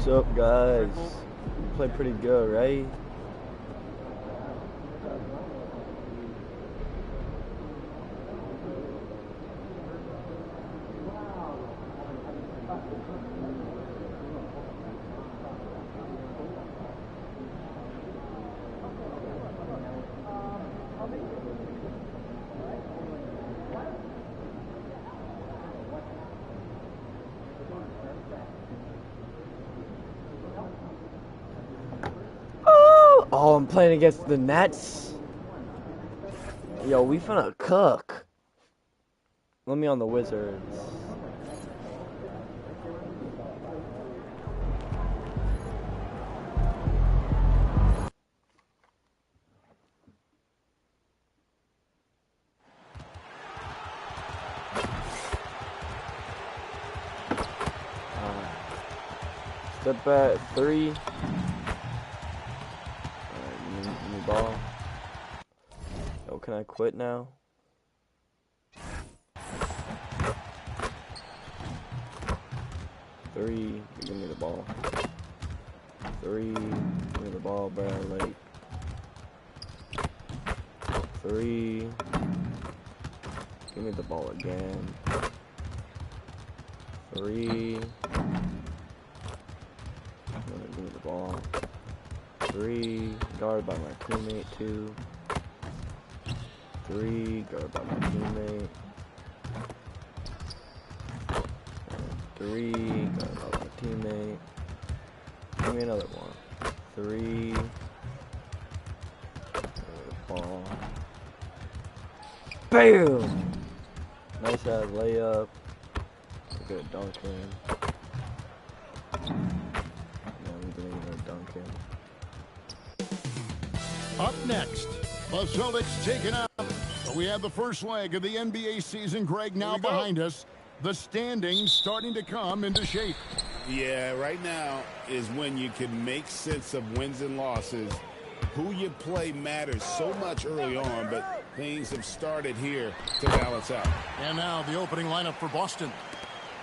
What's up, guys? Play pretty good, right? Oh, I'm playing against the Nets. Yo, we finna cook. Let me on the Wizards. Step back, 3. Ball. Yo, can I quit now? 3, give me the ball. 3, give me the ball, bro. Like 3, give me the ball again. 3, give me the ball. 3, guarded by my teammate. 2, 3, guarded by my teammate. 3, guarded by my teammate. Give me another one. 3, ball. BAM! Nice ass layup. Good dunk in. I'm doing a dunk in. Up next, the Celtics taking out. We have the first leg of the NBA season, Greg, now behind us. The standings starting to come into shape. Yeah, right now is when you can make sense of wins and losses. Who you play matters so much early on, but things have started here to balance out. And now the opening lineup for Boston.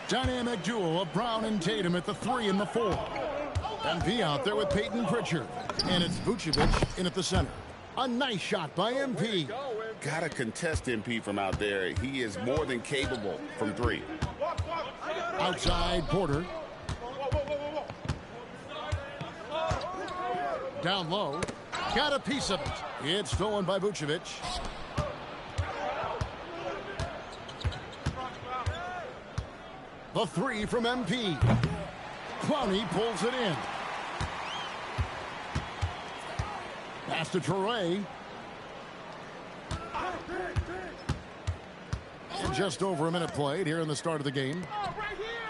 Dynamic duo of Brown and Tatum at the 3 and the 4. MP out there with Peyton Pritchard. And it's Vucevic in at the center. A nice shot by MP. Gotta contest MP from out there. He is more than capable from 3. Outside Porter. Down low. Got a piece of it. It's stolen by Vucevic. The 3 from MP. Clowney pulls it in. Pass to Toure. And just over a minute played here in the start of the game.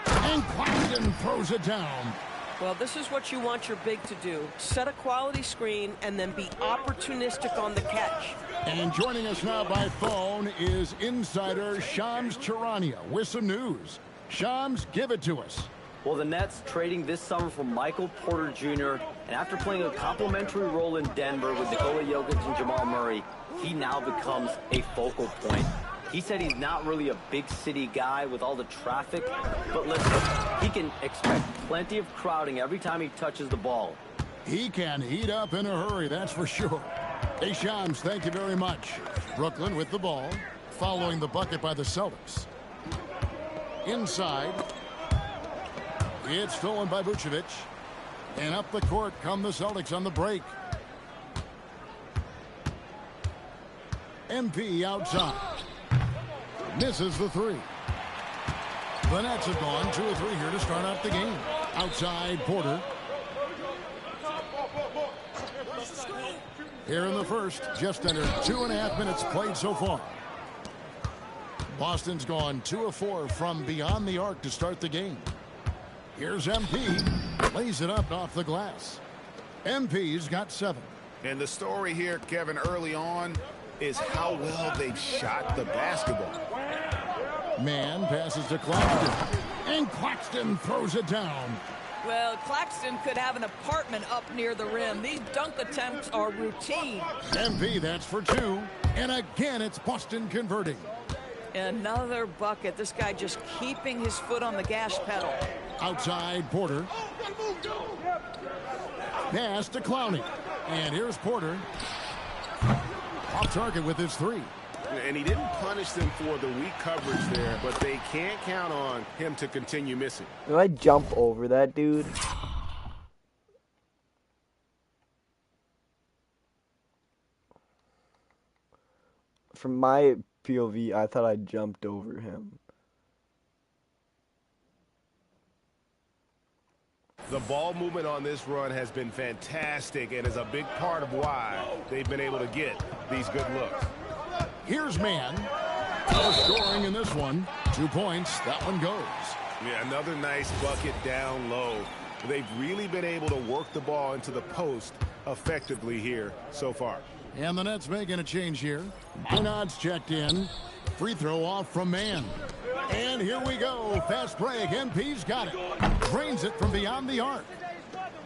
And Claxton throws it down. Well, this is what you want your big to do. Set a quality screen and then be opportunistic on the catch. And joining us now by phone is insider Shams Charania with some news. Shams, give it to us. Well, the Nets trading this summer for Michael Porter Jr. And after playing a complimentary role in Denver with Nikola Jokic and Jamal Murray, he now becomes a focal point. He said he's not really a big city guy with all the traffic, but listen, he can expect plenty of crowding every time he touches the ball. He can heat up in a hurry, that's for sure. Hey, Shams, thank you very much. Brooklyn with the ball, following the bucket by the Celtics. Inside. It's stolen by Vucevic. And up the court come the Celtics on the break. MP outside. Misses the 3. The Nets have gone 2 or 3 here to start out the game. Outside Porter. Here in the first, just under 2.5 minutes played so far. Boston's gone 2 of 4 from beyond the arc to start the game. Here's MP. Lays it up off the glass. MP's got 7. And the story here, Kevin, early on is how well they've shot the basketball. Man passes to Claxton. And Claxton throws it down. Well, Claxton could have an apartment up near the rim. These dunk attempts are routine. MP, that's for 2. And again, it's Boston converting. Another bucket. This guy just keeping his foot on the gas pedal. Outside Porter. Pass to Clowney. And here's Porter. Off target with his three. And he didn't punish them for the weak coverage there, but they can't count on him to continue missing. Did I jump over that dude? From my POV, I thought I jumped over him. The ball movement on this run has been fantastic and is a big part of why they've been able to get these good looks. Here's Mann. No scoring in this one. 2 points. That one goes. Yeah, another nice bucket down low. They've really been able to work the ball into the post effectively here so far. And the Nets making a change here. Minot's checked in. Free throw off from Mann. And here we go. Fast break. MP's got it. Drains it from beyond the arc.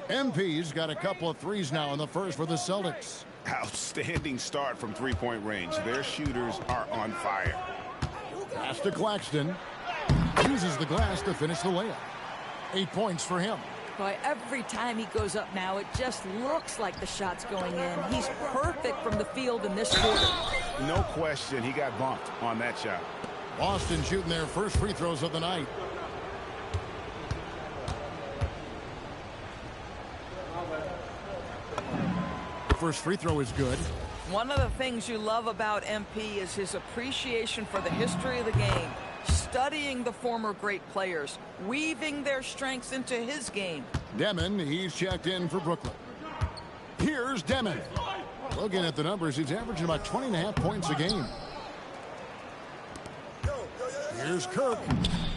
MP's got a couple of threes now in the first for the Celtics. Outstanding start from three-point range. Their shooters are on fire. Pass to Claxton. Uses the glass to finish the layup. 8 points for him. Boy, every time he goes up now, it just looks like the shot's going in. He's perfect from the field in this quarter. No question, he got bumped on that shot. Boston shooting their first free throws of the night. First free throw is good. One of the things you love about MP is his appreciation for the history of the game, studying the former great players, weaving their strengths into his game. Demon, he's checked in for Brooklyn. Here's Demon. Looking at the numbers, he's averaging about 20.5 points a game. Here's Kirk.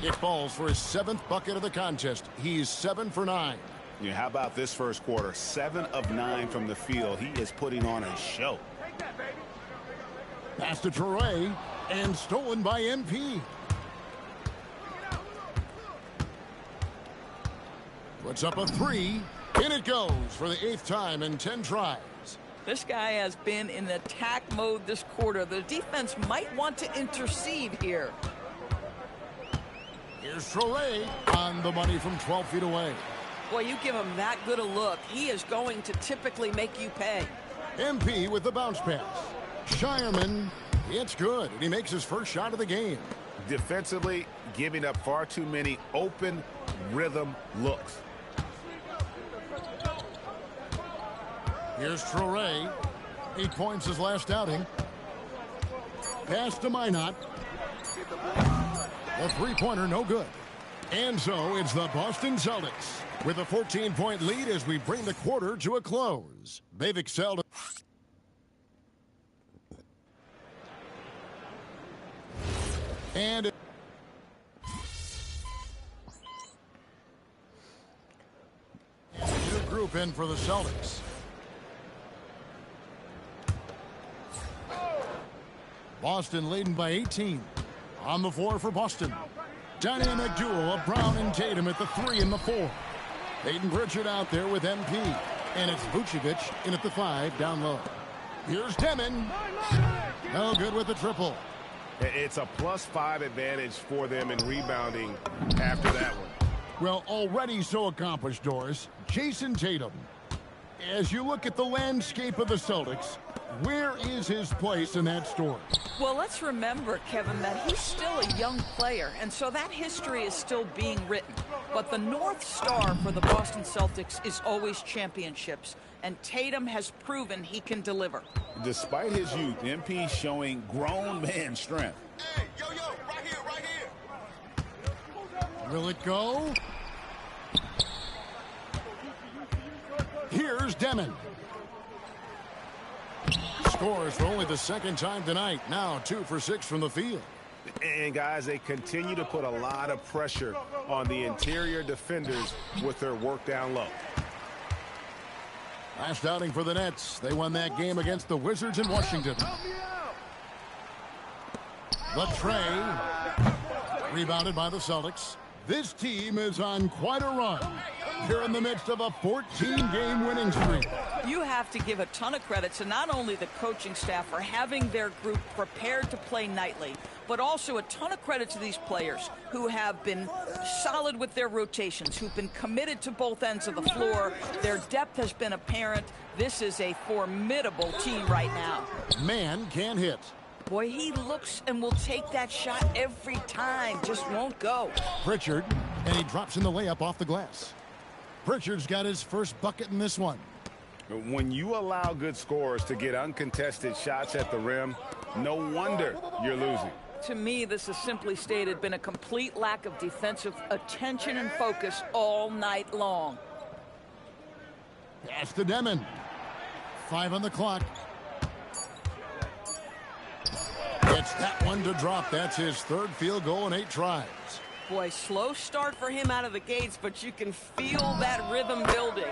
It falls for his 7th bucket of the contest. He's 7 for 9. Yeah, how about this first quarter? 7 of 9 from the field. He is putting on a show. Pass to Traore and stolen by MP. Puts up a 3. In it goes for the 8th time in 10 tries. This guy has been in attack mode this quarter. The defense might want to intercede here. Here's Traore on the money from 12 feet away. Boy, you give him that good a look, he is going to typically make you pay. MP with the bounce pass. Shireman, it's good, and he makes his first shot of the game. Defensively, giving up far too many open rhythm looks. Here's Traore. 8 points his last outing. Pass to Minot. The three-pointer no good. And so it's the Boston Celtics with a 14-point lead as we bring the quarter to a close. They've excelled. And new group in for the Celtics. Boston leading by 18. On the floor for Boston. Dynamic duo of Brown and Tatum at the 3 and the 4. Peyton Pritchard out there with MP. And it's Vucevic in at the 5 down low. Here's Demon. No good with the triple. It's a +5 advantage for them in rebounding after that one. Well, already so accomplished, Doris. Jason Tatum. As you look at the landscape of the Celtics, where is his place in that story? Well, let's remember, Kevin, that he's still a young player, and so that history is still being written. But the North Star for the Boston Celtics is always championships, and Tatum has proven he can deliver. Despite his youth, MP showing grown man strength. Hey, yo, right here. Will it go? Here's Demon. Scores for only the 2nd time tonight. Now 2 for 6 from the field. And guys, they continue to put a lot of pressure on the interior defenders with their work down low. Last outing for the Nets. They won that game against the Wizards in Washington. The tray. Rebounded by the Celtics. This team is on quite a run. They're in the midst of a 14-game winning streak. You have to give a ton of credit to not only the coaching staff for having their group prepared to play nightly, but also a ton of credit to these players who have been solid with their rotations, who've been committed to both ends of the floor. Their depth has been apparent. This is a formidable team right now. Man can hit. Boy, he looks and will take that shot every time, just won't go. Pritchard, and he drops in the layup off the glass. Pritchard's got his first bucket in this one. When you allow good scorers to get uncontested shots at the rim, no wonder you're losing. To me, this has simply stated been a complete lack of defensive attention and focus all night long. Pass to Demon. 5 on the clock. Gets that one to drop. That's his third field goal in 8 tries. Boy, slow start for him out of the gates, but you can feel that rhythm building.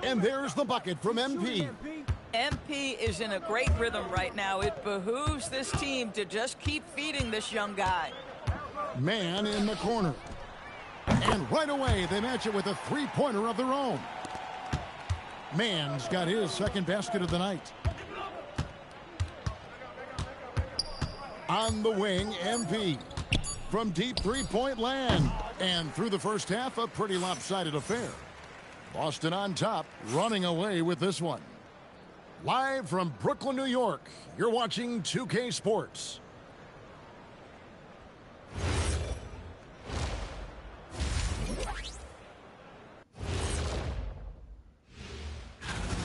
And there's the bucket from MP. MP is in a great rhythm right now. It behooves this team to just keep feeding this young guy. Man in the corner. And right away, they match it with a three-pointer of their own. Man's got his second basket of the night. On the wing, MP. From deep three-point land. And through the first half, a pretty lopsided affair. Boston on top, running away with this one. Live from Brooklyn, New York, you're watching 2K Sports.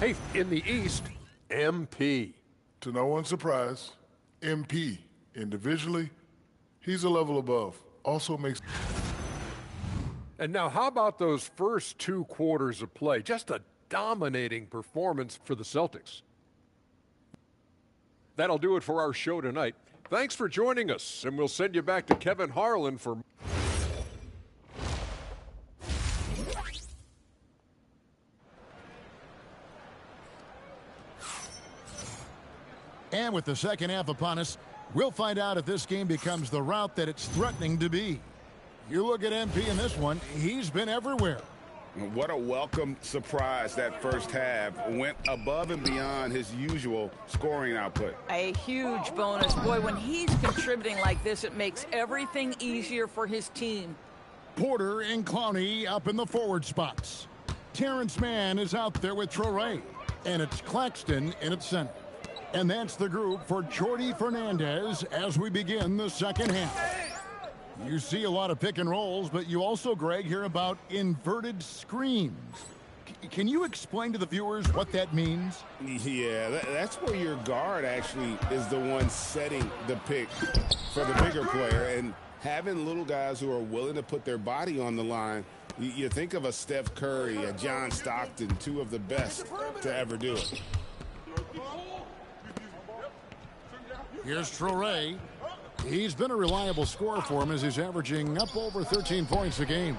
Hey, in the East, MP. To no one's surprise, MP, individually, he's a level above. Also makes... And now how about those first 2 quarters of play? Just a dominating performance for the Celtics. That'll do it for our show tonight. Thanks for joining us, and we'll send you back to Kevin Harlan for... And with the second half upon us, we'll find out if this game becomes the route that it's threatening to be. You look at MP in this one, he's been everywhere. What a welcome surprise that first half. Went above and beyond his usual scoring output. A huge bonus. Boy, when he's contributing like this, it makes everything easier for his team. Porter and Clowney up in the forward spots. Terrence Mann is out there with Traore. And it's Claxton in its center. And that's the group for Jordi Fernandez as we begin the second half. You see a lot of pick and rolls, but you also, Greg, hear about inverted screens. Can you explain to the viewers what that means? Yeah, that's where your guard actually is the one setting the pick for the bigger player. And having little guys who are willing to put their body on the line, you think of a Steph Curry, a John Stockton, 2 of the best to ever do it. Here's Traore. He's been a reliable scorer for him as he's averaging up over 13 points a game.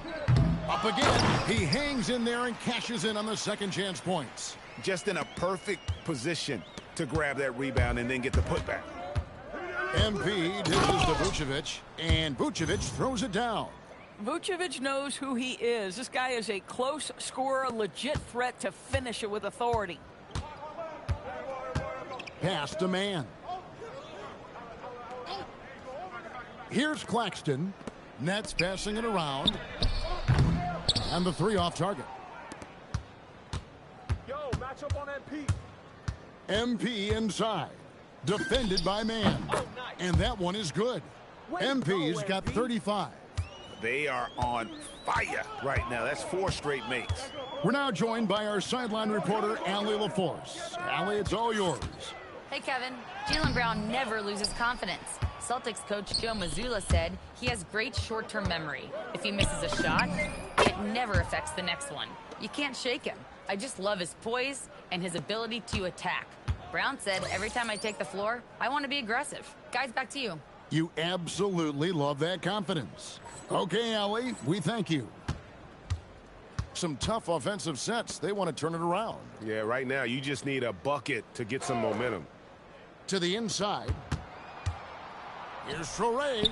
Up again. He hangs in there and cashes in on the second chance points. Just in a perfect position to grab that rebound and then get the putback. MP dishes to Vucevic, and Vucevic throws it down. Vucevic knows who he is. This guy is a close scorer, a legit threat to finish it with authority. Pass to Mann. Here's Claxton. Nets passing it around. And the 3 off target. Yo, match up on MP. MP inside. Defended by Mann. And that one is good. MP's got 35. They are on fire right now. That's 4 straight makes. We're now joined by our sideline reporter, Allie LaForce. Allie, it's all yours. Hey, Kevin. Jaylen Brown never loses confidence. Celtics coach Joe Mazzulla said he has great short-term memory. If he misses a shot, it never affects the next one. You can't shake him. I just love his poise and his ability to attack. Brown said, every time I take the floor, I want to be aggressive. Guys, back to you. You absolutely love that confidence. Okay, Allie, we thank you. Some tough offensive sets. They want to turn it around. Yeah, right now you just need a bucket to get some momentum. To the inside. Here's Traore.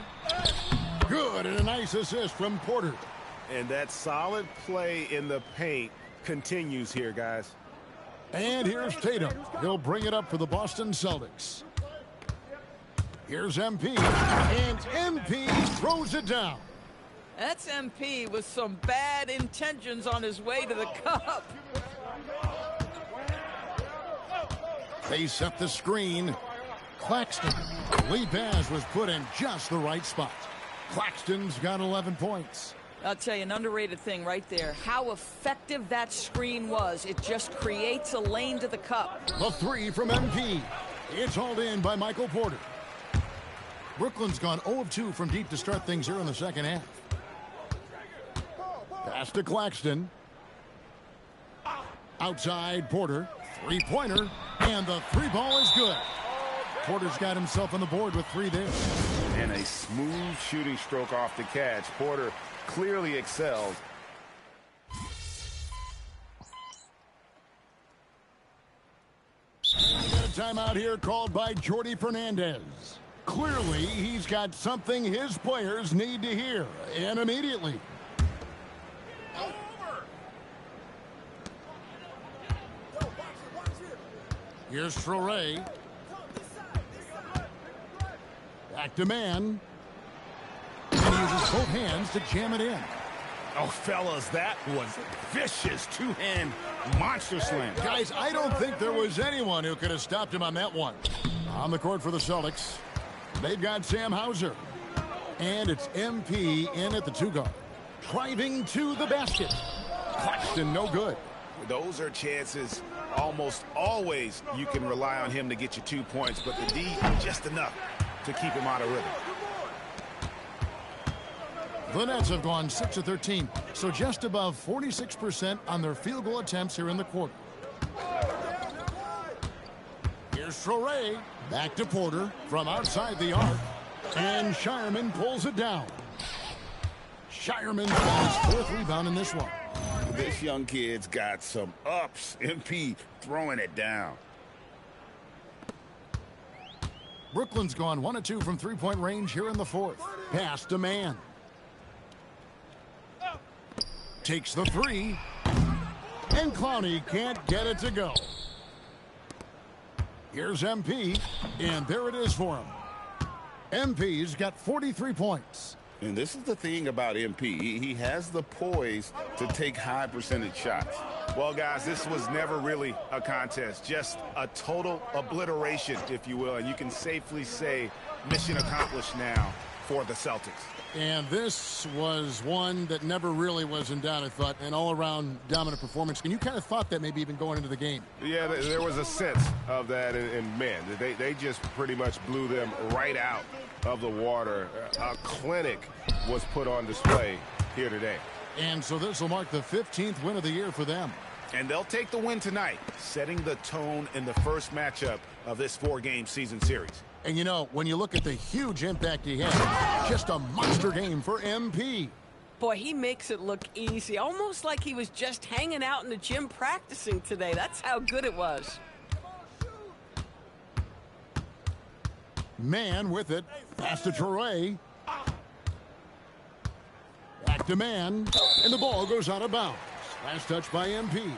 Good, and a nice assist from Porter. And that solid play in the paint continues here, guys. And here's Tatum. He'll bring it up for the Boston Celtics. Here's MP, and MP throws it down. That's MP with some bad intentions on his way to the cup. They set the screen. Claxton. Lead pass was put in just the right spot. Claxton's got 11 points. I'll tell you, an underrated thing right there. How effective that screen was. It just creates a lane to the cup. The three from MP. It's hauled in by Michael Porter. Brooklyn's gone 0 of 2 from deep to start things here in the second half. Pass to Claxton. Outside Porter. Three-pointer. And the three ball is good. Porter's got himself on the board with 3 there. And a smooth shooting stroke off the catch. Porter clearly excelled. Got a timeout here called by Jordi Fernandez. Clearly, he's got something his players need to hear, and immediately. Here's Traore. Back to man. And he uses both hands to jam it in. Oh, fellas, that was vicious two-hand monster slam. Guys, I don't think there was anyone who could have stopped him on that one. On the court for the Celtics, they've got Sam Hauser. And it's MP in at the 2 guard. Driving to the basket. Claxton, no good. Those are chances almost always you can rely on him to get you 2 points, but the D, just enough to keep him out of rhythm. The Nets have gone 6 of 13, so just above 46% on their field goal attempts here in the quarter. Here's Traore. Back to Porter from outside the arc. And Shireman pulls it down. Shireman got his 4th rebound in this one. This young kid's got some ups. MP throwing it down. Brooklyn's gone 1 of 2 from three-point range here in the 4th. Pass to man. Takes the 3. And Clowney can't get it to go. Here's MP. And there it is for him. MP's got 43 points. And this is the thing about MP. He has the poise to take high percentage shots. Well, guys, this was never really a contest. Just a total obliteration, if you will. And you can safely say mission accomplished now for the Celtics. And this was one that never really was in doubt, I thought, an all-around dominant performance. And you kind of thought that maybe even going into the game. Yeah, there was a sense of that, and man, they just pretty much blew them right out of the water. A clinic was put on display here today. And so this will mark the 15th win of the year for them. And they'll take the win tonight, setting the tone in the first matchup of this 4-game season series. And you know, when you look at the huge impact he had, just a monster game for MP. Boy, he makes it look easy, almost like he was just hanging out in the gym practicing today. That's how good it was. Man with it. Pass to Traore. Back to man. And the ball goes out of bounds. Last touch by MP.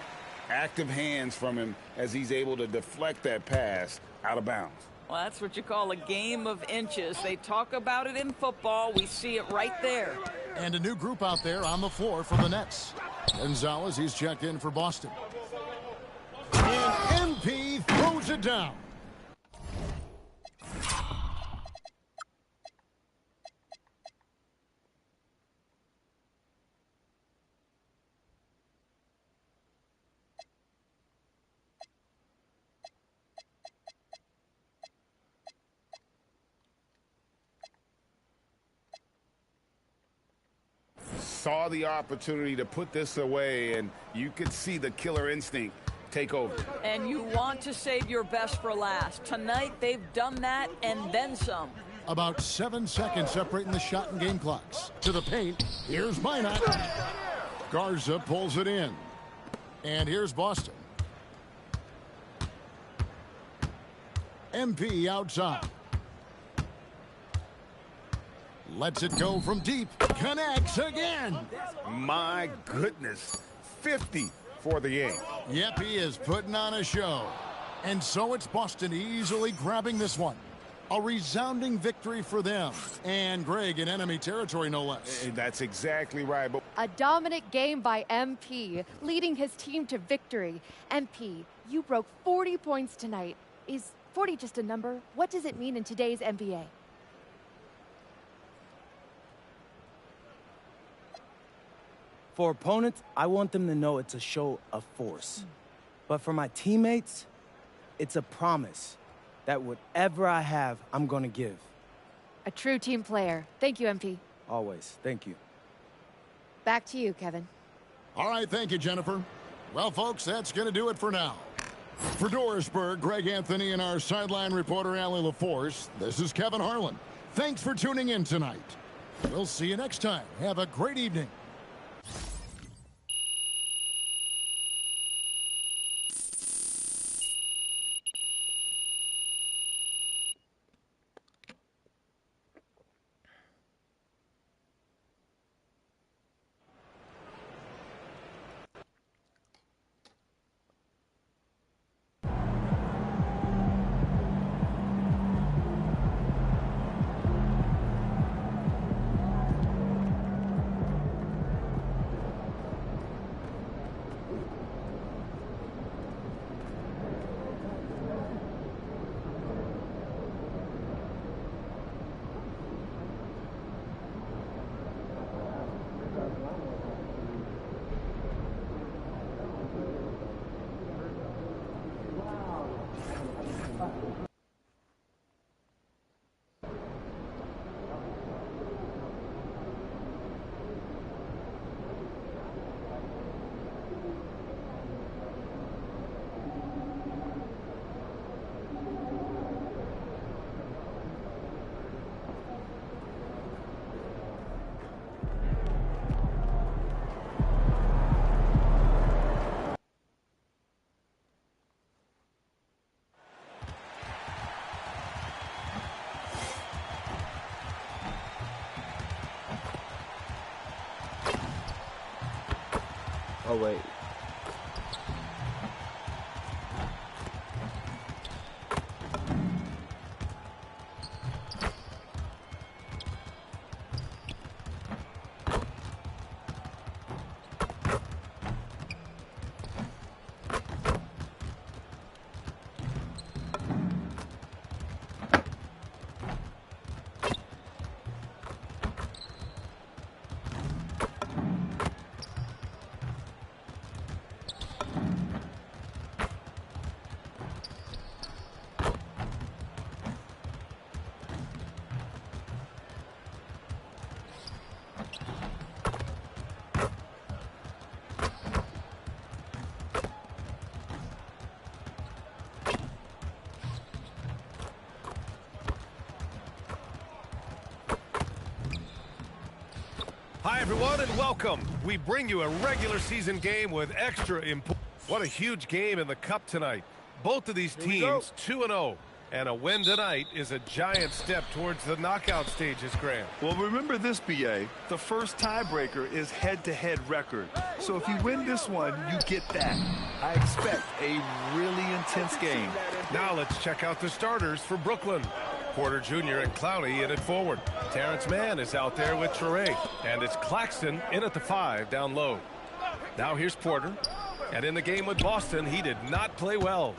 Active hands from him as he's able to deflect that pass out of bounds. Well, that's what you call a game of inches. They talk about it in football. We see it right there. And a new group out there on the floor for the Nets. Gonzalez, he's checked in for Boston. And MP throws it down. Saw the opportunity to put this away, and you could see the killer instinct take over. And you want to save your best for last. Tonight, they've done that and then some. About 7 seconds separating the shot and game clocks. To the paint, here's Minot. Garza pulls it in. And here's Boston. MP outside. Lets it go from deep. Connects again. My goodness. 50 for the game. Yep, he is putting on a show. And so it's Boston easily grabbing this one. A resounding victory for them. And Greg in enemy territory, no less. That's exactly right. But A dominant game by MP, leading his team to victory. MP, you broke 40 points tonight. Is 40 just a number? What does it mean in today's NBA? For opponents, I want them to know it's a show of force. But for my teammates, it's a promise that whatever I have, I'm gonna give. A true team player. Thank you, MP. Always. Thank you. Back to you, Kevin. All right, thank you, Jennifer. Well, folks, that's going to do it for now. For Dorisburg, Greg Anthony and our sideline reporter, Allie LaForce, this is Kevin Harlan. Thanks for tuning in tonight. We'll see you next time. Have a great evening. Oh, wait. Hi, everyone, and welcome. We bring you a regular season game with extra importance. What a huge game in the Cup tonight. Both of these teams 2-0, and a win tonight is a giant step towards the knockout stages, Grant. Well, remember this, BA. The first tiebreaker is head-to-head record. So if you win this one, you get that. I expect a really intense game. Now let's check out the starters for Brooklyn. Porter Jr. and Clowney in at forward. Terrence Mann is out there with Traore. And it's Claxton in at the 5 down low. Now here's Porter. And in the game with Boston, he did not play well.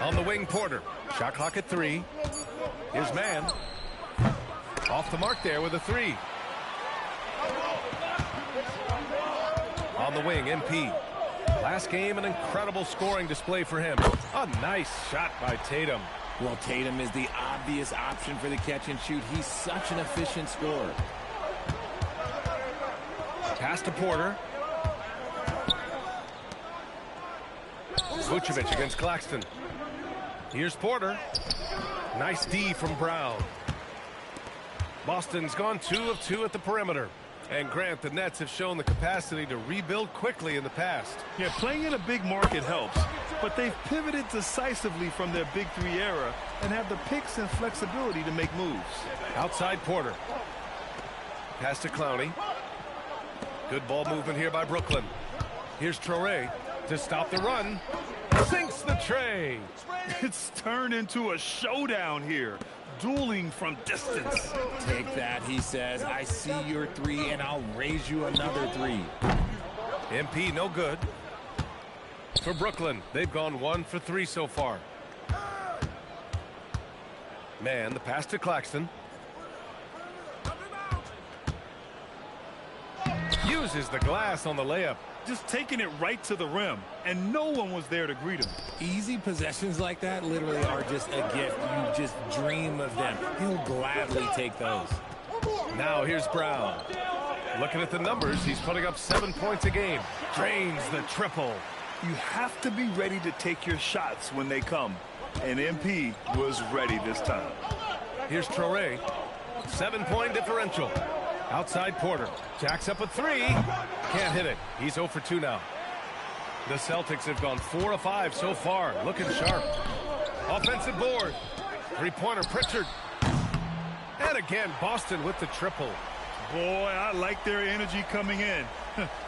On the wing, Porter. Shot clock at 3. Here's Mann. Off the mark there with a 3. On the wing, MP. Last game, an incredible scoring display for him. A nice shot by Tatum. Well, Tatum is the obvious option for the catch and shoot. He's such an efficient scorer. Pass to Porter. Vucevic against Claxton. Here's Porter. Nice D from Brown. Boston's gone 2 of 2 at the perimeter. And Grant, the Nets have shown the capacity to rebuild quickly in the past. Yeah, playing in a big market helps, but they've pivoted decisively from their Big Three era and have the picks and flexibility to make moves. Outside Porter. Pass to Clowney. Good ball movement here by Brooklyn. Here's Traore to stop the run. Sinks the tray. It's turned into a showdown here. Dueling from distance. Take that, he says. I see your three, and I'll raise you another three. MP no good. For Brooklyn, they've gone 1 for 3 so far. Man, the pass to Claxton. Uses the glass on the layup. Just taking it right to the rim, and no one was there to greet him. Easy possessions like that literally are just a gift. You just dream of them. He'll gladly take those. Now here's Brown. Looking at the numbers, he's putting up 7 points a game. Drains the triple. You have to be ready to take your shots when they come. And MP was ready this time. Here's Traore. 7-point differential. Outside Porter. Jacks up a 3. Can't hit it. He's 0 for 2 now. The Celtics have gone 4 of 5 so far. Looking sharp. Offensive board. 3-pointer Pritchard. And again, Boston with the triple. Boy, I like their energy coming in.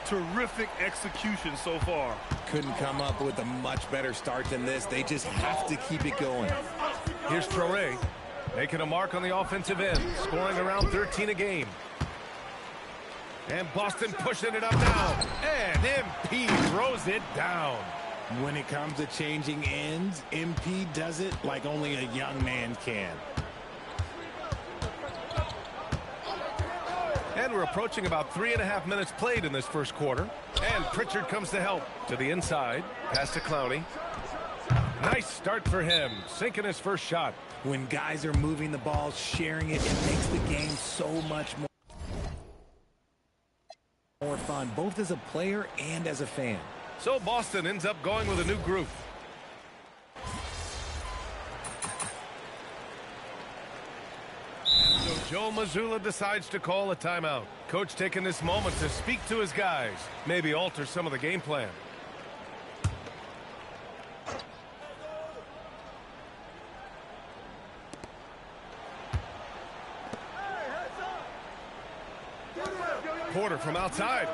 Terrific execution so far. Couldn't come up with a much better start than this. They just have to keep it going. Here's Traore. Making a mark on the offensive end. Scoring around 13 a game. And Boston pushing it up now. And MP throws it down. When it comes to changing ends, MP does it like only a young man can. And we're approaching about 3.5 minutes played in this first quarter. And Pritchard comes to help. To the inside. Pass to Clowney. Nice start for him. Sinking his first shot. When guys are moving the ball, sharing it, it makes the game so much more fun, both as a player and as a fan. So Boston ends up going with a new group. So Joe Mazzulla decides to call a timeout. Coach taking this moment to speak to his guys, maybe alter some of the game plan. Porter from outside.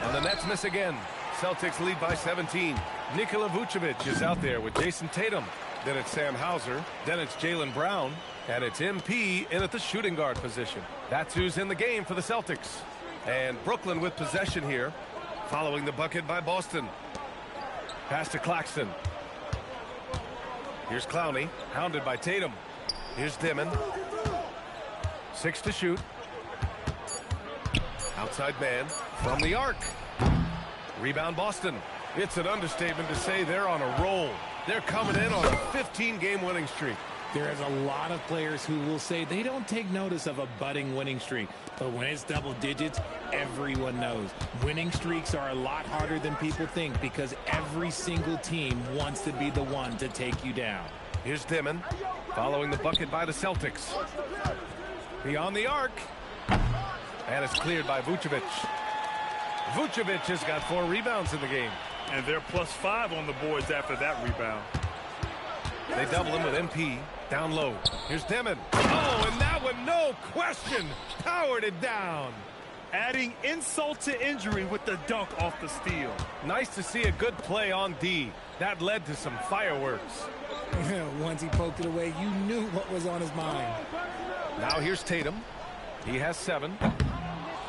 And the Nets miss again. Celtics lead by 17. Nikola Vucevic is out there with Jason Tatum. Then it's Sam Hauser. Then it's Jaylen Brown. And it's MP in at the shooting guard position. That's who's in the game for the Celtics. And Brooklyn with possession here. Following the bucket by Boston. Pass to Claxton. Here's Clowney. Hounded by Tatum. Here's Dimon. 6 to shoot. Outside man from the arc. Rebound Boston. It's an understatement to say they're on a roll. They're coming in on a 15-game winning streak. There is a lot of players who will say they don't take notice of a budding winning streak. But when it's double digits, everyone knows. Winning streaks are a lot harder than people think because every single team wants to be the one to take you down. Here's Dimon. Following the bucket by the Celtics. Beyond the arc. And it's cleared by Vucevic. Vucevic has got 4 rebounds in the game. And they're +5 on the boards after that rebound. They double him with MP. Down low. Here's Dimon. Oh, and that one, no question, powered it down. Adding insult to injury with the dunk off the steal. Nice to see a good play on D. That led to some fireworks. Once he poked it away, you knew what was on his mind. Now here's Tatum. He has 7.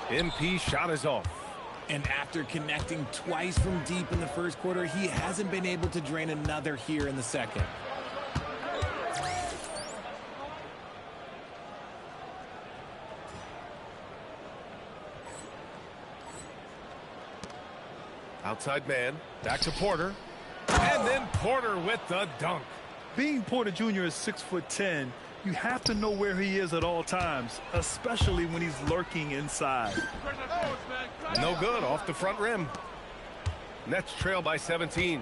MP shot is off. And after connecting twice from deep in the first quarter, he hasn't been able to drain another here in the second. Outside man, back to Porter. And then Porter with the dunk. Being Porter Jr. is 6'10", you have to know where he is at all times, especially when he's lurking inside. No good, off the front rim. Nets trail by 17.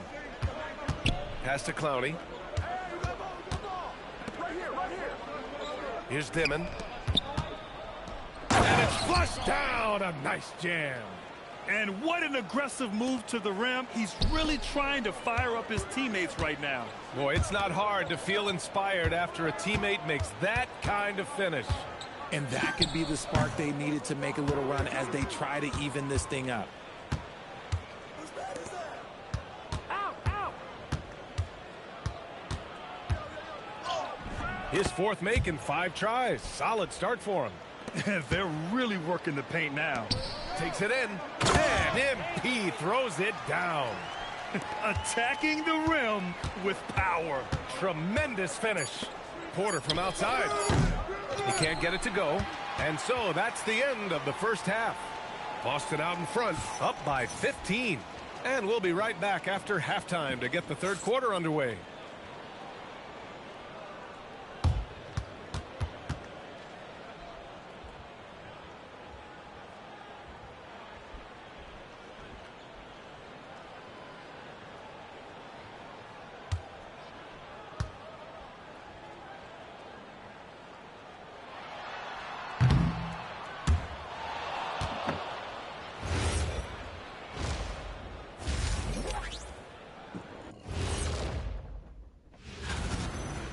Pass to Clowney. Here's Dimon. And it's flushed down. A nice jam. And what an aggressive move to the rim. He's really trying to fire up his teammates right now. Boy, it's not hard to feel inspired after a teammate makes that kind of finish. And that could be the spark they needed to make a little run as they try to even this thing up. His fourth make in 5 tries. Solid start for him. They're really working the paint now. Takes it in, and MP throws it down. Attacking the rim with power. Tremendous finish. Porter from outside. He can't get it to go. And so that's the end of the first half. Boston out in front, up by 15. And we'll be right back after halftime to get the third quarter underway.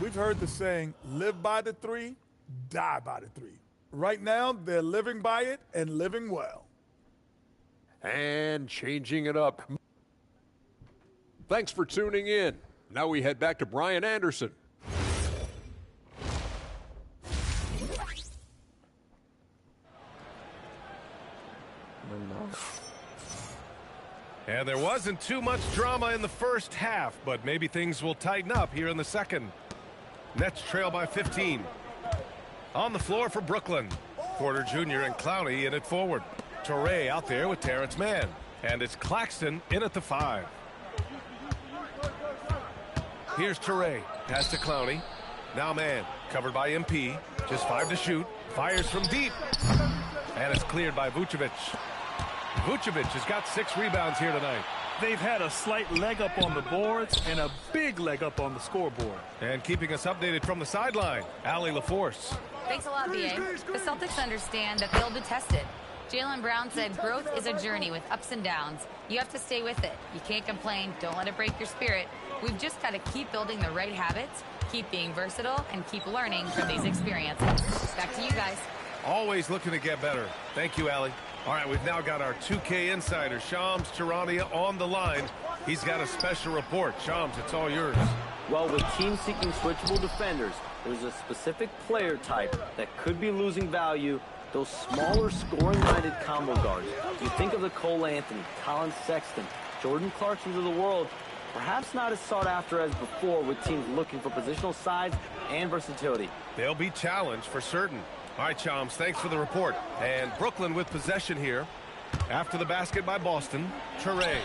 We've heard the saying, live by the 3, die by the 3. Right now, they're living by it and living well. And changing it up. Thanks for tuning in. Now we head back to Brian Anderson. And there wasn't too much drama in the first half, but maybe things will tighten up here in the second. Nets trail by 15. On the floor for Brooklyn. Porter Jr. and Clowney in it forward. Toure out there with Terrence Mann. And it's Claxton in at the 5. Here's Toure. Pass to Clowney. Now Mann. Covered by MP. Just 5 to shoot. Fires from deep. And it's cleared by Vucevic. Vucevic has got 6 rebounds here tonight. They've had a slight leg up on the boards and a big leg up on the scoreboard. And keeping us updated from the sideline, Allie LaForce. Thanks a lot, B.A. The Celtics understand that they'll be tested. Jaylen Brown said growth is a journey with ups and downs. You have to stay with it. You can't complain. Don't let it break your spirit. We've just got to keep building the right habits, keep being versatile, and keep learning from these experiences. Back to you guys. Always looking to get better. Thank you, Allie. All right, we've now got our 2K insider, Shams Charania, on the line. He's got a special report. Shams, it's all yours. Well, with teams seeking switchable defenders, there's a specific player type that could be losing value, those smaller scoring-minded combo guards. You think of the Cole Anthony, Colin Sexton, Jordan Clarksons of the world, perhaps not as sought after as before with teams looking for positional size and versatility. They'll be challenged for certain. All right, Chams, thanks for the report. And Brooklyn with possession here. After the basket by Boston, Toure.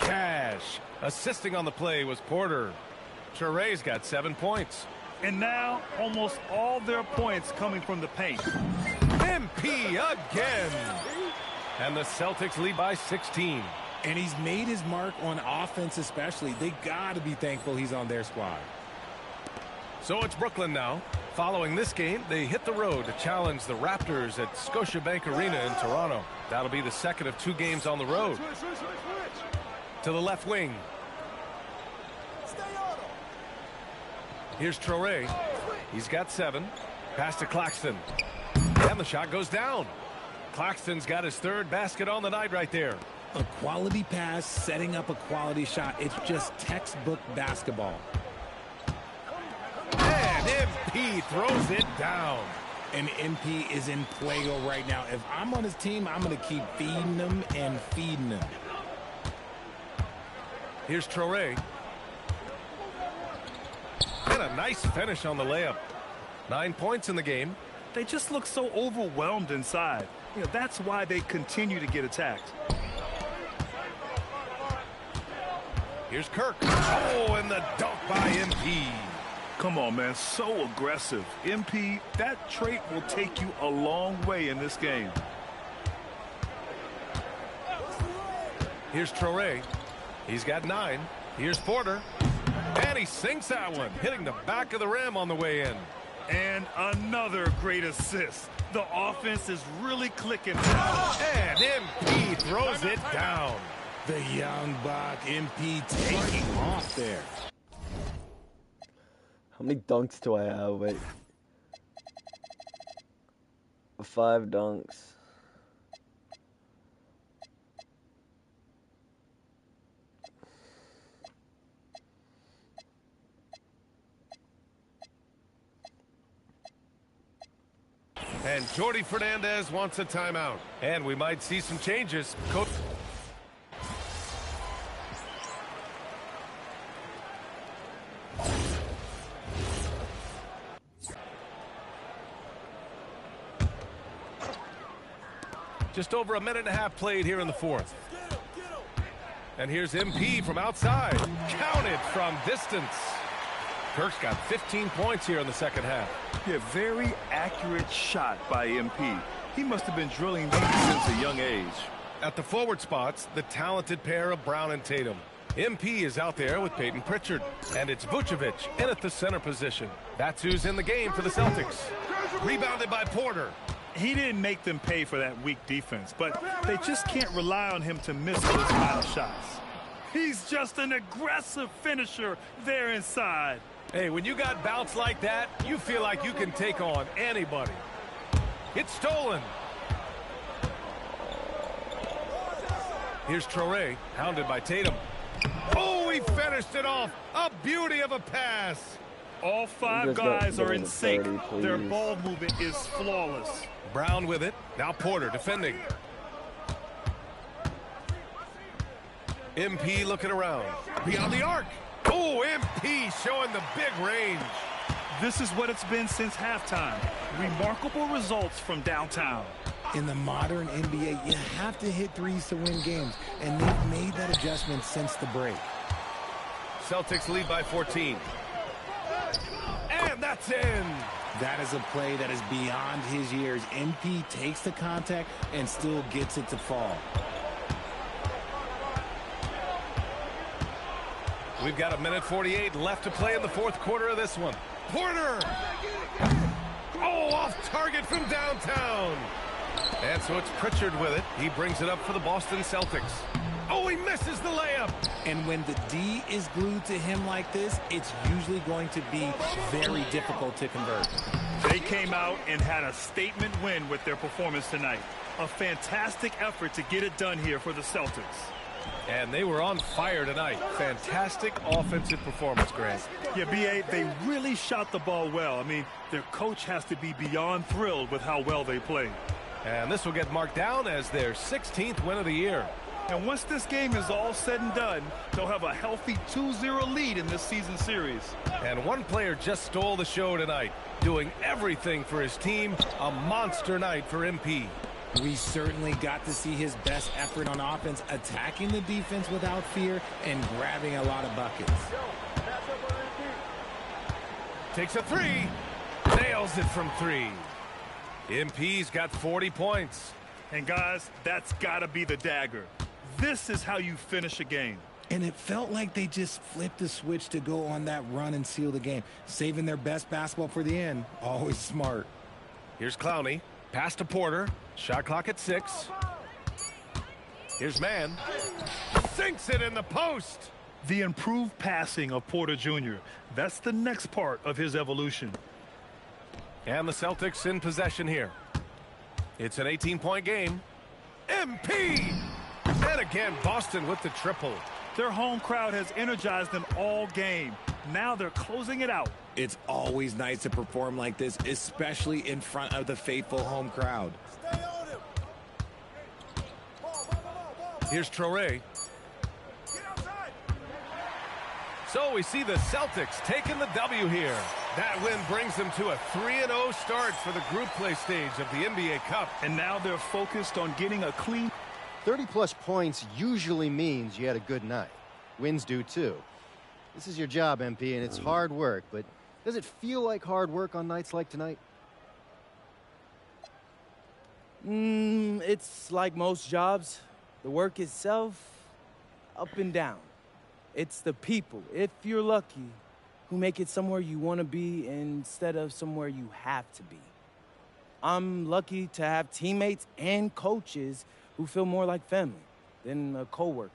Cash. Assisting on the play was Porter. Toure's got 7 points. And now, almost all their points coming from the paint. MP again. And the Celtics lead by 16. And he's made his mark on offense especially. They got to be thankful he's on their squad. So it's Brooklyn now. Following this game, they hit the road to challenge the Raptors at Scotiabank Arena in Toronto. That'll be the second of 2 games on the road. To the left wing. Here's Toure. He's got 7. Pass to Claxton. And the shot goes down. Claxton's got his 3rd basket on the night right there. A quality pass, setting up a quality shot. It's just textbook basketball. And MP throws it down. And MP is in fuego right now. If I'm on his team, I'm going to keep feeding them and feeding them. Here's Toure. And a nice finish on the layup. 9 points in the game. They just look so overwhelmed inside. You know, that's why they continue to get attacked. Here's Kirk. Oh, and the dunk by MP. Come on, man. So aggressive. MP, that trait will take you a long way in this game. Here's Toure. He's got 9. Here's Porter. And he sinks that one, hitting the back of the rim on the way in. And another great assist. The offense is really clicking now. And MP throws it down. The young buck, MP taking off there. How many dunks do I have? Wait. 5 dunks. And Jordi Fernandez wants a timeout. And we might see some changes. Coach. Just over a minute and a half played here in the fourth. And here's MP from outside. Counted from distance. Kirk's got 15 points here in the second half. Yeah, very accurate shot by MP. He must have been drilling these since a young age. At the forward spots, the talented pair of Brown and Tatum. MP is out there with Peyton Pritchard. And it's Vucevic in at the center position. That's who's in the game for the Celtics. Rebounded by Porter. He didn't make them pay for that weak defense, but they just can't rely on him to miss those final shots. He's just an aggressive finisher there inside. Hey, when you got bounce like that, you feel like you can take on anybody. It's stolen. Here's Traore, hounded by Tatum. Oh, he finished it off. A beauty of a pass. All five guys are in sync. Their ball movement is flawless. Brown with it. Now Porter defending. MP looking around. Beyond the arc. Oh, MP showing the big range. This is what it's been since halftime. Remarkable results from downtown. In the modern NBA, you have to hit threes to win games, and they've made that adjustment since the break. Celtics lead by 14. And that's in. That is a play that is beyond his years. MP takes the contact and still gets it to fall. We've got 1:48 left to play in the fourth quarter of this one. Porter! Oh, off target from downtown. And so it's Pritchard with it. He brings it up for the Boston Celtics. Oh, he misses the layup. And when the D is glued to him like this, it's usually going to be very difficult to convert. They came out and had a statement win with their performance tonight. A fantastic effort to get it done here for the Celtics. And they were on fire tonight. Fantastic offensive performance, Grant. Yeah, B.A., they really shot the ball well. I mean, their coach has to be beyond thrilled with how well they played. And this will get marked down as their 16th win of the year. And once this game is all said and done, they'll have a healthy 2-0 lead in this season series. And one player just stole the show tonight, doing everything for his team. A monster night for MP. We certainly got to see his best effort on offense, attacking the defense without fear and grabbing a lot of buckets. Takes a three. Nails it from three. MP's got 40 points. And guys, that's got to be the dagger. This is how you finish a game. And it felt like they just flipped the switch to go on that run and seal the game, saving their best basketball for the end. Always smart. Here's Clowney. Pass to Porter. Shot clock at 6. Here's Mann. Sinks it in the post. The improved passing of Porter Jr. That's the next part of his evolution. And the Celtics in possession here. It's an 18-point game. MP! And again, Boston with the triple. Their home crowd has energized them all game. Now they're closing it out. It's always nice to perform like this, especially in front of the faithful home crowd. Here's Traore. So we see the Celtics taking the W here. That win brings them to a 3-0 start for the group play stage of the NBA Cup. And now they're focused on getting a clean. 30-plus points usually means you had a good night. Wins do, too. This is your job, MP, and it's hard work, but does it feel like hard work on nights like tonight? It's like most jobs. The work itself, up and down. It's the people, if you're lucky, who make it somewhere you want to be instead of somewhere you have to be. I'm lucky to have teammates and coaches who feel more like family than a coworker.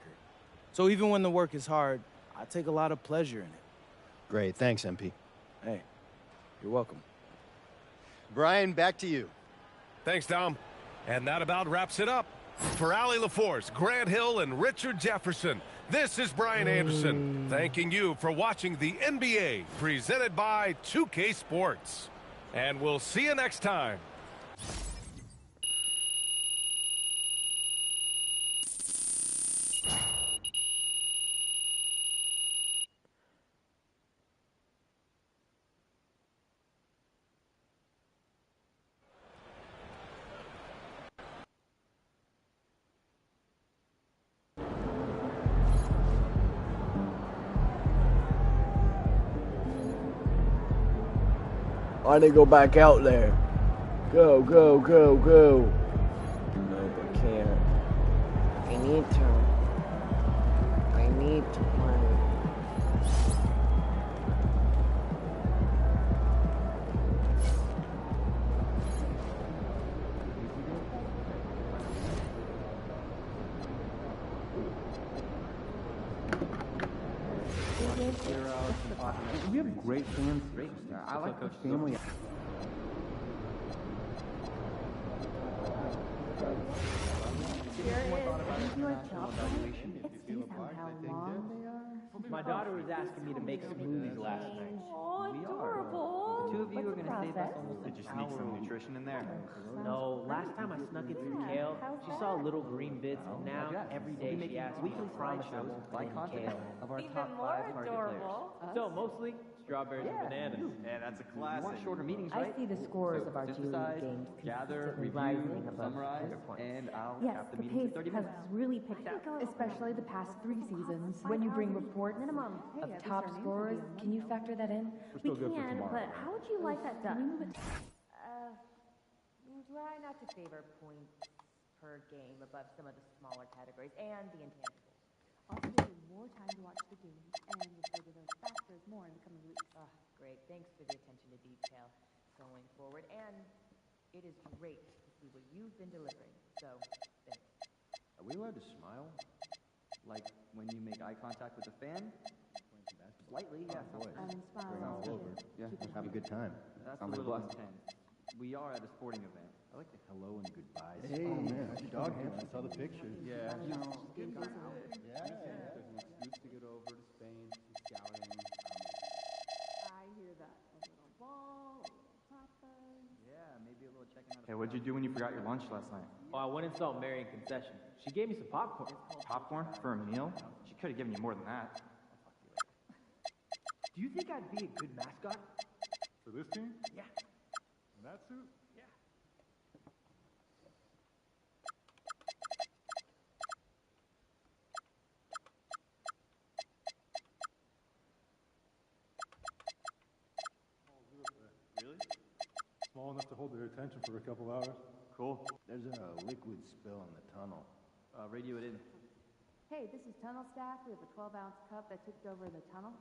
So even when the work is hard, I take a lot of pleasure in it. Great. Thanks, MP. Hey, you're welcome. Brian, back to you. Thanks, Dom. And that about wraps it up. For Allie LaForce, Grant Hill, and Richard Jefferson, this is Brian Anderson, thanking you for watching the NBA presented by 2K Sports. And we'll see you next time. Why they go back out there? Go, go, go, go. No, they can't. I need to. I need to play. We have great fans. I like the family. My daughter was asking me to make smoothies last night. Oh, adorable. The two of you are going to save us almost an hour. Did you sneak some nutrition in there? No, last time I snuck in some kale, she saw little green bits, and now every day she asks me to promise I won't put any kale. Of our top 5 target players. So mostly strawberries and bananas. Yeah, that's a classic. You want shorter meetings, I right? see the scores of our G League games gather, consistently review, rising above summarize, 100 points. and I'll Yes, cap the the meeting pace to 30 has minutes. really picked up, especially the past 3 seasons. When you bring reports of top scorers, can you factor that in? We can, but how would you like that done? Try not to favor points per game above some of the smaller categories and the intangibles. Also give you more time to watch the game and refer to those factors more in the coming weeks. Great. Thanks for the attention to detail going forward. And it is great to see what you've been delivering. So, thanks. Are we allowed to smile? Like when you make eye contact with a fan? Slightly, yeah. Smile all over. Yeah, have a good time. That's a little intense. We are at a sporting event. I like the hello and goodbyes. Hey, oh man, how's your dog doing? I saw the pictures. Yeah. You know, excuse to get over to Spain, some scouting. I hear that. A little ball, a little tapas. Yeah, maybe a little checking out. Hey, what'd you do when you forgot your lunch last night? Oh, I went and saw Marion concession. She gave me some popcorn. Popcorn for a meal? She could have given you more than that. Do you think I'd be a good mascot? For this team? Yeah. In that suit? Yeah. Really? Small enough to hold their attention for a couple hours. Cool. There's a liquid spill in the tunnel. Radio it in. Hey, this is tunnel staff. We have a 12-ounce cup that tipped over in the tunnel.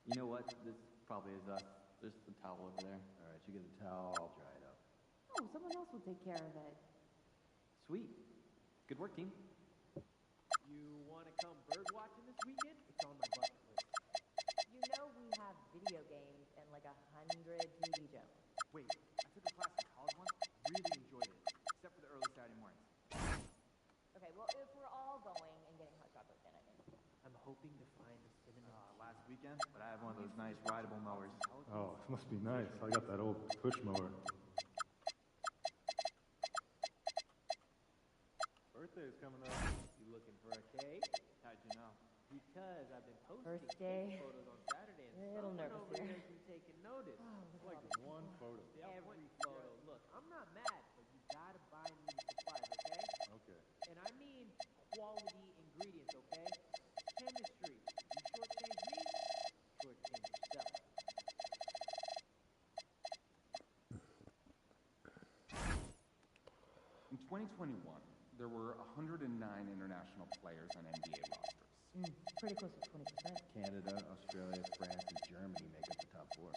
You know what? This probably is us. There's the towel over there. All right, you get the towel. I'll dry it up. Oh, someone else will take care of it. Sweet. Good work, team. You want to come bird watching this weekend? It's on my bucket list. You know we have video games and like 100 TV shows. Wait, I took a class in college once. Really enjoyed it, except for the early Saturday mornings. Okay, well, if we're all going and getting hot chocolate, then I think. I'm hoping to find a cinnamon. Last weekend, but I have one of those nice rideable mowers. Oh, it must be nice. I got that old push mower. Birthday is coming up. You looking for a cake? How'd you know? Because I've been posting First day. cake photos on Saturday and A little someone nervous over here. here's been taking notice. Like one photo. Every photo. Look, I'm not mad, but you gotta buy me the supplies, okay? Okay. And I mean quality ingredients, okay? Chemistry. You shortchange me, shortchange yourself. In 2021, there were 109 international players on NBA rosters. Pretty close to 20%. Canada, Australia, France, and Germany make up the top 4.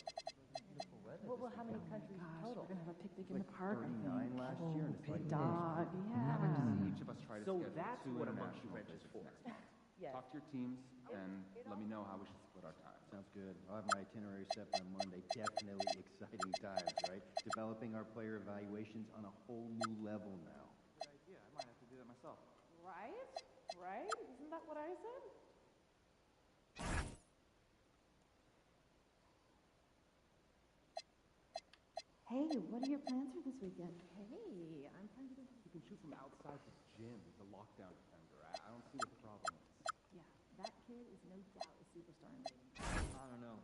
Well, how many countries total? We're going to have a picnic in the park. 39 last year, and it's like Dog, yeah. Each of us try to So schedule that's 2 what a monkey international wrench is visits for. next month. Yes. Talk to your teams and let me know how we should split our time. Sounds good. I'll have my itinerary set by Monday. Definitely exciting times, right? Developing our player evaluations on a whole new level now. Good idea. I might have to do that myself. Right? Right? Isn't that what I said? Hey, what are your plans for this weekend? Hey, I'm trying to... You can shoot from outside the gym. He's a lockdown defender. I don't see what the problem is. Yeah, that kid is no doubt a superstar in the league. I don't know.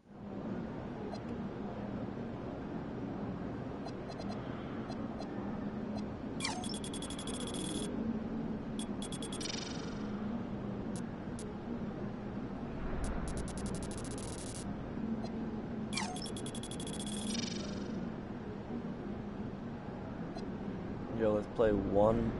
Yo, let's play one.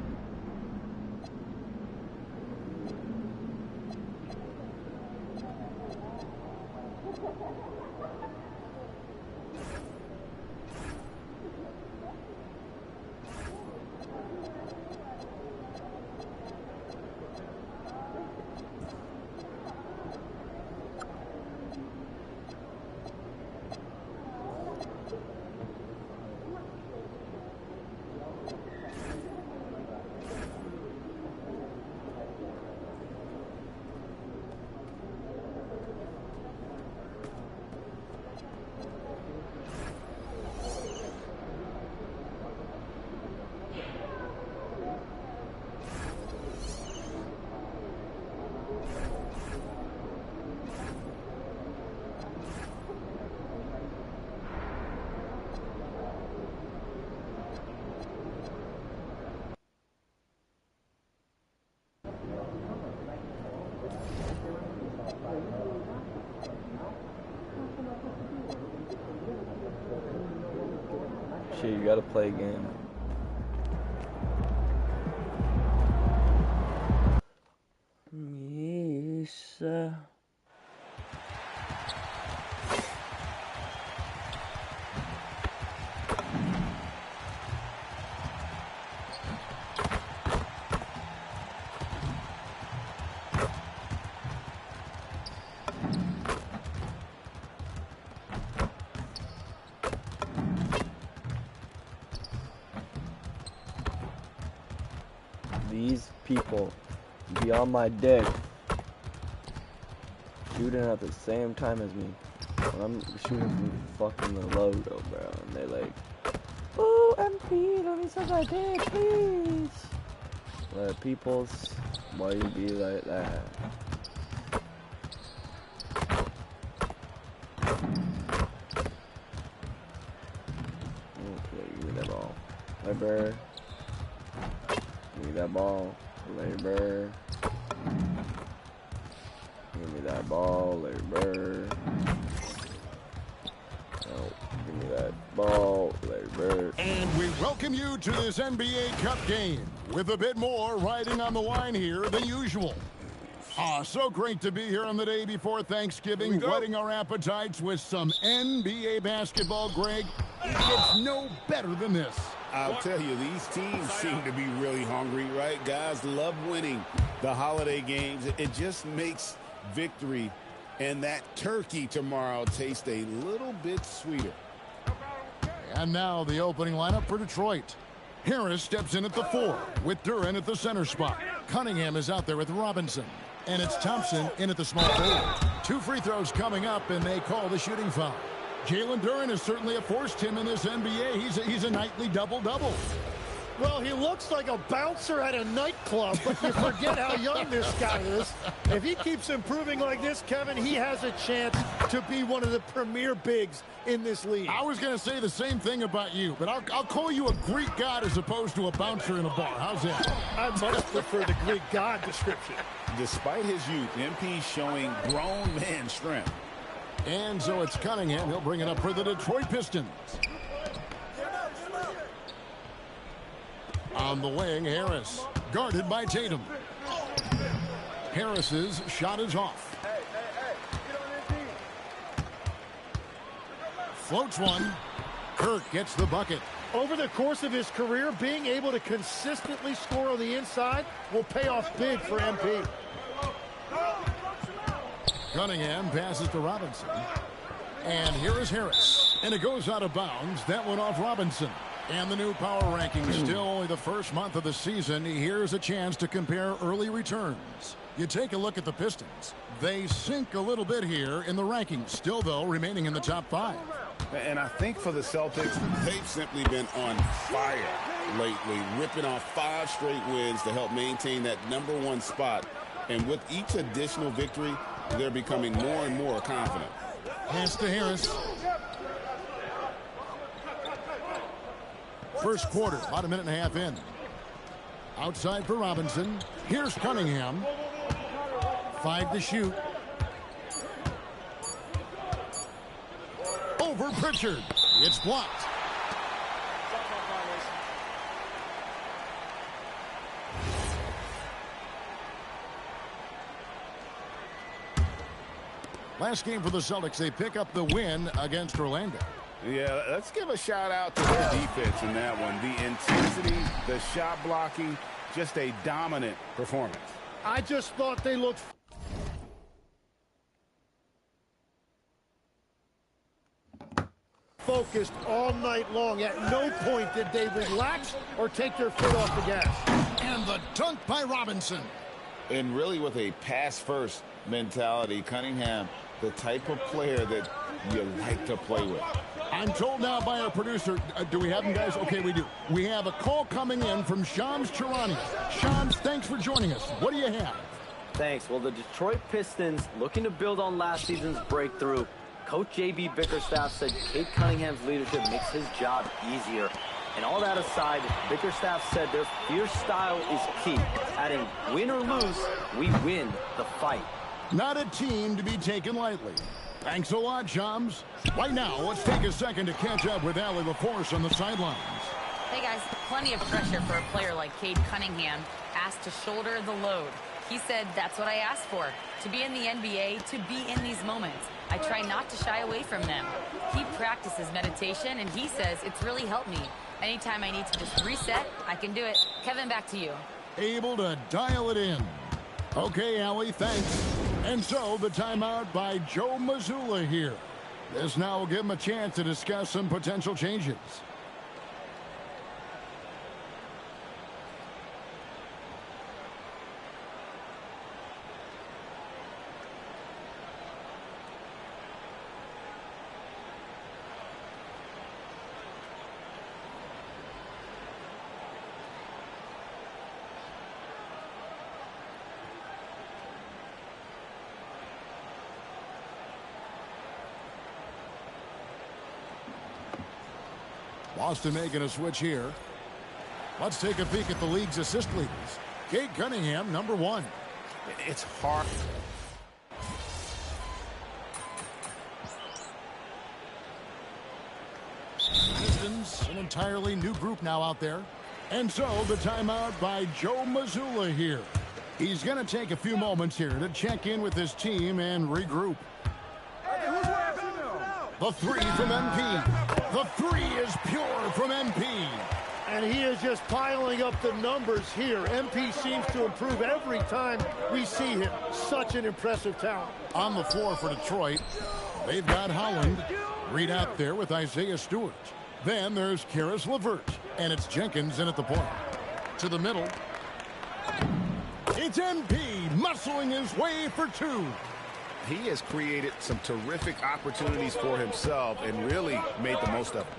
Shit, you gotta play a game. Yes. These people be on my dick shooting at the same time as me when I'm shooting from fucking the logo, bro, and they like, ooh, MP, don't be such a dick, please. Let peoples, why you be like that? Okay, give me that ball. Labor. Give me that ball. Labor. Give me that ball. Labor. Oh, give me that ball. Labor. And we welcome you to this NBA Cup game with a bit more riding on the line here than usual. So great to be here on the day before Thanksgiving, whetting our appetites with some NBA basketball, Greg. It gets no better than this. I'll tell you, these teams seem to be really hungry, right? Guys love winning the holiday games. It just makes victory and that turkey tomorrow taste a little bit sweeter. And now the opening lineup for Detroit. Harris steps in at the 4 with Duren at the center spot. Cunningham is out there with Robinson. And it's Thompson in at the small forward. 2 free throws coming up, and they call the shooting foul. Jalen Duren has certainly forced him in this NBA. He's a nightly double-double. Well, he looks like a bouncer at a nightclub, but you forget how young this guy is. If he keeps improving like this, Kevin, he has a chance to be one of the premier bigs in this league. I was going to say the same thing about you, but I'll call you a Greek god as opposed to a bouncer in a bar. How's that? I much prefer the Greek god description. Despite his youth, MP showing grown man strength. And so it's Cunningham. He'll bring it up for the Detroit Pistons. On the wing, Harris, guarded by Tatum. Harris's shot is off. Floats one. Kirk gets the bucket. Over the course of his career, being able to consistently score on the inside will pay off big for MP. Cunningham passes to Robinson. And here is Harris. And it goes out of bounds. That went off Robinson. And the new power rankings, still only the first month of the season. Here's a chance to compare early returns. You take a look at the Pistons. They sink a little bit here in the rankings. Still, though, remaining in the top 5. And I think for the Celtics, they've simply been on fire lately, ripping off 5 straight wins to help maintain that #1 spot. And with each additional victory, they're becoming more and more confident. Pass to Harris. First quarter, about a minute and a half in. Outside for Robinson. Here's Cunningham. 5 to shoot. Over Pritchard. It's blocked. Last game for the Celtics, they pick up the win against Orlando. Yeah, let's give a shout out to their defense in that one. The intensity, the shot blocking, just a dominant performance. I just thought they looked focused all night long. At no point did they relax or take their foot off the gas. And the dunk by Robinson. And really with a pass-first mentality, Cunningham, the type of player that you like to play with. I'm told now by our producer, do we have him, guys? Okay, we do. We have a call coming in from Shams Charania. Shams, thanks for joining us. What do you have? Thanks. Well, the Detroit Pistons, looking to build on last season's breakthrough. Coach J.B. Bickerstaff said Cade Cunningham's leadership makes his job easier. And all that aside, Bickerstaff said their fierce style is key. Adding, win or lose, we win the fight. Not a team to be taken lightly. Thanks a lot, Shams. Right now, let's take a second to catch up with Allie LaForce on the sidelines. Hey, guys, plenty of pressure for a player like Cade Cunningham, asked to shoulder the load. He said, that's what I asked for, to be in the NBA, to be in these moments. I try not to shy away from them. He practices meditation, and he says it's really helped me. Anytime I need to just reset, I can do it. Kevin, back to you. Able to dial it in. Okay, Allie, thanks. And so, the timeout by Joe Mazzulla here. This now will give him a chance to discuss some potential changes. Boston making a switch here. Let's take a peek at the league's assist leaders. Cade Cunningham, #1. It's hard. Pistons, an entirely new group now out there. And so the timeout by Joe Mazzulla here. He's going to take a few moments here to check in with his team and regroup. The 3 from MP. The 3 is pure from MP. And he is just piling up the numbers here. MP seems to improve every time we see him. Such an impressive talent. On the floor for Detroit, they've got Holland. Reed out there with Isaiah Stewart. Then there's Karis LeVert. And it's Jenkins in at the point. To the middle. It's MP muscling his way for 2. He has created some terrific opportunities for himself and really made the most of it.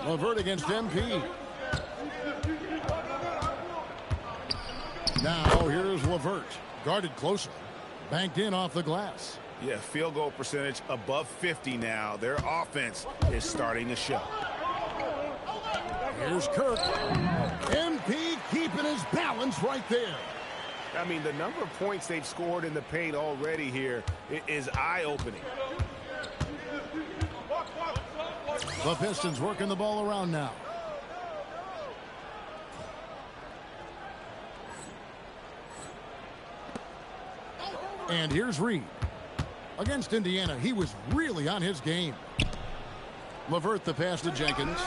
LeVert against MP. Now here's LeVert. Guarded closer. Banked in off the glass. Yeah, field goal percentage above 50 now. Their offense is starting to show. Here's Kirk. MP keeping his balance right there. I mean, the number of points they've scored in the paint already here is eye-opening. The Pistons working the ball around now. And here's Reed. Against Indiana, he was really on his game. LeVert the pass to Jenkins.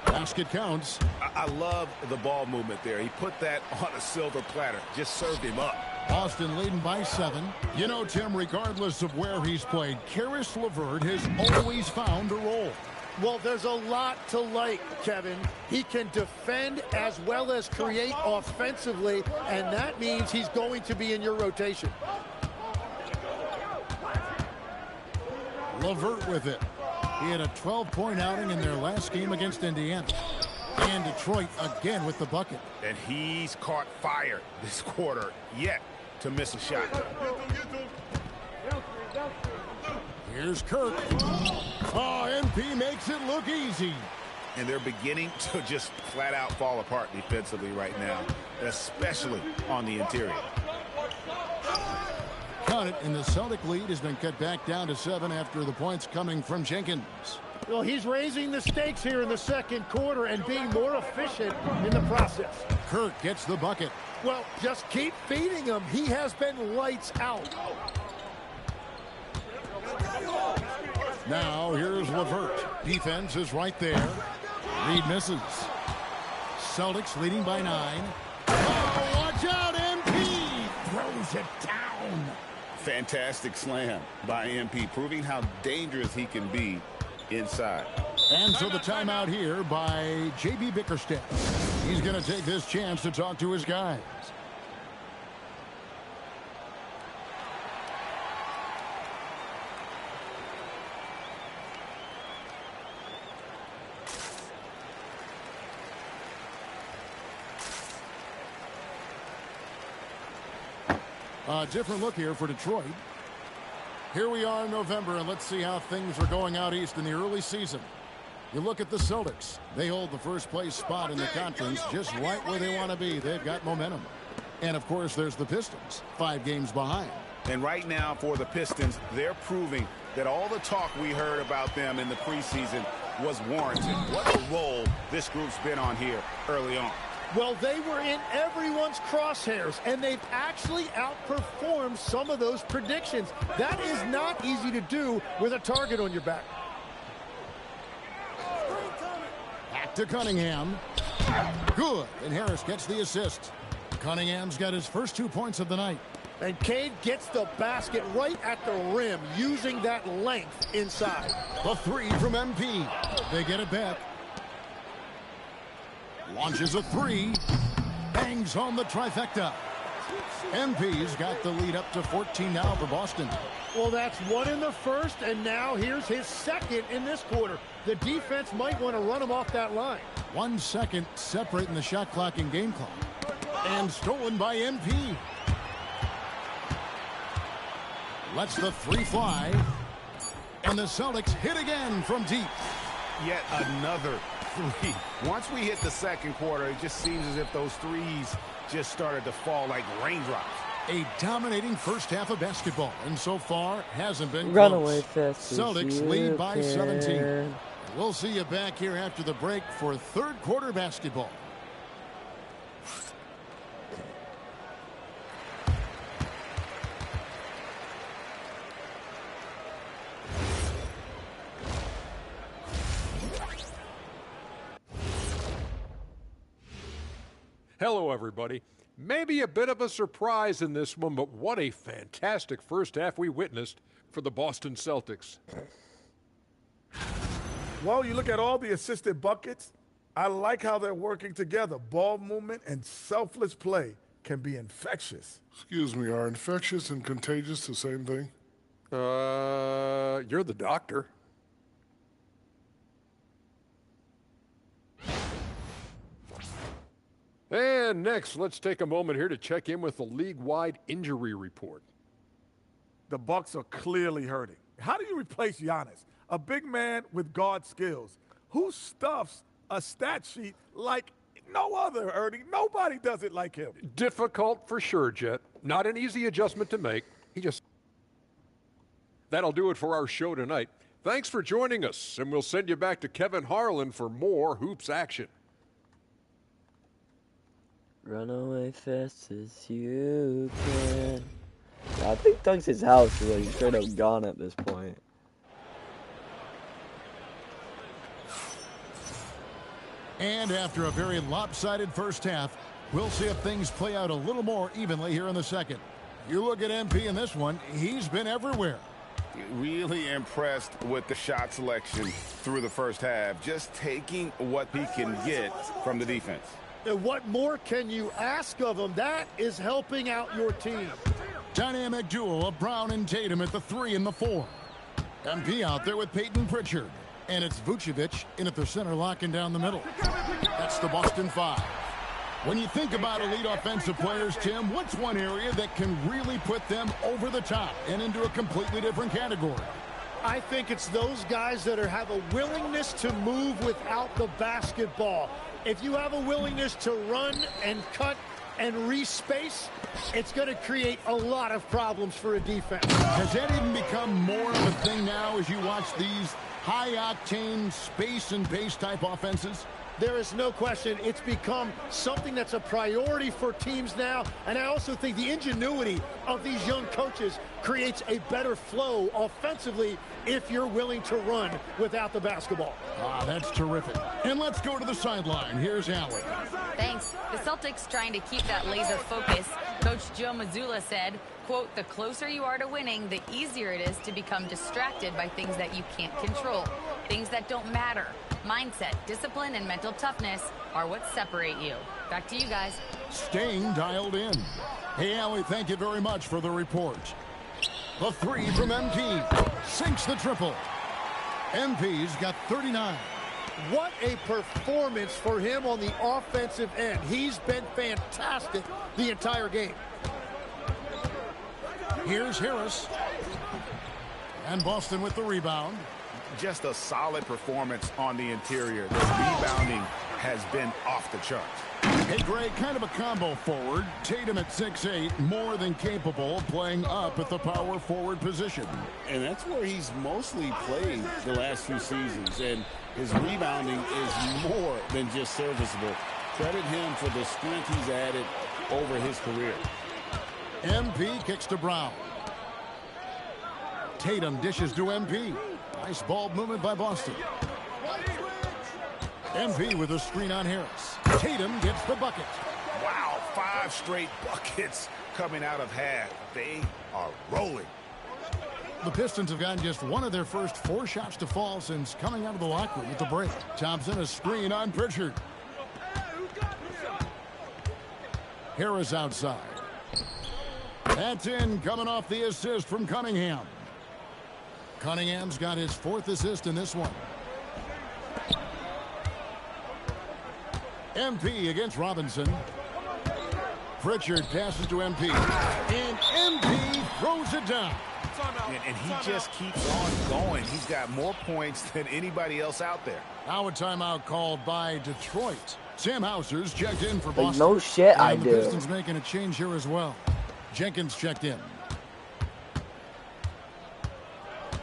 Basket counts. I love the ball movement there. He put that on a silver platter. Just served him up. Boston leading by 7. You know, Tim, regardless of where he's played, Karis LeVert has always found a role. Well, there's a lot to like, Kevin. He can defend as well as create offensively, and that means he's going to be in your rotation. LeVert with it. He had a 12-point outing in their last game against Indiana. And Detroit again with the bucket. And he's caught fire this quarter yet to miss a shot. Here's Kirk. Oh, MP makes it look easy. And they're beginning to just flat out fall apart defensively right now, especially on the interior. Cut it, and the Celtic lead has been cut back down to 7 after the points coming from Jenkins. Well, he's raising the stakes here in the second quarter and being more efficient in the process. Kirk gets the bucket. Well, just keep feeding him. He has been lights out. Now here's LeVert. Defense is right there. Reed misses. Celtics leading by 9. Oh, watch out, MP! Throws it down. Fantastic slam by MP, proving how dangerous he can be inside. And so the timeout here by J.B. Bickerstaff. He's going to take this chance to talk to his guys. A different look here for Detroit. Here we are in November, and let's see how things are going out east in the early season. You look at the Celtics. They hold the first place spot in the conference just right where they want to be. They've got momentum. And, of course, there's the Pistons, 5 games behind. And right now for the Pistons, they're proving that all the talk we heard about them in the preseason was warranted. What a role this group's been on here early on. Well, they were in everyone's crosshairs, and they've actually outperformed some of those predictions. That is not easy to do with a target on your back. Back to Cunningham. Good. And Harris gets the assist. Cunningham's got his first 2 points of the night. And Cade gets the basket right at the rim, using that length inside. The 3 from MP. They get it back. Launches a 3. Bangs home the trifecta. MP's got the lead up to 14 now for Boston. Well, that's 1 in the first, and now here's his second in this quarter. The defense might want to run him off that line. 1 second separating the shot clock and game clock. And stolen by MP. Lets the 3 fly. And the Celtics hit again from deep. Yet another 3. Once we hit the second quarter, it just seems as if those threes just started to fall like raindrops. A dominating first half of basketball, and so far hasn't been Runaway close. fast. Celtics lead by 17. We'll see you back here after the break for third quarter basketball. Hello, everybody. Maybe a bit of a surprise in this one, but what a fantastic first half we witnessed for the Boston Celtics. Well, you look at all the assisted buckets. I like how they're working together. Ball movement and selfless play can be infectious. Excuse me, are infectious and contagious the same thing? You're the doctor. And next, let's take a moment here to check in with the league-wide injury report. The Bucks are clearly hurting. How do you replace Giannis, a big man with guard skills, who stuffs a stat sheet like no other, Ernie? Nobody does it like him. Difficult for sure, Jet. Not an easy adjustment to make. That'll do it for our show tonight. Thanks for joining us, and we'll send you back to Kevin Harlan for more hoops action. Run away fast as you can. Yeah, I think Dunks' house is like straight up gone at this point. And after a very lopsided first half, we'll see if things play out a little more evenly here in the second. You look at MP in this one, he's been everywhere. Really impressed with the shot selection through the first half, just taking what he can get from the defense. And what more can you ask of him? That is helping out your team. Dynamic duo of Brown and Tatum at the 3 and the 4. MP out there with Peyton Pritchard. And it's Vucevic in at the center, locking down the middle. That's the Boston 5. When you think about elite offensive players, Tim, what's one area that can really put them over the top and into a completely different category? I think it's those guys that have a willingness to move without the basketball. If you have a willingness to run and cut and respace, it's going to create a lot of problems for a defense. Has that even become more of a thing now as you watch these high-octane space and pace type offenses? There is no question it's become something that's a priority for teams now, and I also think the ingenuity of these young coaches creates a better flow offensively if you're willing to run without the basketball. Ah, that's terrific. And let's go to the sideline. Here's Allie. Thanks. The Celtics trying to keep that laser focus. Coach Joe Mazzulla said, quote, "The closer you are to winning, the easier it is to become distracted by things that you can't control, things that don't matter. Mindset, discipline, and mental toughness are what separate you." Back to you guys. Staying dialed in. Hey, Allie, thank you very much for the report. The three from MP. Sinks the triple. MP's got 39. What a performance for him on the offensive end. He's been fantastic the entire game. Here's Harris. And Boston with the rebound. Just a solid performance on the interior. The rebounding has been off the charts. Hey, Greg, kind of a combo forward. Tatum at 6'8", more than capable, playing up at the power forward position. And that's where he's mostly played the last few seasons. And his rebounding is more than just serviceable. Credit him for the strength he's added over his career. MP kicks to Brown. Tatum dishes to MP. Nice ball movement by Boston. MP with a screen on Harris. Tatum gets the bucket. Wow, 5 straight buckets coming out of half. They are rolling. The Pistons have gotten just one of their first 4 shots to fall since coming out of the locker room at the break. Thompson, a screen on Pritchard. Harris outside. That's in, coming off the assist from Cunningham. Cunningham's got his 4th assist in this one. MP against Robinson. Pritchard passes to MP. And MP throws it down. And he just keeps on going. He's got more points than anybody else out there. Now a timeout called by Detroit. Sam Hauser's checked in for Like, Boston. no shit, and I the do. Pistons making a change here as well. Jenkins checked in.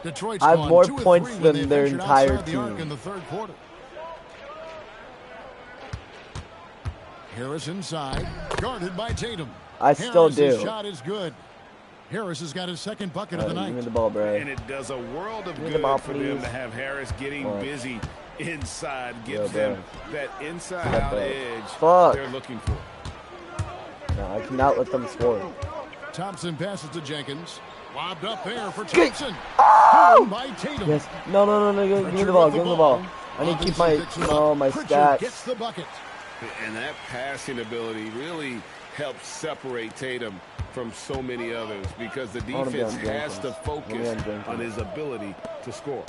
Detroit's I have gone more 2 of points 3 when they than their ventured entire outside the arc team. in the 3rd quarter. Harris inside, guarded by Tatum. I still Harris's do. shot is good. Harris has got his 2nd bucket of the night. Give me the ball, Bray. And it does a world of Give me the good ball, for them please. to have Harris getting Fuck. busy inside. Yeah, Gives them that inside-out Fuck. edge Fuck. they're looking for. No, I cannot let them score. Thompson passes to Jenkins. Lobbed up there for Get- Thompson. Oh! Stolen by Tatum. Yes. No. Give me the ball. Give me the ball. I need to keep my my Pritchard stats. gets the bucket. And that passing ability really helps separate Tatum from so many others because the I wanna be defense on has Jenkins. to I wanna focus be on Jenkins. on his ability to score.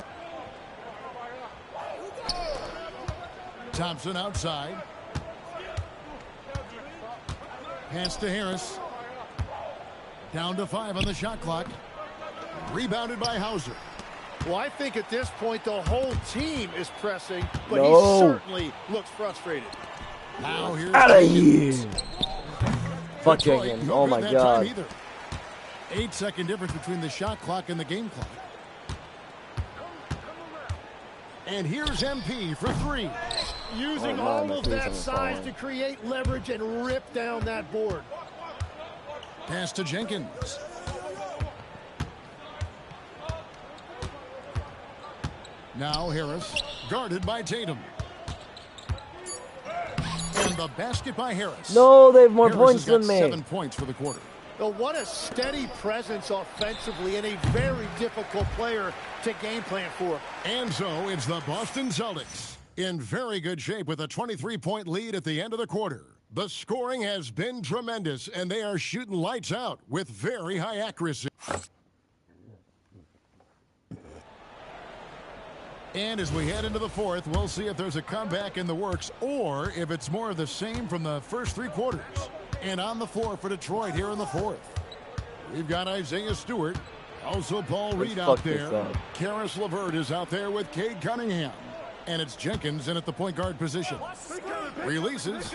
Thompson outside. Pass to Harris. Down to 5 on the shot clock. Rebounded by Hauser. Well, I think at this point the whole team is pressing, but No. he certainly looks frustrated. Now here's Out of Jenkins. here. Fuck Detroit, Jenkins. no Oh good my that god. time either. 8-second difference between the shot clock and the game clock. And here's MP for 3. Using Oh, all my of that face is size falling. to create leverage and rip down that board. Pass to Jenkins. Now Harris, guarded by Tatum. And the basket by Harris. No, they have more Harris points has got than me. 7 points for the quarter. But what a steady presence offensively and a very difficult player to game plan for. And so it's the Boston Celtics in very good shape with a 23-point lead at the end of the quarter. The scoring has been tremendous, and they are shooting lights out with very high accuracy. And as we head into the fourth, we'll see if there's a comeback in the works or if it's more of the same from the first 3 quarters. And on the floor for Detroit here in the fourth, we've got Isaiah Stewart. Also Paul Reed out there. Karis LeVert is out there with Cade Cunningham. And it's Jenkins in at the point guard position. Releases.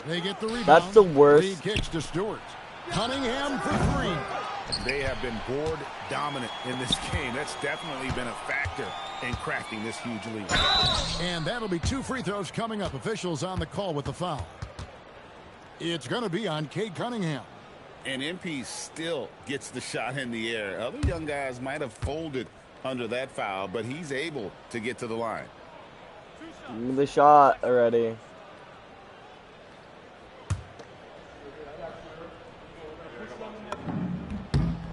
They get the rebound. That's the worst. Reed kicks to Stewart. Cunningham for 3. They have been board dominant in this game. That's definitely been a factor in crafting this huge lead. And that'll be 2 free throws coming up. Officials on the call with the foul. It's going to be on Cade Cunningham. And MP still gets the shot in the air. Other young guys might have folded under that foul, but he's able to get to the line. The shot already.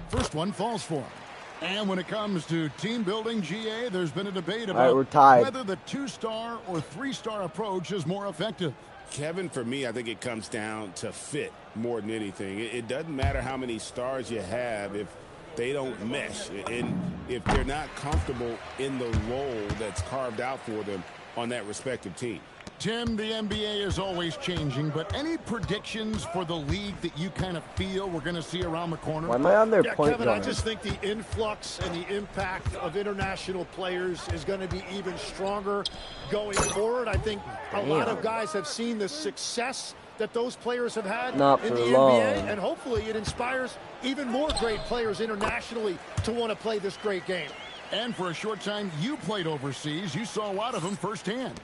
First one falls for him. And when it comes to team building, GA, there's been a debate All right, we're about tied. whether the 2-star or 3-star approach is more effective. Kevin, for me, I think it comes down to fit more than anything. It doesn't matter how many stars you have if they don't mesh and if they're not comfortable in the role that's carved out for them on that respective team. Tim, the NBA is always changing, but any predictions for the league that you kind of feel we're going to see around the corner? Why am I on their Yeah, point Kevin, guard? I just think the influx and the impact of international players is going to be even stronger going forward. I think a lot of guys have seen the success that those players have had Not in for the long. NBA, and hopefully it inspires even more great players internationally to want to play this great game. And for a short time, you played overseas. You saw a lot of them firsthand.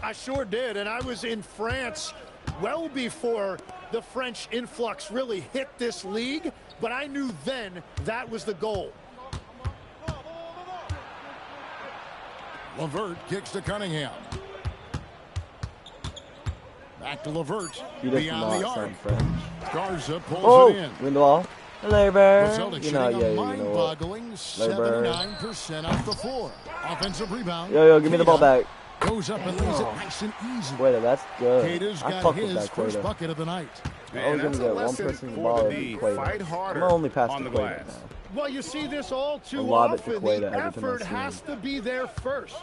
I sure did, and I was in France well before the French influx really hit this league, but I knew then that was the goal. LeVert kicks to Cunningham. Back to LeVert. He does Beyond the not arc. sound French. Garza pulls Oh, it in. win the ball. The Labor. Celtics You know, shooting yeah, a you know what. mind-boggling Labor. 79% off the floor. Offensive rebound. Yo, give me the ball back. Goes up and leaves it nice and easy. Wait, that's good. Kata's I got fuck with his that first Queta. bucket of the night. I was going to get one person the ball every Queta. I'm gonna only pass to Queta now. Well, you see this all too I'll lob it to often. Queta The every time I effort see has him. to be there first.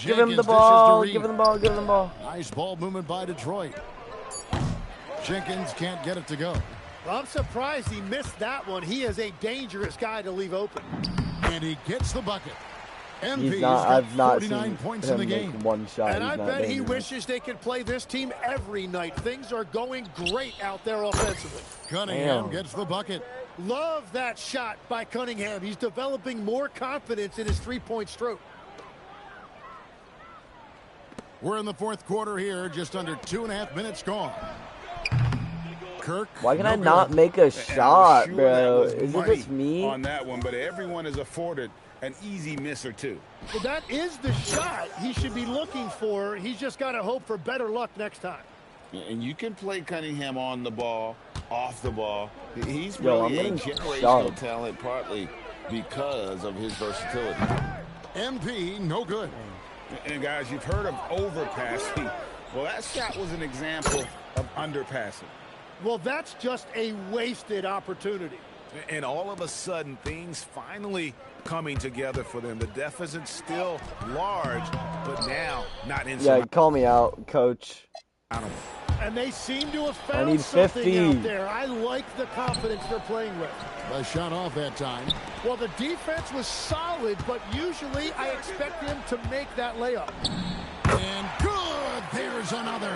Give him the Jenkins ball. dishes to Give him Reed. the ball. Give him the ball. Nice ball movement by Detroit. Jenkins can't get it to go. Well, I'm surprised he missed that one. He is a dangerous guy to leave open. And he gets the bucket. MP's He's not. got I've not 49 seen points him in the make game. one shot. And He's I not bet he dangerous. wishes they could play this team every night. Things are going great out there offensively. Cunningham Damn. gets the bucket. Love that shot by Cunningham. He's developing more confidence in his three-point stroke. We're in the fourth quarter here, just under 2.5 minutes gone. Kirk. Why can no I good. not make a shot, Sure, bro? that was Is it money just me? on that one, but everyone is afforded an easy miss or two. Well, that is the shot he should be looking for. He's just got to hope for better luck next time. And you can play Cunningham on the ball, off the ball. He's Yo, I'm really a getting generational shoved. talent, partly because of his versatility. MP, no good. And guys, you've heard of overpassing. Well, that shot was an example of underpassing. Well, that's just a wasted opportunity. And all of a sudden, things finally coming together for them. The deficit's still large, but now not Yeah, insurmountable. call me out, coach. And they seem to have I found need something 50. out there. I like the confidence they're playing with. A shot off that time. Well, the defense was solid, but usually I expect them to make that layup. And good. There's another.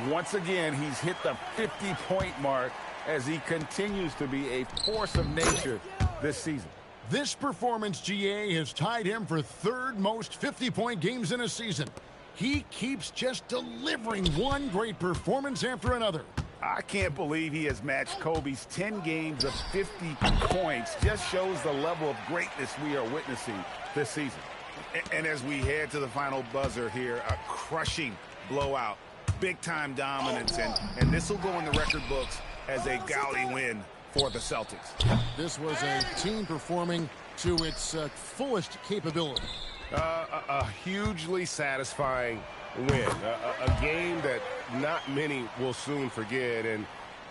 Once again, he's hit the 50-point mark as he continues to be a force of nature this season. This performance, GA, has tied him for third most 50-point games in a season. He keeps just delivering one great performance after another. I can't believe he has matched Kobe's 10 games of 50 points. Just shows the level of greatness we are witnessing this season. And as we head to the final buzzer here, a crushing blowout, big-time dominance, and this will go in the record books as a gaudy win for the Celtics. This was a team performing to its fullest capability. A hugely satisfying win. A game that not many will soon forget. And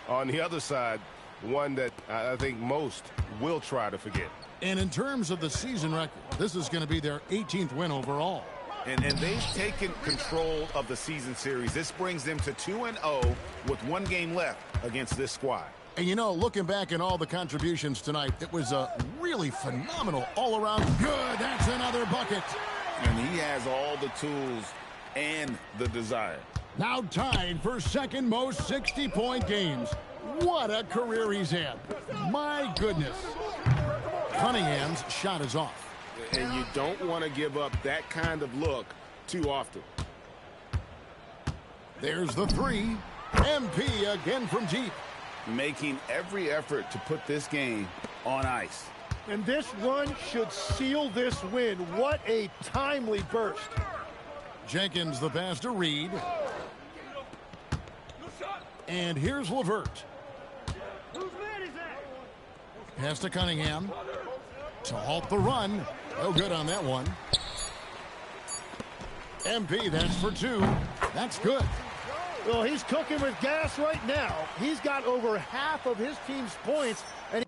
on the other side, one that I think most will try to forget. And in terms of the season record, this is going to be their 18th win overall. And they've taken control of the season series. This brings them to 2-0 with 1 game left against this squad. And, you know, looking back at all the contributions tonight, it was a really phenomenal all-around good. That's another bucket. And he has all the tools and the desire. Now tied for second most 60-point games. What a career he's had. My goodness. Cunningham's shot is off. And you don't want to give up that kind of look too often. There's the three. MP again from deep. Making every effort to put this game on ice. And this run should seal this win. What a timely burst. Jenkins the pass to Reed. And here's Levert. Pass to Cunningham. To halt the run. No good on that one. MP, that's for 2. That's good. Well, he's cooking with gas right now. He's got over half of his team's points. And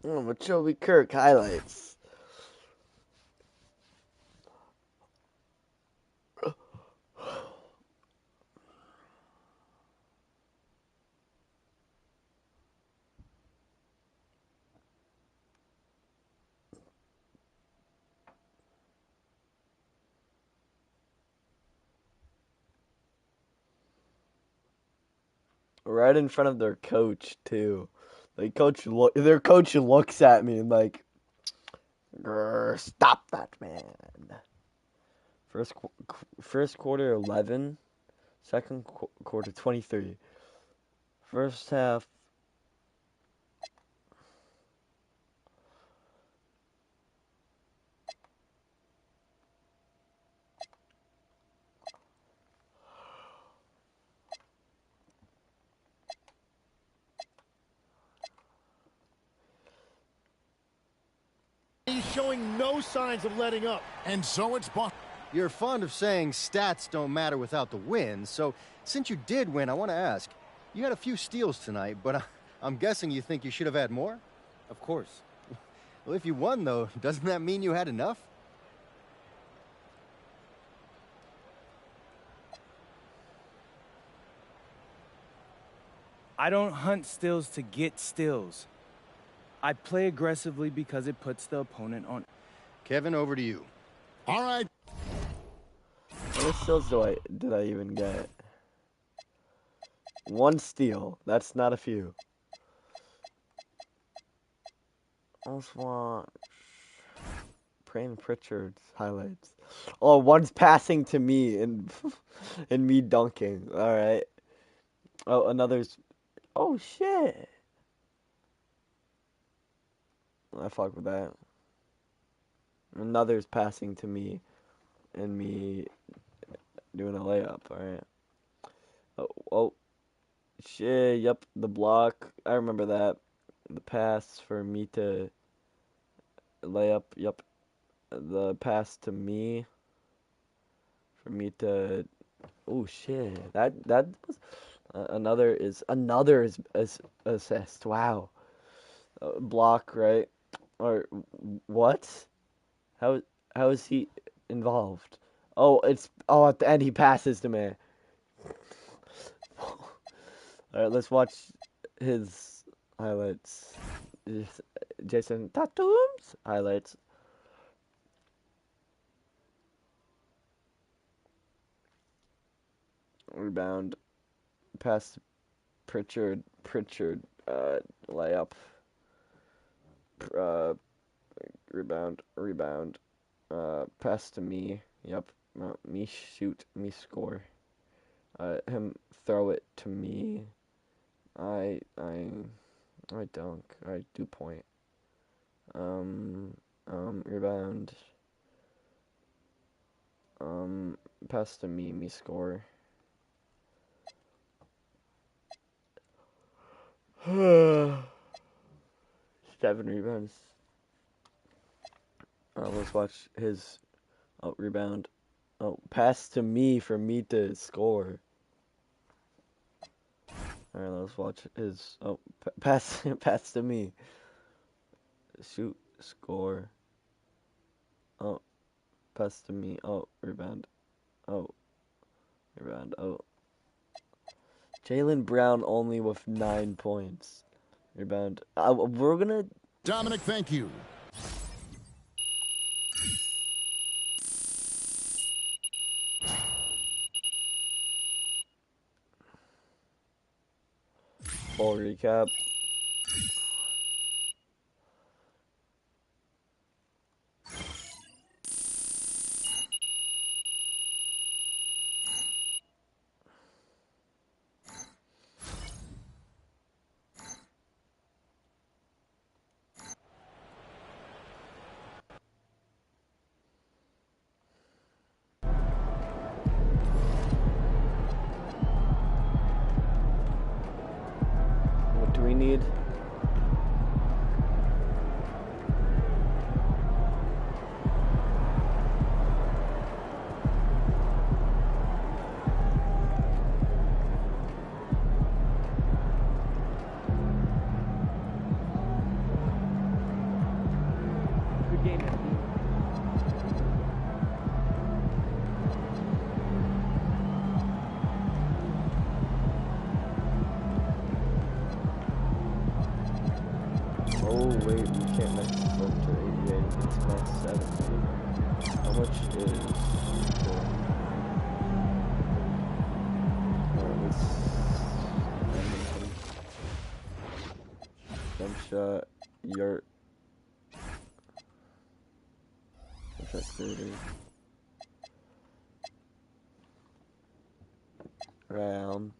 Oh, but Joby Kirk highlights. Right in front of their coach too. Like their coach looks at me and like, Grr, stop that, man. First quarter 11, second quarter 23. First half. He's showing no signs of letting up. And so it's Boston. You're fond of saying stats don't matter without the win, so since you did win, I want to ask, you had a few steals tonight, but I'm guessing you think you should have had more? Of course. Well, if you won, though, doesn't that mean you had enough? I don't hunt steals to get steals. I play aggressively because it puts the opponent on. Kevin, over to you. All right. What steals did I even get? One steal. That's not a few. Let's watch Payton Pritchard's highlights. Oh, one's passing to me and and me dunking. All right. Oh, another's. Oh shit. I fuck with that. Another's passing to me and me doing a layup, alright. Oh, shit, yep, the block. I remember that. The pass for me to layup, yep. The pass to me for me to. Oh shit, that was another is assist. Wow. Block, right? Or what? How is he involved? Oh, at the end he passes to me. Alright, let's watch his highlights. Jason Tatum's highlights. Rebound. Pass Pritchard, layup. Rebound. Pass to me. Yep. Me shoot. Me score. Him throw it to me. I dunk. I do point. Rebound. Pass to me. Me score. 7 rebounds. Let's watch his rebound. Oh, pass to me for me to score. Alright, let's watch his pass to me. Shoot, score. Oh, pass to me. Oh, rebound. Oh, rebound. Oh. Jaylen Brown only with 9 points. Rebound. We're gonna. Dominic, thank you. Full recap. Need. Good game, MP. Oh wait, we can't max this up to 88. It's max 70. How much is jump shot, yurt. Check creators. Round.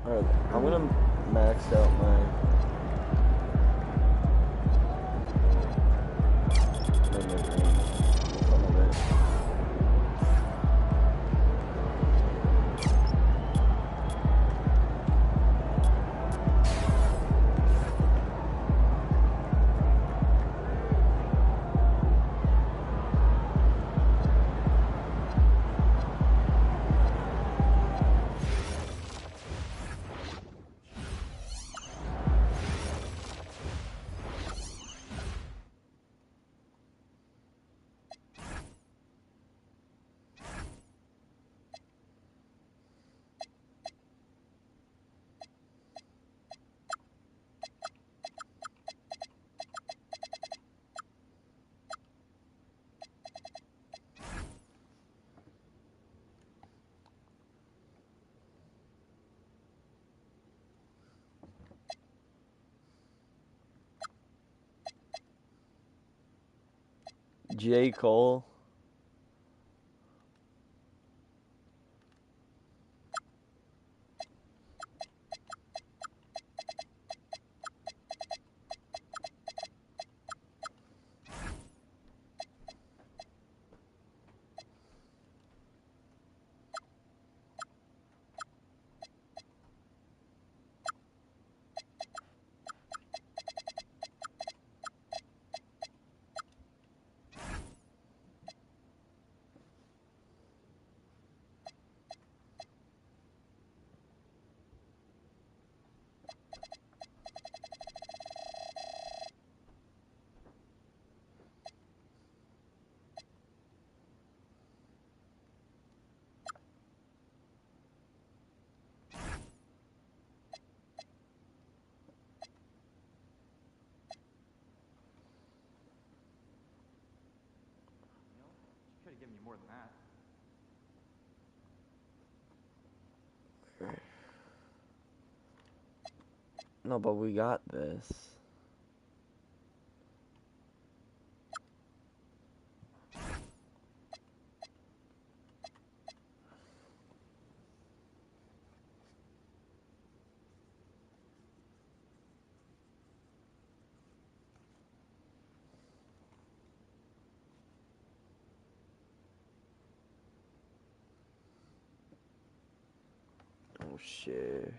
Alright, I'm gonna max out my mid-range. Some of it. J. Cole. Could have given you more than that. No, but we got this. Oh shit.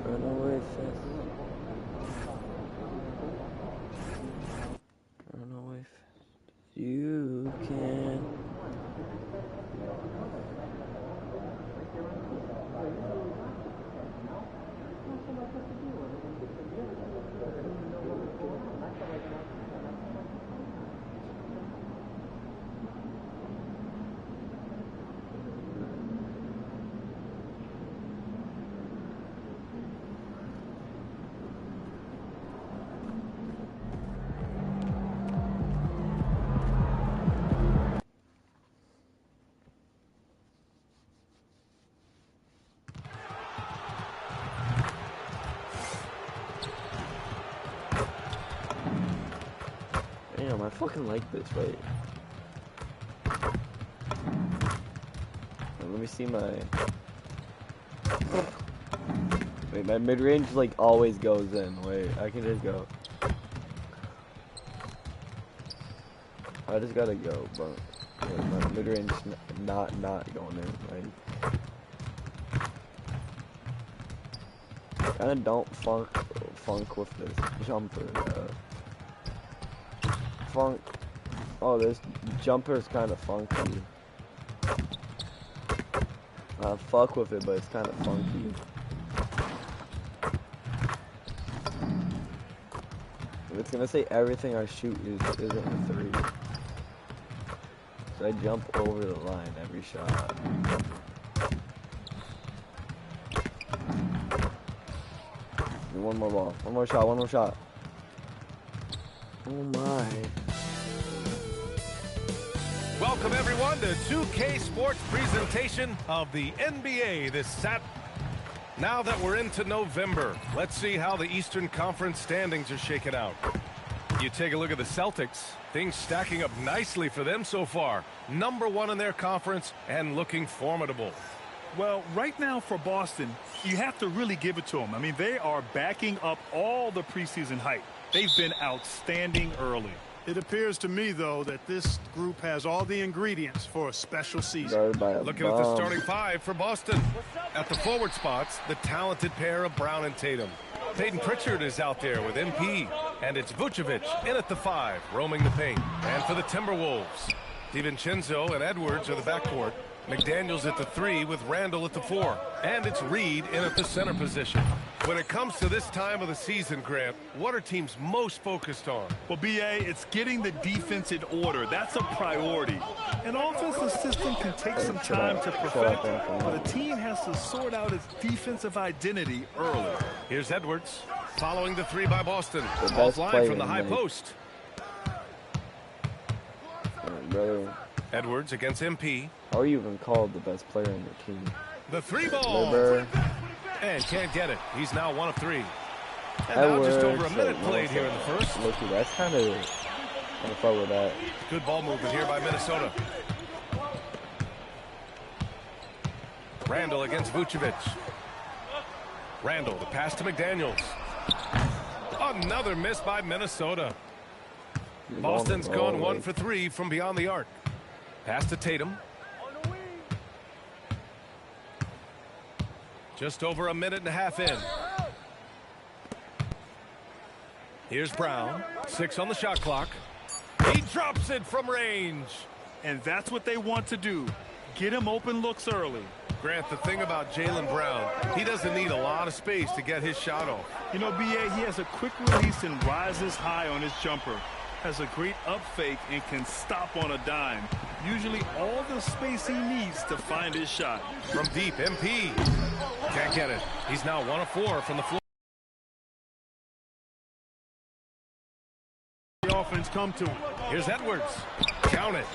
Run away fast. Run away fast. You can. Damn, I fucking like this fight. Let me see my... Wait, my mid-range like always goes in. Wait, I can just go. I just gotta go, but my mid-range not going in. Like, kinda don't funk with this jumper. Funk. Oh, this jumper is kind of funky. Fuck with it, but it's kind of funky. It's gonna say everything I shoot isn't a 3. So I jump over the line every shot. One more ball. One more shot. Oh my. Welcome everyone to 2K Sports presentation of the NBA this Saturday. Now that we're into November, let's see how the Eastern Conference standings are shaking out. You take a look at the Celtics, things stacking up nicely for them so far. #1 in their conference and looking formidable. Well, right now for Boston, you have to really give it to them. I mean, they are backing up all the preseason hype. They've been outstanding early. It appears to me, though, that this group has all the ingredients for a special season. Looking at the starting 5 for Boston. At the forward spots, the talented pair of Brown and Tatum. Peyton Pritchard is out there with MP, and it's Vucevic in at the 5, roaming the paint. And for the Timberwolves, DiVincenzo and Edwards are the backcourt. McDaniels at the 3 with Randall at the 4. And it's Reed in at the center position. When it comes to this time of the season, Grant, what are teams most focused on? Well, BA, it's getting the defense in order. That's a priority. An offensive system can take some time to perfect, but a team has to sort out its defensive identity early. Here's Edwards following the 3 by Boston. Best Offline from the high post. Brother. Edwards against MP. How are you even called the best player on your team? The 3 ball. And can't get it. He's now 1 of 3. And Edwards, now just over a minute played here in the first. Look, that's kind of fun with that. Good ball movement here by Minnesota. Randall against Vucevic. Randall, the pass to McDaniels. Another miss by Minnesota. Boston's gone 1 for 3 from beyond the arc. Pass to Tatum. Just over a minute and a half in. Here's Brown. 6 on the shot clock. He drops it from range. And that's what they want to do. Get him open looks early. Grant, the thing about Jaylen Brown, he doesn't need a lot of space to get his shot off. You know, BA, he has a quick release and rises high on his jumper. Has a great up fake and can stop on a dime. Usually all the space he needs to find his shot. From deep, MP. Can't get it. He's now 1 of 4 from the floor. The offense come to him. Here's Edwards. Count it.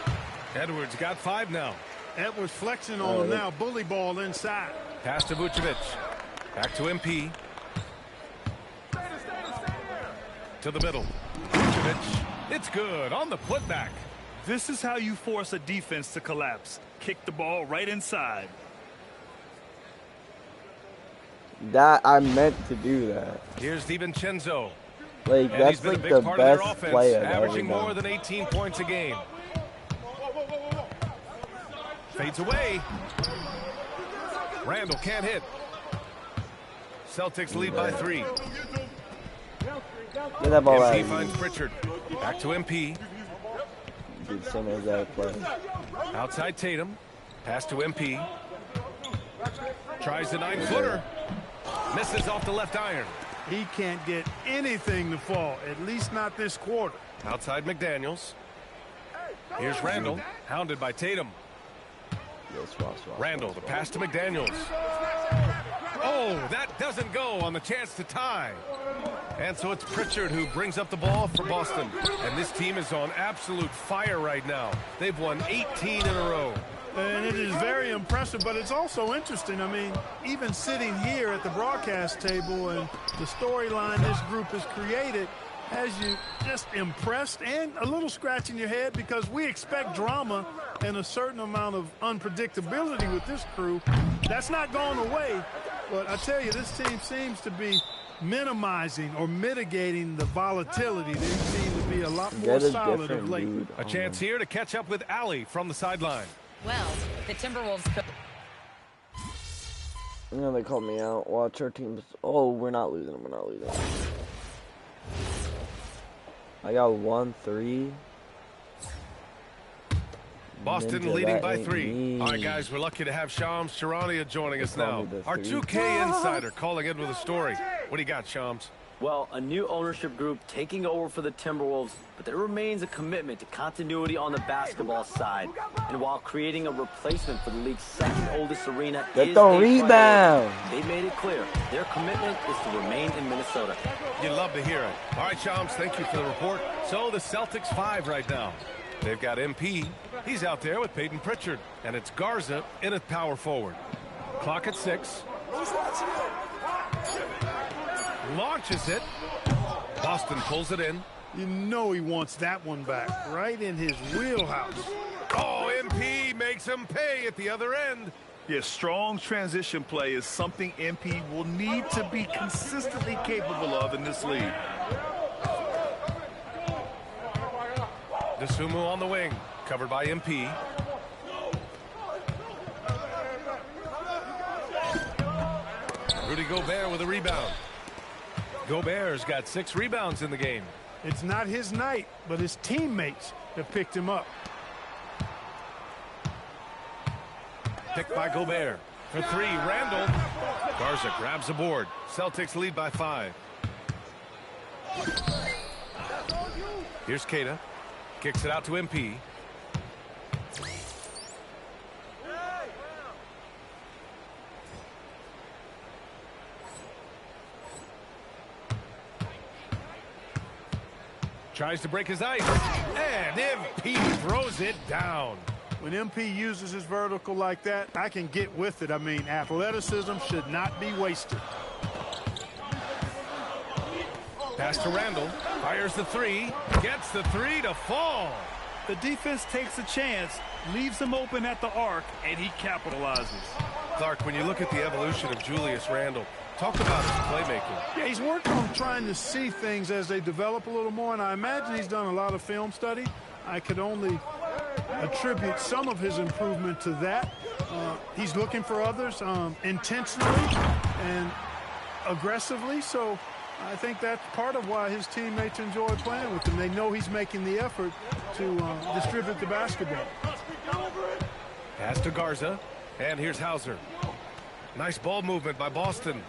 Edwards got 5 now. Edwards flexing on him now. Bully ball inside. Pass to Vucevic. Back to MP. To the middle. Vucevic. It's good on the putback. This is how you force a defense to collapse. Kick the ball right inside. That I meant to do that. Here's DiVincenzo. Like, and that's like the best play I've averaging ever more than 18 points a game. Fades away. Randall can't hit. Celtics lead by 3. Get that ball MP out. finds Pritchard. Back to MP. Dude, same as that play. Outside Tatum. Pass to MP. Tries the 9-footer. Misses off the left iron. He can't get anything to fall, at least not this quarter. Outside McDaniels. Here's Randall, hounded by Tatum. Randall, the pass to McDaniels. Oh, that doesn't go on the chance to tie. And so it's Pritchard who brings up the ball for Boston. And this team is on absolute fire right now. They've won 18 in a row. And it is very impressive, but it's also interesting. I mean, even sitting here at the broadcast table and the storyline this group has created has you just impressed and a little scratching your head, because we expect drama and a certain amount of unpredictability with this crew. That's not going away, but I tell you, this team seems to be minimizing or mitigating the volatility. They seem to be a lot more solid of late. A chance here to catch up with Allie from the sideline. Well, the Timberwolves coach. You know, they called me out. Watch our teams. Oh, we're not losing. We're not losing. I got 1-3. Boston Ninja, leading by ain't 3. me. All right, guys, we're lucky to have Shams Charania joining us call now. me the Our 3. 2K insider calling in with a story. What do you got, Shams? Well, a new ownership group taking over for the Timberwolves, but there remains a commitment to continuity on the basketball side. And while creating a replacement for the league's second oldest arena Get is the a rebound. priority, they made it clear their commitment is to remain in Minnesota. You'd love to hear it. All right, Shams, thank you for the report. So the Celtics 5 right now. They've got MP. He's out there with Peyton Pritchard. And it's Garza in at power forward. Clock at 6. Launches it. Boston pulls it in. You know he wants that one back, right in his wheelhouse. Oh, MP makes him pay at the other end. Yeah, strong transition play is something MP will need to be consistently capable of in this league. Dosunmu on the wing, covered by MP. Rudy Gobert with a rebound. Gobert's got 6 rebounds in the game. It's not his night, but his teammates have picked him up. Picked by Gobert. For 3, Randall. Garza grabs the board. Celtics lead by 5. Here's Keita. Kicks it out to MP. Tries to break his ice. And MP throws it down. When MP uses his vertical like that, I can get with it. I mean, athleticism should not be wasted. Pass to Randall. Fires the 3. Gets the 3 to fall. The defense takes a chance, leaves him open at the arc, and he capitalizes. Clark, when you look at the evolution of Julius Randle, talk about his playmaking. Yeah, he's worked on trying to see things as they develop a little more, and I imagine he's done a lot of film study. I could only attribute some of his improvement to that. He's looking for others intentionally and aggressively, so I think that's part of why his teammates enjoy playing with him. They know he's making the effort to distribute the basketball. Pass to Garza, and here's Hauser. Nice ball movement by Boston.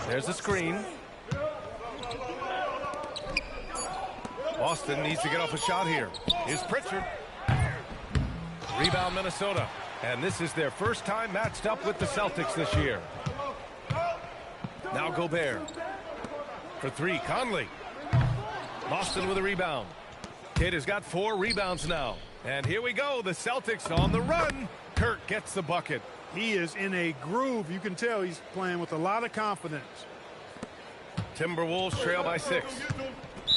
There's the screen. Boston needs to get off a shot here. Here's Pritchard. Rebound Minnesota. And this is their first time matched up with the Celtics this year. Now Gobert. For 3, Conley. Boston with a rebound. Kidd has got 4 rebounds now. And here we go. The Celtics on the run. Kirk gets the bucket. He is in a groove. You can tell he's playing with a lot of confidence. Timberwolves trail by 6.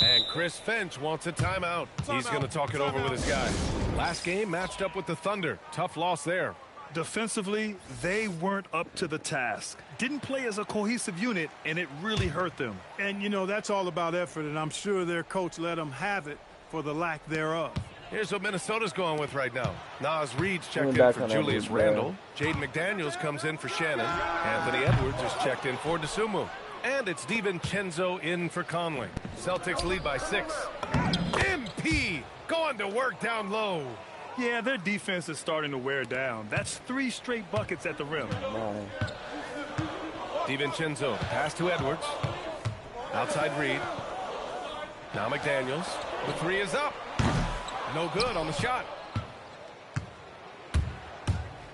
And Chris Finch wants a timeout. He's going to talk it over with his guys. Last game matched up with the Thunder. Tough loss there. Defensively, they weren't up to the task. Didn't play as a cohesive unit, and it really hurt them. And, you know, that's all about effort, and I'm sure their coach let them have it for the lack thereof. Here's what Minnesota's going with right now. Nas Reed's checked in for Julius Randle. Jaden McDaniels comes in for Shannon. Anthony Edwards is checked in for Dosunmu. And it's DiVincenzo in for Conley. Celtics lead by 6. MP going to work down low. Yeah, their defense is starting to wear down. That's 3 straight buckets at the rim. DiVincenzo, pass to Edwards. Outside Reed. Now McDaniels. The 3 is up. No good on the shot.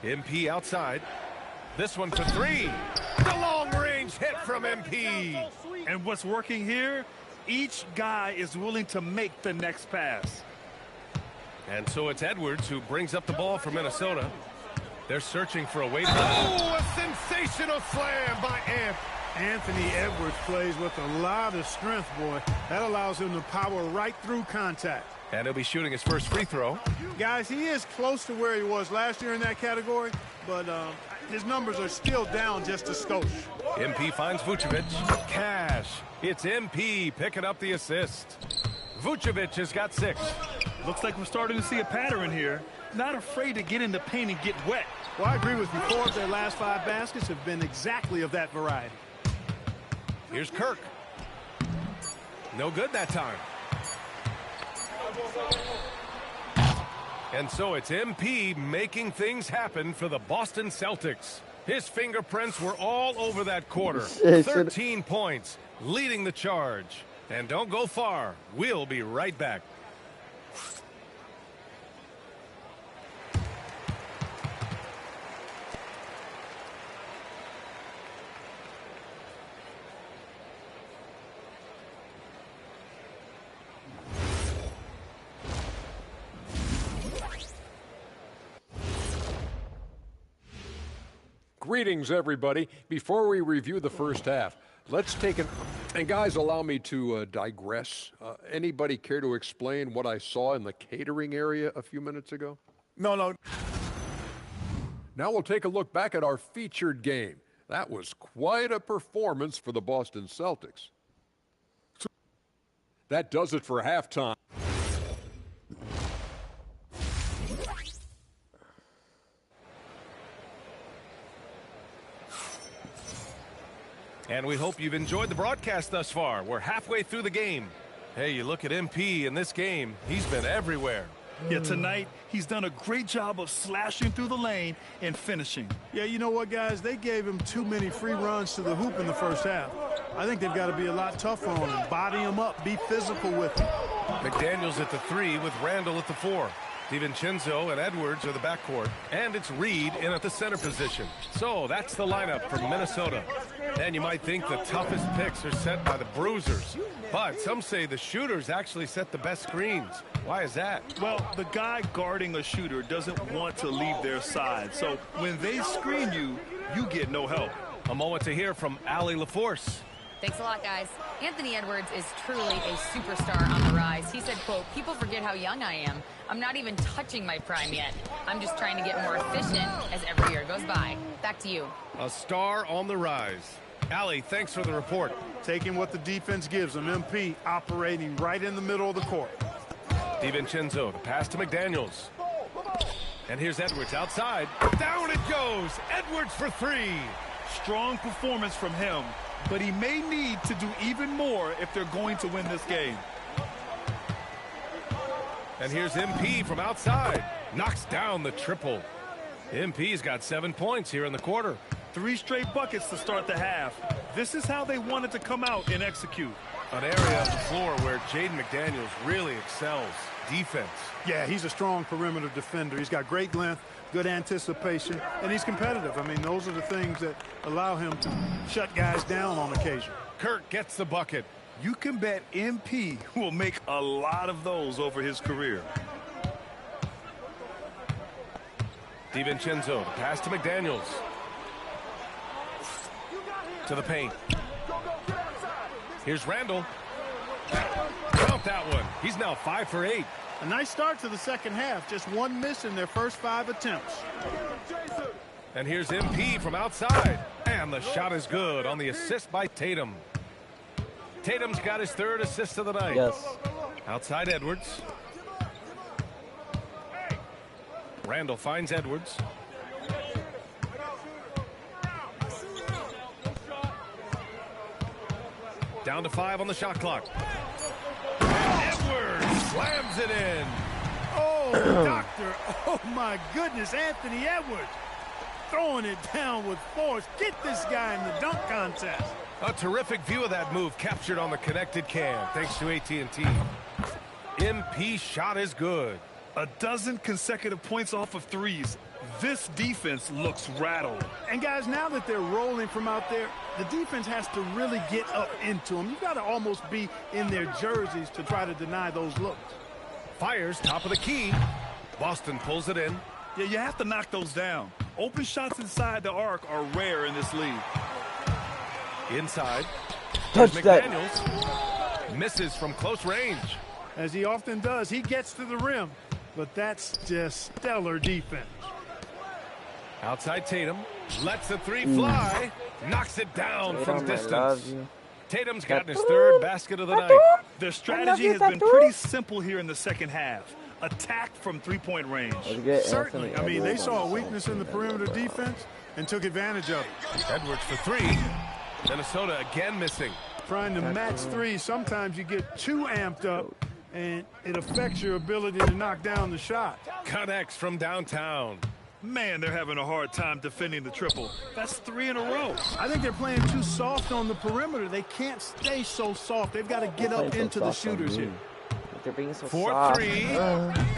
MP outside. This one for 3. The long-range hit from MP. And what's working here, each guy is willing to make the next pass. And so it's Edwards who brings up the ball for Minnesota. They're searching for a way to... Oh, a sensational slam by Amp. Anthony Edwards plays with a lot of strength, boy. That allows him to power right through contact. And he'll be shooting his first free throw. Guys, he is close to where he was last year in that category, but his numbers are still down just a skosh. MP finds Vucevic. Cash. It's MP picking up the assist. Vucevic has got 6. Looks like we're starting to see a pattern here. Not afraid to get in the paint and get wet. Well, I agree with you. 4 of their last 5 baskets have been exactly of that variety. Here's Kirk. No good that time. And so it's MP making things happen for the Boston Celtics. His fingerprints were all over that quarter. 13 points, leading the charge. And don't go far. We'll be right back. Greetings, everybody. Before we review the first half, let's take an... And guys, allow me to digress. Anybody care to explain what I saw in the catering area a few minutes ago? No. Now we'll take a look back at our featured game. That was quite a performance for the Boston Celtics. That does it for halftime. And we hope you've enjoyed the broadcast thus far. We're halfway through the game. Hey, you look at MP in this game, he's been everywhere. Yeah, tonight, he's done a great job of slashing through the lane and finishing. Yeah, you know what, guys? They gave him too many free runs to the hoop in the first half. I think they've got to be a lot tougher on him, body him up, be physical with him. McDaniels at the 3 with Randall at the 4. DiVincenzo and Edwards are the backcourt, and it's Reed in at the center position. So that's the lineup for Minnesota. And you might think the toughest picks are set by the bruisers, but some say the shooters actually set the best screens. Why is that? Well, the guy guarding a shooter doesn't want to leave their side, so when they screen you, you get no help. A moment to hear from Allie LaForce. Thanks a lot, guys. Anthony Edwards is truly a superstar on the rise. He said, quote, "People forget how young I am. I'm not even touching my prime yet. I'm just trying to get more efficient as every year goes by." Back to you. A star on the rise. Allie, thanks for the report. Taking what the defense gives him. MP operating right in the middle of the court. DiVincenzo, the pass to McDaniels. And here's Edwards outside. Down it goes. Edwards for 3. Strong performance from him, but he may need to do even more if they're going to win this game. And here's MP from outside. Knocks down the triple. MP's got 7 points here in the quarter. 3 straight buckets to start the half. This is how they wanted to come out and execute. An area of the floor where Jaden McDaniels really excels. Defense. Yeah, he's a strong perimeter defender. He's got great length, good anticipation, and he's competitive. I mean, those are the things that allow him to shut guys down on occasion. Kirk gets the bucket. You can bet MP will make a lot of those over his career. DiVincenzo, the pass to McDaniels. To the paint. Here's Randall. Count that one. He's now 5 for 8. A nice start to the second half. Just 1 miss in their first 5 attempts. And here's MP from outside. And the shot is good on the assist by Tatum. Tatum's got his 3rd assist of the night. Yes. Outside Edwards. Randall finds Edwards. Down to 5 on the shot clock. And Edwards slams it in. Oh, doctor. Oh, my goodness. Anthony Edwards throwing it down with force. Get this guy in the dunk contest. A terrific view of that move captured on the connected cam, thanks to AT&T. MP shot is good. 12 consecutive points off of threes. This defense looks rattled. And guys, now that they're rolling from out there, the defense has to really get up into them. You've got to almost be in their jerseys to try to deny those looks. Fires top of the key. Boston pulls it in. Yeah, you have to knock those down. Open shots inside the arc are rare in this league. Inside. Touch McDaniels. Misses from close range. As he often does, he gets to the rim. But that's just stellar defense. Outside Tatum. Lets the three fly. Knocks it down from Tatum, I distance. love you. Tatum's gotten his third basket of the night. Their strategy has been pretty simple here in the second half. Attack from three-point range. Certainly. I mean, they saw a weakness in the perimeter defense and took advantage of it. Edwards for three. Minnesota again missing. Trying to match three, sometimes you get too amped up, and it affects your ability to knock down the shot. Connects from downtown. Man, they're having a hard time defending the triple. That's 3 in a row. I think they're playing too soft on the perimeter. They can't stay so soft. They've got to get up into the shooters here. They're being so 4-3.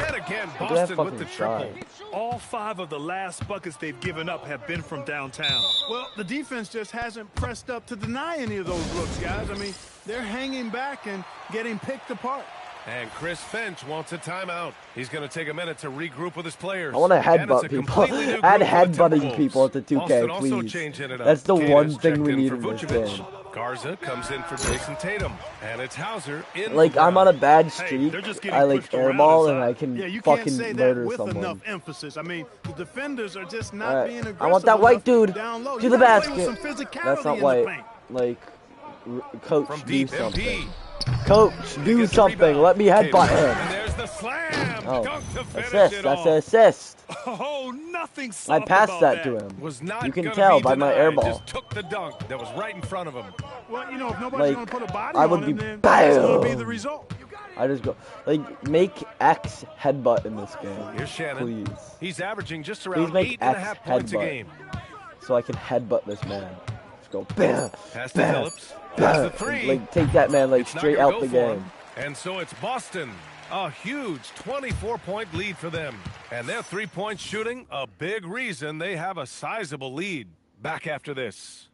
And again, Boston with the triple. All 5 of the last buckets they've given up have been from downtown. Well, the defense just hasn't pressed up to deny any of those looks, guys. I mean, they're hanging back and getting picked apart. And Chris Finch wants a timeout. He's going to take a minute to regroup with his players. I want to headbutt people. Add headbutting people to 2K, please. That's the one thing we need in this game. Garza comes in for Jason Tatum, and it's Hauser in. Like, I'm on a bad streak. I like airball and I can you fucking can't say murder that with someone. enough emphasis. I mean, the defenders are just not being aggressive. I want that white dude down low. to the basket. That's not white. Like, coach, do something. Coach, do something. Let me headbutt him. And there's the slam. Oh, Dunk to finish assist. it That's off. an assist. Oh, nothing I soft passed about that to him. Was not You can gonna tell be by my denied. airball. Just took the dunk that was right in front of him. Well, you know, if nobody's Like, going to put a body I would on be him, then that's going to be the bam. result. I just go, like, make X headbutt in this game. Here's Shannon. Please. He's averaging just Please around make 8.5 points a headbutt. game. So I can headbutt this man. Just go, bam, Pass to bam, Phillips. bam. Pass the three. Like, take that man, like, It's not straight gonna out go the for game. him. And so it's Boston. A huge 24-point lead for them. And their three-point shooting, a big reason they have a sizable lead. Back after this.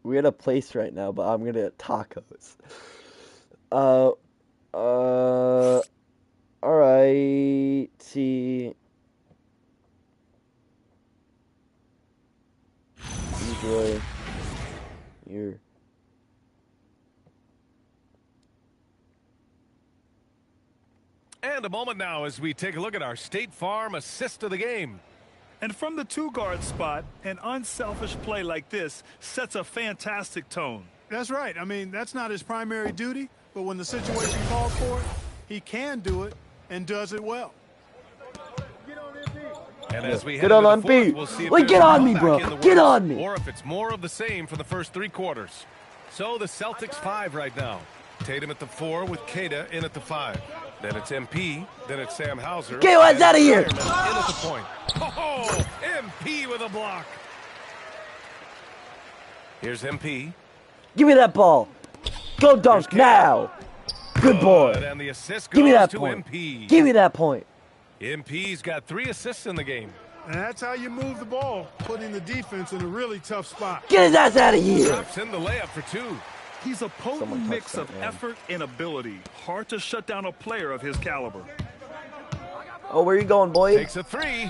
We're at a place right now, but I'm gonna get tacos. Alright, see. Enjoy your... And a moment now as we take a look at our State Farm assist of the game. And from the two-guard spot, an unselfish play like this sets a fantastic tone. That's right. I mean, that's not his primary duty, but when the situation calls for it, he can do it and does it well. And as we Get head on into the me. fourth, we'll see if Like, there's get a on me, comeback bro. in the Get works, on me. Or if it's more of the same for the first 3 quarters. So the Celtics 5 right now. Tatum at the 4 with Queta in at the 5. Then it's MP. Then it's Sam Hauser. Get your ass and out of here. Fireman in at the point. Oh, MP with a block. Here's MP. Give me that ball. Go dunk now. Good boy. And the assist Give me goes that to point. MP. Give me that point. MP's got 3 assists in the game. And that's how you move the ball, putting the defense in a really tough spot. Get his ass out of here. Drops in the layup for 2. He's a potent Someone touch mix that, of man. effort and ability. Hard to shut down a player of his caliber. Oh, where you going, boy? Takes a 3.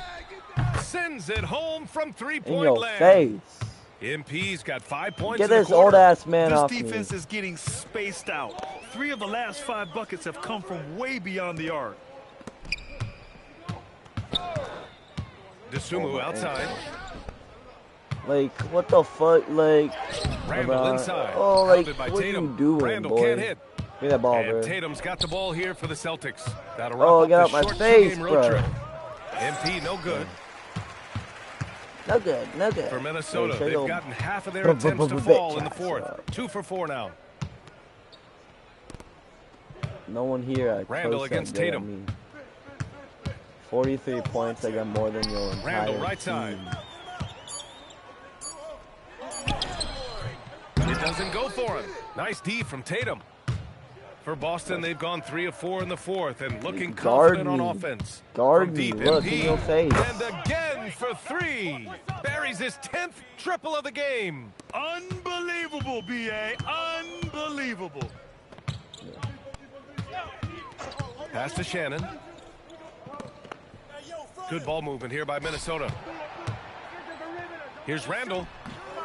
Sends it home from In 3-point your land. face. MP's got 5 points Get in the this quarter. old ass man This off me. defense is getting spaced out. 3 of the last 5 buckets have come from way beyond the arc. DeSumo my outside. Like, what the fuck? Like, Randall about- inside. Oh, like, Counted by what are Tatum. you doing, Randall boy? can't hit. Give me that ball, And bro. Tatum's got the ball here for the Celtics. That'll wrap Oh, up get the out my short face, two-game road bro. trip. MP no good. No good, no good. For Minnesota, Hey, they've gotten half of their attempts to fall in the fourth. 2 for 4 now. No one here. I Randall post against that good at Tatum. me. 43 points. I got more than your entire Randall right side. It doesn't go for him. Nice D from Tatum. For Boston, they've gone 3 of 4 in the fourth and looking Guard confident on me. offense. Guard From me. deep, Look, MP. in your face. And again for 3. Buries his 10th triple of the game. Unbelievable, B.A. Unbelievable. Pass to Shannon. Good ball movement here by Minnesota. Here's Randall.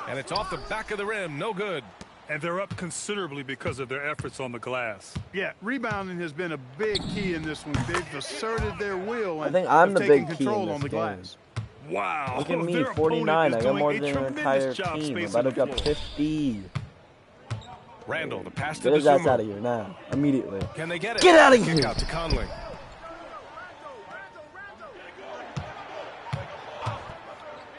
And it's off the back of the rim. No good. And they're up considerably because of their efforts on the glass. Yeah, rebounding has been a big key in this one. They've asserted their will I and think I'm have the taken big key control in on this the game. glass. Wow. Look at me, Their 49. opponent I is got doing more a than an tremendous entire job team. I'm spacing about to the drop floor. 50. Randall, the pass to Get his ass Dosunmu. out of here now. Immediately. Can they get it? Get out of Kick here! out to Conley.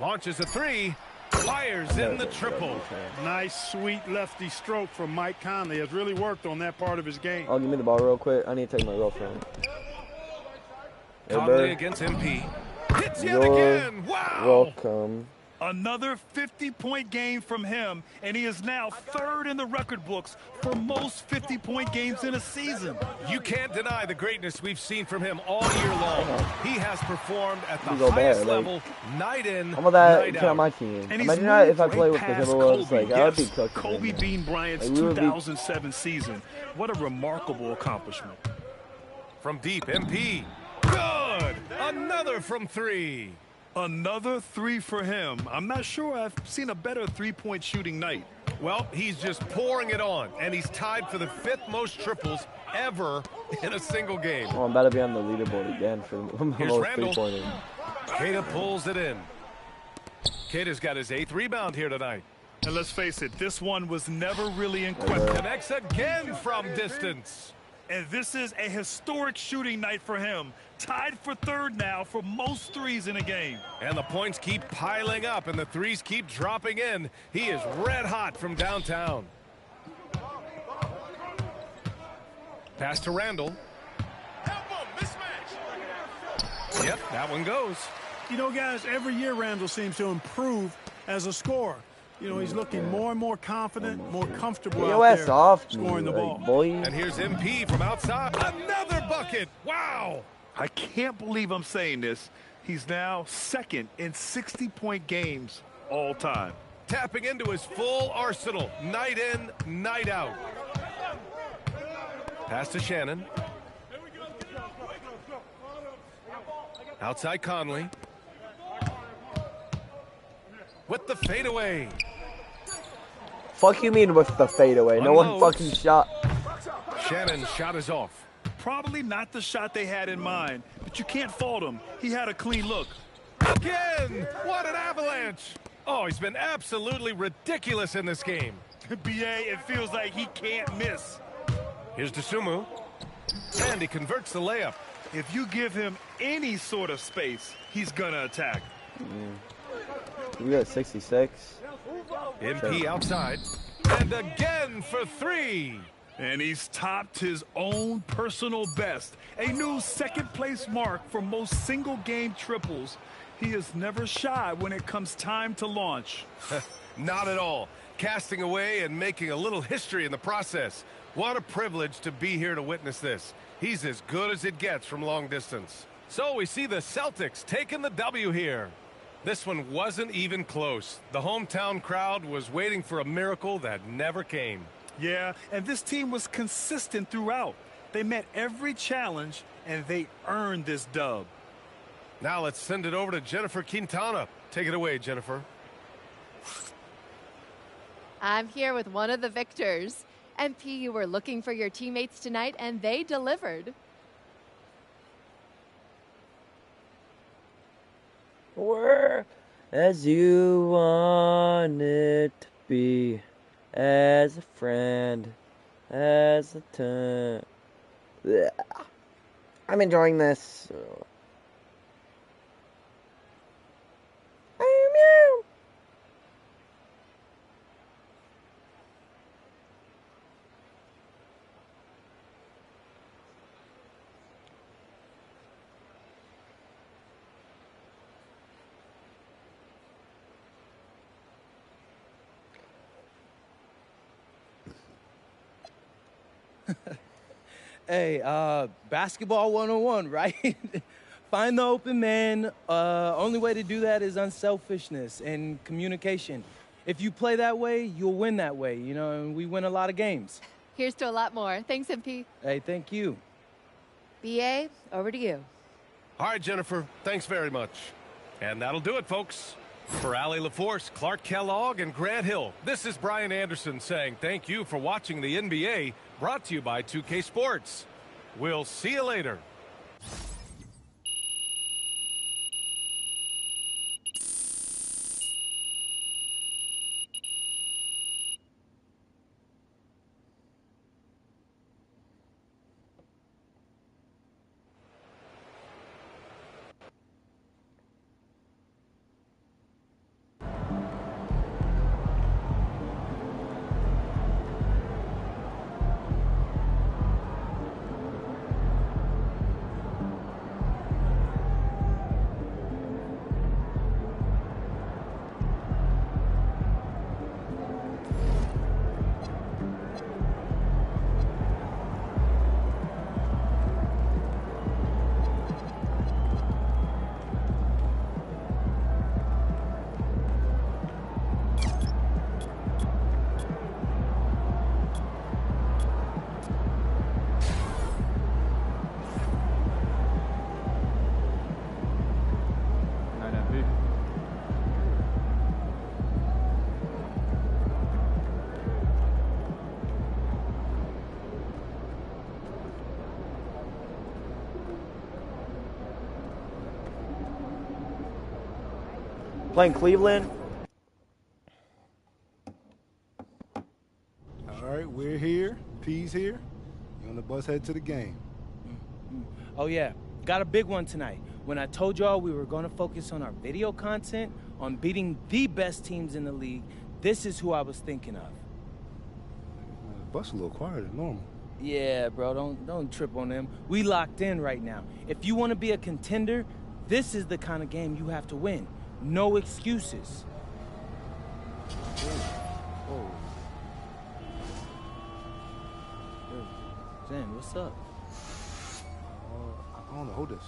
Launches a three. Fires in the triple. Nice, sweet lefty stroke from Mike Conley. Has really worked on that part of his game. Oh, give me the ball real quick. I need to take my girlfriend. Hey, Conley Bird. against MP. Hits yet You're again. Wow. welcome. Another 50-point game from him, and he is now third in the record books for most 50-point games in a season. You can't deny the greatness we've seen from him all year long. He has performed at the He's all highest bad, like- level, night in, How about that? night Get on out. my team. And he's Imagine that if I moved play right with the past Timberwolves. Kobe. Like, I would be Yes, cooking. Kobe man. Bean Bryant's Like, we would be 2007 season. What a remarkable accomplishment. From deep, MP. Good. Another from three. Another three for him. I'm not sure I've seen a better three-point shooting night. Well, he's just pouring it on, and he's tied for the 5th most triples ever in a single game. Oh, I'm about to be on the leaderboard again for the Here's most Randall. three-pointers. Queta pulls it in. Queta's got his 8th rebound here tonight. And let's face it, this one was never really in question. Connects again from distance. And this is a historic shooting night for him. Tied for third now for most threes in a game. And the points keep piling up, and the threes keep dropping in. He is red hot from downtown. Pass to Randall. Yep, that one goes. You know, guys, every year Randall seems to improve as a scorer. You know, he's looking more and more confident, more comfortable Get out your ass there off me, scoring the like, ball. boy. And here's MP from outside. Another bucket. Wow. I can't believe I'm saying this. He's now second in 60-point games all time. Tapping into his full arsenal. Night in, night out. Pass to Shannon. Outside Conley. With the fadeaway. Fuck you mean with the fadeaway? No one Unloads. fucking shot. Shannon's shot is off. Probably not the shot they had in mind, but you can't fault him. He had a clean look. Again! What an avalanche! Oh, he's been absolutely ridiculous in this game. B.A., it feels like he can't miss. Here's Dosunmu. And he converts the layup. If you give him any sort of space, he's gonna attack. We got 66. MP outside. And again for three. And he's topped his own personal best. A new second-place mark for most single-game triples. He is never shy when it comes time to launch. Not at all. Casting away and making a little history in the process. What a privilege to be here to witness this. He's as good as it gets from long distance. So we see the Celtics taking the W here. This one wasn't even close. The hometown crowd was waiting for a miracle that never came. Yeah, and this team was consistent throughout. They met every challenge, and they earned this dub. Now let's send it over to Jennifer Quintana. Take it away, Jennifer. I'm here with one of the victors. MP, you were looking for your teammates tonight, and they delivered. We're as you want it to be, as a friend, as a turn. I'm enjoying this. Hey, basketball 101, right? Find the open man. Only way to do that is unselfishness and communication. If you play that way, you'll win that way, you know, and we win a lot of games. Here's to a lot more. Thanks, MP. Hey, thank you. BA, over to you. All right, Jennifer, thanks very much. And that'll do it, folks. For Allie LaForce, Clark Kellogg, and Grant Hill, this is Brian Anderson saying thank you for watching the NBA, brought to you by 2K Sports. We'll see you later. Playing Cleveland. All right, we're here. P's here. You on the bus head to the game. Oh, yeah. Got a big one tonight. When I told y'all we were going to focus on our video content, on beating the best teams in the league, this is who I was thinking of. The bus a little quieter than normal. Yeah, bro, don't trip on them. We locked in right now. If you want to be a contender, this is the kind of game you have to win. No excuses. Oh. Zen, what's up? I don't know. Hold this.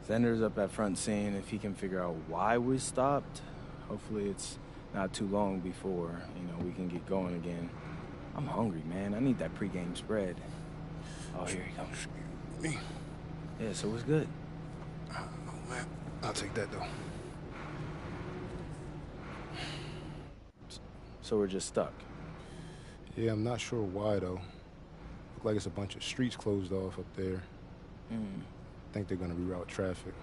Zender's up at front seeing if he can figure out why we stopped. Hopefully it's not too long before, we can get going again. I'm hungry, man. I need that pregame spread. Oh, here he comes. Me? Yeah, so what's good? Oh, man. I'll take that, though. So we're just stuck? Yeah, I'm not sure why, though. Look like it's a bunch of streets closed off up there. I think they're going to reroute traffic.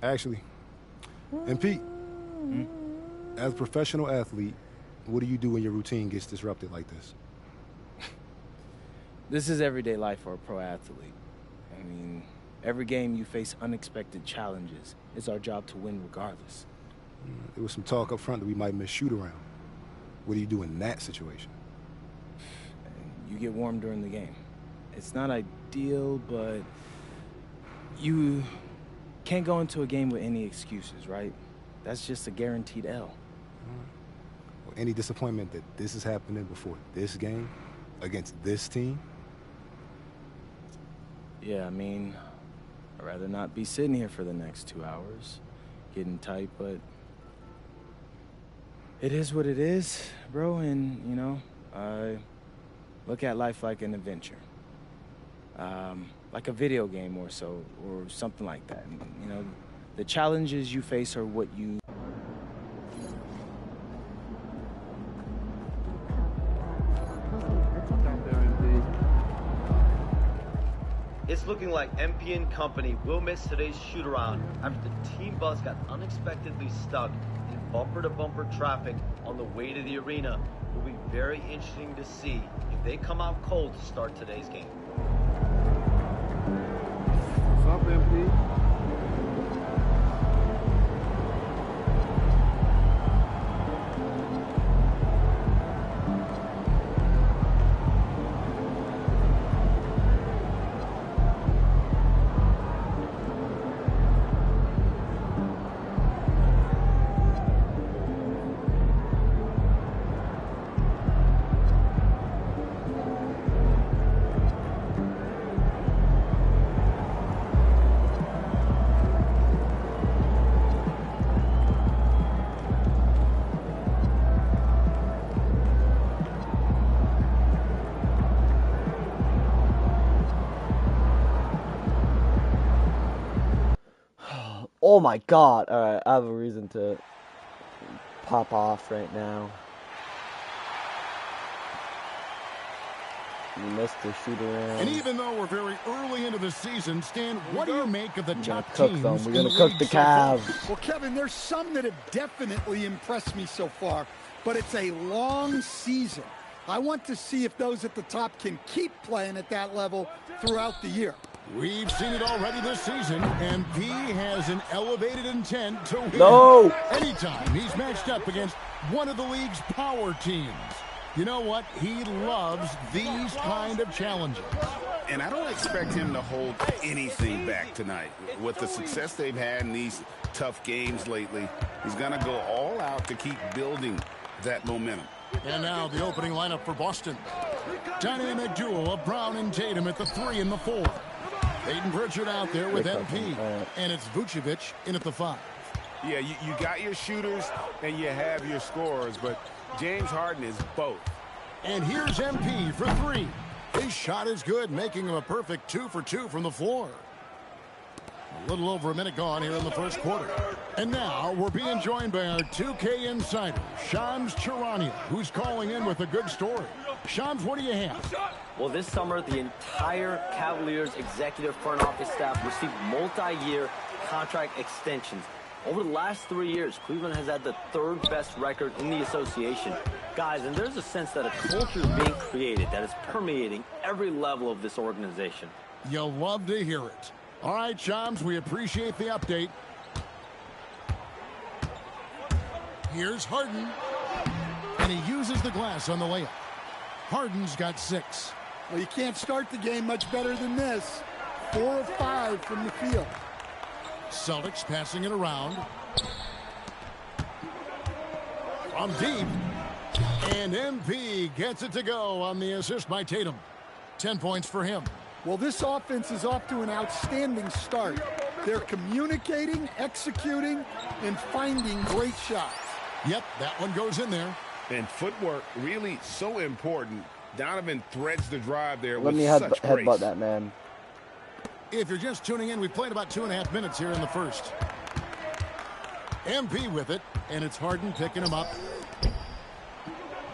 Actually, and Pete, as a professional athlete, what do you do when your routine gets disrupted like this? This is everyday life for a pro athlete. I mean, every game you face unexpected challenges. It's our job to win regardless. There was some talk up front that we might miss shoot-around. What do you do in that situation? You get warm during the game. It's not ideal, but you can't go into a game with any excuses, right? That's just a guaranteed L. Well, any disappointment that this is happening before this game against this team? Yeah, I mean, I'd rather not be sitting here for the next 2 hours, getting tight, but it is what it is, bro, and, I look at life like an adventure. Like a video game or so, or something like that. The challenges you face are what you... It's looking like MP and company will miss today's shoot-around after the team bus got unexpectedly stuck in bumper-to-bumper traffic on the way to the arena. It will be very interesting to see if they come out cold to start today's game. What's up, MP? Oh my god. Alright, I have a reason to pop off right now. You missed the shoot-around. And even though we're very early into the season, Stan, what do you make of the top cook teams? them. We're gonna cook the Cavs. Well, Kevin, there's some that have definitely impressed me so far, but it's a long season. I want to see if those at the top can keep playing at that level throughout the year. We've seen it already this season, and P has an elevated intent to win. No! Anytime he's matched up against one of the league's power teams. You know what? He loves these kind of challenges. And I don't expect him to hold anything back tonight. With the success they've had in these tough games lately, he's going to go all out to keep building that momentum. And now the opening lineup for Boston. Dynamic duo of Brown and Tatum at the 3 and the 4. Peyton Pritchard out there with MP. And it's Vucevic in at the 5. Yeah, you got your shooters and you have your scorers, but James Harden is both. And here's MP for 3. His shot is good, making him a perfect 2 for 2 from the floor. A little over a minute gone here in the first quarter. And now we're being joined by our 2K insider, Shams Charania, who's calling in with a good story. Shams, what do you have? Well, this summer, the entire Cavaliers executive front office staff received multi-year contract extensions. Over the last 3 years, Cleveland has had the third best record in the association. Guys, and there's a sense that a culture is being created that is permeating every level of this organization. You'll love to hear it. All right, Shams, we appreciate the update. Here's Harden, and he uses the glass on the layup. Harden's got 6. Well, you can't start the game much better than this. 4 of 5 from the field. Celtics passing it around. From deep. And MP gets it to go on the assist by Tatum. 10 points for him. Well, this offense is off to an outstanding start. They're communicating, executing, and finding great shots. Yep, that one goes in there. And footwork really so important. Donovan threads the drive there Let with me such grace. headbutt that man. If you're just tuning in, we've played about 2.5 minutes here in the first. MP with it, and it's Harden picking him up.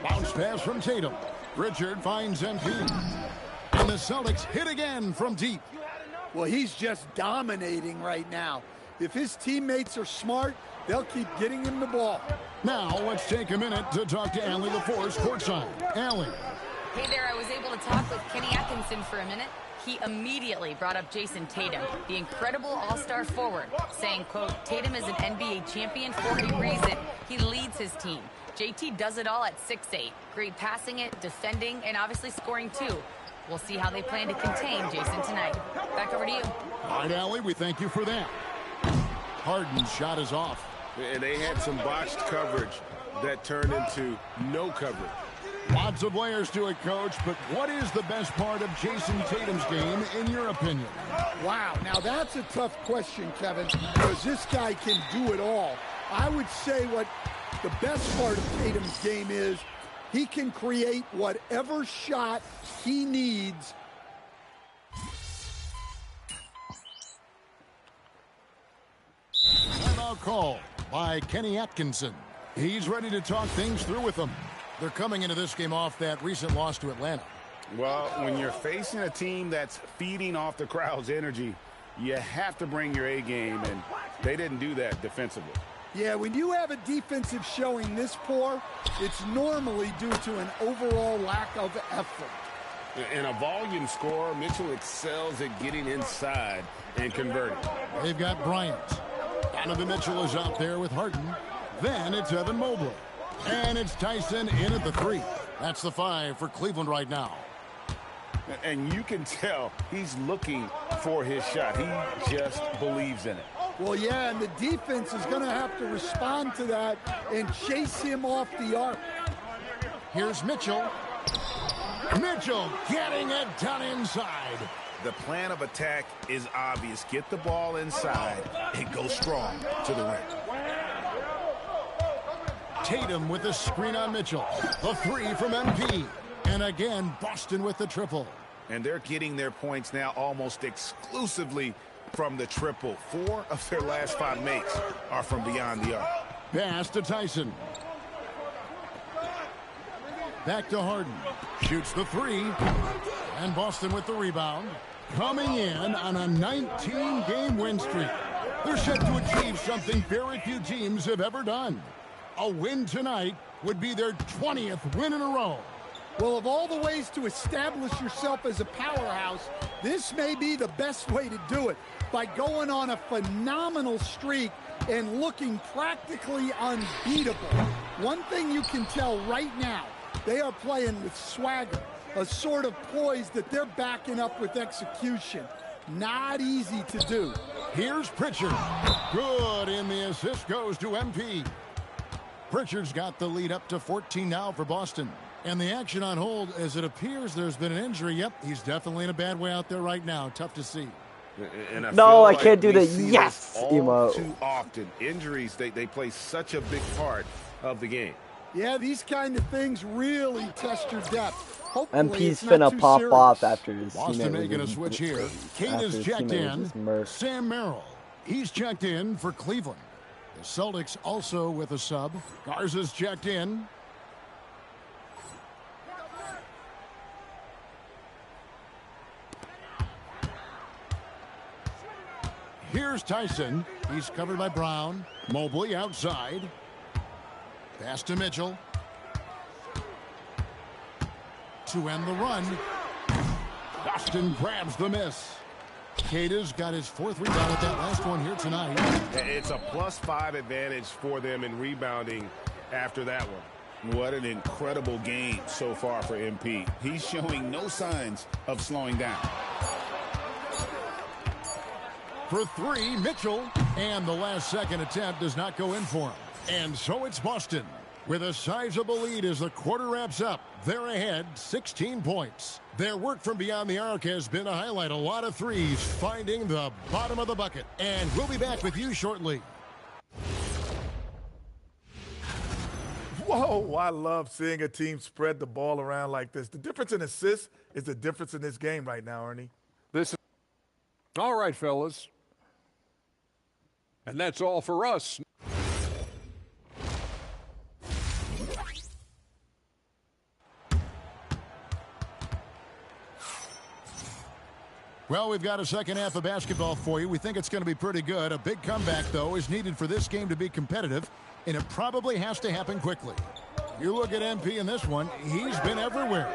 Bounce pass from Tatum. Pritchard finds MP. And the Celtics hit again from deep. Well, he's just dominating right now. If his teammates are smart, they'll keep getting him the ball. Now, let's take a minute to talk to Allie LaForce courtside. Allie. Hey there, I was able to talk with Kenny Atkinson for a minute. He immediately brought up Jason Tatum, the incredible all-star forward, saying, quote, Tatum is an NBA champion for a reason. He leads his team. JT does it all at 6'8". Great passing it, defending, and obviously scoring too. We'll see how they plan to contain Jason tonight. Back over to you. All right, Allie, we thank you for that. Harden's shot is off. And they had some botched coverage that turned into no coverage. Lots of layers to it, Coach, but what is the best part of Jason Tatum's game, in your opinion? Wow, now that's a tough question, Kevin, because this guy can do it all. I would say what the best part of Tatum's game is he can create whatever shot he needs. Timeout call by Kenny Atkinson. He's ready to talk things through with them. They're coming into this game off that recent loss to Atlanta. Well, when you're facing a team that's feeding off the crowd's energy, you have to bring your A game, and they didn't do that defensively. Yeah, when you have a defensive showing this poor, it's normally due to an overall lack of effort. In a volume score, Mitchell excels at getting inside and converting. They've got Bryant. Donovan Mitchell is out there with Harden. Then it's Evan Mobley. And it's Tyson in at the 3. That's the 5 for Cleveland right now. And you can tell he's looking for his shot. He just believes in it. Well, yeah, and the defense is going to have to respond to that and chase him off the arc. Here's Mitchell. Mitchell getting it done inside. The plan of attack is obvious. Get the ball inside and go strong to the rim. Tatum with the screen on Mitchell. The 3 from MP. And again, Boston with the triple. And they're getting their points now almost exclusively from the triple. 4 of their last 5 makes are from beyond the arc. Pass to Tyson. Back to Harden. Shoots the 3. And Boston with the rebound. Coming in on a 19-game win streak. They're set to achieve something very few teams have ever done. A win tonight would be their 20th win in a row. Well, of all the ways to establish yourself as a powerhouse, this may be the best way to do it, by going on a phenomenal streak and looking practically unbeatable. One thing you can tell right now, they are playing with swagger, a sort of poise that they're backing up with execution. Not easy to do. Here's Pritchard. Good, and the assist goes to MP. Pritchard's got the lead up to 14 now for Boston. And the action on hold, as it appears there's been an injury. Yep, he's definitely in a bad way out there right now. Tough to see. And No, I can't do the yes emote. Too often. Injuries, they play such a big part of the game. Yeah, these kind of things really test your depth. Hopefully MP's it's not finna too pop serious. off after his Boston teammate making a was switch here. Kane after is his checked teammate was in. just murked. Sam Merrill He's checked in for Cleveland. The Celtics also with a sub. Garza's checked in. Here's Tyson. He's covered by Brown. Mobley outside. Pass to Mitchell. To end the run. Boston grabs the miss. Cada's got his 4th rebound with that last one here tonight. It's a +5 advantage for them in rebounding after that one. What an incredible game so far for MP. He's showing no signs of slowing down. For 3, Mitchell. And the last second attempt does not go in for him. And so it's Boston with a sizable lead as the quarter wraps up. They're ahead 16 points. Their work from beyond the arc has been a highlight. A lot of threes finding the bottom of the bucket. And we'll be back with you shortly. Whoa, I love seeing a team spread the ball around like this. The difference in assists is the difference in this game right now, Ernie. This is all right, fellas. And that's all for us. Well, we've got a second half of basketball for you. We think it's going to be pretty good. A big comeback, though, is needed for this game to be competitive, and it probably has to happen quickly. You look at MP in this one, he's been everywhere.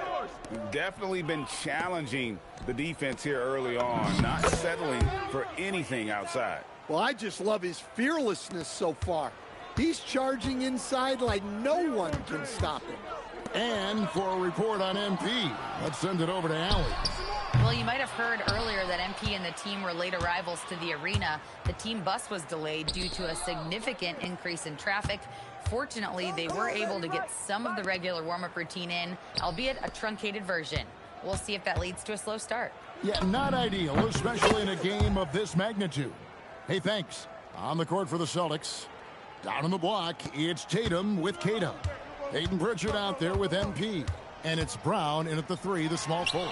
Definitely been challenging the defense here early on, not settling for anything outside. Well, I just love his fearlessness so far. He's charging inside like no one can stop him. And for a report on MP, let's send it over to Allie. Well, you might have heard earlier that MP and the team were late arrivals to the arena. The team bus was delayed due to a significant increase in traffic. Fortunately, they were able to get some of the regular warm-up routine in, albeit a truncated version. We'll see if that leads to a slow start. Yeah, not ideal, especially in a game of this magnitude. Hey, thanks. On the court for the Celtics. Down on the block, it's Tatum with Cada. Peyton Pritchard out there with MP. And it's Brown in at the 3, the small forward.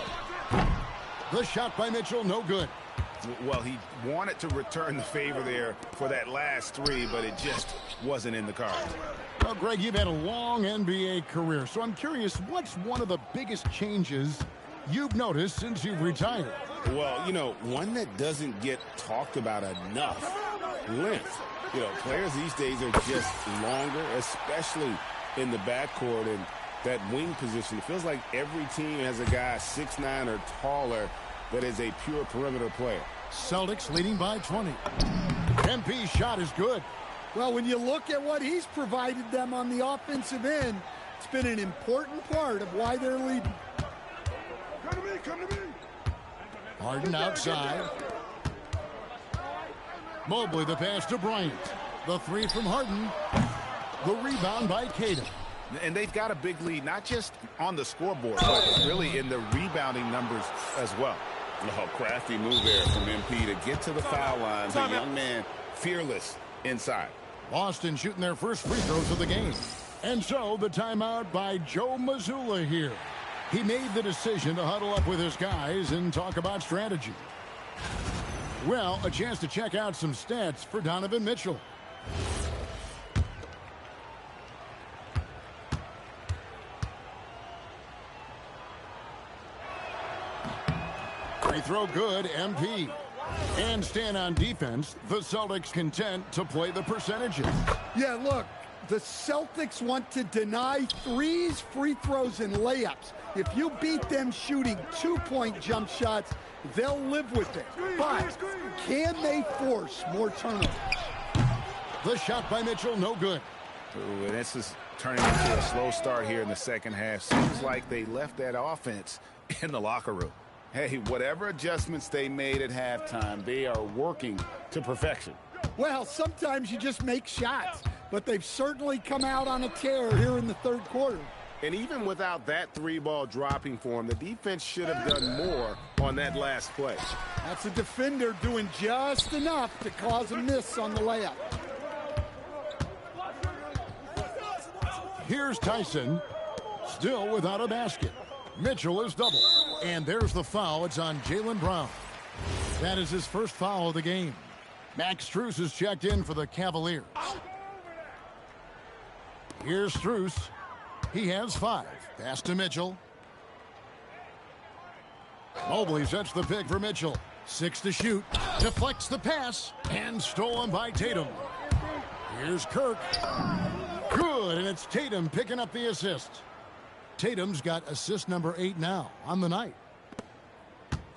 The shot by Mitchell, no good. Well, he wanted to return the favor there for that last 3, but it just wasn't in the cards. Well, Greg, you've had a long NBA career, so I'm curious, what's one of the biggest changes you've noticed since you've retired? Well, you know, one that doesn't get talked about enough, length. You know, players these days are just longer, especially in the backcourt and that wing position. It feels like every team has a guy 6'9" or taller that is a pure perimeter player. Celtics leading by 20. MP's shot is good. Well, when you look at what he's provided them on the offensive end, it's been an important part of why they're leading. Come to me, come to me. Harden outside. Mobley the pass to Bryant. The 3 from Harden. The rebound by Cada. And they've got a big lead, not just on the scoreboard, but really in the rebounding numbers as well. Oh, crafty move there from MP to get to the foul line. The young man, fearless inside. Boston shooting their first free throws of the game. And so the timeout by Joe Mazzulla here. He made the decision to huddle up with his guys and talk about strategy. Well, a chance to check out some stats for Donovan Mitchell. Free throw good, MP. And stand on defense, the Celtics content to play the percentages. Yeah, look, the Celtics want to deny threes, free throws, and layups. If you beat them shooting 2-point jump shots, they'll live with it. But can they force more turnovers? The shot by Mitchell, no good. Ooh, and this is turning into a slow start here in the second half. Seems like they left that offense in the locker room. Hey, whatever adjustments they made at halftime, they are working to perfection. Well, sometimes you just make shots, but they've certainly come out on a tear here in the third quarter. And even without that 3-ball dropping for him, the defense should have done more on that last play. That's a defender doing just enough to cause a miss on the layup. Here's Tyson, still without a basket. Mitchell is double. And there's the foul. It's on Jaylen Brown. That is his first foul of the game. Max Strus is checked in for the Cavaliers. Here's Strus. He has 5. Pass to Mitchell. Mobley sets the pick for Mitchell. 6 to shoot. Deflects the pass. And stolen by Tatum. Here's Kirk. Good, and it's Tatum picking up the assist. Tatum's got assist number 8 now on the night.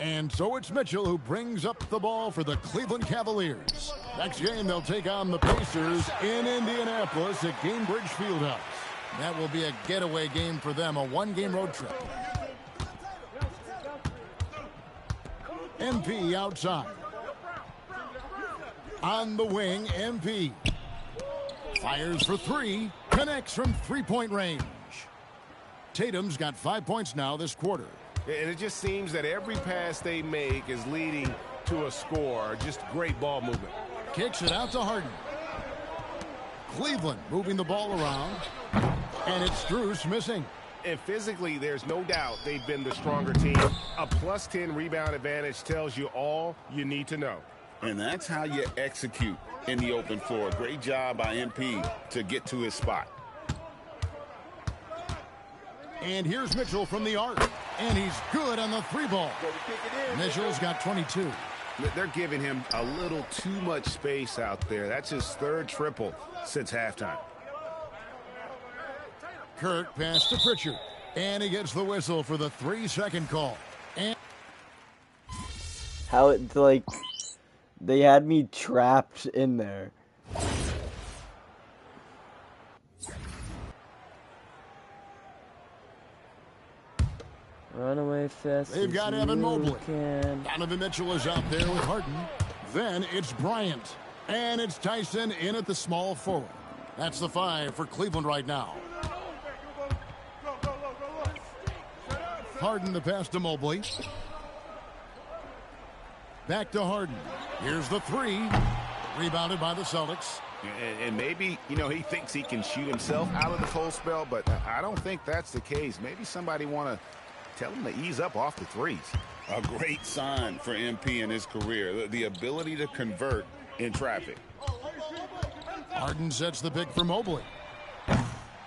And so it's Mitchell who brings up the ball for the Cleveland Cavaliers. Next game, they'll take on the Pacers in Indianapolis at Gainbridge Fieldhouse. That will be a getaway game for them, a 1-game road trip. MP outside. On the wing, MP. Fires for 3. Connects from 3-point range. Tatum's got 5 points now this quarter. And it just seems that every pass they make is leading to a score. Just great ball movement. Kicks it out to Harden. Cleveland moving the ball around. And it's Strus missing. And physically, there's no doubt they've been the stronger team. A +10 rebound advantage tells you all you need to know. And that's how you execute in the open floor. Great job by MP to get to his spot. And here's Mitchell from the arc. And he's good on the 3-ball. Mitchell's got 22. They're giving him a little too much space out there. That's his 3rd triple since halftime. Kirk pass to Pritchard. And he gets the whistle for the 3-second call. And how it, like, they had me trapped in there. Run away fast. They've got Evan Mobley. Donovan Mitchell is out there with Harden. Then it's Bryant. And it's Tyson in at the small forward. That's the 5 for Cleveland right now. Harden the pass to Mobley. Back to Harden. Here's the 3. Rebounded by the Celtics. And maybe, you know, he thinks he can shoot himself out of the cold spell, but I don't think that's the case. Maybe somebody want to tell him to ease up off the threes. A great sign for MP in his career, the ability to convert in traffic. Harden sets the pick for Mobley.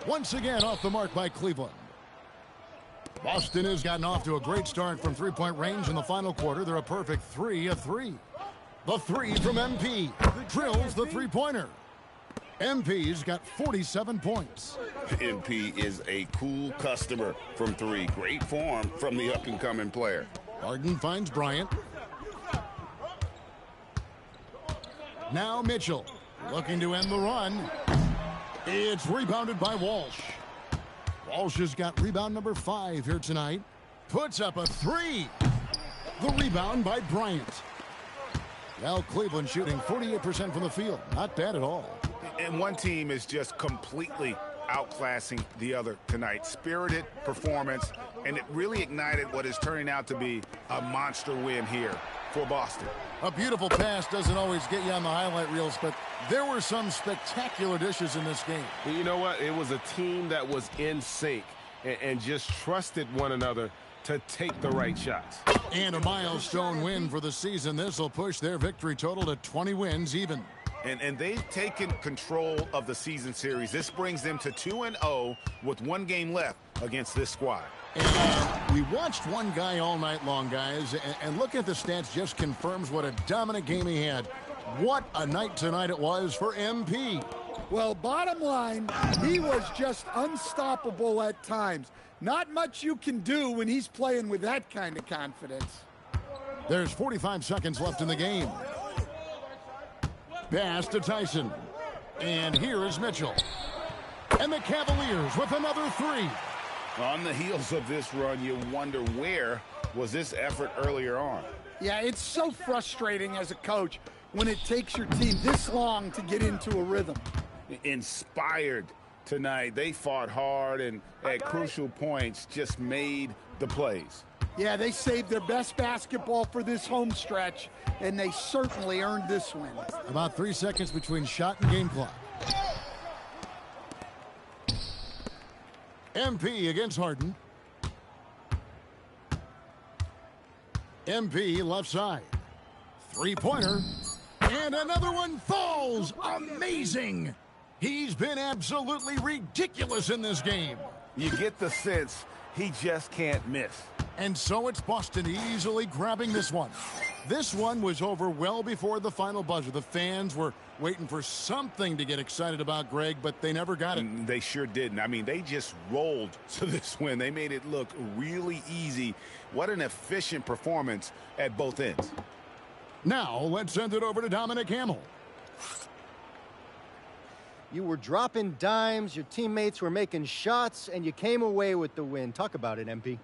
Once again off the mark by Cleveland. Boston has gotten off to a great start from 3-point range in the final quarter. They're a perfect 3 of 3. The 3 from MP. Drills the 3-pointer. MP's got 47 points. MP is a cool customer from 3. Great form from the up-and-coming player. Harden finds Bryant. Now Mitchell looking to end the run. It's rebounded by Walsh. Walsh has got rebound number 5 here tonight. Puts up a 3. The rebound by Bryant. Well, Cleveland shooting 48% from the field. Not bad at all. And one team is just completely outclassing the other tonight. Spirited performance, and it really ignited what is turning out to be a monster win here for Boston. A beautiful pass doesn't always get you on the highlight reels, but there were some spectacular dishes in this game. You know what? It was a team that was in sync and just trusted one another to take the right shots. And a milestone win for the season. This will push their victory total to 20 wins even. And they've taken control of the season series. This brings them to 2-0 with 1 game left against this squad. And we watched one guy all night long, guys, and looking at the stats just confirms what a dominant game he had. What a night tonight it was for MP. Well, bottom line, he was just unstoppable at times. Not much you can do when he's playing with that kind of confidence. There's 45 seconds left in the game. Pass to Tyson. And here is Mitchell. And the Cavaliers with another 3. On the heels of this run, you wonder where was this effort earlier on. Yeah, it's so frustrating as a coach when it takes your team this long to get into a rhythm. Inspired tonight. They fought hard and at crucial points just made the plays. Yeah, they saved their best basketball for this home stretch, and they certainly earned this win. About 3 seconds between shot and game clock. MP against Harden. MP left side. 3-pointer. And And another one falls. Amazing. He's been absolutely ridiculous in this game. You get the sense he just can't miss. And so it's Boston easily grabbing this one. This one was over well before the final buzzer. The fans were waiting for something to get excited about, Greg, but they never got it. They sure didn't. I mean, they just rolled to this win. They made it look really easy. What an efficient performance at both ends. Now, let's send it over to Dominic Hamill. You were dropping dimes, your teammates were making shots, and you came away with the win. Talk about it, MP.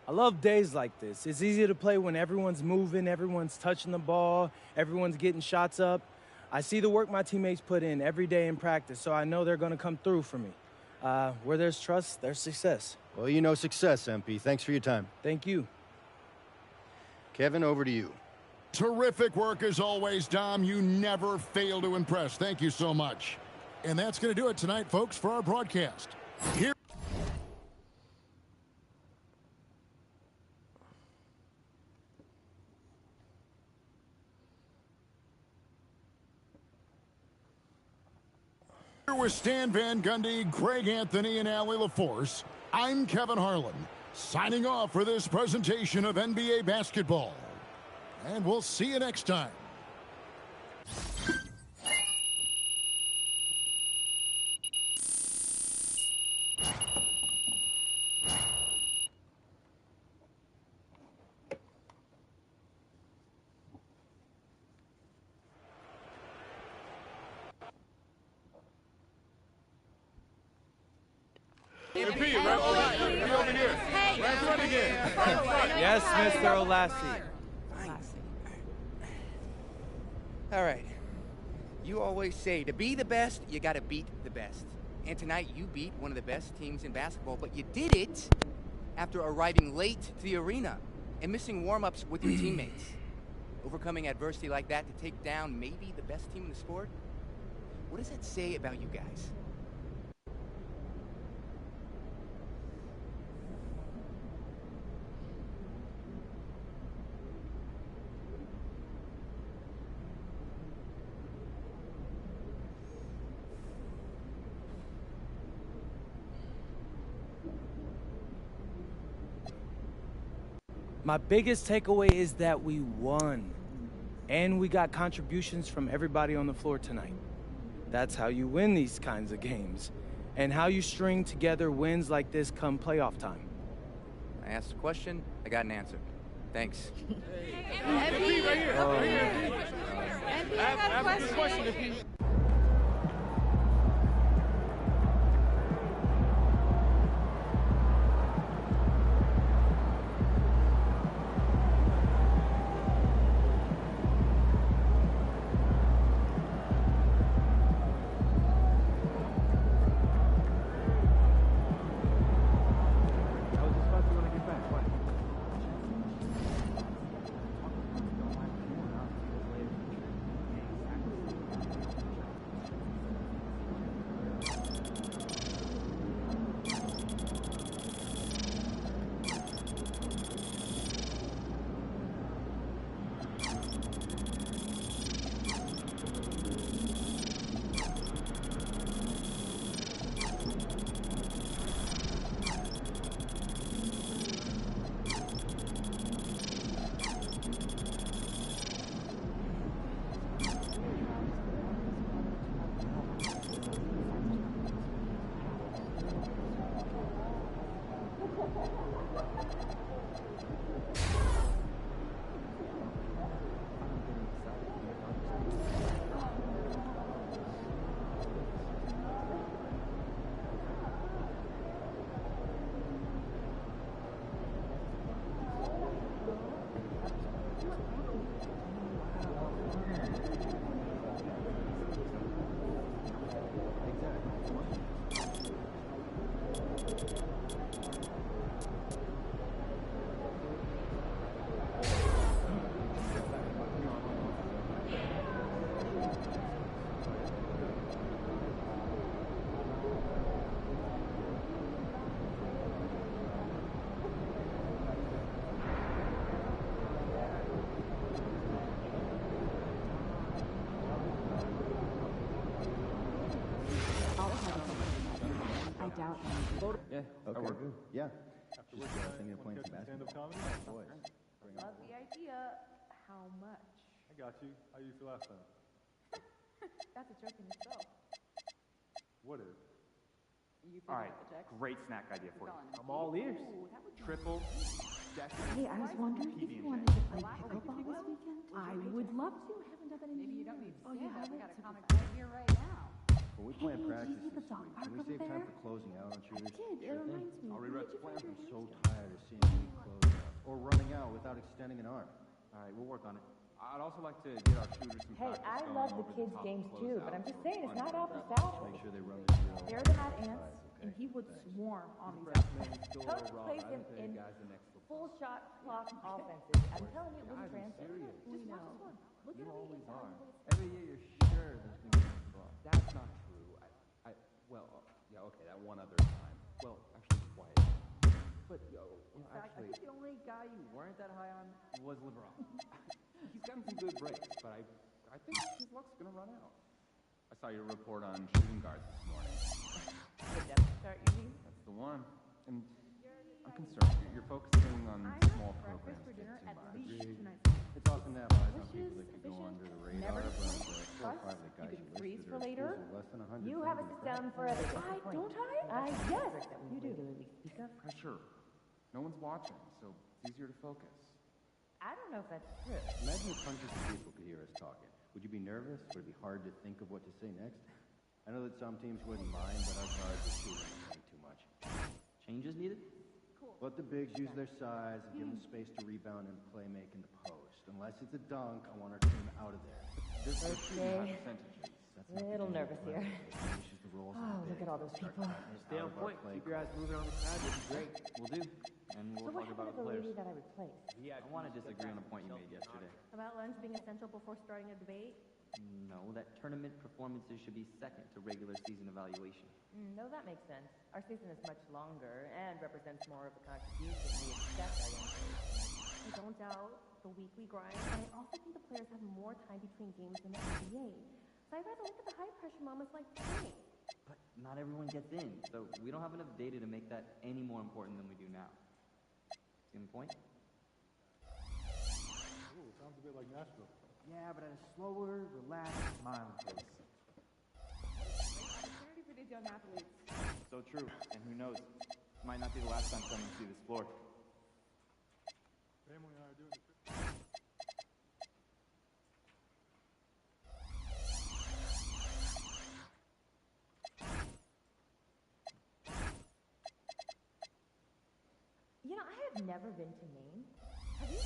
I love days like this. It's easy to play when everyone's moving, everyone's touching the ball, everyone's getting shots up. I see the work my teammates put in every day in practice, so I know they're going to come through for me. Where there's trust, there's success. Well, you know success, MP. Thanks for your time. Thank you. Kevin, over to you. Terrific work as always, Dom. You never fail to impress. Thank you so much. And that's going to do it tonight, folks, for our broadcast. Here. With Stan Van Gundy, Greg Anthony, and Allie LaForce, I'm Kevin Harlan, signing off for this presentation of NBA basketball. And we'll see you next time. Yes, Mr. Olassie. All right. You always say, to be the best, you got to beat the best. And tonight, you beat one of the best teams in basketball, but you did it after arriving late to the arena and missing warm-ups with your teammates. Overcoming adversity like that to take down maybe the best team in the sport? What does that say about you guys? My biggest takeaway is that we won. And we got contributions from everybody on the floor tonight. That's how you win these kinds of games. And how you string together wins like this come playoff time. I asked a question, I got an answer. Thanks. MP, right here. MP, I got a question. out. Yeah, okay, good. Yeah. Just thinking of playing some basketball. Boys. Love the idea. How much? I got you. How you feel last time? That's a joke in itself. What is? All right, great snack idea for you. I'm all ears. Triple. Hey, I was wondering if you wanted to play pickleball this weekend. I would love to. I haven't done that in years. Oh, you haven't? We got a comic right here, right now. Well, we plan practice this week. Can we save time for closing out on shooters? It reminds me. I'll rewrite the plan. I'm so tired of seeing me close out. Or running out without extending an arm. All right, we'll work on it. I'd also like to get our shooters some Hey, practice I going love the over kids' top games closeout too, but I'm just saying it's not apples to apples. Make sure they run the drill. They're the mad ants, and he would swarm on these apples. Coach plays him in full shot clock offenses. I'm telling you, it wouldn't translate. Just watch this one. Look at how he gets out. Every year you're sure there's going to be a fraud. That's not true. Yeah, okay, that one other time. Well, actually, twice. But, in fact, I think the only guy you weren't that high on was LeBron. He's gotten some good breaks, but I think his luck's going to run out. I saw your report on shooting guards this morning. The depth chart, you mean? That's the one. And I'm concerned. You're focusing on small programs. For dinner at least 2 nights. It's often that lies on people that could go under the radar, but the 4 or 5 that guys You can freeze for listed later. are less than 100. You have a sit down for everything. Don't I? Yes, you do. Speak up. Pressure. No one's watching, so it's easier to focus. I don't know if that's true. Imagine if hundreds of people could hear us talking. Would you be nervous? Would it be hard to think of what to say next? I know that some teams wouldn't mind, but our guards are shooting way too much. Changes needed? Let the bigs use their size and give them space to rebound and play make in the post. Unless it's a dunk, I want our team out of there. This is Okay. percentages. A little nervous here. Oh, look at all those people. Stay on point. Keep your eyes moving on the crowd. This is great. We'll do. And So we'll what talk happened about to the players. lady that I replaced? Yeah, I want to disagree on a point you made yesterday. About lunch being essential before starting a debate? No, that tournament performances should be second to regular season evaluation. No, that makes sense. Our season is much longer and represents more of the contribution we expect our young players. I don't doubt the weekly grind, and I also think the players have more time between games than the NBA. So I'd rather look at the high-pressure moments like today. But not everyone gets in, so we don't have enough data to make that any more important than we do now. See the point? Ooh, sounds a bit like Nashville. Yeah, but at a slower, relaxed, mild pace. Opportunity for these young athletes. So true, and who knows? Might not be the last time someone sees this floor. Family and I are doing it. You know, I have never been to Maine. Have you?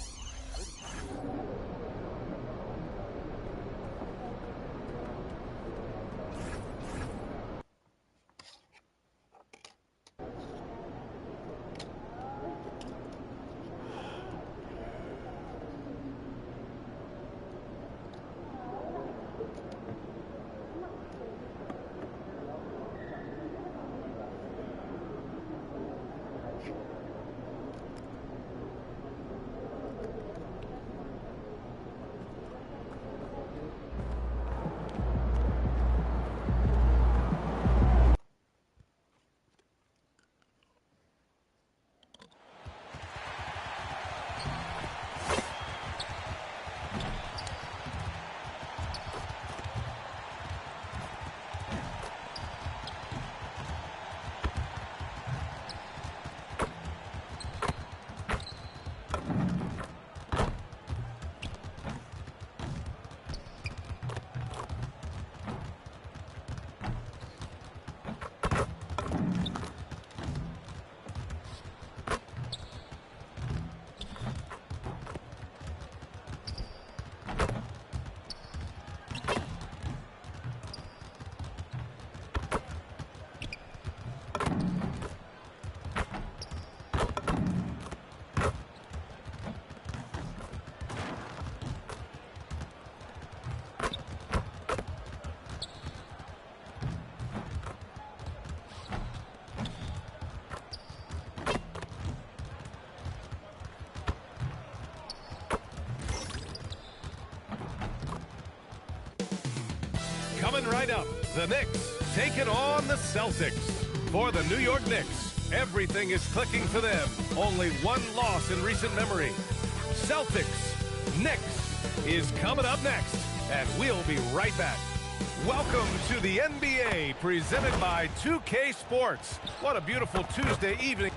Coming right up, the Knicks taking on the Celtics. For the New York Knicks, everything is clicking for them. Only one loss in recent memory. Celtics, Knicks is coming up next, and we'll be right back. Welcome to the NBA, presented by 2K Sports. What a beautiful Tuesday evening.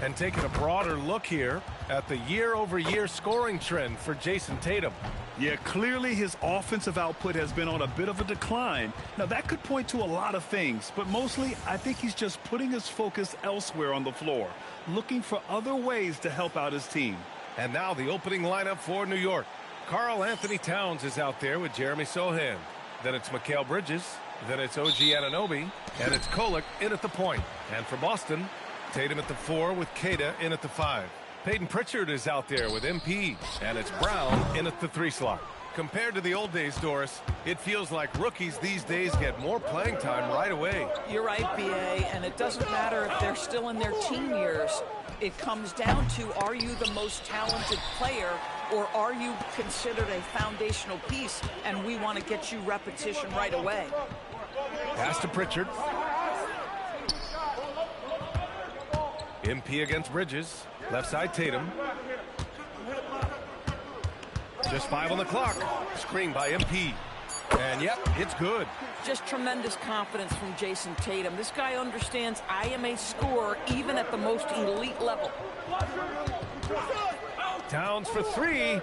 And taking a broader look here at the year-over-year scoring trend for Jason Tatum. Yeah, clearly his offensive output has been on a bit of a decline. Now, that could point to a lot of things, but mostly I think he's just putting his focus elsewhere on the floor, looking for other ways to help out his team. And now the opening lineup for New York. Karl Anthony Towns is out there with Jeremy Sohan. Then it's Mikal Bridges. Then it's OG Anunoby. And it's Kolek in at the point. And for Boston, Tatum at the 4 with Queta in at the 5. Peyton Pritchard is out there with MP. And it's Brown in at the 3 slot. Compared to the old days, Doris, it feels like rookies these days get more playing time right away. You're right, B.A., and it doesn't matter if they're still in their teen years. It comes down to, are you the most talented player, or are you considered a foundational piece, and we want to get you repetition right away. Pass to Pritchard. MP against Bridges. Left side Tatum. Just 5 on the clock. Screen by MP. And yep, it's good. Just tremendous confidence from Jason Tatum. This guy understands I am a scorer even at the most elite level. Towns for 3.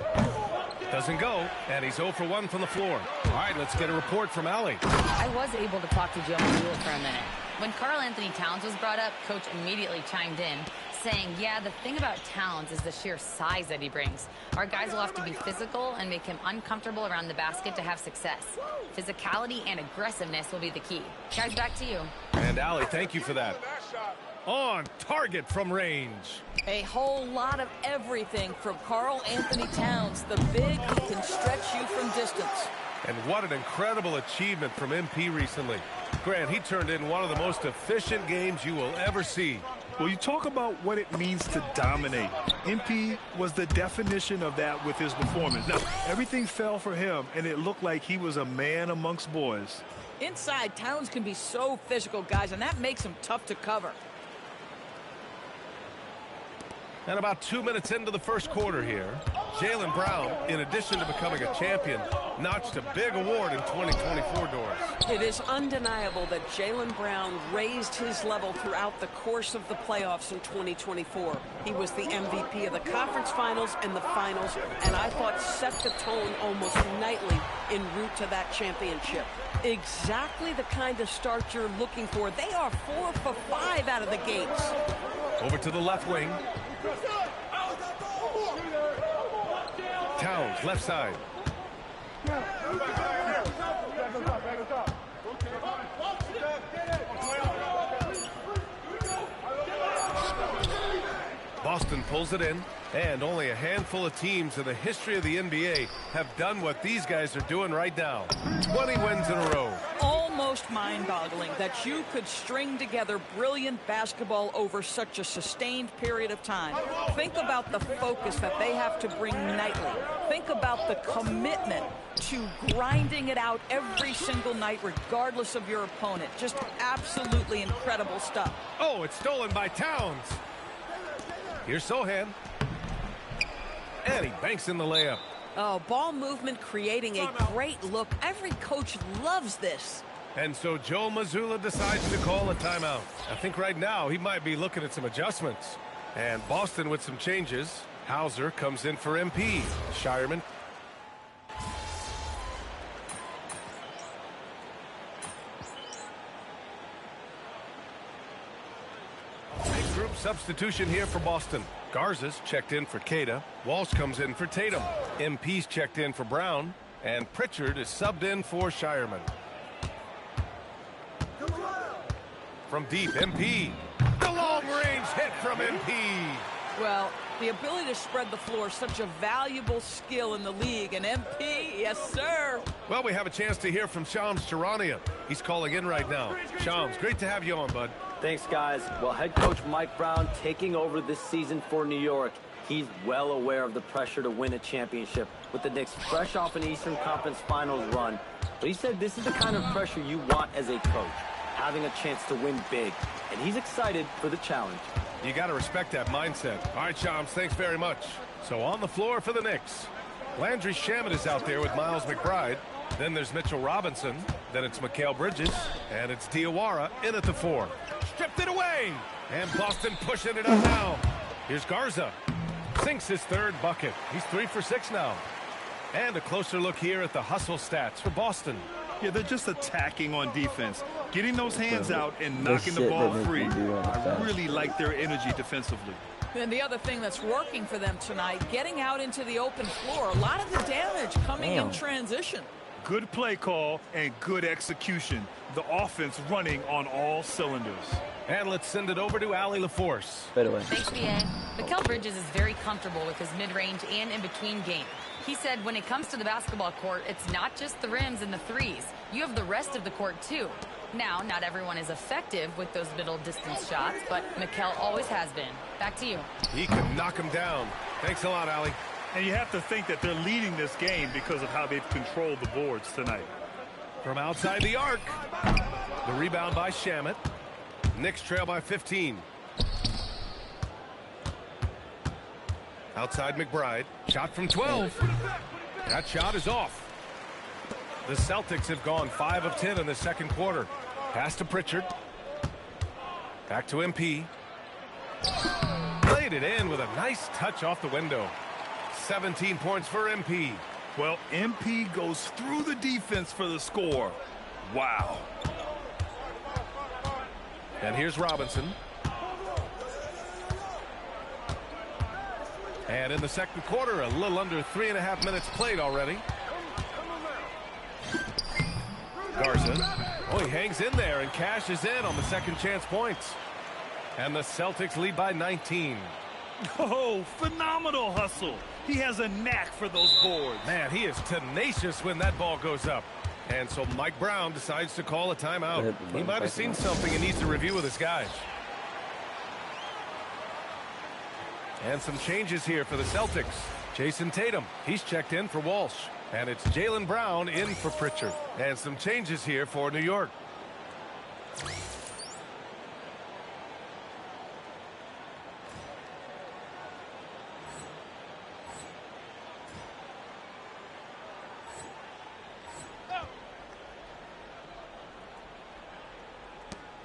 Doesn't go, and he's 0 for 1 from the floor. All right, let's get a report from Allie. I was able to talk to Joe Mazzulla for a minute. When Karl Anthony Towns was brought up, Coach immediately chimed in, saying, yeah, the thing about Towns is the sheer size that he brings. Our guys will have to be physical and make him uncomfortable around the basket to have success. Physicality and aggressiveness will be the key. Guys, back to you. And Allie, thank you for that. On target from range. A whole lot of everything from Karl Anthony Towns, the big who can stretch you from distance. And what an incredible achievement from MP recently. Grant, he turned in one of the most efficient games you will ever see. Well, you talk about what it means to dominate. MP was the definition of that with his performance. Now, everything fell for him, and it looked like he was a man amongst boys. Inside, Towns can be so physical, guys, and that makes him tough to cover. And about 2 minutes into the first quarter here, Jaylen Brown, in addition to becoming a champion, notched a big award in 2024, Doris. It is undeniable that Jaylen Brown raised his level throughout the course of the playoffs in 2024. He was the MVP of the conference finals and the finals, and I thought set the tone almost nightly en route to that championship. Exactly the kind of start you're looking for. They are 4 for 5 out of the gates. Over to the left wing. Towns, left side. Boston pulls it in, and only a handful of teams in the history of the NBA have done what these guys are doing right now. 20 wins in a row. Almost mind-boggling that you could string together brilliant basketball over such a sustained period of time. Think about the focus that they have to bring nightly. Think about the commitment to grinding it out every single night regardless of your opponent. Just absolutely incredible stuff. Oh, it's stolen by Towns. Here's Sohan. And he banks in the layup. Oh, ball movement creating a great look. Every coach loves this. And so Joe Mazzulla decides to call a timeout. I think right now he might be looking at some adjustments. And Boston with some changes. Hauser comes in for MP. Shireman. Big group substitution here for Boston. Garza's checked in for Queta. Walsh comes in for Tatum. MP's checked in for Brown. And Pritchard is subbed in for Shireman. From deep, MP. The long-range hit from MP. Well, the ability to spread the floor is such a valuable skill in the league. And MP, yes, sir. Well, we have a chance to hear from Shams Charania. He's calling in right now. Shams, great to have you on, bud. Thanks, guys. Well, head coach Mike Brown taking over this season for New York. He's well aware of the pressure to win a championship with the Knicks fresh off an Eastern Conference Finals run. But he said this is the kind of pressure you want as a coach. having a chance to win big, and he's excited for the challenge. You got to respect that mindset. All right, Shams, thanks very much. So on the floor for the Knicks, Landry Shamet is out there with Miles McBride. Then there's Mitchell Robinson. Then it's Mikal Bridges. And it's Diawara in at the 4. Stripped it away. And Boston pushing it up now. Here's Garza. Sinks his third bucket. He's 3 for 6 now. And a closer look here at the hustle stats for Boston. Yeah, they're just attacking on defense. Getting those hands out and knocking the ball free. I really like their energy defensively. And the other thing that's working for them tonight, getting out into the open floor. A lot of the damage coming in transition. Good play call and good execution. The offense running on all cylinders. And let's send it over to Allie LaForce. Thanks, B.A. Mikal Bridges is very comfortable with his mid-range and in-between game. He said when it comes to the basketball court, it's not just the rims and the threes. You have the rest of the court, too. Now, not everyone is effective with those middle-distance shots, but Mikal always has been. Back to you. He can knock him down. Thanks a lot, Allie. And you have to think that they're leading this game because of how they've controlled the boards tonight. From outside the arc. The rebound by Shamet. Knicks trail by 15. Outside McBride. Shot from 12. That shot is off. The Celtics have gone 5 of 10 in the second quarter. Pass to Pritchard. Back to MP. Played it in with a nice touch off the window. 17 points for MP. Well, MP goes through the defense for the score. Wow. And here's Robinson. And in the second quarter, a little under 3.5 minutes played already. Garza. Oh, he hangs in there and cashes in on the second chance points. And the Celtics lead by 19. Oh, phenomenal hustle. He has a knack for those boards. Man, he is tenacious when that ball goes up. And so Mike Brown decides to call a timeout. He might have seen something and needs to review with his guys. And some changes here for the Celtics. Jason Tatum, he's checked in for Walsh. And it's Jaylen Brown in for Pritchard. And some changes here for New York.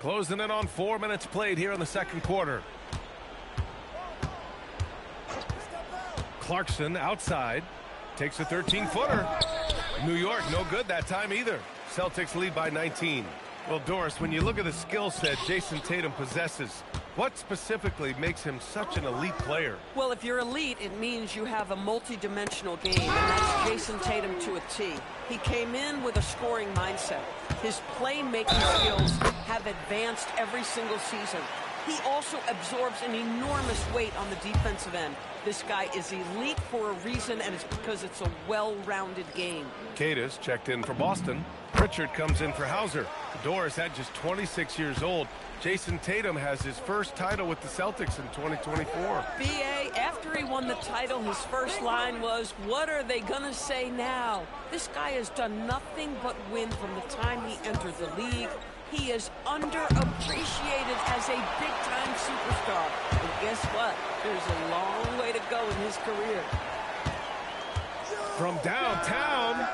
Closing in on 4 minutes played here in the second quarter. Clarkson outside. Takes a 13-footer. New York no good that time either. Celtics lead by 19. Well, Doris, when you look at the skill set Jason Tatum possesses, what specifically makes him such an elite player? Well, if you're elite, it means you have a multi-dimensional game, and that's Jason Tatum to a T. He came in with a scoring mindset. His playmaking skills have advanced every single season. He also absorbs an enormous weight on the defensive end. This guy is elite for a reason, and it's because it's a well-rounded game. Cadis checked in for Boston. Pritchard comes in for Hauser. Doris at just 26 years old. Jason Tatum has his first title with the Celtics in 2024. B.A., after he won the title, his first line was, "What are they going to say now?" This guy has done nothing but win from the time he entered the league. He is underappreciated as a big-time superstar. And guess what? There's a long way to go in his career. From downtown,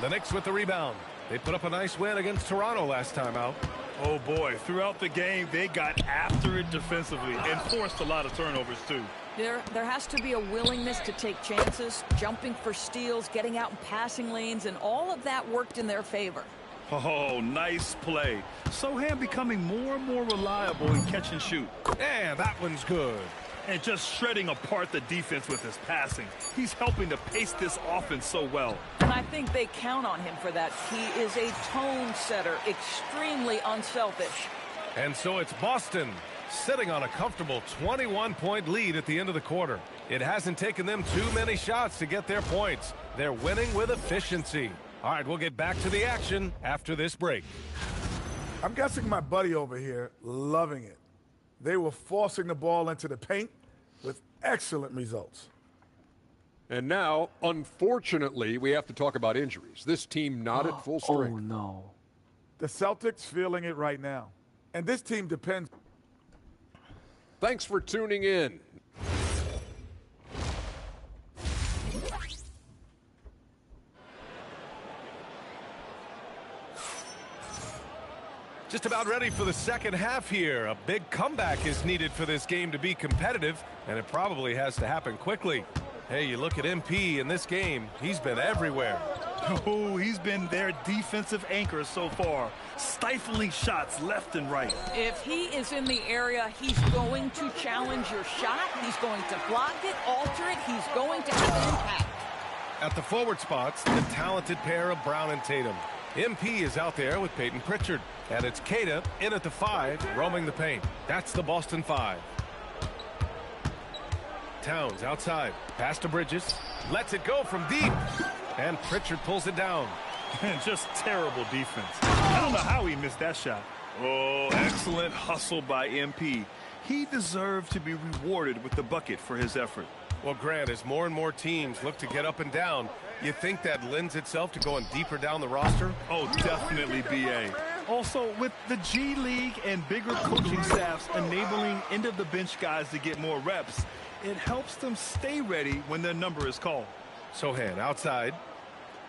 the Knicks with the rebound. They put up a nice win against Toronto last time out. Oh, boy. Throughout the game, they got after it defensively and forced a lot of turnovers, too. There has to be a willingness to take chances, jumping for steals, getting out in passing lanes, and all of that worked in their favor. Oh, nice play. Sohan becoming more and more reliable in catch and shoot. And that one's good. And just shredding apart the defense with his passing. He's helping to pace this offense so well. And I think they count on him for that. He is a tone setter, extremely unselfish. And so it's Boston sitting on a comfortable 21-point lead at the end of the quarter. It hasn't taken them too many shots to get their points. They're winning with efficiency. All right, we'll get back to the action after this break. I'm guessing my buddy over here loving it. They were forcing the ball into the paint with excellent results. And now, unfortunately, we have to talk about injuries. This team not at full strength. Oh, no. The Celtics feeling it right now. And this team depends. Thanks for tuning in. Just about ready for the second half here. A big comeback is needed for this game to be competitive, and it probably has to happen quickly. Hey, you look at MP in this game, he's been everywhere. Oh, he's been their defensive anchor so far, stifling shots left and right. If he is in the area, he's going to challenge your shot. He's going to block it, alter it. He's going to have an impact. At the forward spots, the talented pair of Brown and Tatum. MP is out there with Peyton Pritchard. And it's Queta in at the 5, roaming the paint. That's the Boston 5. Towns outside. Pass to Bridges. Lets it go from deep. And Pritchard pulls it down. Just terrible defense. I don't know how he missed that shot. Oh, excellent hustle by MP. He deserved to be rewarded with the bucket for his effort. Well, Grant, as more and more teams look to get up and down, you think that lends itself to going deeper down the roster? Oh, definitely, B.A. Also, with the G League and bigger coaching staffs enabling end-of-the-bench guys to get more reps, it helps them stay ready when their number is called. Sohan outside.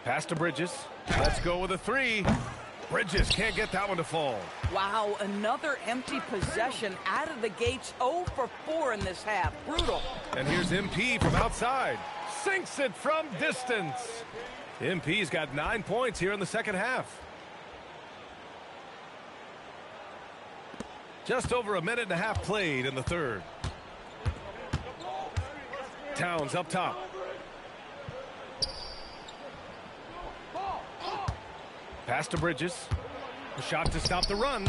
Pass to Bridges. Let's go with a 3. Bridges can't get that one to fall. Wow, another empty possession out of the gates. 0 for 4 in this half. Brutal. And here's MP from outside. Sinks it from distance. MP's got 9 points here in the second half. Just over a minute and a half played in the third. Towns up top. Pass to Bridges. A shot to stop the run.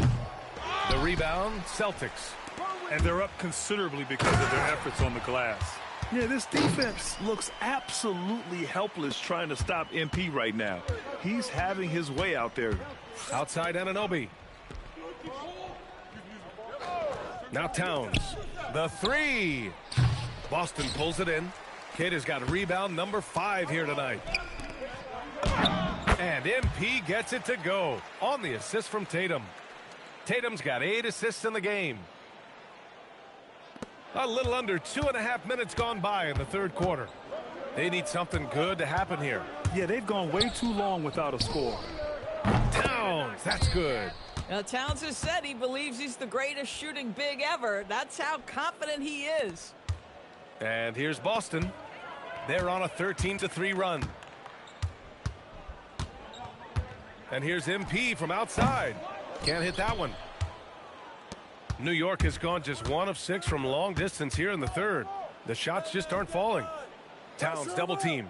The rebound, Celtics. And they're up considerably because of their efforts on the glass. Yeah, this defense looks absolutely helpless trying to stop MP right now. He's having his way out there. Outside Anunoby. Now Towns. The 3. Boston pulls it in. Kid has got rebound number 5 here tonight. And MP gets it to go on the assist from Tatum. Tatum's got 8 assists in the game. A little under 2.5 minutes gone by in the third quarter. They need something good to happen here. Yeah, they've gone way too long without a score. Towns, that's good. Now, Towns has said he believes he's the greatest shooting big ever. That's how confident he is. And here's Boston. They're on a 13-3 run. And here's MP from outside. Can't hit that one. New York has gone just 1 of 6 from long distance here in the third. The shots just aren't falling. Towns double teamed.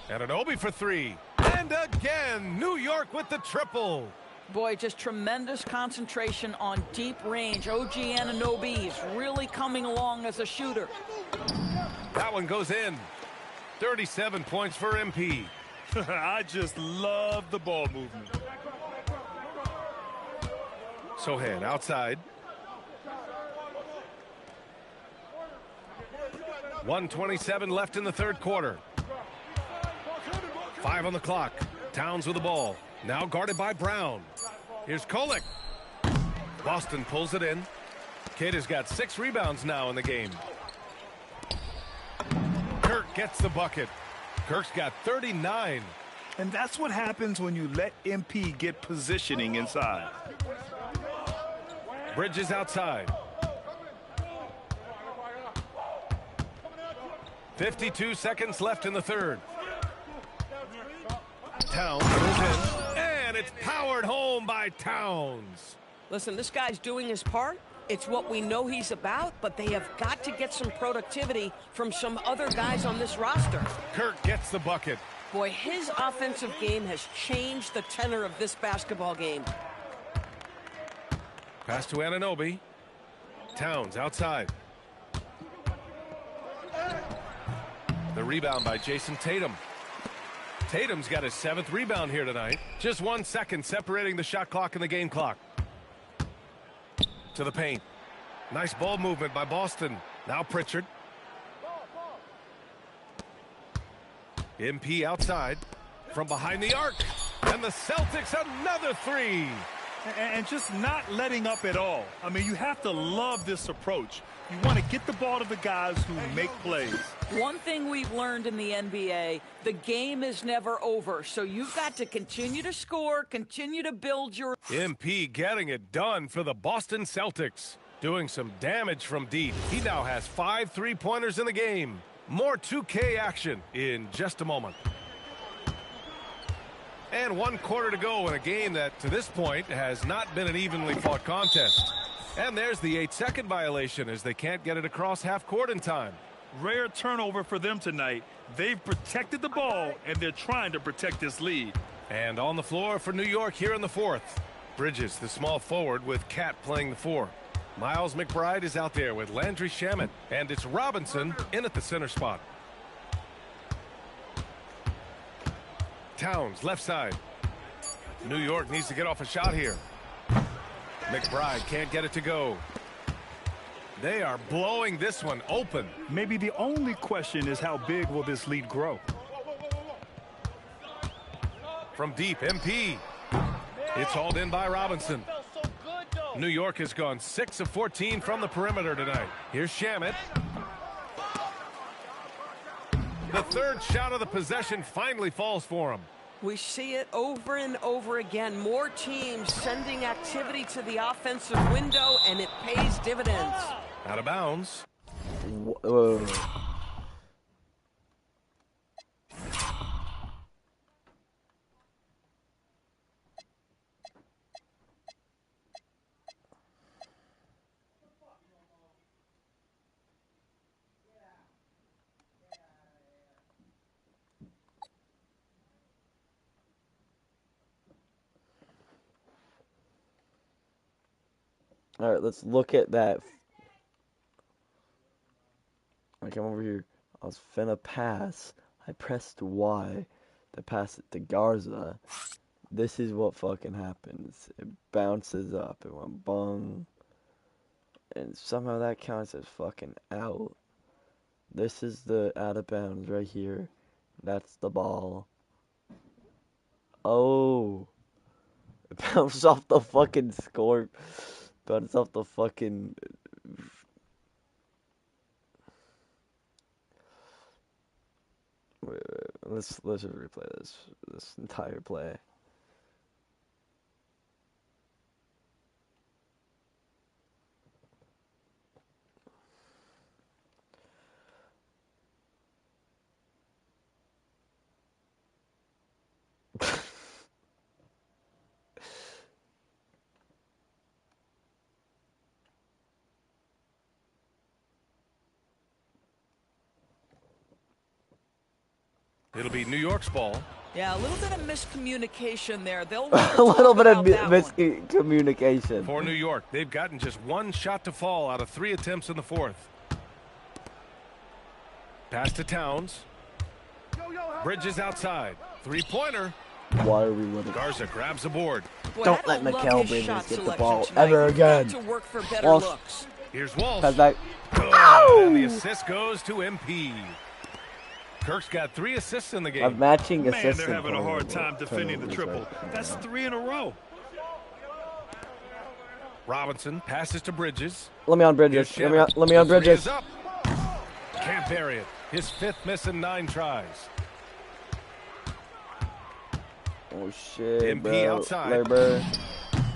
Anunoby for 3. And again, New York with the triple. Boy, just tremendous concentration on deep range. OG Anunoby is really coming along as a shooter. That one goes in. 37 points for MP. I just love the ball movement. Sohan outside. 1:27 left in the third quarter. 5 on the clock. Towns with the ball. Now guarded by Brown. Here's Kolek. Boston pulls it in. Kid has got 6 rebounds now in the game. Kirk gets the bucket. Kirk's got 39. And that's what happens when you let MP get positioning inside. Bridges outside. 52 seconds left in the third. Towns goes in, and it's powered home by Towns. Listen, this guy's doing his part. It's what we know he's about, but they have got to get some productivity from some other guys on this roster. Kirk gets the bucket. Boy, his offensive game has changed the tenor of this basketball game. Pass to Anunoby. Towns outside. The rebound by Jason Tatum. Tatum's got his 7th rebound here tonight. Just 1 second separating the shot clock and the game clock. To the paint. Nice ball movement by Boston. Now Pritchard. MP outside. From behind the arc. And the Celtics another 3. And just not letting up at all. I mean, you have to love this approach. You want to get the ball to the guys who make plays. One thing we've learned in the NBA, the game is never over. So you've got to continue to score, continue to build your... MP getting it done for the Boston Celtics. Doing some damage from deep. He now has 5 3-pointers in the game. More 2K action in just a moment. And 1 quarter to go in a game that, to this point, has not been an evenly fought contest. And there's the 8-second violation as they can't get it across half court in time. Rare turnover for them tonight. They've protected the ball, and they're trying to protect this lead. And on the floor for New York here in the 4th. Bridges, the small forward, with Cat playing the 4. Miles McBride is out there with Landry Shamet. And it's Robinson in at the center spot. Towns, left side. New York needs to get off a shot here. McBride can't get it to go. They are blowing this one open. Maybe the only question is how big will this lead grow? From deep, MP. It's hauled in by Robinson. New York has gone 6 of 14 from the perimeter tonight. Here's Shamet. The 3rd shot of the possession finally falls for him. We see it over and over again. More teams sending activity to the offensive window, and it pays dividends. Out of bounds. Whoa. All right, let's look at that. I come over here. I was finna pass. I pressed Y to pass it to Garza. This is what fucking happens. It bounces up. It went bung. And somehow that counts as fucking out. This is the out of bounds right here. That's the ball. Oh. It bounced off the fucking score. Bounced off the fucking... Wait. Let's just replay this entire play. It'll be New York's ball. Yeah, a little bit of miscommunication there. They'll a little bit of miscommunication. For New York, they've gotten just 1 shot to fall out of 3 attempts in the 4th. Pass to Towns. Bridges outside. 3-pointer. Why are we winning? Garza grabs the board. Boy, Don't let Mikal Bridges get the ball tonight. ever again. To work for better Walsh. looks. Here's Walsh. Pass back. And the assist goes to MP. Kirk's got 3 assists in the game. I'm matching Man, assists. they're having a hard time defending the triple. That's 3 in a row. Robinson passes to Bridges. Let me on Bridges. Let me on Bridges. Up. Can't bury it. His 5th miss in 9 tries. Oh shit, MP bro. outside. Labor.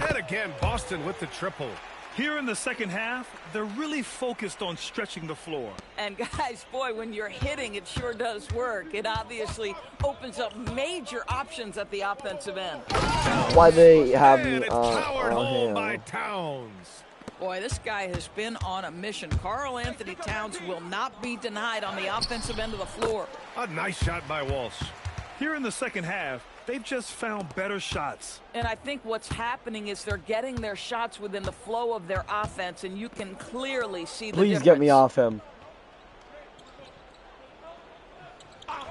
And again, Boston with the triple. Here in the second half, they're really focused on stretching the floor. And guys, boy, when you're hitting, it sure does work. It obviously opens up major options at the offensive end. Why they have me it's powered home him? by Towns. Boy, this guy has been on a mission. Karl Anthony Towns will not be denied on the offensive end of the floor. A nice shot by Walsh. Here in the second half, they've just found better shots. And I think what's happening is they're getting their shots within the flow of their offense, and you can clearly see the Please difference. get me off him.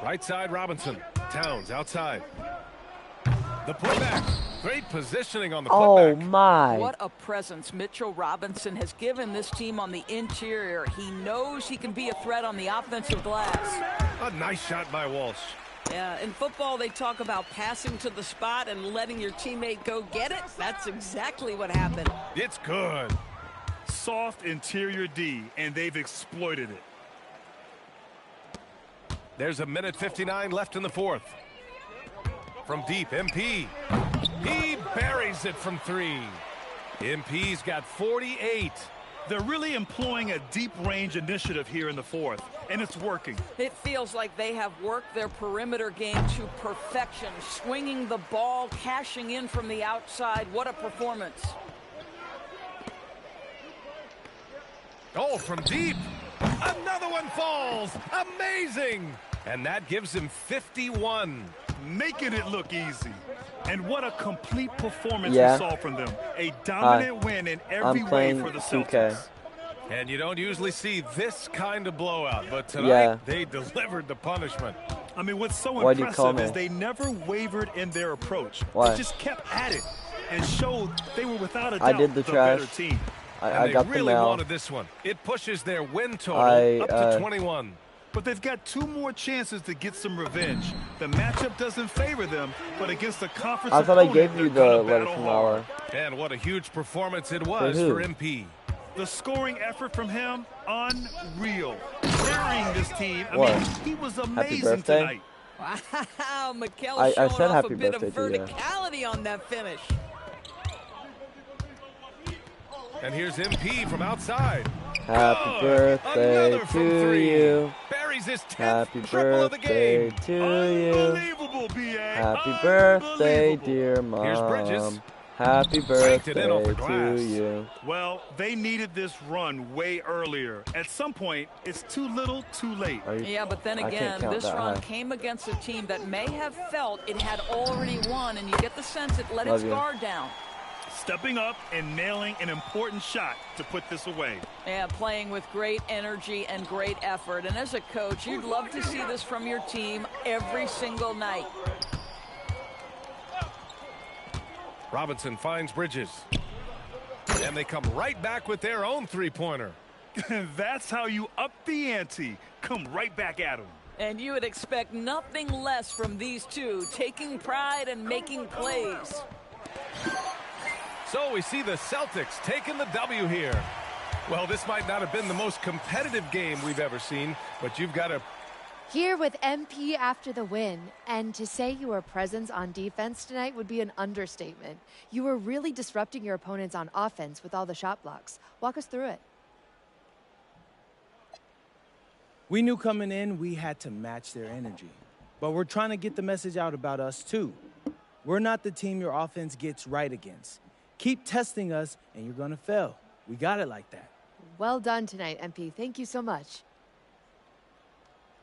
Right side, Robinson. Towns outside. The putback. Great positioning on the putback. Oh my. What a presence Mitchell Robinson has given this team on the interior. He knows he can be a threat on the offensive glass. A nice shot by Walsh. Yeah, in football, they talk about passing to the spot and letting your teammate go get it. That's exactly what happened. It's good. Soft interior D, and they've exploited it. There's a minute 59 left in the fourth. From deep, MP. He buries it from 3. MP's got 48. They're really employing a deep-range initiative here in the fourth, and it's working. It feels like they have worked their perimeter game to perfection, swinging the ball, cashing in from the outside. What a performance. Oh, from deep. Another one falls. Amazing. And that gives him 51. Making it look easy. And what a complete performance Yeah. we saw from them. A dominant win in every way for the 2K. Celtics. And you don't usually see this kind of blowout, but tonight Yeah. they delivered the punishment. I mean, what's so Why'd you call impressive me? is they never wavered in their approach. Why? They just kept at it and showed they were without a I doubt did the better trash. team. And I they got the really mail. wanted this one. It pushes their win total I, up to 21. But they've got 2 more chances to get some revenge. The matchup doesn't favor them, but against a conference I thought I opponent, gave you they're the gonna letter battle from hard. Lala. And what a huge performance it was who? for MP. The scoring effort from him, unreal. Carrying this team, I What? mean, he was Happy amazing birthday? tonight. Wow, Mikel I showing said off happy a bit birthday of to you. verticality on that finish. And here's MP from outside. Happy Good. birthday Another from to 3. you. Buries his 10th Happy triple of the birthday game. to you. Unbelievable, B.A. Happy birthday, dear mom. Here's Bridges. Happy Banked it in off birthday the glass. to you. Well, they needed this run way earlier. At some point, it's too little, too late. Are you- Yeah, but then I can't again, count this that run high. came against a team that may have felt it had already won, and you get the sense it let Love its you. guard down. Stepping up and nailing an important shot to put this away. Yeah, playing with great energy and great effort. And as a coach, you'd love to see this from your team every single night. Robinson finds Bridges. And they come right back with their own 3-pointer. That's how you up the ante. Come right back at them. And you would expect nothing less from these two, taking pride and making plays. So we see the Celtics taking the W here. Well, this might not have been the most competitive game we've ever seen, but you've got to... Here with MP after the win, and to say you were a presence on defense tonight would be an understatement. You were really disrupting your opponents on offense with all the shot blocks. Walk us through it. We knew coming in we had to match their energy. But we're trying to get the message out about us, too. We're not the team your offense gets right against. Keep testing us, and you're going to fail. We got it like that. Well done tonight, MP. Thank you so much.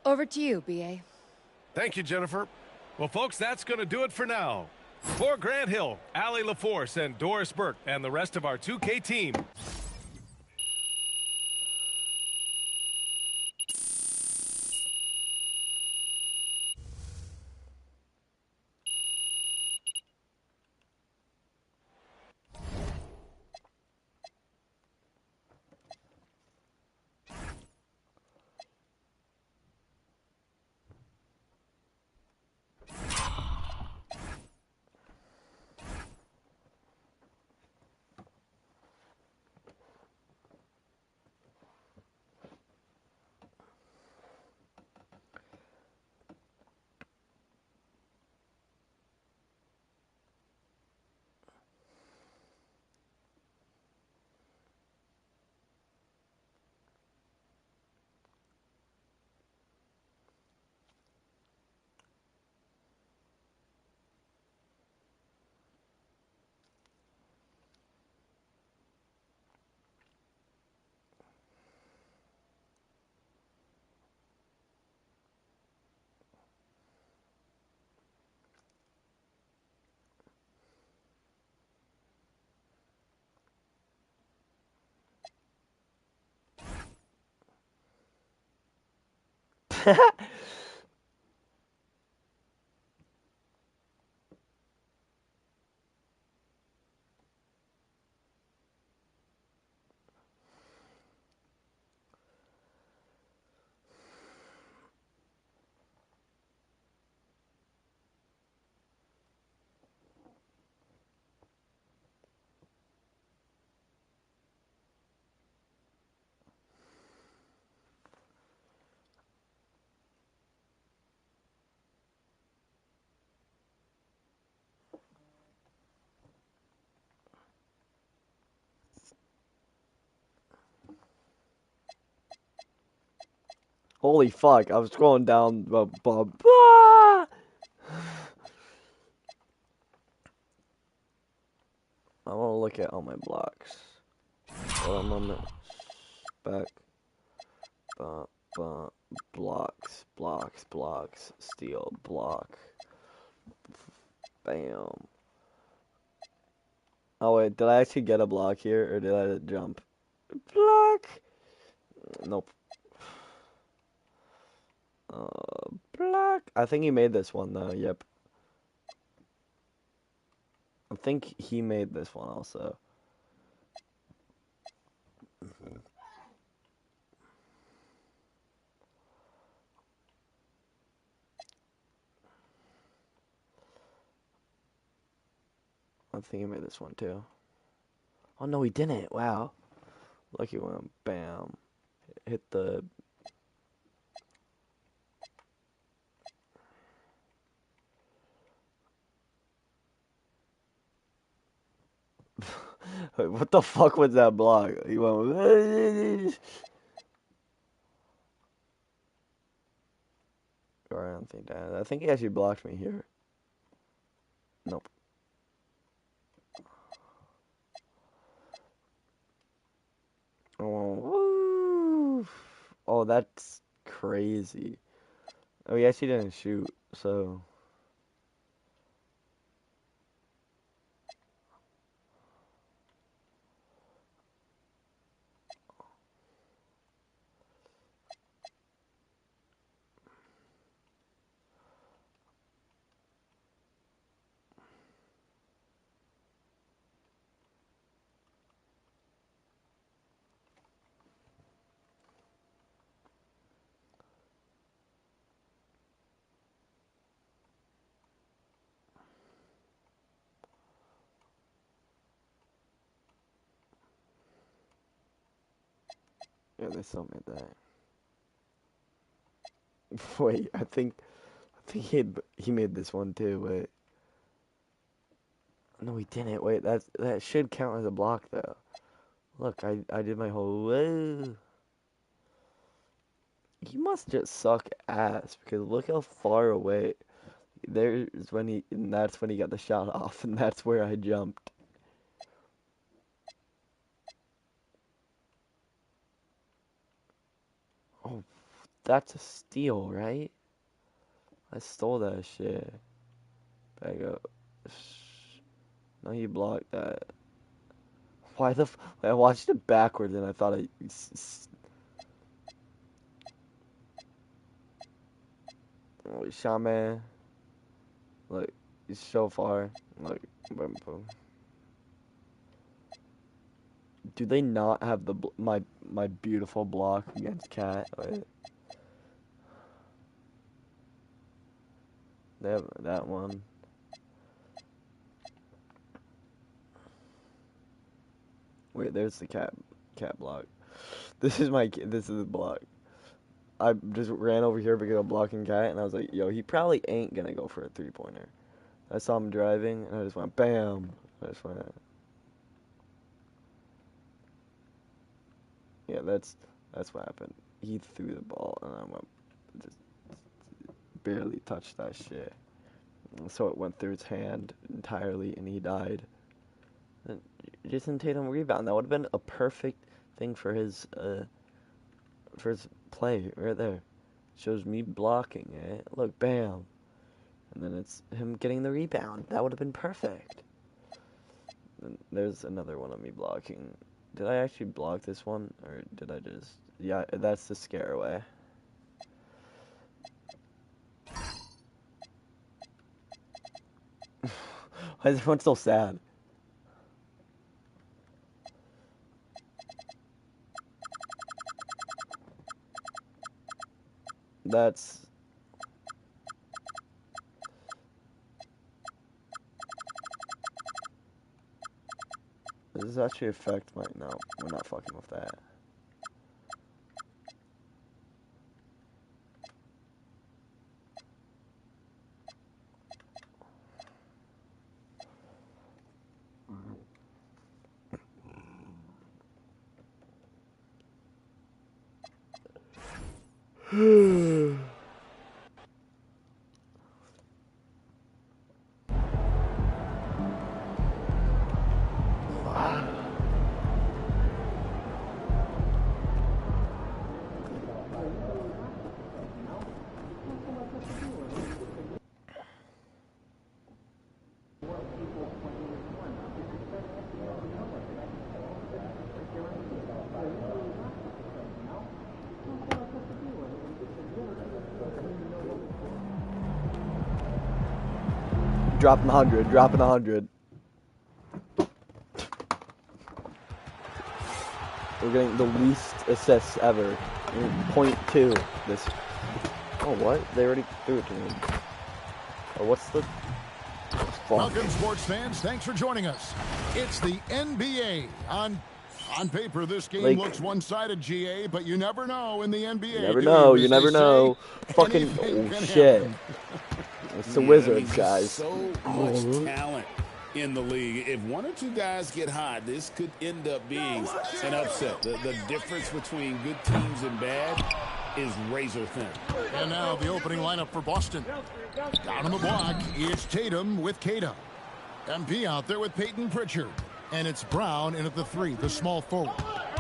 Over to you, B.A. Thank you, Jennifer. Well, folks, that's going to do it for now. For Grant Hill, Allie LaForce, and Doris Burke, and the rest of our 2K team, Holy fuck, I was scrolling down. I want to look at all my blocks. Hold on a moment. Back. Blocks. Steel. Block. Bam. Oh wait, did I actually get a block here, or did I jump? Block! Nope. Block! I think he made this one though, yep. I think he made this one also. I think he made this one too. Oh no, he didn't. Wow. Lucky one. Bam. Hit the... What the fuck was that block? He went... I don't think that. I think he actually blocked me here. Nope. Oh, oh, that's crazy. Oh, he actually didn't shoot, so... Yeah, they still made that. Wait, I think he made this one too. Wait, no, he didn't. Wait, that should count as a block though. Look, I did my whole. He must just suck ass because look how far away. There's when he, and that's when he got the shot off, and that's where I jumped. Oh, that's a steal, right? I stole that shit. Back up. No, you blocked that. Why the I watched it backwards and I thought I... Oh, Shaman. Look, he's so far. Look, boom, boom. Do they not have the my beautiful block against Cat? Wait. They have that one. Wait, there's the cat block. This is the block. I just ran over here because I'm blocking Cat, and I was like, yo, he probably ain't gonna go for a three-pointer. I saw him driving, and I just went, bam. I just went. Yeah, that's what happened. He threw the ball, and I went, just barely touched that shit. So it went through his hand entirely, and he died. And Jason Tatum rebound. That would have been a perfect thing for his play right there. Shows me blocking it. Look, bam. And then it's him getting the rebound. That would have been perfect. And there's another one of me blocking. Did I actually block this one? Or did I just... Yeah, that's the scare away. Why is everyone so sad? That's... Does this actually affect my... No, we're not fucking with that. Dropping 100, dropping 100. We're getting the least assists ever. 0.2 this. Oh, what? They already threw it to me. Oh, what's the... Welcome, sports fans. Thanks for joining us. It's the NBA. On paper, this game looks one-sided, GA, but you never know in the NBA. You never know. You never know. Fucking... Oh, shit. It's the Wizards, guys. So much talent in the league. If one or two guys get hot, this could end up being an upset. The difference between good teams and bad is razor thin. And now the opening lineup for Boston. Down on the block, it's Tatum with Queta. MP out there with Peyton Pritchard. And it's Brown in at the 3, the small forward.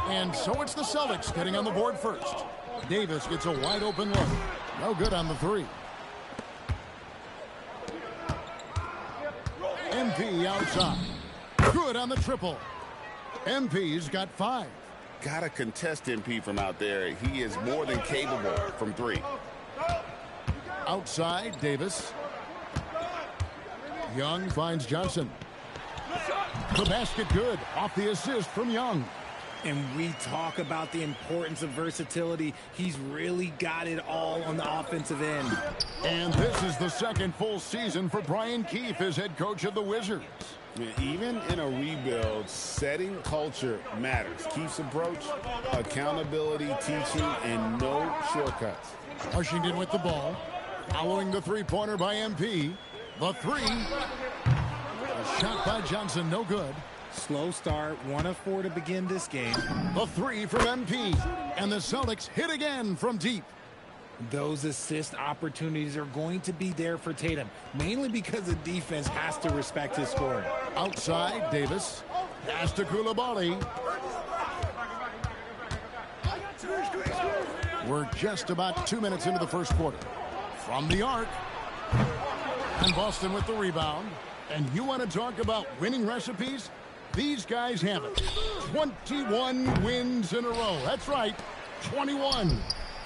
And so it's the Celtics getting on the board first. Davis gets a wide open look. No good on the 3. MP outside. Good on the triple. MP's got 5. Gotta contest MP from out there. He is more than capable from 3. Outside, Davis. Young finds Johnson. The basket good. Off the assist from Young. And we talk about the importance of versatility. He's really got it all on the offensive end. And this is the second full season for Brian Keefe as head coach of the Wizards. Even in a rebuild, setting culture matters. Keefe's approach, accountability, teaching, and no shortcuts. Washington with the ball. Following the three-pointer by MP. The 3. A shot by Johnson, no good. Slow start, 1 of 4 to begin this game. The 3 from MP. And the Celtics hit again from deep. Those assist opportunities are going to be there for Tatum, mainly because the defense has to respect his scoring. Outside, Davis. Pass to Coulibaly. We're just about 2 minutes into the first quarter. From the arc. And Boston with the rebound. And you want to talk about winning recipes? These guys have it. 21 wins in a row. That's right, 21.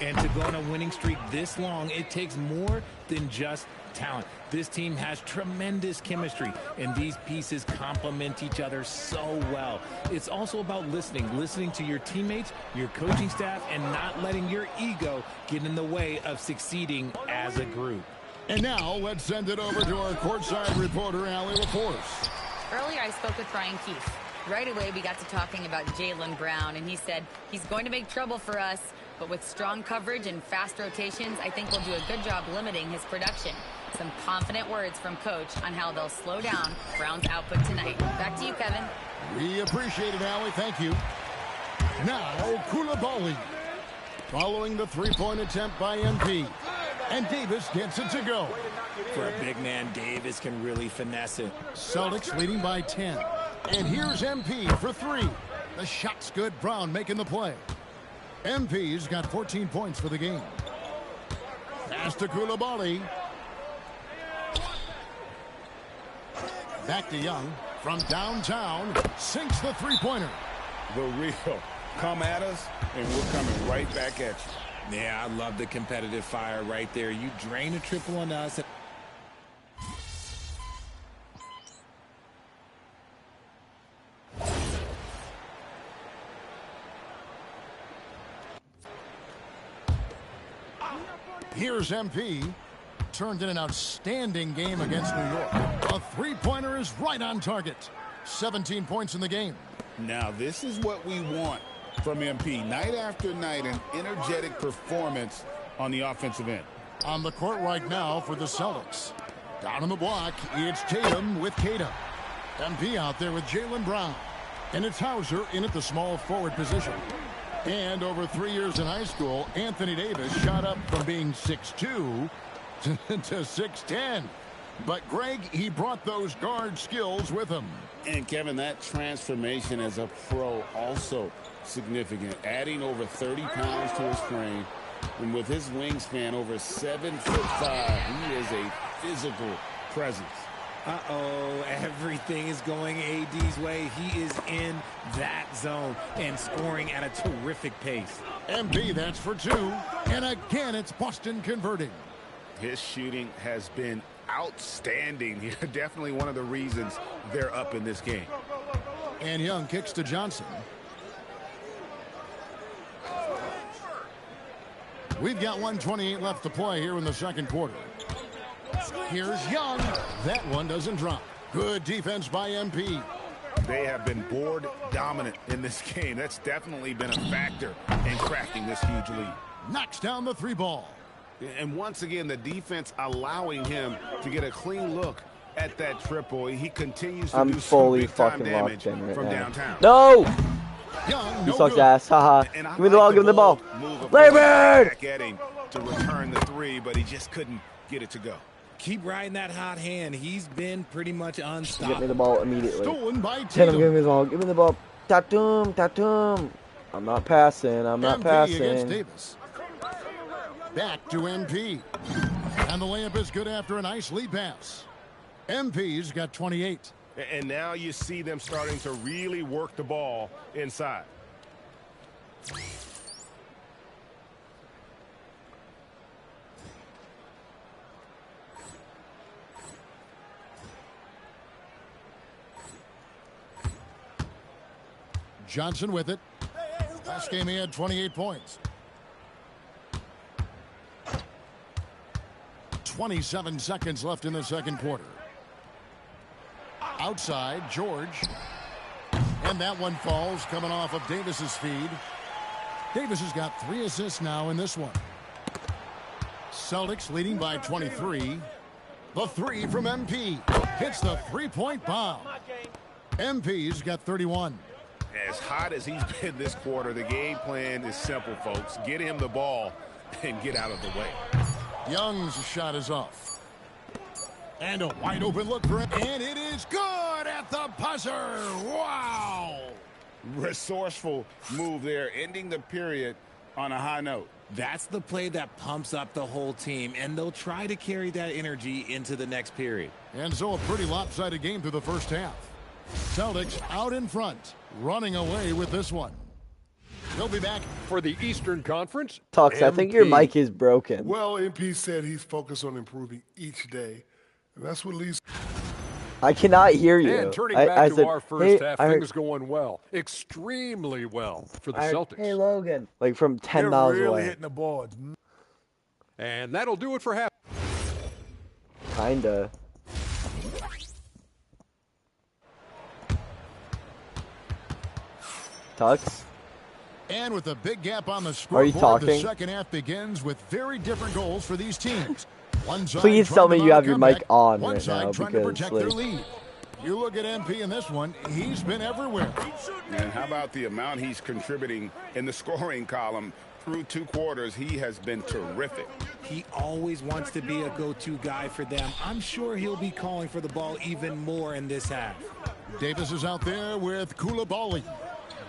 And to go on a winning streak this long, it takes more than just talent. This team has tremendous chemistry, and these pieces complement each other so well. It's also about listening to your teammates, your coaching staff, and not letting your ego get in the way of succeeding as a group. And now let's send it over to our courtside reporter, Allie LaForce. Earlier, I spoke with Brian Keefe. Right away, we got to talking about Jaylen Brown, and he said he's going to make trouble for us, but with strong coverage and fast rotations, I think we'll do a good job limiting his production. Some confident words from Coach on how they'll slow down Brown's output tonight. Back to you, Kevin. We appreciate it, Allie. Thank you. Now, Coulibaly. Following the three-point attempt by MP. And Davis gets it to go. For a big man, Davis can really finesse it. Celtics leading by 10. And here's MP for 3. The shot's good. Brown making the play. MP's got 14 points for the game. Pass to Coulibaly. Back to Young. From downtown. Sinks the three-pointer. The real. Come at us, and we're coming right back at you. Yeah, I love the competitive fire right there. You drain a triple on us. Here's MP. Turned in an outstanding game against New York. A three-pointer is right on target. 17 points in the game. Now, this is what we want from MP. Night after night, an energetic performance on the offensive end. On the court right now for the Celtics. Down on the block, it's Tatum with Queta. MP out there with Jaylen Brown. And it's Hauser in at the small forward position. And over 3 years in high school, Anthony Davis shot up from being 6'2" to 6'10". But, Greg, he brought those guard skills with him. And, Kevin, that transformation as a pro also significant. Adding over 30 pounds to his frame. And with his wingspan over 7'5", he is a physical presence. Uh-oh, everything is going AD's way. He is in that zone and scoring at a terrific pace. MP, that's for 2. And again, it's Boston converting. His shooting has been outstanding. Definitely one of the reasons they're up in this game. And Young kicks to Johnson. We've got 1:28 left to play here in the second quarter. Here's Young. That one doesn't drop. Good defense by MP. They have been board dominant in this game. That's definitely been a factor in cracking this huge lead. Knocks down the 3 ball. And once again, the defense allowing him to get a clean look at that triple. He continues to do fully some big-time fucking damage locked in right from now. downtown. No! Young, He no sucks good. ass. Haha. Give me the ball. Give me the ball. Larry Bird! Back at him to return the 3, but he just couldn't get it to go. Keep riding that hot hand. He's been pretty much unstoppable. Get me the ball immediately. Stolen by Tatum, Tatum. give me the ball. Give me the ball. Tatum, Tatum. I'm not passing. I'm not MP against passing. Davis. Back to MP. And the layup is good after a nice lead pass. MP's got 28. And now you see them starting to really work the ball inside. Johnson with it. Last game he had 28 points. 27 seconds left in the second quarter. Outside, George. And that one falls, coming off of Davis's feed. Davis has got 3 assists now in this one. Celtics leading by 23. The 3 from MP. Hits the 3-point bomb. MP's got 31. As hot as he's been this quarter, the game plan is simple, folks. Get him the ball and get out of the way. Young's shot is off. And a wide open look for him. And it is good at the buzzer. Wow. Resourceful move there, ending the period on a high note. That's the play that pumps up the whole team, and they'll try to carry that energy into the next period. And so a pretty lopsided game through the first half. Celtics out in front, running away with this one. They'll be back for the Eastern Conference. Tux, I think your mic is broken. Well, MP said he's focused on improving each day. And that's what leads. I cannot hear you. And turning back to said, our first half, things going well. Extremely well for the Celtics. Hey, Logan. Like from 10 They're miles really away. hitting the boards. And that'll do it for half. Kinda. Tux? And with a big gap on the Are you scoreboard, the talking? second half begins with very different goals for these teams. One side Please trying tell to me mount you a have your comeback, mic on one right side now trying to because, protect like, their lead. You look at MP in this one, he's been everywhere. And how about the amount he's contributing in the scoring column? Through 2 quarters, he has been terrific. He always wants to be a go-to guy for them. I'm sure he'll be calling for the ball even more in this half. Davis is out there with Koulibaly.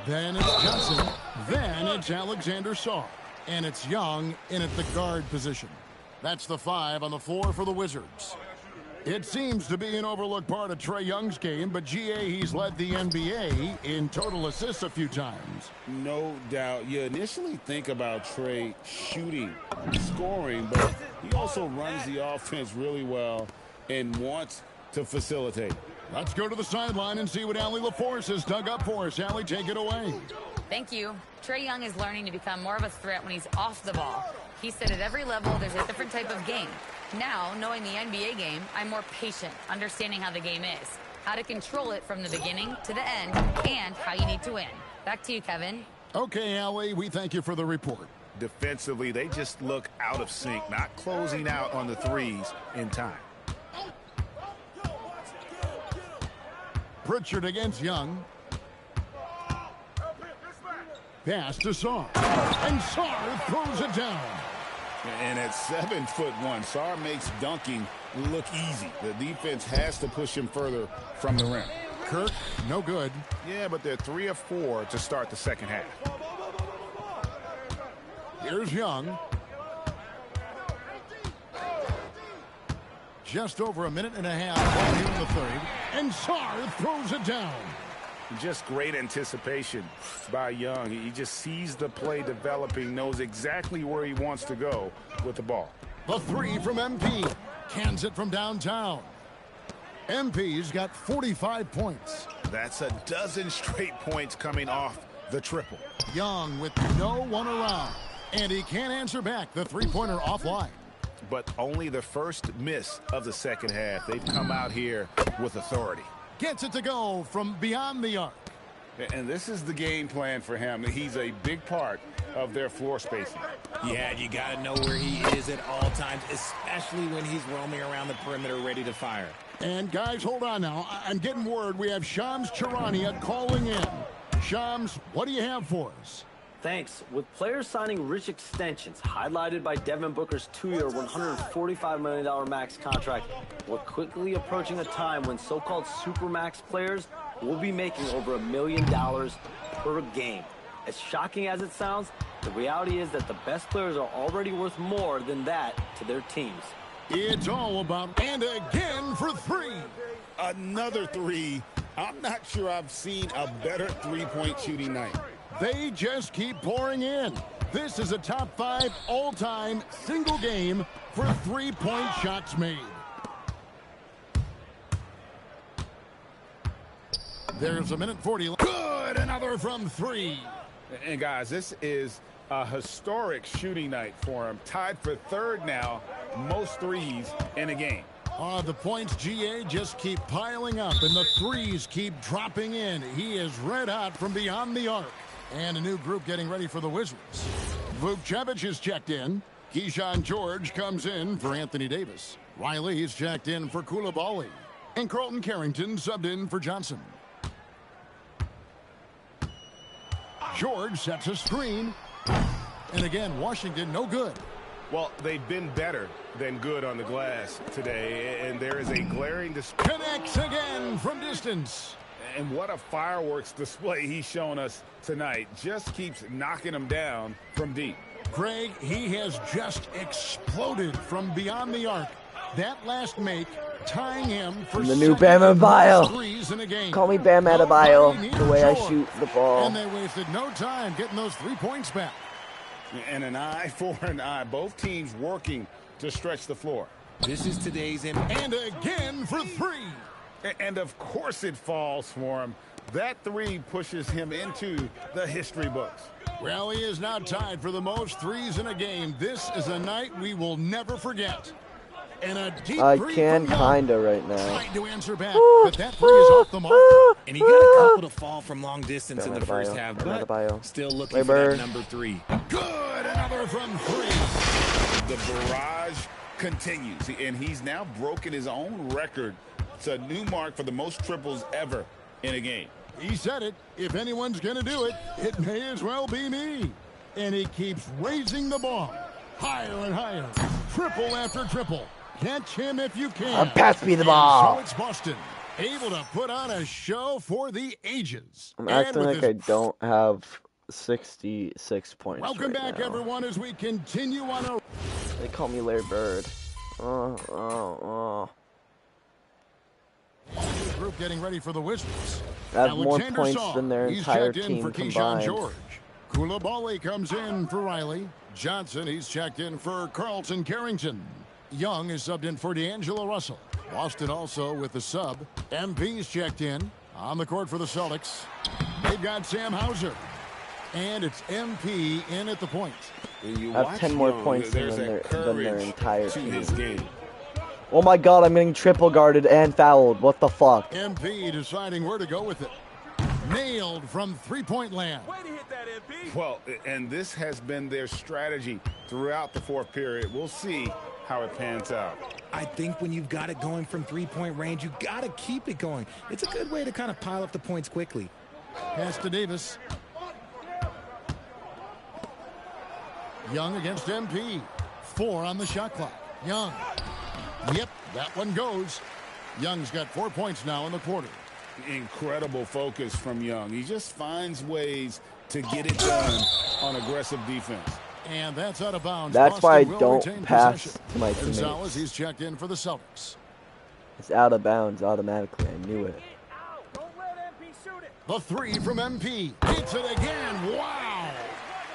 Then it's Johnson. Then it's Alexander Sarr. And it's Young in at the guard position. That's the 5 on the floor for the Wizards. It seems to be an overlooked part of Trae Young's game, but GA, he's led the NBA in total assists a few times. No doubt. You initially think about Trae shooting, scoring, but he also runs the offense really well and wants to facilitate. Let's go to the sideline and see what Allie LaForce has dug up for us. Allie, take it away. Thank you. Trae Young is learning to become more of a threat when he's off the ball. He said at every level there's a different type of game. Now, knowing the NBA game, I'm more patient, understanding how the game is, how to control it from the beginning to the end, and how you need to win. Back to you, Kevin. Okay, Allie, we thank you for the report. Defensively, they just look out of sync, not closing out on the threes in time. Pritchard against Young. Pass to Sarr. And Sarr throws it down. And at 7'1", Sarr makes dunking look easy. The defense has to push him further from the rim. Kirk, no good. Yeah, but they're 3 of 4 to start the second half. Here's Young. Just over a minute and a half here in the third. And Sarr throws it down. Just great anticipation by Young. He just sees the play developing, knows exactly where he wants to go with the ball. The three from MP. Cans it from downtown. MP's got 45 points. That's a dozen straight points coming off the triple. Young with no one around. And he can't answer back. The three-pointer offline. But only the first miss of the second half. They've come out here with authority. Gets it to go from beyond the arc. And this is the game plan for him. He's a big part of their floor spacing. Yeah, you got to know where he is at all times, especially when he's roaming around the perimeter ready to fire. And guys, hold on now. I'm getting word we have Shams Charania calling in. Shams, what do you have for us? Thanks. With players signing rich extensions, highlighted by Devin Booker's 2-year, $145 million max contract, we're quickly approaching a time when so-called supermax players will be making over $1 million per game. As shocking as it sounds, the reality is that the best players are already worth more than that to their teams. It's all about and again for three. Another three. I'm not sure I've seen a better three-point shooting night. They just keep pouring in. This is a top 5 all-time single game for three-point shots made. There's a minute 40. Good, another from three. And guys, this is a historic shooting night for him. Tied for third now, most threes in a game. The points, GA, just keep piling up, and the threes keep dropping in. He is red hot from beyond the arc. And a new group getting ready for the Wizards. Vukcevic is checked in. Keyshawn George comes in for Anthony Davis. Riley is checked in for Coulibaly. And Carlton Carrington subbed in for Johnson. George sets a screen. And again, Washington no good. Well, they've been better than good on the glass today, and there is a glaring display. Connects again from distance. And what a fireworks display he's shown us tonight. Just keeps knocking them down from deep. Greg, he has just exploded from beyond the arc. That last make tying him for the new Bam Adebayo. Threes in a game. Call me Bam Adebayo, the way I shoot the ball. And they wasted no time getting those 3 points back. And an eye for an eye. Both teams working to stretch the floor. This is today's and again for three. And of course it falls for him. That three pushes him into the history books. Well, he is now tied for the most threes in a game. This is a night we will never forget. And a deep I three can from kinda right now. Trying to answer back, but that three is off the mark. And he got a couple to fall from long distance in the first half, but still looking for that number 3. Good, another from three. The barrage continues, and he's now broken his own record. It's a new mark for the most triples ever in a game. He said it. If anyone's going to do it, it may as well be me. And he keeps raising the ball higher and higher. Triple after triple. Catch him if you can. Pass me the ball. So it's Boston, able to put on a show for the ages. I'm acting like I don't have 66 points. Welcome back, now. everyone, as we continue on a... They call me Larry Bird. Oh. Group getting ready for the Wizards. I have more points than their entire team for combined. George. Coulibaly comes in for Riley. Johnson, he's checked in for Carlton Carrington. Young is subbed in for D'Angelo Russell. Boston also with the sub. MP's checked in on the court for the Celtics. They've got Sam Hauser. And it's MP in at the point. I have 10 more points than their entire team. His game. Oh my god, I'm getting triple guarded and fouled. What the fuck? MP deciding where to go with it. Nailed from three-point land. Way to hit that, MP. Well, and this has been their strategy throughout the fourth period. We'll see how it pans out. I think when you've got it going from three-point range, you got to keep it going. It's a good way to kind of pile up the points quickly. Pass to Davis. Young against MP. 4 on the shot clock. Young. Yep, that one goes. Young's got 4 points now in the quarter. Incredible focus from Young. He just finds ways to get it done on aggressive defense. And that's out of bounds. That's why I Boston will don't retain pass possession. to my Gonzalez, teammates. he's checked in for the Celtics. It's out of bounds automatically. I knew it. The 3 from MP. Hits it again. Wow.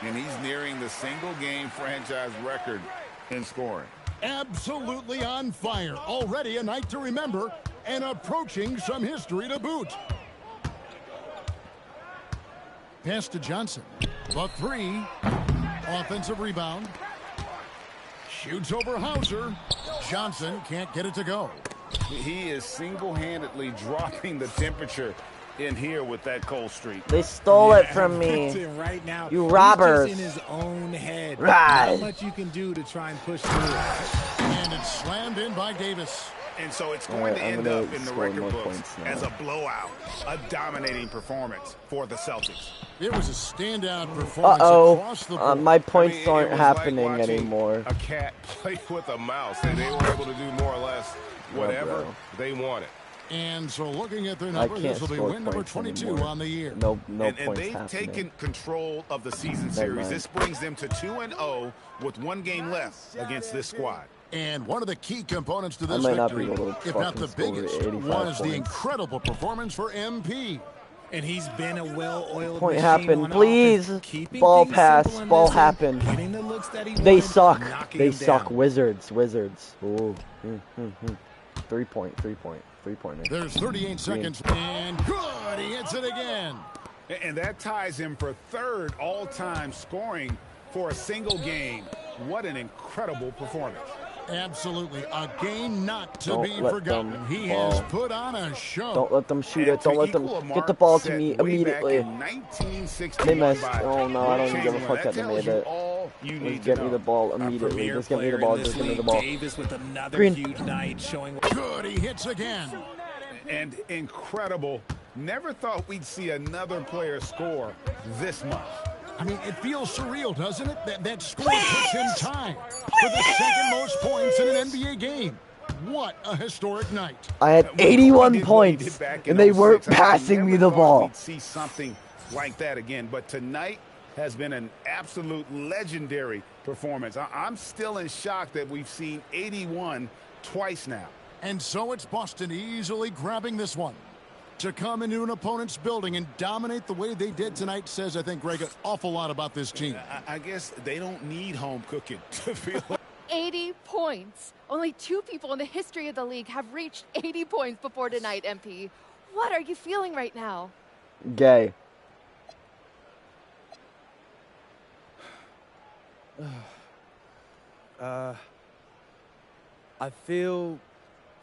And he's nearing the single-game franchise record in scoring. Absolutely on fire. Already a night to remember and approaching some history to boot. Pass to Johnson. The 3. Offensive rebound. Shoots over Hauser. Johnson can't get it to go. He is single-handedly dropping the temperature in here with that cold streak. They stole it from me. Right now, You he's robbers. just in his own head. Right. Not much you can do to try and push through it. And it's slammed in by Davis. And so it's going to end up in the record more books points now. as a blowout, a dominating performance for the Celtics. It was a standout performance Uh-oh. across the board. My points I mean, it aren't was happening like watching anymore. A cat play with a mouse, and they were able to do more or less whatever bro. they wanted. And so looking at their I number, can't this will be score win number points 22 anymore. on the year. No And points they've happening. taken control of the season Never series. mind. This brings them to 2-0 with 1 game left against this squad. And one of the key components to I this might not be victory, able to if not the fucking score biggest, 85 was the points. incredible performance for MP. And he's been a well-oiled Point machine happen, on please. offense, keeping Ball things pass. simple in Ball this one, happen. getting the looks that he They wanted, suck. knocking They him suck. down. Wizards. Ooh. 3-pointer. There's 38 seconds, and good, he hits it again. And that ties him for 3rd all-time scoring for a single game. What an incredible performance. Absolutely, a game not to Don't be let forgotten. them He fall. has put on a show. Don't let them shoot And it. Don't to let them equal a get mark the ball to set me way back immediately. in 1961 They missed. by Oh no, I don't even give a Chamberlain. fuck that they tells made you it. all you need Just to get me know. the ball A immediately. premier Just get me the player ball. in this Just get me the league, ball. Davis with another Green. huge night showing. Good, he hits again. And incredible. Never thought we'd see another player score this much. I mean, it feels surreal, doesn't it? That score puts him tied for the second most points in an NBA game. What a historic night. I had 81 points, and they weren't passing me the ball. We'd see something like that again, but tonight has been an absolute legendary performance. I'm still in shock that we've seen 81 twice now. And so it's Boston easily grabbing this one. To come into an opponent's building and dominate the way they did tonight says, I think, Greg, an awful lot about this team. I guess they don't need home cooking to feel 80 points. Only 2 people in the history of the league have reached 80 points before tonight, MP. What are you feeling right now? Gay. I feel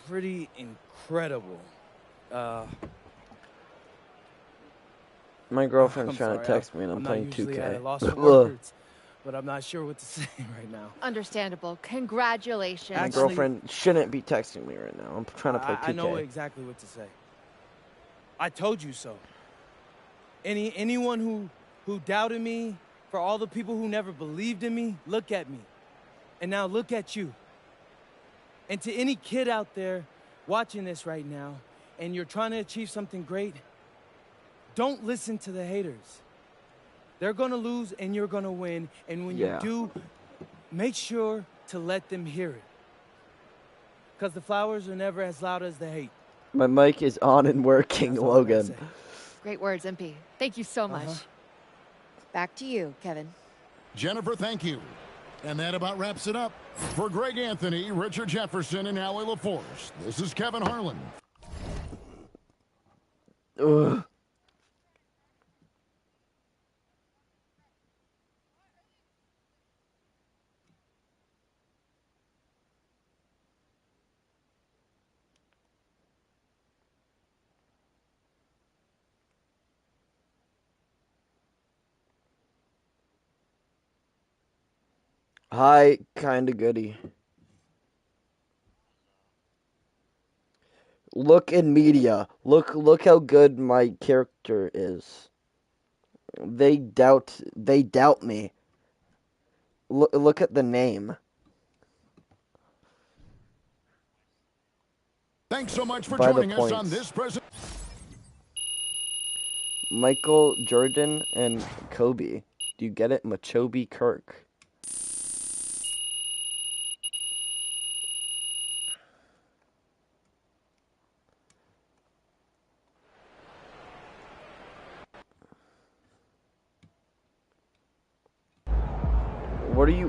pretty incredible. My girlfriend's I'm trying sorry, to text me, and I'm not playing usually at a 2K. loss for Ugh. words, but I'm not sure what to say right now. Understandable. Congratulations. My girlfriend shouldn't be texting me right now. I'm trying to play 2K. I know exactly what to say. I told you so. Anyone who doubted me, for all the people who never believed in me, look at me. And now look at you. And to any kid out there watching this right now, and you're trying to achieve something great, don't listen to the haters. They're gonna lose and you're gonna win. And when Yeah. you do, make sure to let them hear it. Because the flowers are never as loud as the hate. My mic is on and working, Logan. Great words, MP. Thank you so much. Back to you, Kevin. Jennifer, thank you. And that about wraps it up. For Greg Anthony, Richard Jefferson, and Allie LaForce, this is Kevin Harlan. Ugh. Hi, kinda goody. Look in media. Look how good my character is. They doubt me. Look at the name. Thanks so much for By the joining us on points. this present. Michael Jordan and Kobe. Do you get it? Machobe Kirk.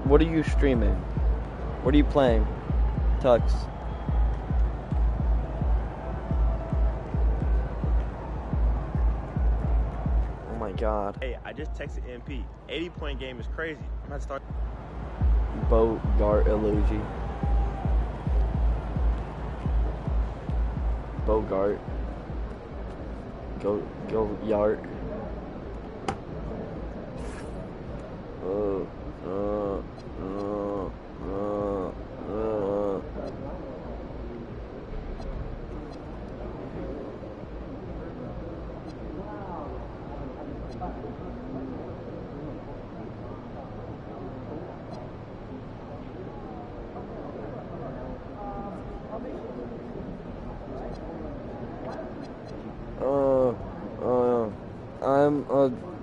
What are you streaming? What are you playing? Tux. Oh my god. Hey, I just texted MP. 80-point game is crazy. I'm gonna start. Bogart Illugi. Bogart. Go Yart.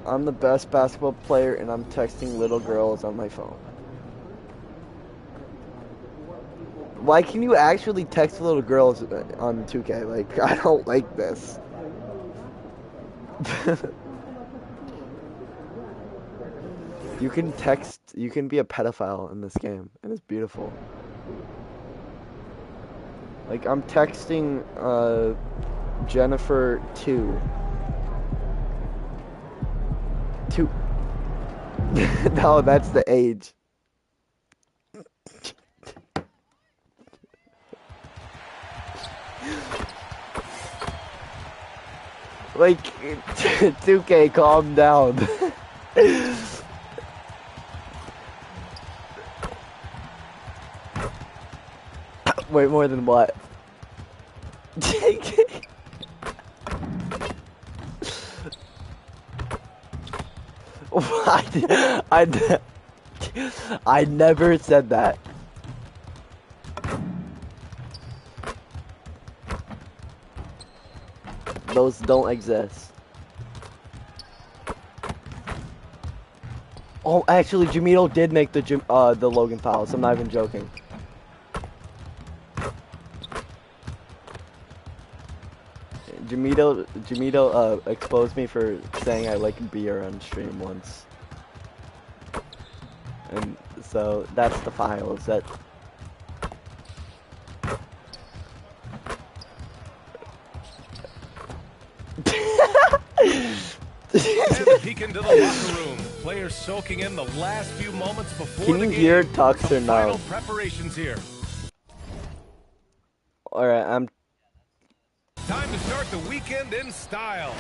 I'm the best basketball player, and I'm texting little girls on my phone. Why can you actually text little girls on 2K? Like, I don't like this. You can text, you can be a pedophile in this game, and it's beautiful. Like, I'm texting, Jennifer 2. No, that's the age. Like, 2K, calm down. Wait, more than what? I never said that. Those don't exist. Oh, actually, Jamito did make the Logan Pauls. I'm not even joking. Jamito exposed me for saying I like beer on stream once. And so that's the files that And a peek into the locker room. Players soaking in the last few moments before Can the you game. hear Tux or Final no? preparations here. Alright, I'm Time to start the weekend in style.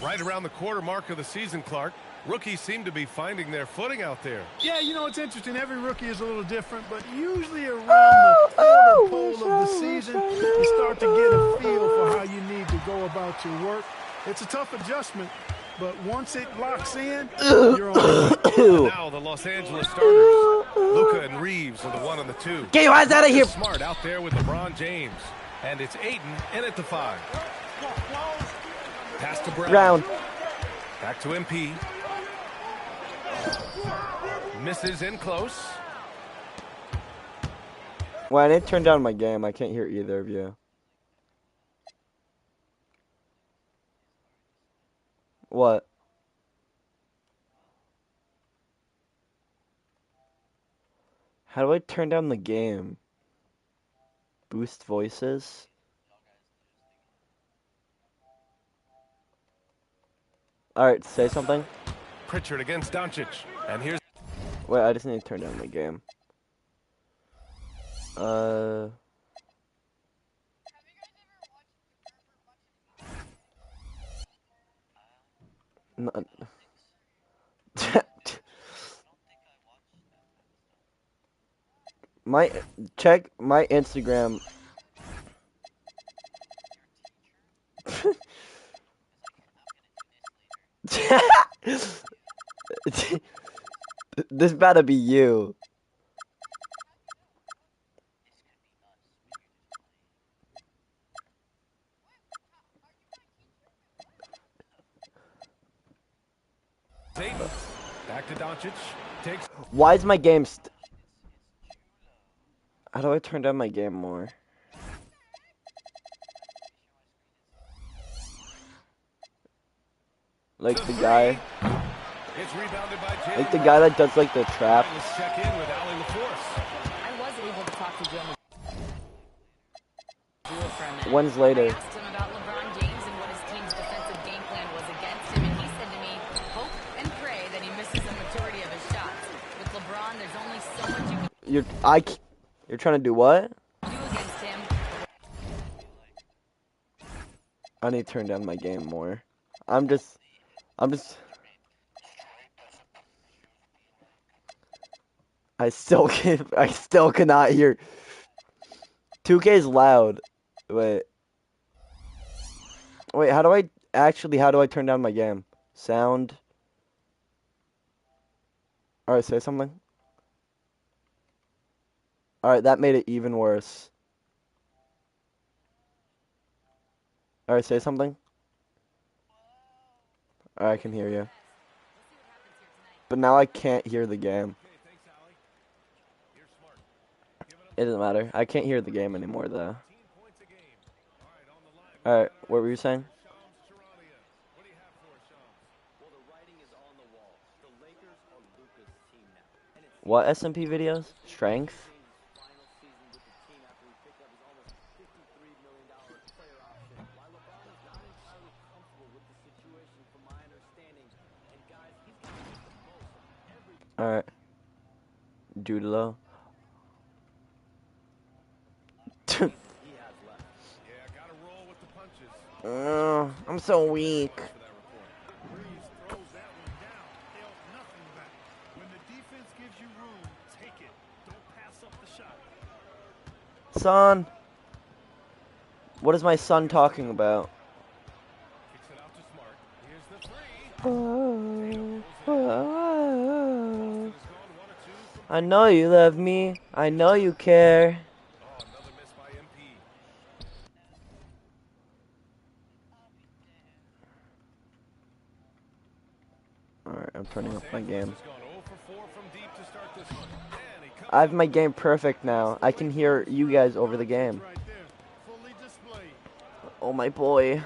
Right around the quarter mark of the season, Clark. Rookies seem to be finding their footing out there. Yeah, you know, it's interesting. Every rookie is a little different, but usually around the quarter pole of the season, you start to get a feel for how you need to go about your work. It's a tough adjustment, but once it locks in, you're on. And now the Los Angeles starters. Luka and Reeves are the 1 and the 2. Get your ass out of here! Smart out there with LeBron James. And it's Ayton in at the 5. Pass to Brown. Round. Back to MP. Misses in close. Well, I didn't turn down my game. I can't hear either of you. What? How do I turn down the game? Boost voices? Alright, say something. Pritchard against Doncic. And here's... Wait, I just need to turn down the game. None. Check my Instagram. This better be you. Back to Doncic. Takes. Why is my game How do I turn down my game more? Like the guy. Like the guy that does like the traps. I was able to talk to Joe Mazzulla for a minute. When's later? I asked him about LeBron James and what his team's defensive game plan was against him, and he said to me, hope and pray that he misses the majority of his shots. With LeBron, there's only so much you can You're trying to do what? do against him. I need to turn down my game more. I'm just I still cannot hear. 2K is loud. Wait, how do I turn down my game? Sound. Alright, say something. Alright, that made it even worse. Alright, say something. Alright, I can hear you. But now I can't hear the game. It doesn't matter. I can't hear the game anymore, though. Alright, what were you saying? What SMP videos? Strength? Alright. Doodlo. I'm so weak. Son. What is my son talking about? I know you love me. I know you care. Alright, I'm turning off my game. I have my game perfect now. I can hear you guys over the game. Oh my boy.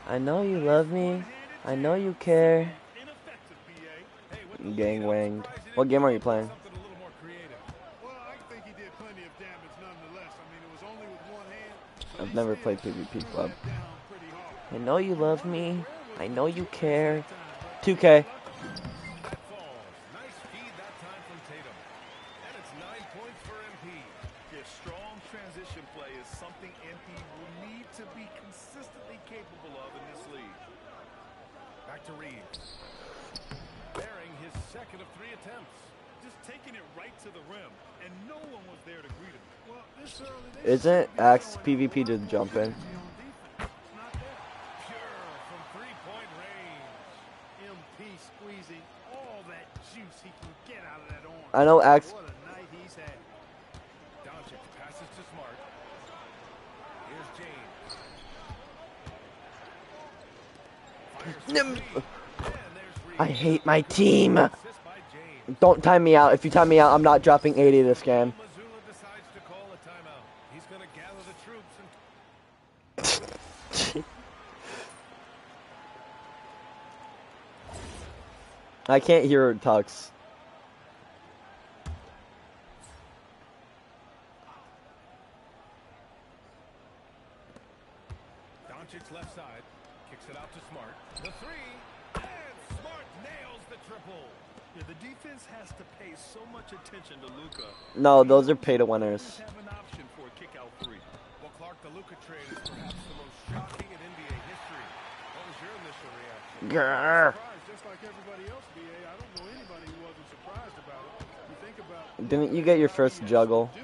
I know you love me. I know you care. Gang wanged. What game are you playing? I've never played PvP Club. I know you love me. I know you care. 2K. Strong transition play is something MP will need to be consistently capable of in this league. Back to Reeves. Bearing his second of 3 attempts. Just taking it right to the rim, and no one was there to greet him. Well, this early, Isn't Axe PvP to jump in? from 3-point range. MP squeezing all that juice he can get out of that arm. I know Axe. What a night he's had. Doncic passes to Smart. Here's James. I hate my team. Don't time me out. If you time me out, I'm not dropping 80 this game. Mazzulla decides to call a timeout. He's going to gather the troops and I can't hear Tux. Doncic's left side kicks it out to Smart. The 3, and Smart nails the triple. Yeah, the defense has to pay so much attention to Luka. No, those are pay-to-winners. Have an option for a kick-out 3. Well, Clark, the Luka trade is perhaps the most shocking in NBA history. What was your initial reaction? Grr. Just like everybody else, BA, I don't know anybody who wasn't surprised about it. You think about Didn't you get your first juggle? he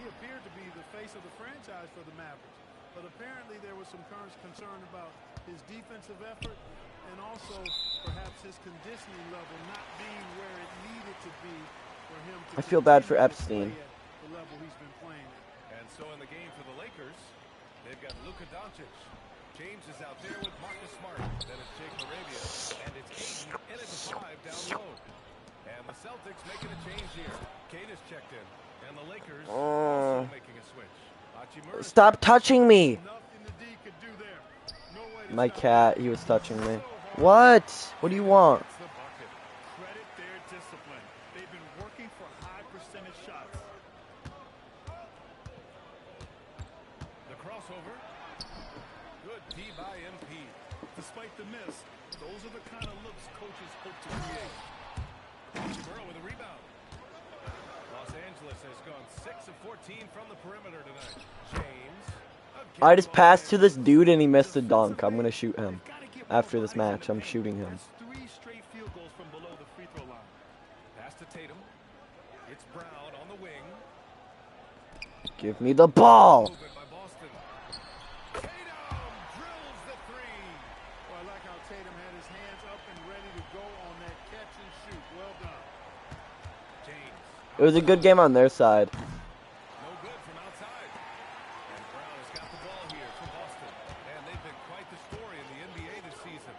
appeared to be the face of the franchise for the Mavericks, but apparently there was some concern about his defensive effort, and also perhaps his conditioning level not being where it needed to be for him to I feel bad for Epstein. play at the level he's been playing at. And so in the game for the Lakers, they've got Luka Doncic. James is out there with Marcus Smart. Then it's Jake Arabia. And it's Ayton in at the 5 down low. And the Celtics making a change here. Kane is checked in. And the Lakers also making a switch. Hachimura. Stop touching me! My cat, he was touching me. What? What do you want? Credit their discipline. They've been working for high percentage shots. The crossover. Good D by MP. Despite the miss, those are the kind of looks coaches hope to create. Hachimura with a rebound. Los Angeles has gone 6 of 14 from the perimeter tonight. James. I just passed to this dude and he missed a dunk. I'm gonna shoot him. After this match, I'm shooting him. 3 straight field goals from below the free throw line. Pass to Tatum. It's Brown on the wing. Give me the ball! By Boston. Tatum drills the 3. Well, I like how Tatum had his hands up and ready to go on that catch and shoot. Well done. James. It was a good game on their side. No good from outside. And Brown has got the ball here for Boston. And they've been quite the story in the NBA this season.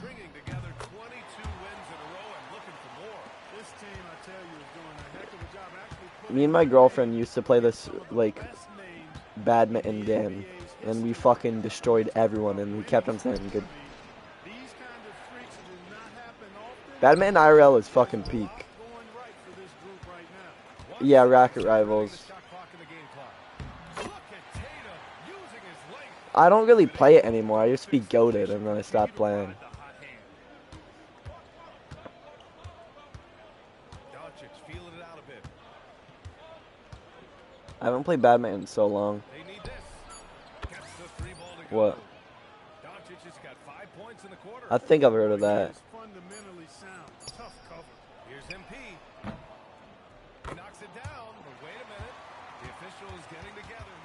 Stringing together 22 wins in a row and looking for more. This team, I tell you, is doing a heck of a job actually. Me and my girlfriend used to play this, like, badminton game. And we fucking destroyed everyone and we kept on saying good. Badminton IRL is fucking peak. Yeah, Racket Rivals. I don't really play it anymore. I used to be goated and then I stopped playing. I haven't played badminton in so long. What? I think I've heard of that. Fundamentally sound, tough cover. Here's MP. He knocks it down, but wait a minute. The official is getting together.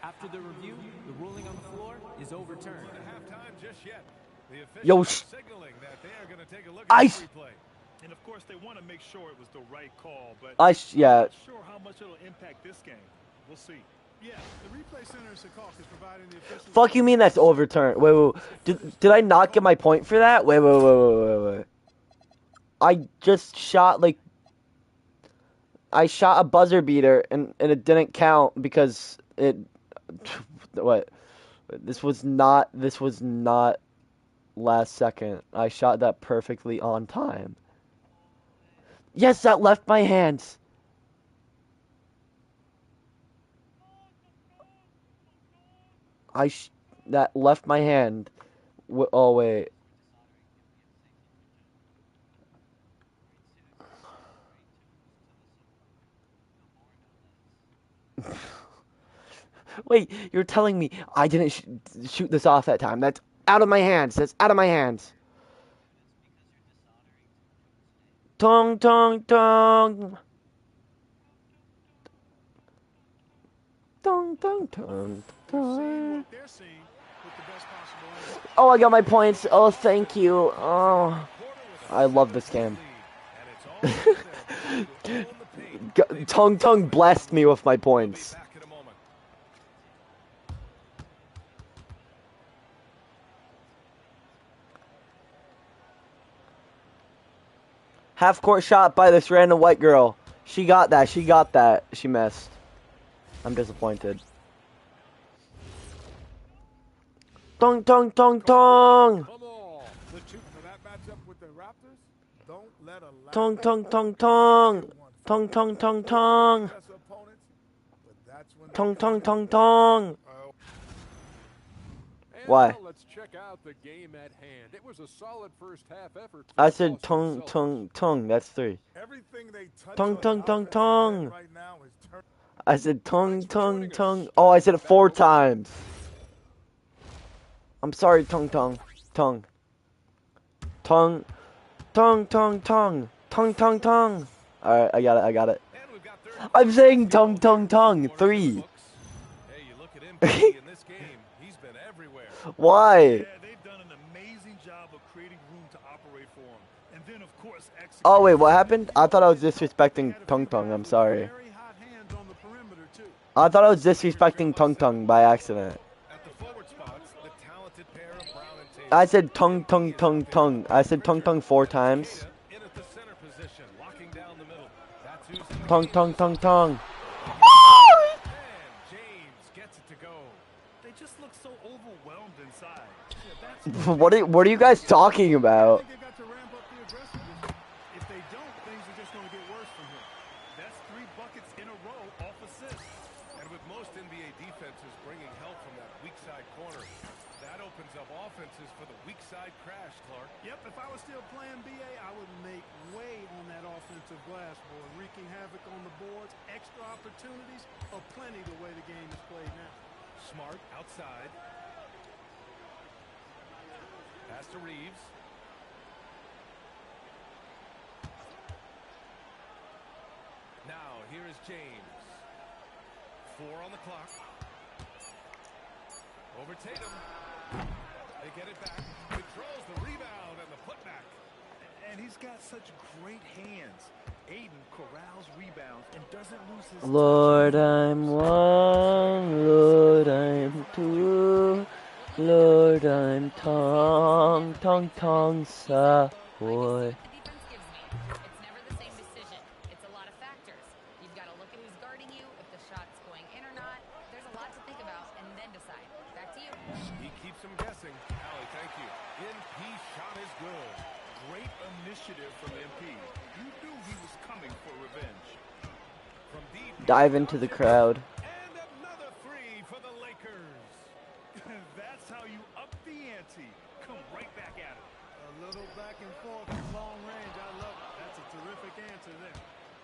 After the review, the ruling on the floor is overturned. Halftime just yet. The Yo, official signaling that they are going to take a look at the replay. And of course, they want to make sure it was the right call, but yeah. I'm not sure how much it'll impact this game. We'll see. Yeah, the replay center in Secaucus is providing the official. Fuck you mean that's overturned? Wait. Did I not get my point for that? Wait. I just shot like I shot a buzzer beater and it didn't count because it what? This was not last second. I shot that perfectly on time. Yes, that left my hands. That left my hand. Oh wait. Wait, you're telling me I didn't shoot this off that time? That's out of my hands. That's out of my hands. Tong. Dong. Oh, I got my points. Oh, thank you. Oh, I love this game. Tong blessed me with my points. Half court shot by this random white girl. She got that. She missed. I'm disappointed. Tong. The two for that matchup with the Raptors. Don't let a Tong. Why? Let's check out the game at hand. It was a solid first half effort. I said tong. That's 3. Tong. I said tong. Oh, I said it 4 times. I'm sorry, tong. Alright, I got it. I'm saying tong. 3. look at MP in this game, he's been everywhere. Why? Yeah, they've done an amazing job of creating room to operate for him. And then, of course, Oh, wait, what happened? I thought I was disrespecting Tung Tung. I'm sorry. I thought I was disrespecting Tung Tung by accident. I said Tung Tung Tung Tung. I said Tung Tung 4 times. Tung Tung Tung Tung. They just look so overwhelmed inside. What are you guys talking about? If they don't, things are just going to get worse from here. That's 3 buckets in a row off assists. And with most NBA defenses bringing help from that weak side corner, that opens up offenses for the weak side crash, Clark. Yep, if I was still playing BA, I would make way on that offensive glass board, wreaking havoc on the boards. Extra opportunities are plenty the way the game is played now. Smart outside. Pass to Reeves. Now, here is James. 4 on the clock. Over Tatum. They get it back. Controls the rebound and the putback. And he's got such great hands. Aiden corrals rebounds and doesn't lose his Lord, I'm 1. Lord, I'm 2. Lord, I'm Tong, Tong, Tong, Sa, boy. It's never the same decision. It's a lot of factors. You've got to look at who's guarding you, if the shot's going in or not. There's a lot to think about and then decide. Back to you. He keeps him guessing. Allie, thank you. MP shot is good. Great initiative from MP. You knew he was coming for revenge. From deep. Dive into the crowd. And another 3 for the Lakers. That's how you up the ante. Come right back at it. A little back and forth from long range. I love it. That's a terrific answer there.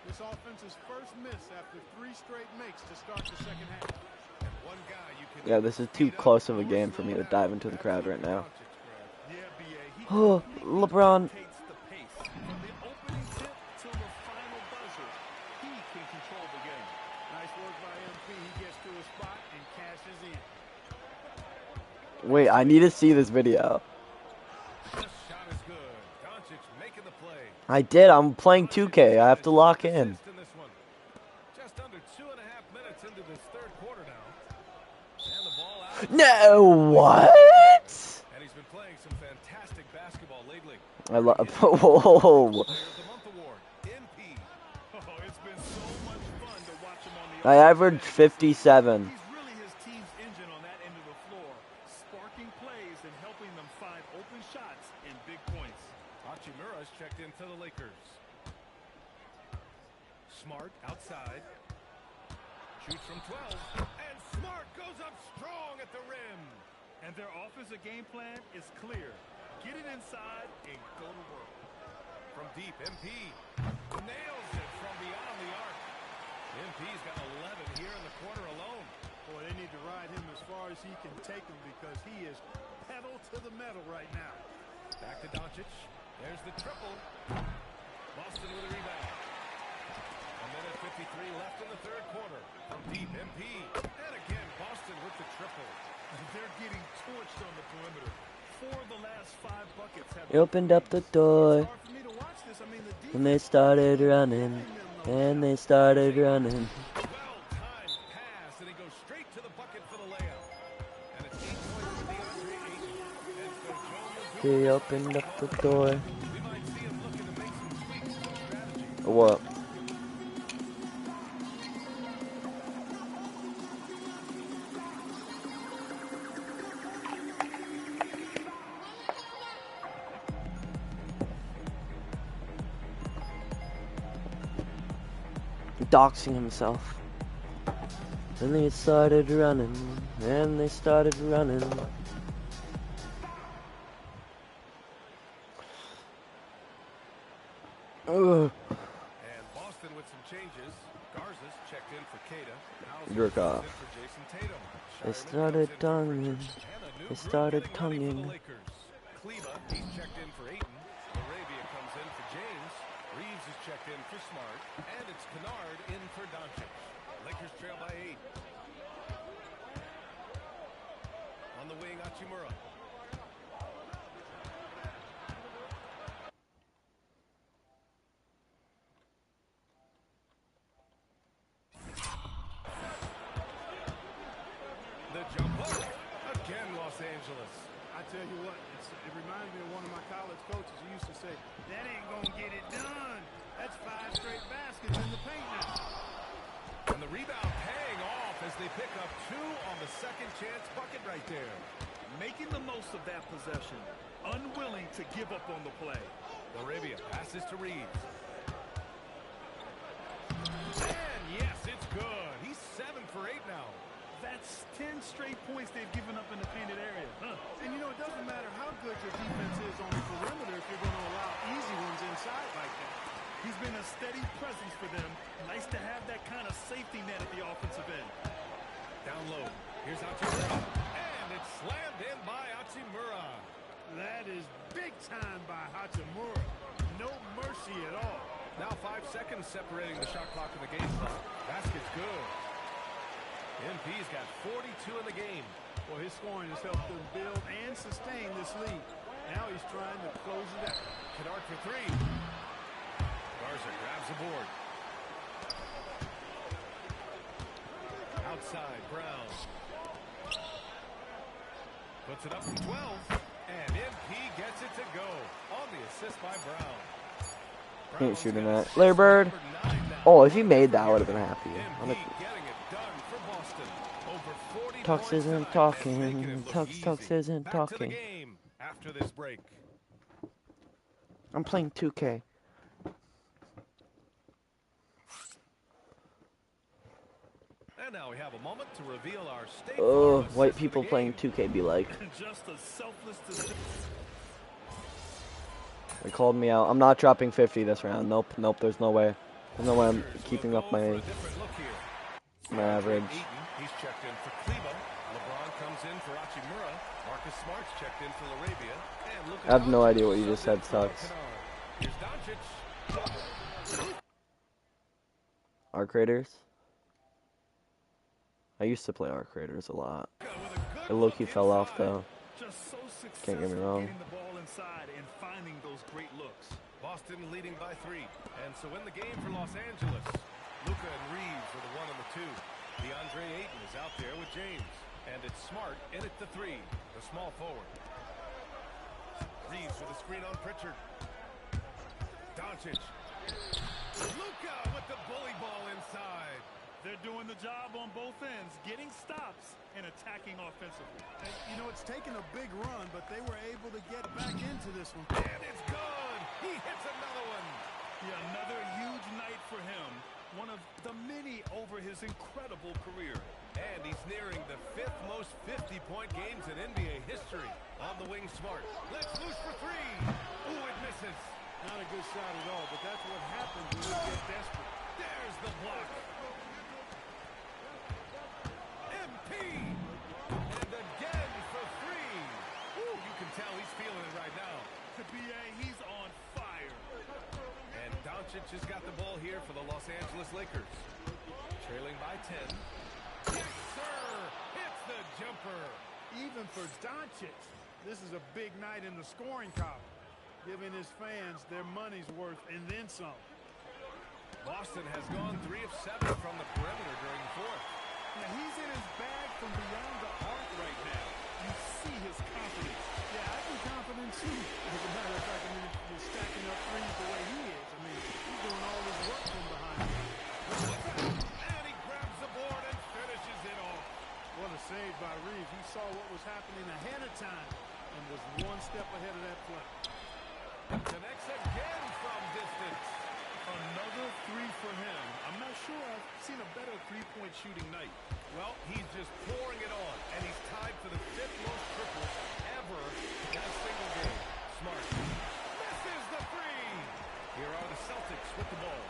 This offense's first miss after 3 straight makes to start the second half. And one guy you can. Yeah, this is too close of a game for me to dive into the crowd right now. Oh, LeBron. Wait, I need to see this video. I did. I'm playing 2K. I have to lock in. Just under 2.5 minutes into this third quarter now. And the ball out. No, what? And he's been playing some fantastic basketball lately. I love. Whoa. I averaged 57. Hachimura's checked in for the Lakers. Smart outside. Shoots from 12. And Smart goes up strong at the rim. And their offensive game plan is clear. Get it inside and go to work. From deep, MP nails it from beyond the arc. MP's got 11 here in the quarter alone. Boy, they need to ride him as far as he can take him because he is pedal to the metal right now. Back to Doncic. There's the triple. Boston with a rebound. 1:53 left in the third quarter. From deep, MP. And again, Boston with the triple. They're getting torched on the perimeter. 4 of the last 5 buckets have He opened up the door. And they started running. And they started running. Well-timed pass, and he goes straight to the bucket for the layup. And it's 8 points for DeAndre Ayton. And so Joe Mazzulla. He opened up the door. We might see him looking to make some tweaks to his strategy. What? Doxing himself. And they started running. And they started running. Ugh. And Boston with some changes. Garza's checked in for Queta. Jerk off. In for Jason Tatum. They started tonguing. They started tonguing. Kleba, he's checked in for Ayton. Arabia comes in for James. Reeves is checked in for Smart. And it's Kennard in for Doncic. Lakers trail by 8. Hachimura. The jumper. Again, Los Angeles. I tell you what, it reminds me of one of my college coaches who used to say, that ain't going to get it done. That's 5 straight baskets in the paint now. And the rebound paying off as they pick up 2 on the second chance bucket right there. Making the most of that possession. Unwilling to give up on the play. Arabia passes to Reeves. And yes, it's good. He's 7 for 8 now. That's 10 straight points they've given up in the painted area. And you know, it doesn't matter how good your defense is on the perimeter if you're going to allow easy ones inside like that. He's been a steady presence for them. Nice to have that kind of safety net at the offensive end. Down low. Here's Hachimura. And it's slammed in by Hachimura. That is big time by Hachimura. No mercy at all. Now 5 seconds separating the shot clock and the game clock. Basket's good. MP's got 42 in the game. Well, his scoring has helped them build and sustain this lead. Now he's trying to close it out. Kennard for 3. Garza grabs the board. Outside, Brown. Puts it up from 12. And MP gets it to go. On the assist by Brown. He ain't shooting that. Larry Bird. Oh, if he made that, I would have been happy. Tux isn't talking. Tux isn't talking. After this break. I'm playing 2K. And now we have a moment to reveal our state. Oh, white people playing 2K be like. Just a selfless decision. They called me out. I'm not dropping 50 this round. Nope, nope. There's no way. There's no way I'm keeping up my average. He's checked in for Kleba. LeBron comes in for Hachimura. Marcus Smart's checked in for Arabia. And look, I have no idea what you just said, sucks. Here's Doncic. Arc Raiders? I used to play Arc Raiders a lot. It low-key fell off though. Can't get me wrong. Boston leading by 3. And so in the game for Los Angeles, Luka and Reeves are the 1 and the 2. DeAndre Ayton is out there with James. And it's Smart in at the 3, the small forward. Reeves with a screen on Pritchard. Doncic. Luka with the bully ball inside. They're doing the job on both ends, getting stops and attacking offensively. And, you know, it's taken a big run, but they were able to get back into this one. And it's good. He hits another one. Yeah, another huge night for him. One of the many over his incredible career. And he's nearing the 5th most 50-point games in NBA history. On the wing, Smart. Let's loose for 3. Ooh, it misses. Not a good shot at all, but that's what happens when you get desperate. There's the block. MP. And again for 3. Ooh, you can tell he's feeling it right now. To BA, he's on fire. And Doncic has got the ball here for the Los Angeles Lakers. Trailing by 10. Yes, sir. Hits the jumper. Even for Doncic, this is a big night in the scoring column, giving his fans their money's worth and then some. Boston has gone 3 of 7 from the perimeter during the 4th. Now he's in his bag from beyond the arc right now. You see his confidence. Yeah, I can confidence too. As a matter of fact, I mean, if you're stacking up threes the way he is, I mean, he's doing all this work from behind him. And he grabs the board and finishes it off. What a save by Reeves. He saw what was happening ahead of time and was one step ahead of that play. Connects again from distance. Another 3 for him. I'm not sure I've seen a better three-point shooting night. Well, he's just pouring it on, and he's tied for the 5th most triples ever in a single game. Smart. Misses the 3. Here are the Celtics with the ball.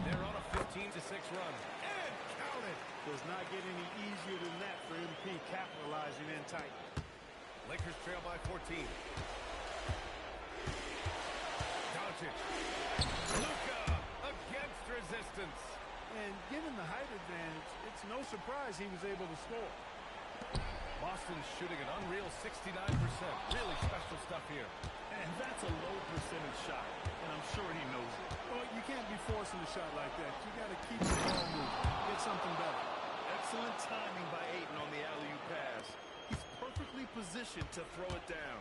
They're on a 15-6 run. And count it. Does not get any easier than that for MP capitalizing in tight. Lakers trail by 14. Doncic. Luka against resistance. And given the height advantage, it's no surprise he was able to score. Boston Claxton's shooting an unreal 69%. Really special stuff here. And that's a low percentage shot, and I'm sure he knows it. Well, you can't be forcing a shot like that. You got to keep the ball moving. Get something better. Excellent timing by Ayton on the alley-oop pass. He's perfectly positioned to throw it down.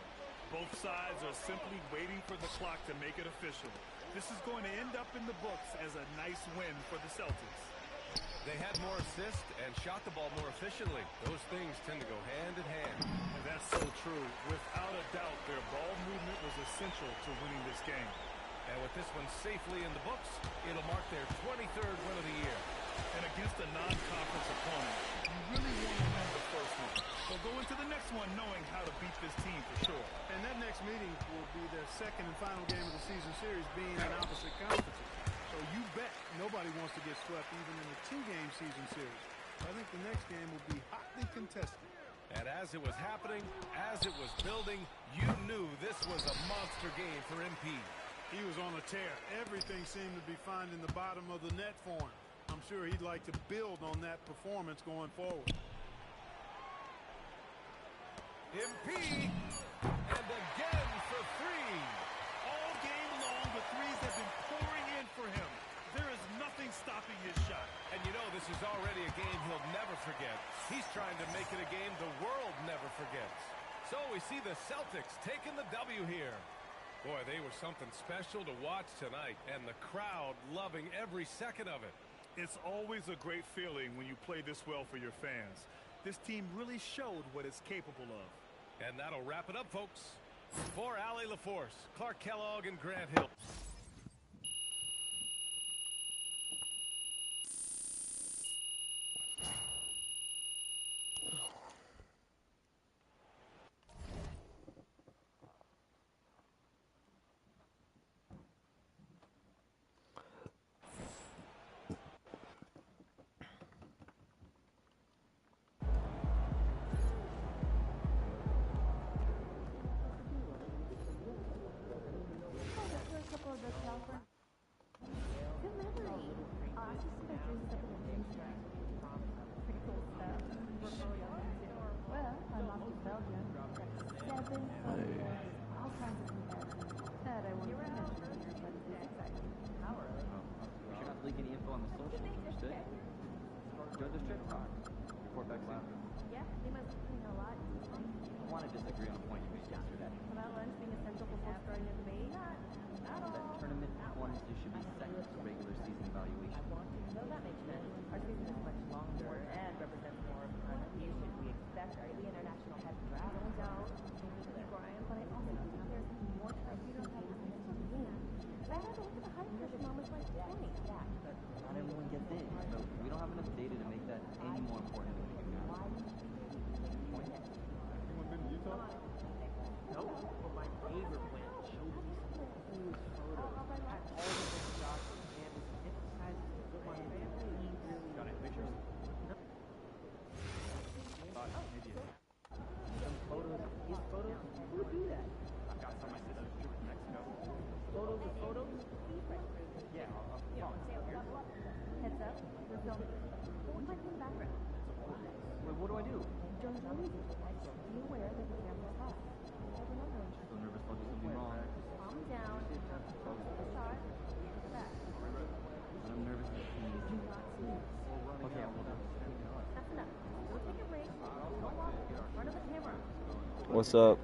Both sides are simply waiting for the clock to make it official. This is going to end up in the books as a nice win for the Celtics. They had more assists and shot the ball more efficiently. Those things tend to go hand in hand. And that's so true. Without a doubt, their ball movement was essential to winning this game. And with this one safely in the books, it'll mark their 23rd win of the year. And against a non-conference opponent, you really want to win the first one. They'll go into the next one knowing how to beat this team for sure. And that next meeting will be their second and final game of the season series, being in opposite conferences. So you bet nobody wants to get swept even in a two-game season series. I think the next game will be hotly contested. And as it was happening, as it was building, you knew this was a monster game for MP. He was on a tear. Everything seemed to be finding the bottom of the net for him. I'm sure he'd like to build on that performance going forward. MP, and again for three. All game long, the threes have been pouring in for him. There is nothing stopping his shot. And you know this is already a game he'll never forget. He's trying to make it a game the world never forgets. So we see the Celtics taking the W here. Boy, they were something special to watch tonight, and the crowd loving every second of it. It's always a great feeling when you play this well for your fans. This team really showed what it's capable of. And that'll wrap it up, folks. For Allie LaForce, Clark Kellogg, and Grant Hill. What's up?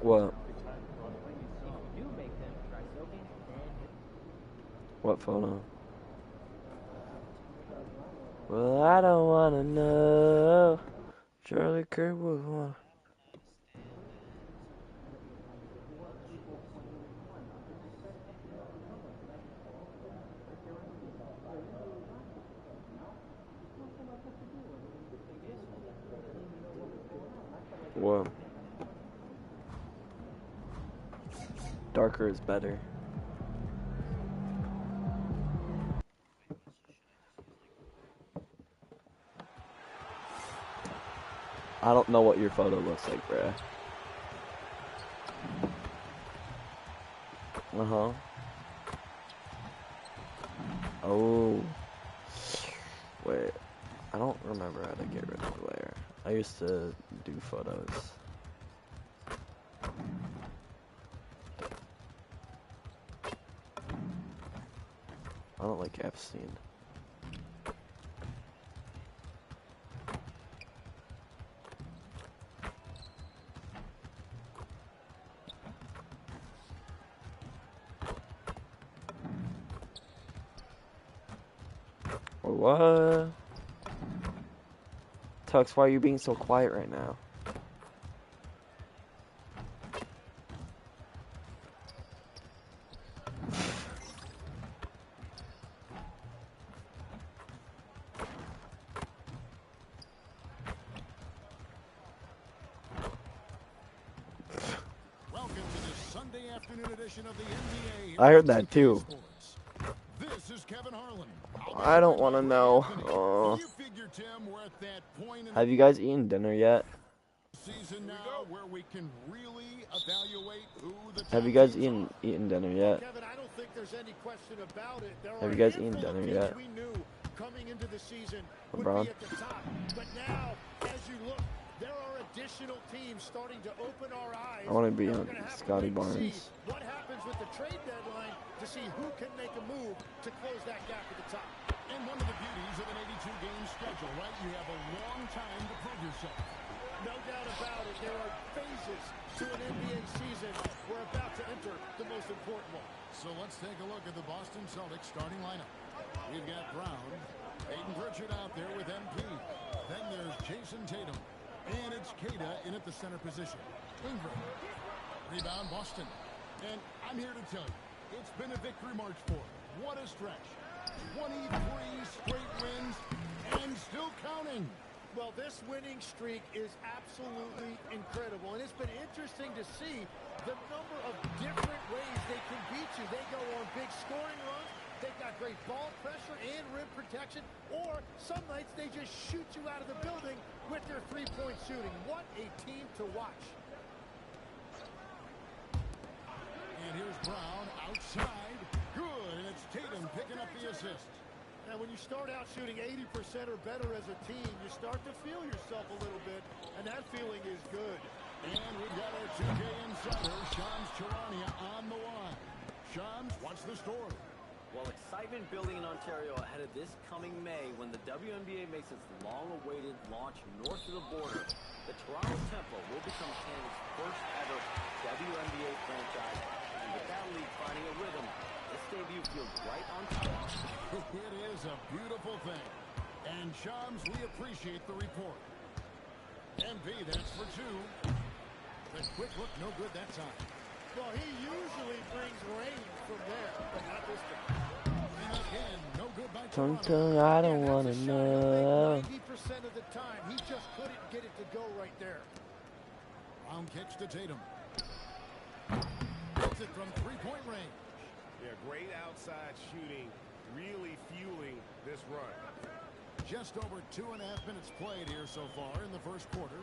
What? What photo? Well, I don't wanna know. Charlie Kirk would want. What? Darker is better. I don't know what your photo looks like, bruh. Uh-huh. Oh. Wait. I don't remember how to get rid of glare. I used to do photos. I don't like Epstein. What? Tux, why are you being so quiet right now? Welcome to the Sunday afternoon edition of the NBA. I heard that too. This is Kevin Harlan. I don't want to know. Have you guys eaten dinner yet? Season now where we can really evaluate who the Have you guys eaten dinner yet? Kevin, I don't think there's any question about it. There Have are you guys a eaten handful of dinner teams yet? we knew coming into the season would LeBron? be at the top. But now, as you look, there are additional teams starting to open our eyes. I want to be And on we're gonna have to Scotty wait and see Barnes. what happens with the trade deadline to see who can make a move to close that gap at the top. And one of the beauties of an 82-game schedule, right? You have a long time to prove yourself. No doubt about it. There are phases to an NBA season. We're about to enter the most important one. So let's take a look at the Boston Celtics starting lineup. We've got Brown, Peyton Pritchard out there with MP. Then there's Jason Tatum. And it's Queta in at the center position. Ingram. Rebound Boston. And I'm here to tell you, it's been a victory march for them. What a stretch. 23 straight wins and still counting. Well, this winning streak is absolutely incredible, and it's been interesting to see the number of different ways they can beat you. They go on big scoring runs, they've got great ball pressure and rim protection, or some nights they just shoot you out of the building with their three-point shooting. What a team to watch. And here's Brown outside. Good, and it's Tatum picking up the assist. Now, when you start out shooting 80% or better as a team, you start to feel yourself a little bit, and that feeling is good. And we've got our 2K insider, Shams Charania, on the line. Shams, what's the story? Well, excitement building in Ontario ahead of this coming May when the WNBA makes its long-awaited launch north of the border. The Toronto Tempo will become Canada's first ever WNBA franchise, and with that league finding a rhythm, this debut feels right on time. It is a beautiful thing. And Shams, we appreciate the report. MP, that's for two. The quick look, no good that time. Well, he usually brings rain from there, but not this time. And again, no good by Something I don't want to know. 90% of the time, he just couldn't get it to go right there. Brown kicks to Tatum. Hits it from three-point range. Yeah, great outside shooting, really fueling this run. Just over 2.5 minutes played here so far in the first quarter.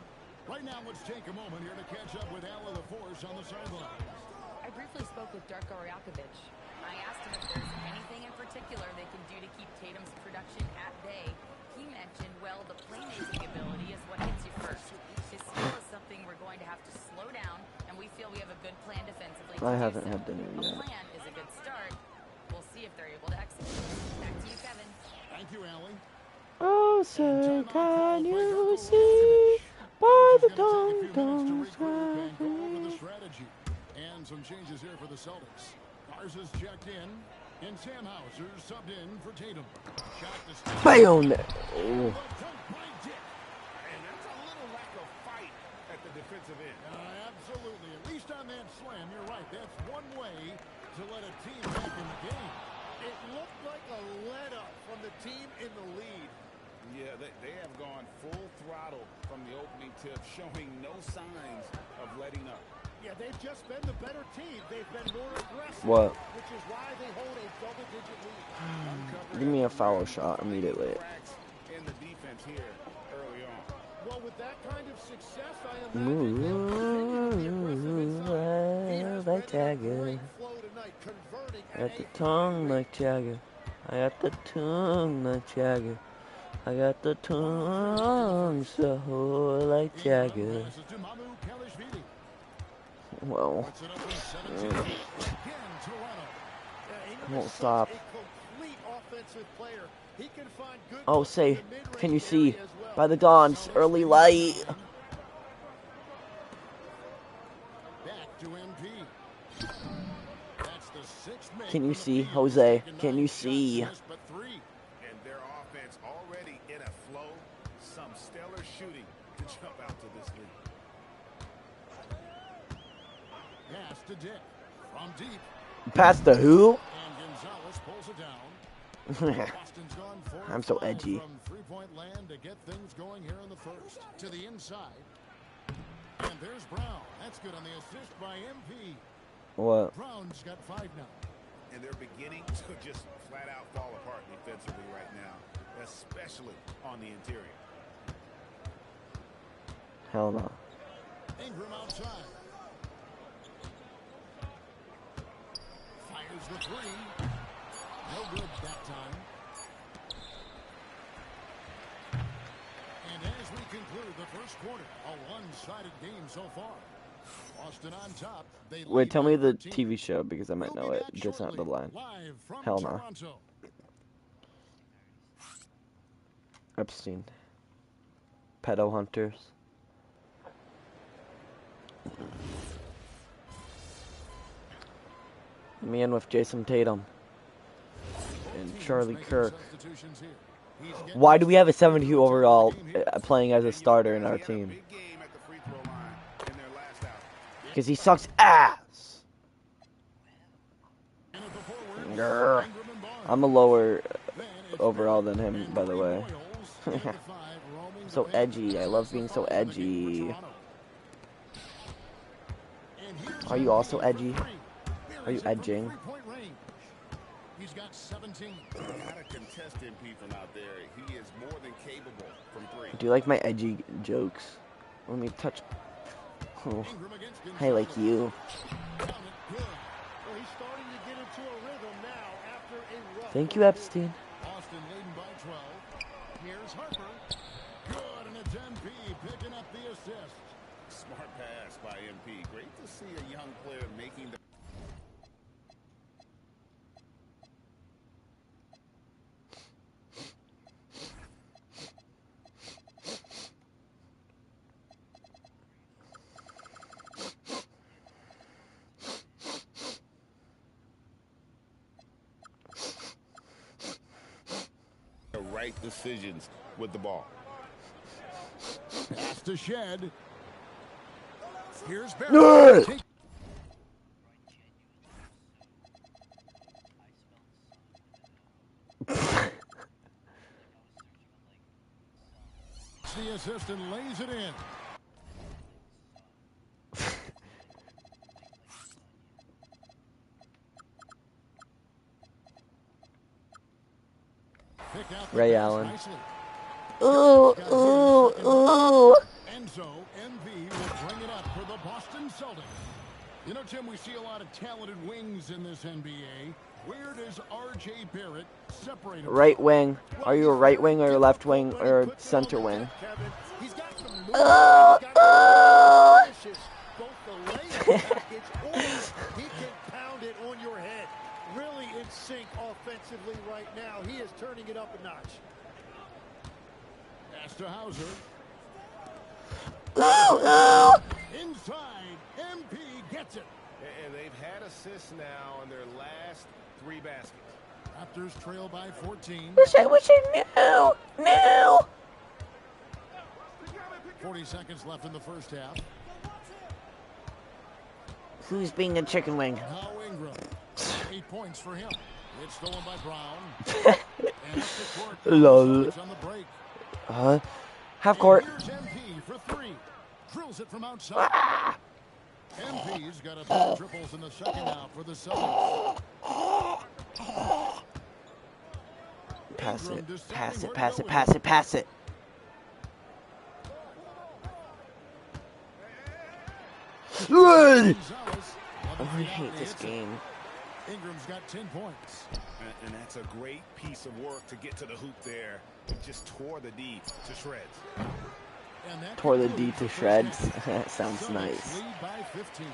Right now, let's take a moment here to catch up with Allie LaForce on the sideline. I briefly spoke with Darko Rajakovic. I asked him if there's anything in particular they can do to keep Tatum's production at bay. He mentioned, well, the playmaking ability is what hits you first. His skill is something we're going to have to slow down, and we feel we have a good plan defensively to I do haven't so. had dinner The yet. plan is a good start. We'll see if they're able to execute. Back to you, Kevin. Thank you, Allie. Oh, say, can you see by the dum-dums Over the strategy. And some changes here for the Celtics. Garza's checked in, and Sam Hauser subbed in for Tatum. Shot to stay. Bam! Oh. And that's a little lack of fight at the defensive end. Absolutely. At least on that slam, you're right. That's one way to let a team back in the game. It looked like a let-up from the team in the lead. Yeah, they have gone full throttle from the opening tip, showing no signs of letting up. Yeah, they've just been the better team. They've been more aggressive, What? which is why they hold a double-digit lead. Give me a foul shot immediately. In the defense here early on. Well, with that kind of success, I Move like Jagger. I got the tongue like Jagger. I got the tongue like Jagger. I got the tongue so like Jagger. Well, won't stop. Oh, say, can you see by the dawn's early light? Can you see, Jose? Can you see? And their offense already in a flow. Some stellar shooting to jump out to this lead. Pass to Dick from deep. Past the who? And Gonzalez pulls it down. Boston's gone 4 I'm so edgy. from three-point land to get things going here in the first. To the inside. And there's Brown. That's good on the assist by MP. What? Brown's got 5 now. And they're beginning to just flat out fall apart defensively right now, especially on the interior. Hell no. Ingram outside. Fires the 3. No good that time. And as we conclude the first quarter, a one-sided game so far. Boston on top. Wait, tell me the TV show because I might know it. Just not the line. Hell no. Epstein. Pedo Hunters. Me in with Jason Tatum. And Charlie Kirk. Why do we have a 72 overall playing as a starter in our team? Because he sucks ass. Grr. I'm a lower overall than him, by the way. So edgy. I love being so edgy. Are you also edgy? Are you edging? He's got 17. Not a contestant people out there. He is more than capable from 3. Do you like my edgy jokes? Let me touch. Oh, I like you. Thank you, Epstein. Boston leading by 12. Here's Harper. Good, and it's MP picking up the assist. Smart pass by MP. Great to see a young player making the... right decisions with the ball. Pass to Shed. Here's Barrett. The assistant lays it in. Ray Allen. Ooh, ooh, ooh. And so MV will bring it up for the Boston Celtics. You know, Tim, we see a lot of talented wings in this NBA. Where does R.J. Barrett separate himself? Right wing. Are you a right wing or a left wing or a center wing? He can pound it on your head. Really in sync offensively right now. He is turning it up a notch. Pass to Hauser. Inside, MP gets it. And they've had assists now in their last 3 baskets. Raptors trail by 14. Wish I knew. No. 40 seconds left in the first half. Who's being a chicken wing? Now Ingram. 8 points for him. It's stolen by Brown. And up the court. Lol. On the break. Half court. Here's MP for three. Drills it from outside. MP's got a few triples in the second half for the Celtics. Pass it. Pass it. Pass it. Pass it. Pass it. Good. I hate this game. Ingram's got 10 points. And that's a great piece of work to get to the hoop there. Just tore the D to shreds. Tore the D to shreds. That sounds nice. Lead by 15.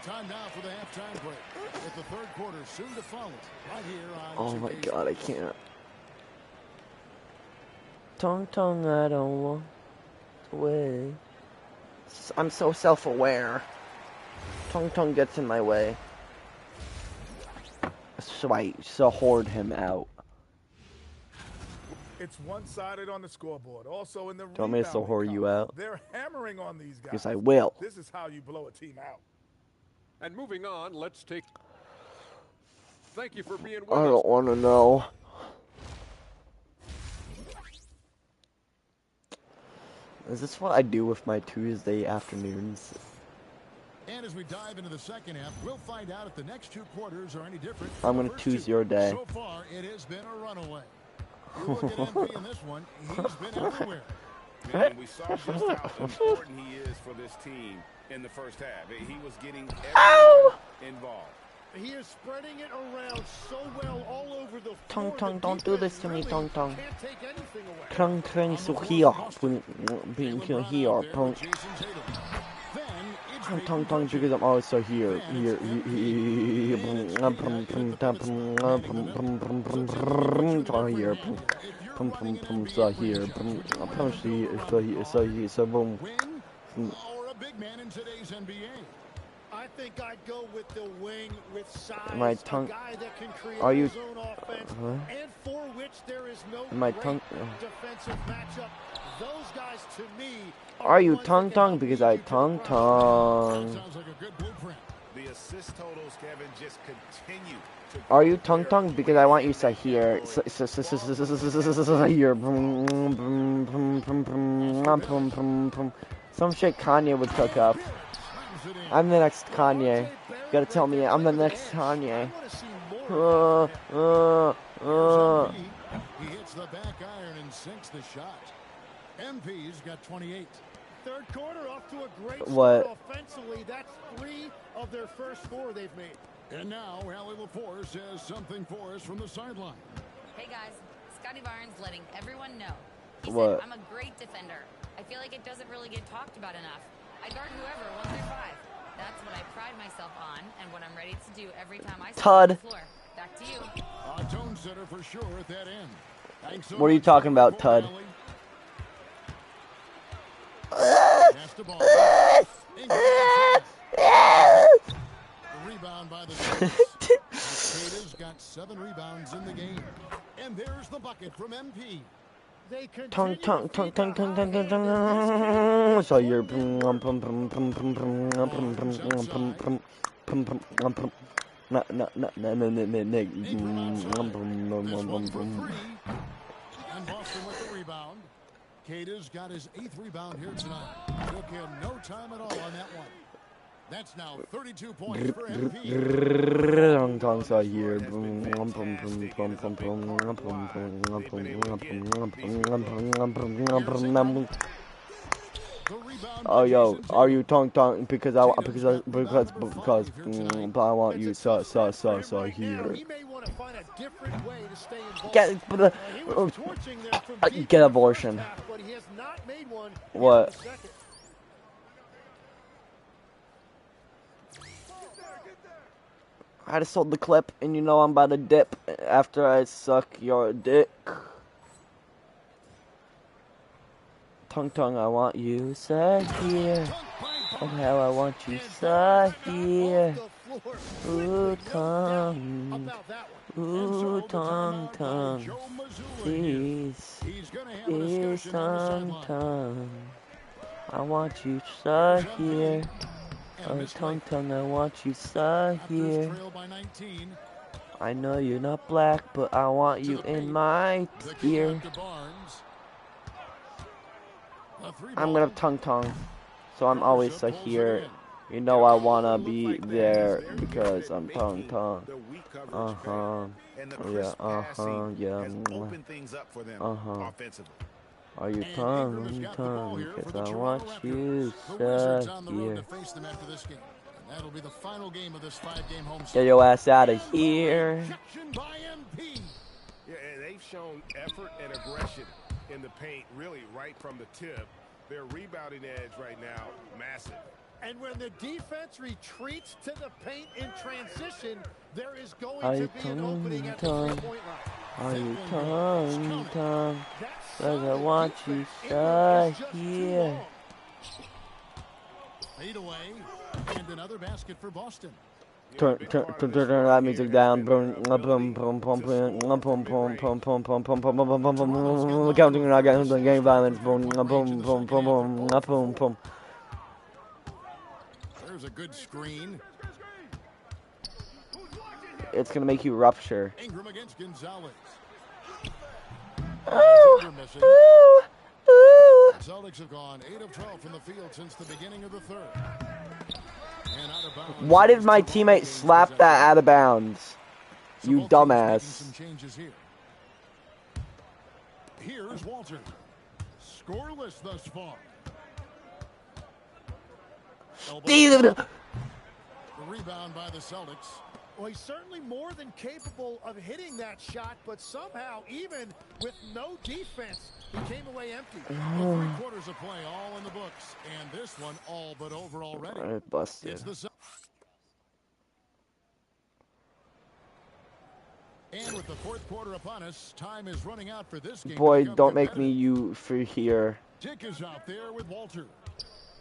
Time now for the halftime break. With the third quarter soon to follow. Right here on Oh my god, I can't. Tongue, I don't want away. I'm so self-aware. Tongue gets in my way. So I hoard him out. It's one-sided on the scoreboard. Also in the Do you want me to so hoard you out? They're hammering on these guys. Because I will. This is how you blow a team out. And moving on, let's take... Thank you for being with I us. don't want to know. Is this what I do with my Tuesday afternoons? And as we dive into the second half, we'll find out if the next two quarters are any different. I'm going to choose your day. So far, it has been a runaway. You look at MP in this one, he's been everywhere. And we saw just how important he is for this team in the first half. He was getting everyone involved. He is spreading it around so well all over the floor. Tongue, don't do this to me, Tongue. Can't take anything away. So here, being here, Tongue, because I'm also here, I think I'd go with the wing with size. My tongue. A guy that can create Are you? his own offense, and for which there is no My great tongue. defensive matchup. Those guys, to me, Are you tongue? Because I tongue. Sounds like a good blueprint. The assist totals, Kevin, just continue to... Are you tongue? Because I want you to hear. Here. Some shit Kanye would cook up. I'm the next Kanye. You gotta tell me I'm the next Kanye. He hits the back iron and sinks the shot. MP's got 28. Third quarter off to a great What? start offensively. That's 3 of their first 4 they've made. And now Allie LaForce has something for us from the sideline. Hey guys, Scotty Barnes letting everyone know. He What? said, I'm a great defender. I feel like it doesn't really get talked about enough. I guard whoever 1 through 5. That's what I pride myself on and what I'm ready to do every time I step on the floor. Back to you. A tone setter for sure at that end. Thanks so What are you much talking for about, Tud? Allie. Pass the ball. Rebound by the Cata's got 7 rebounds in the game. And there's the bucket from MP. They Tongue. So you're. And Boston with the rebound. Cata's got his 8th rebound here tonight. Took him no time at all on that one. That's now 32 points for MP. So here. Oh yo, are you tongue? Because I want you so here. Get abortion. What? I just sold the clip, and you know I'm about to dip after I suck your dick. Tongue, I want you so here. Oh, how I want you so here. Ooh, tongue. Ooh, tongue. Please. Please, tongue. I want you so here. Oh, tongue, I want you so here. I know you're not black, but I want you in my ear. I'm gonna tongue. So I'm always here. You know I wanna be there because I'm tongue. Yeah. Yeah. Are you tongue? Because I want you here. That'll be the final game of this 5-game homestand. Get your ass out of here. Yeah, and they've shown effort and aggression in the paint, really right from the tip. Their rebounding edge right now, massive. And when the defense retreats to the paint in transition, there is going Are to you be an opening at the tongue? three-point line. Are you tongue? Because I want you here. Fade away, and another basket for Boston. Turn that music down. Counting against the game violence. There's a good screen. It's gonna make you rupture. Ingram against Gonzalez. Celtics have gone 8 of 12 from the field since the beginning of the third. And out of bounds. Why did my teammate slap that out of bounds? You dumbass. Some changes here. Here's Walter. Scoreless thus far. Steven! The rebound by the Celtics. Well, he's certainly more than capable of hitting that shot, but somehow, even with no defense, he came away empty. Well, 3 quarters of play, all in the books, and this one all but over already. Busted. And with the 4th quarter upon us, time is running out for this game. Boy, don't make me you for here. Dick is out there with Walter.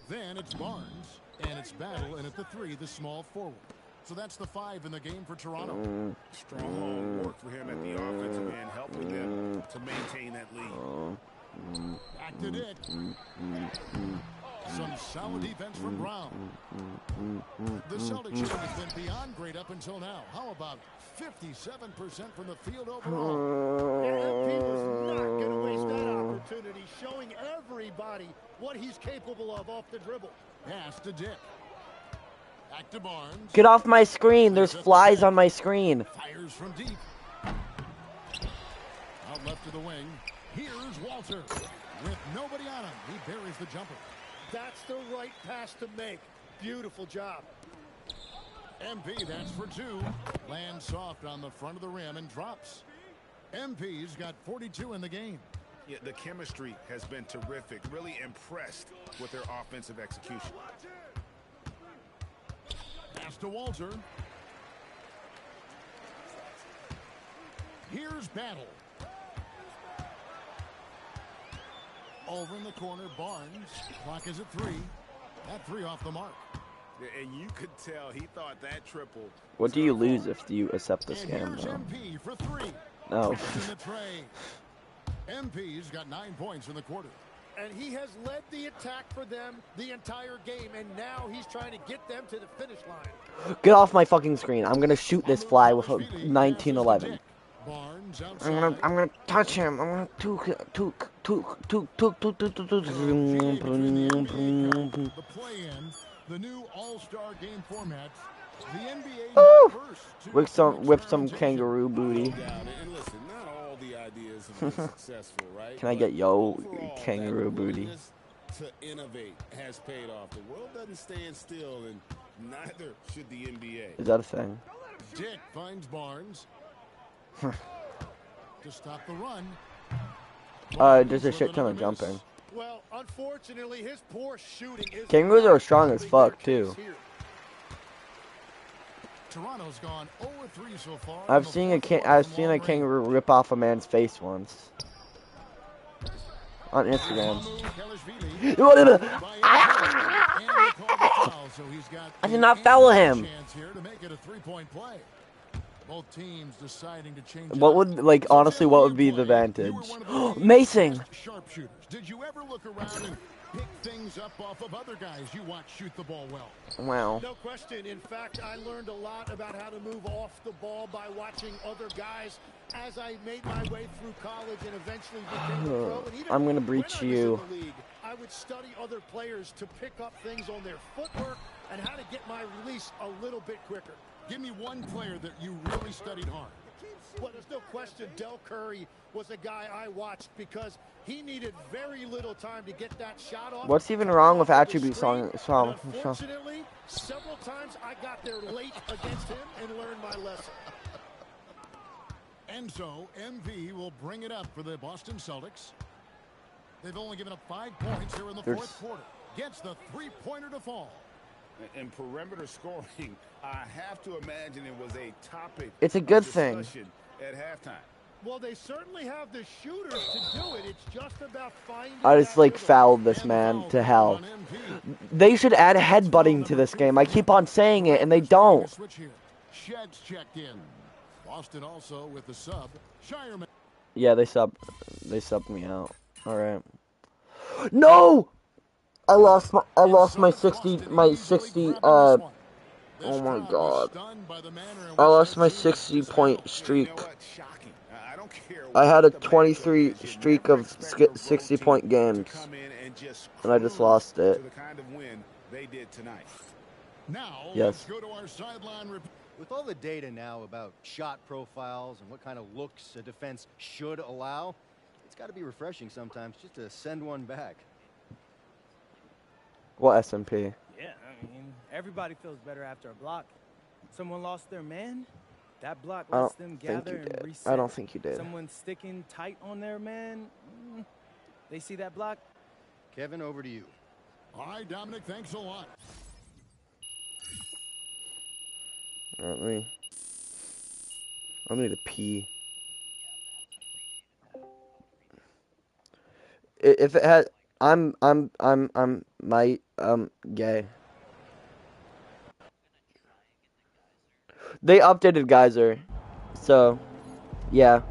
Then it's Barnes, and it's Battle, and at the 3, the small forward. So that's the 5 in the game for Toronto. Strong work for him at the offensive end, helping them to maintain that lead. Back to Dick. Some solid defense from Brown. The Celtics shooting has been beyond great up until now. How about 57% from the field overall? MP was not going to waste that opportunity, showing everybody what he's capable of off the dribble. Pass to Dick. Back to Barnes. Get off my screen. There's flies on my screen. Fires from deep. Out left to the wing. Here's Walter. With nobody on him, he buries the jumper. That's the right pass to make. Beautiful job. MP, that's for 2. Lands soft on the front of the rim and drops. MP's got 42 in the game. Yeah, the chemistry has been terrific. Really impressed with their offensive execution. Pass to Walter. Here's Battle. Over in the corner, Barnes. Clock is at 3. That 3 off the mark. And you could tell he thought that triple. What do you lose if you accept this game? MP for 3. No. In the tray. MP's got 9 points in the quarter. And he has led the attack for them the entire game, and now he's trying to get them to the finish line. Get off my fucking screen. I'm gonna shoot this fly with a 1911. I'm gonna touch him. I'm gonna took. The play-in, the new All-Star game format. The NBA Whip some kangaroo booty. Can I get kangaroo booty? To innovate has paid off. The world doesn't stand still, and neither should the NBA. Is that a thing? Dick finds Barnes to stop the run. There's a shit ton of jumping. Well, unfortunately, his poor shooting is. Kangaroos are strong as fuck too. Toronto's gone 0-3 so far. I've seen a kangaroo rip off a man's face once on Instagram. I did not foul him. Both teams deciding to change. What would honestly? What would be the advantage? Mason. Sharpshooters. Did you ever look around and pick things up off of other guys you watch shoot the ball well? Wow. No question. In fact, I learned a lot about how to move off the ball by watching other guys as I made my way through college and eventually became a pro. And even I'm gonna breach you. I would study other players to pick up things on their footwork and how to get my release a little bit quicker. Give me one player that you really studied hard. Well, there's no question Del Curry was a guy I watched because he needed very little time to get that shot off. What's even wrong with attribute song? Unfortunately, several times I got there late against him and learned my lesson. And so, MV will bring it up for the Boston Celtics. They've only given up 5 points here in the fourth quarter. Gets the three-pointer to fall. In perimeter scoring, I have to imagine it was a topic. It's a good thing. At halftime. Well, they certainly have the shooters to do it. It's just about finding. I just like fouled this man to hell. They should add headbutting to this game. I keep on saying it, and they don't. Sheds checked in. Boston also with the sub. Shireman. Yeah, they subbed me out. All right. No! I lost my 60 oh my god. I lost my 60-point streak. I had a 23 streak of 60-point games, and I just lost it. Yes. With all the data now about shot profiles and what kind of looks a defense should allow, it's got to be refreshing sometimes just to send one back. What SMP? Yeah, I mean, everybody feels better after a block. Someone lost their man, that block lets them gather and reset. I don't think you did. Someone sticking tight on their man, they see that block. Kevin, over to you. All right, Dominic, thanks a lot. All right, I need to pee. If it had, I'm gay. They updated Geyser, so yeah,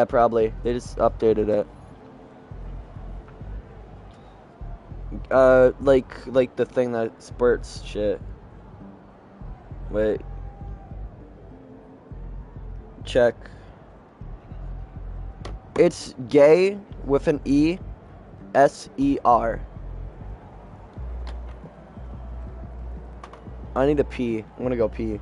probably they just updated it. Like the thing that spurts shit. Wait. Check. It's gay with an E, S-E-R. I need to pee. I'm gonna go pee.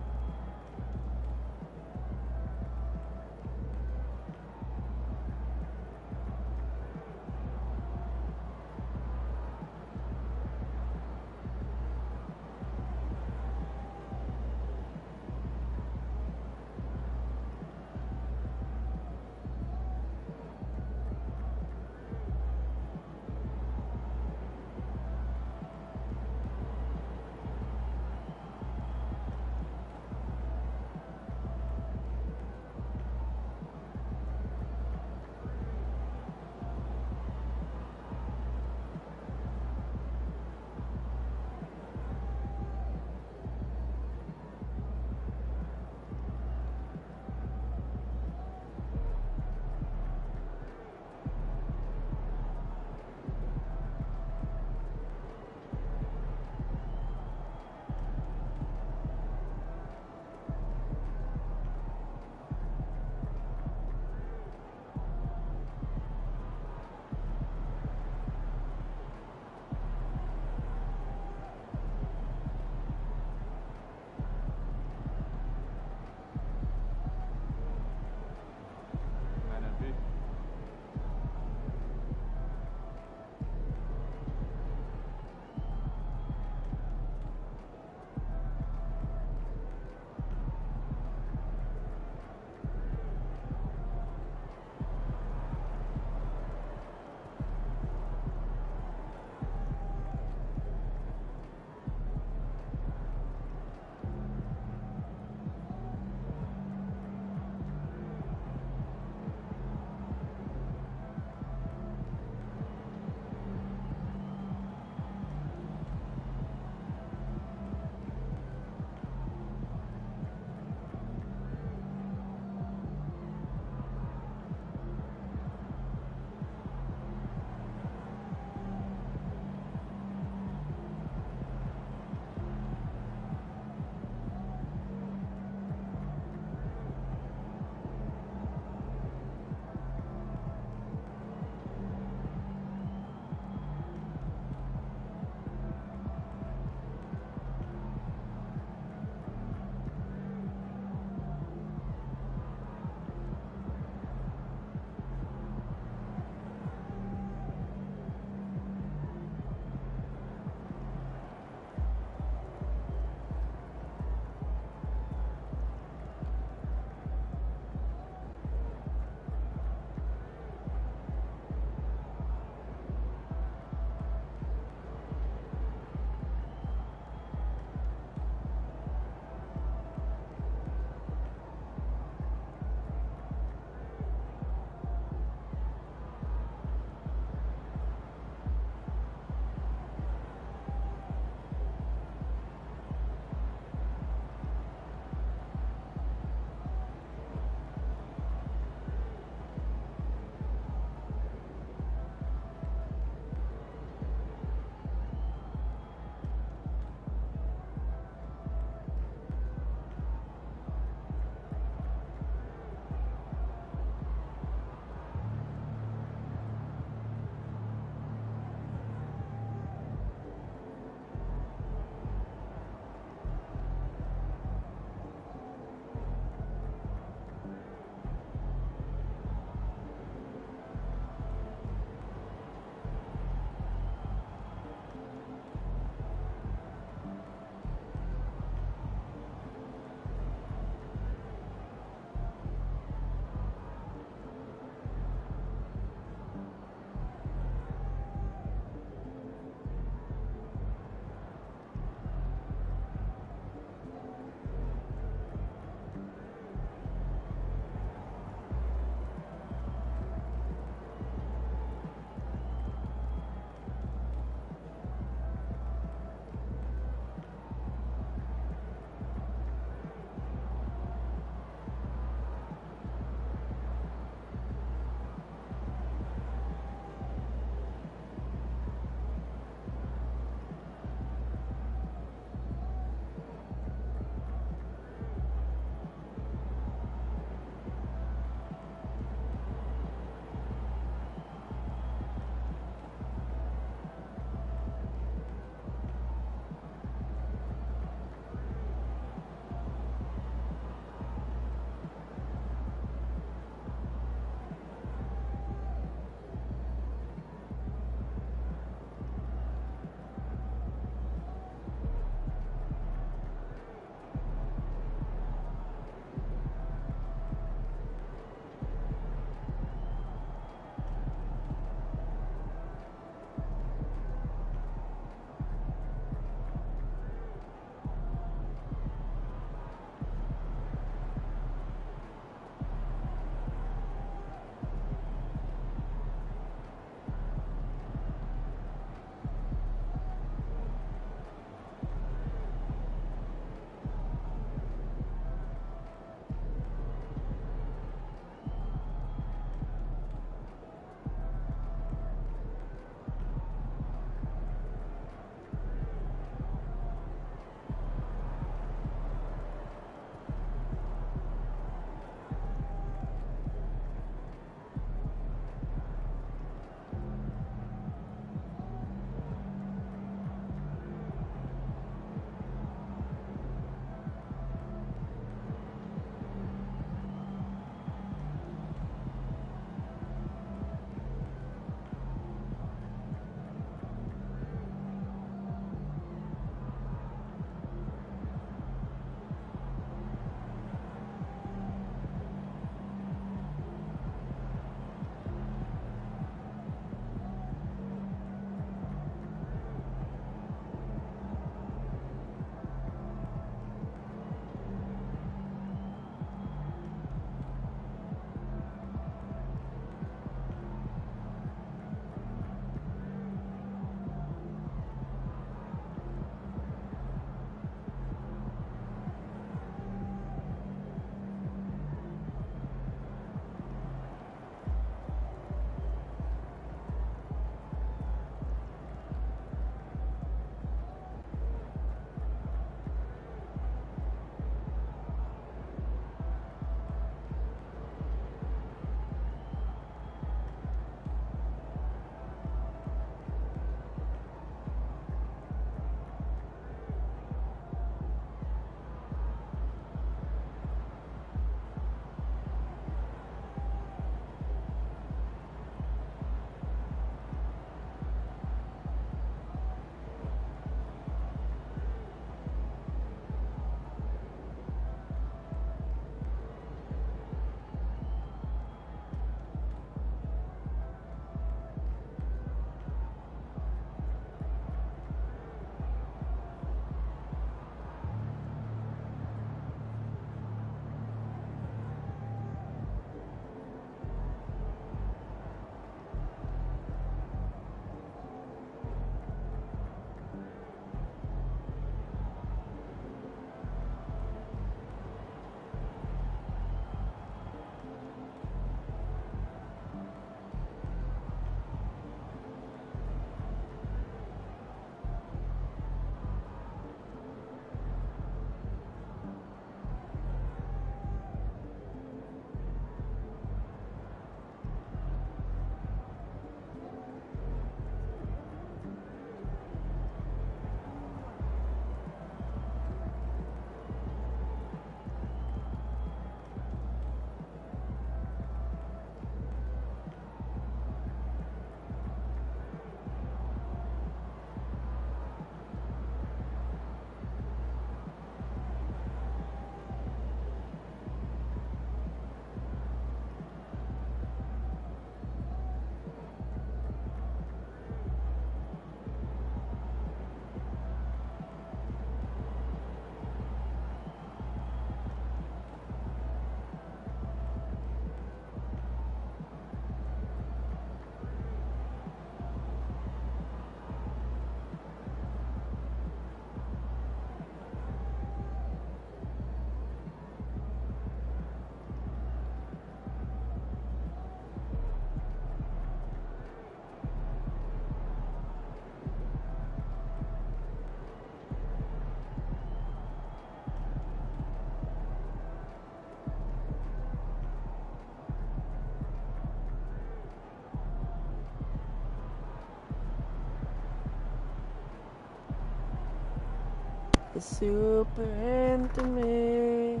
is super into me.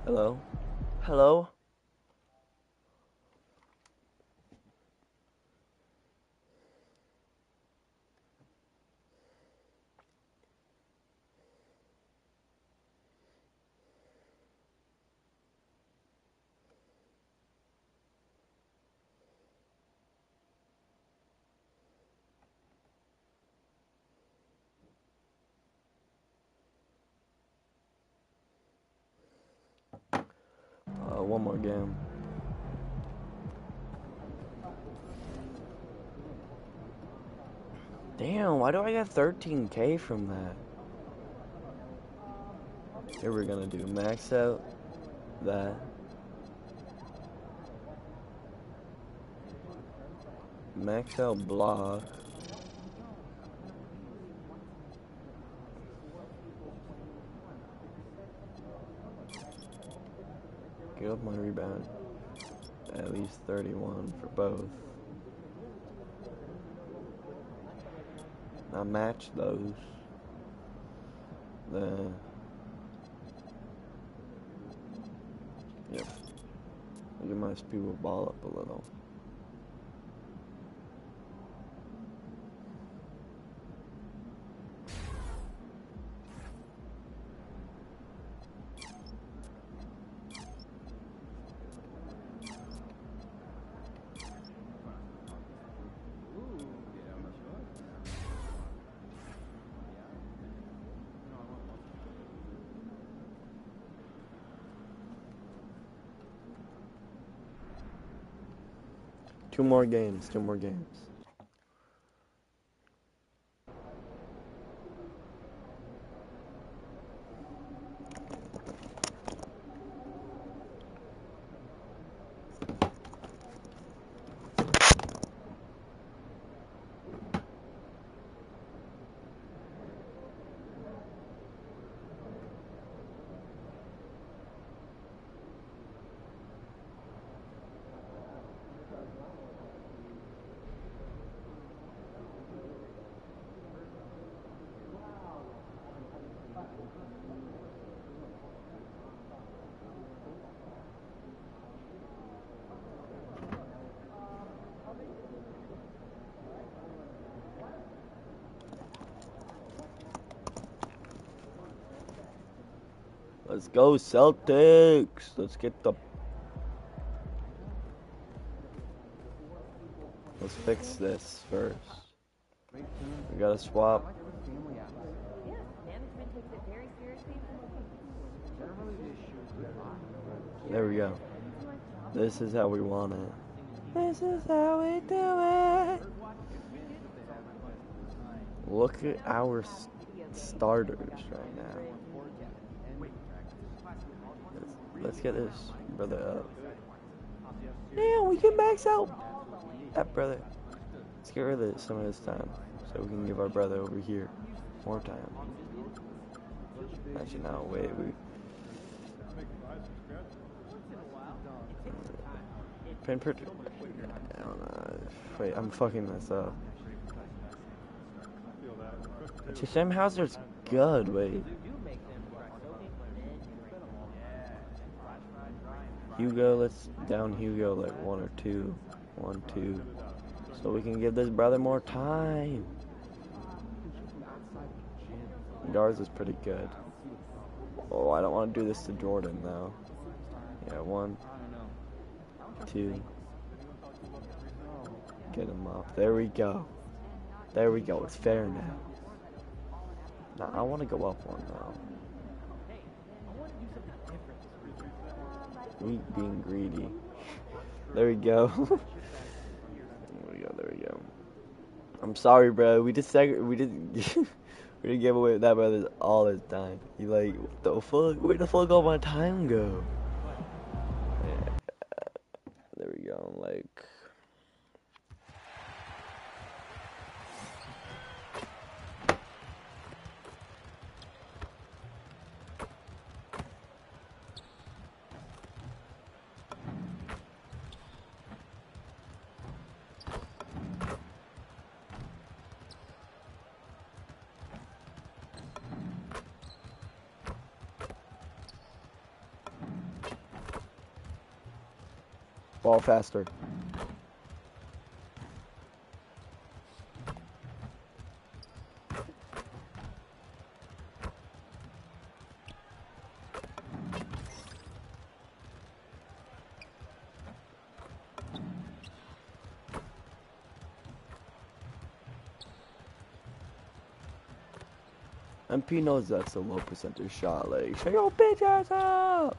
Hello? Hello? One more game. Damn, why do I get 13K from that? Here we're gonna do max out that. Max out block. Get up my rebound. At least 31 for both. Now match those. Then, yep. Get my speed ball up a little. Two more games. Let's go Celtics. Let's fix this first. We gotta swap. There we go. This is how we want it. This is how we do it. Look at our starters right now. Let's get this brother up. Yeah, we can max out that brother. Let's get rid of some of this time so we can give our brother over here more time. Actually, no, wait. Pin Pritchard. I don't know. Wait, I'm fucking this up. Sam Hauser's good. Wait. Hugo, let's down Hugo like 1 or 2. 1, 2. So we can give this brother more time. Garza is pretty good. Oh, I don't want to do this to Jordan though. Yeah, 1, 2. Get him up. There we go. There we go. It's fair now. Now I want to go up 1 now. We being greedy. There we go. There we go. I'm sorry, bro. We didn't give away that brother all his time. He like, what the fuck? Where the fuck all my time go? Yeah. There we go. Like. Ball faster. MP knows that's a low percentage shot. Like, shut your bitch ass up!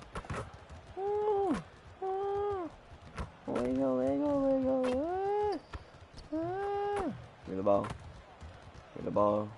Wiggle. Give me the ball. Give me the ball.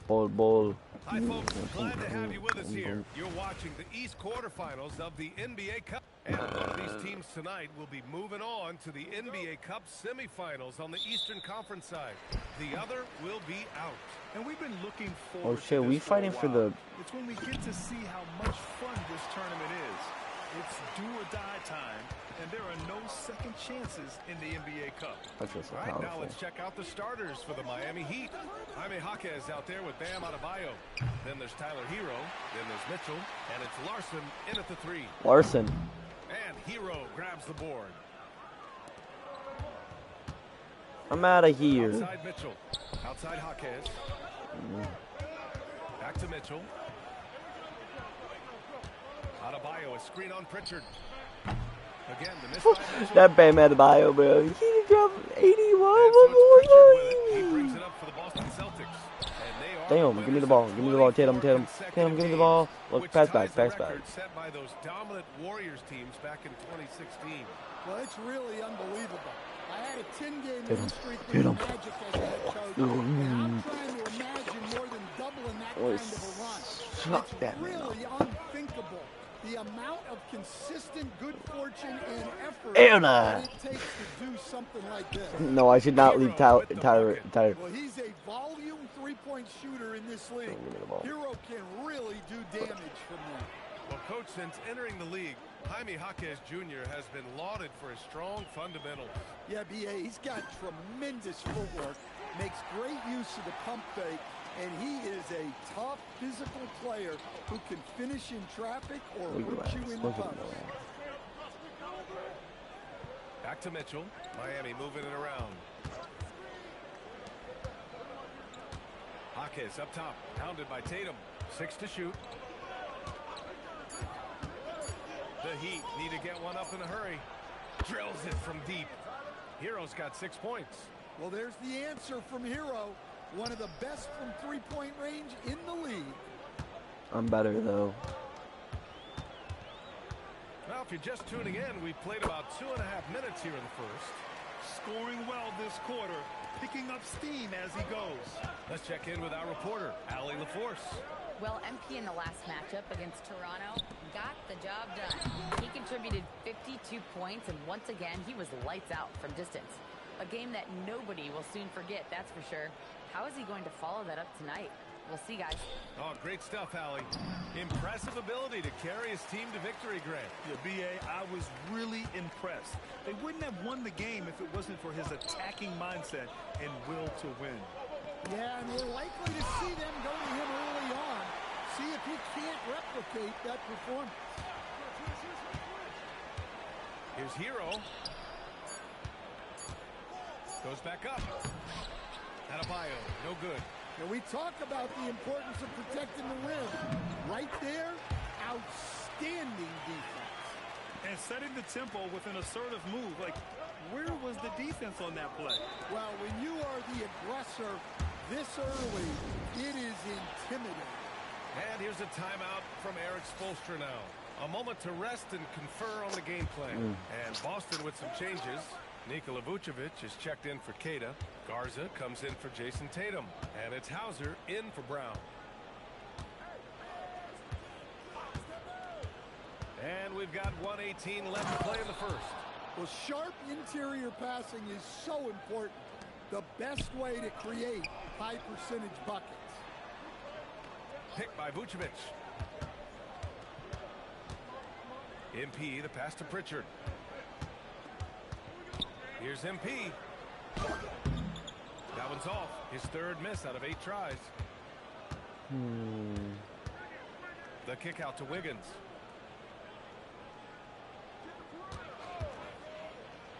Ball. Hi, folks. Glad to have you with us here. You're watching the East quarterfinals of the NBA Cup. And one of these teams tonight will be moving on to the NBA Cup semifinals on the Eastern Conference side. The other will be out. And we've been looking forward Oh shit, we fighting for the... It's when we get to see how much fun this tournament is. It's do or die time, and there are no second chances in the NBA Cup. That's just so All right, powerful. now let's check out the starters for the Miami Heat. Jaime Jaquez out there with Bam Adebayo. Then there's Tyler Hero. Then there's Mitchell. And it's Larson in at the 3. Larson. And Hero grabs the board. I'm out of here. Outside Mitchell. Outside Jaquez. Back to Mitchell. Adebayo, a screen on Pritchard. Again, the miss by Mitchell. That Bam Adebayo, bro. He dropped 81. He brings it up for the Boston Celtics. Damn, give me the ball. Give me the ball, Tatum, give me the ball. Look, pass back. Set by those dominant Warriors teams back in 2016. Well, it's really unbelievable. I had a 10-game Hit him. win streak with Hit the him. Magic as a head coach, and I'm trying to imagine more than doubling that kind of a run. Suck It's that man really unthinkable. The amount of consistent good fortune and effort Ew, that it takes to do something like this. No, I should not leave Tyler. Well, he's a volume three-point shooter in this league. Hero can really do damage from there. Well, Coach, since entering the league, Jaime Jaquez Jr. has been lauded for his strong fundamentals. Yeah, B.A., he's got tremendous footwork, makes great use of the pump fake, and he is a tough physical player who can finish in traffic or hurt you in the post. Back to Mitchell. Miami moving it around. Jaquez up top, pounded by Tatum. 6 to shoot. The Heat need to get one up in a hurry. Drills it from deep. Hero's got 6 points. Well, there's the answer from Hero. One of the best from three-point range in the league. I'm better, though. Well, if you're just tuning in, we've played about 2.5 minutes here in the first. Scoring well this quarter, picking up steam as he goes. Let's check in with our reporter, Allie LaForce. Well, MP in the last matchup against Toronto got the job done. He contributed 52 points, and once again, he was lights out from distance. A game that nobody will soon forget, that's for sure. How is he going to follow that up tonight? We'll see, guys. Oh, great stuff, Allie. Impressive ability to carry his team to victory, Grant. Yeah, B.A., I was really impressed. They wouldn't have won the game if it wasn't for his attacking mindset and will to win. Yeah, and we're likely to see them go to him early on. See if he can't replicate that performance. Here's Hero. Goes back up. Adebayo, no good. And we talk about the importance of protecting the rim. Right there, outstanding defense. And setting the tempo with an assertive move. Like, where was the defense on that play? Well, when you are the aggressor this early, it is intimidating. And here's a timeout from Eric Spoelstra now. A moment to rest and confer on the game plan. And Boston with some changes. Nikola Vucevic is checked in for Queta. Garza comes in for Jason Tatum. And it's Hauser in for Brown. And we've got 1:18 left to play in the first. Well, sharp interior passing is so important. The best way to create high percentage buckets. Picked by Vucevic. MP, the pass to Pritchard. Here's MP. That one's off. His third miss out of 8 tries. The kick out to Wiggins.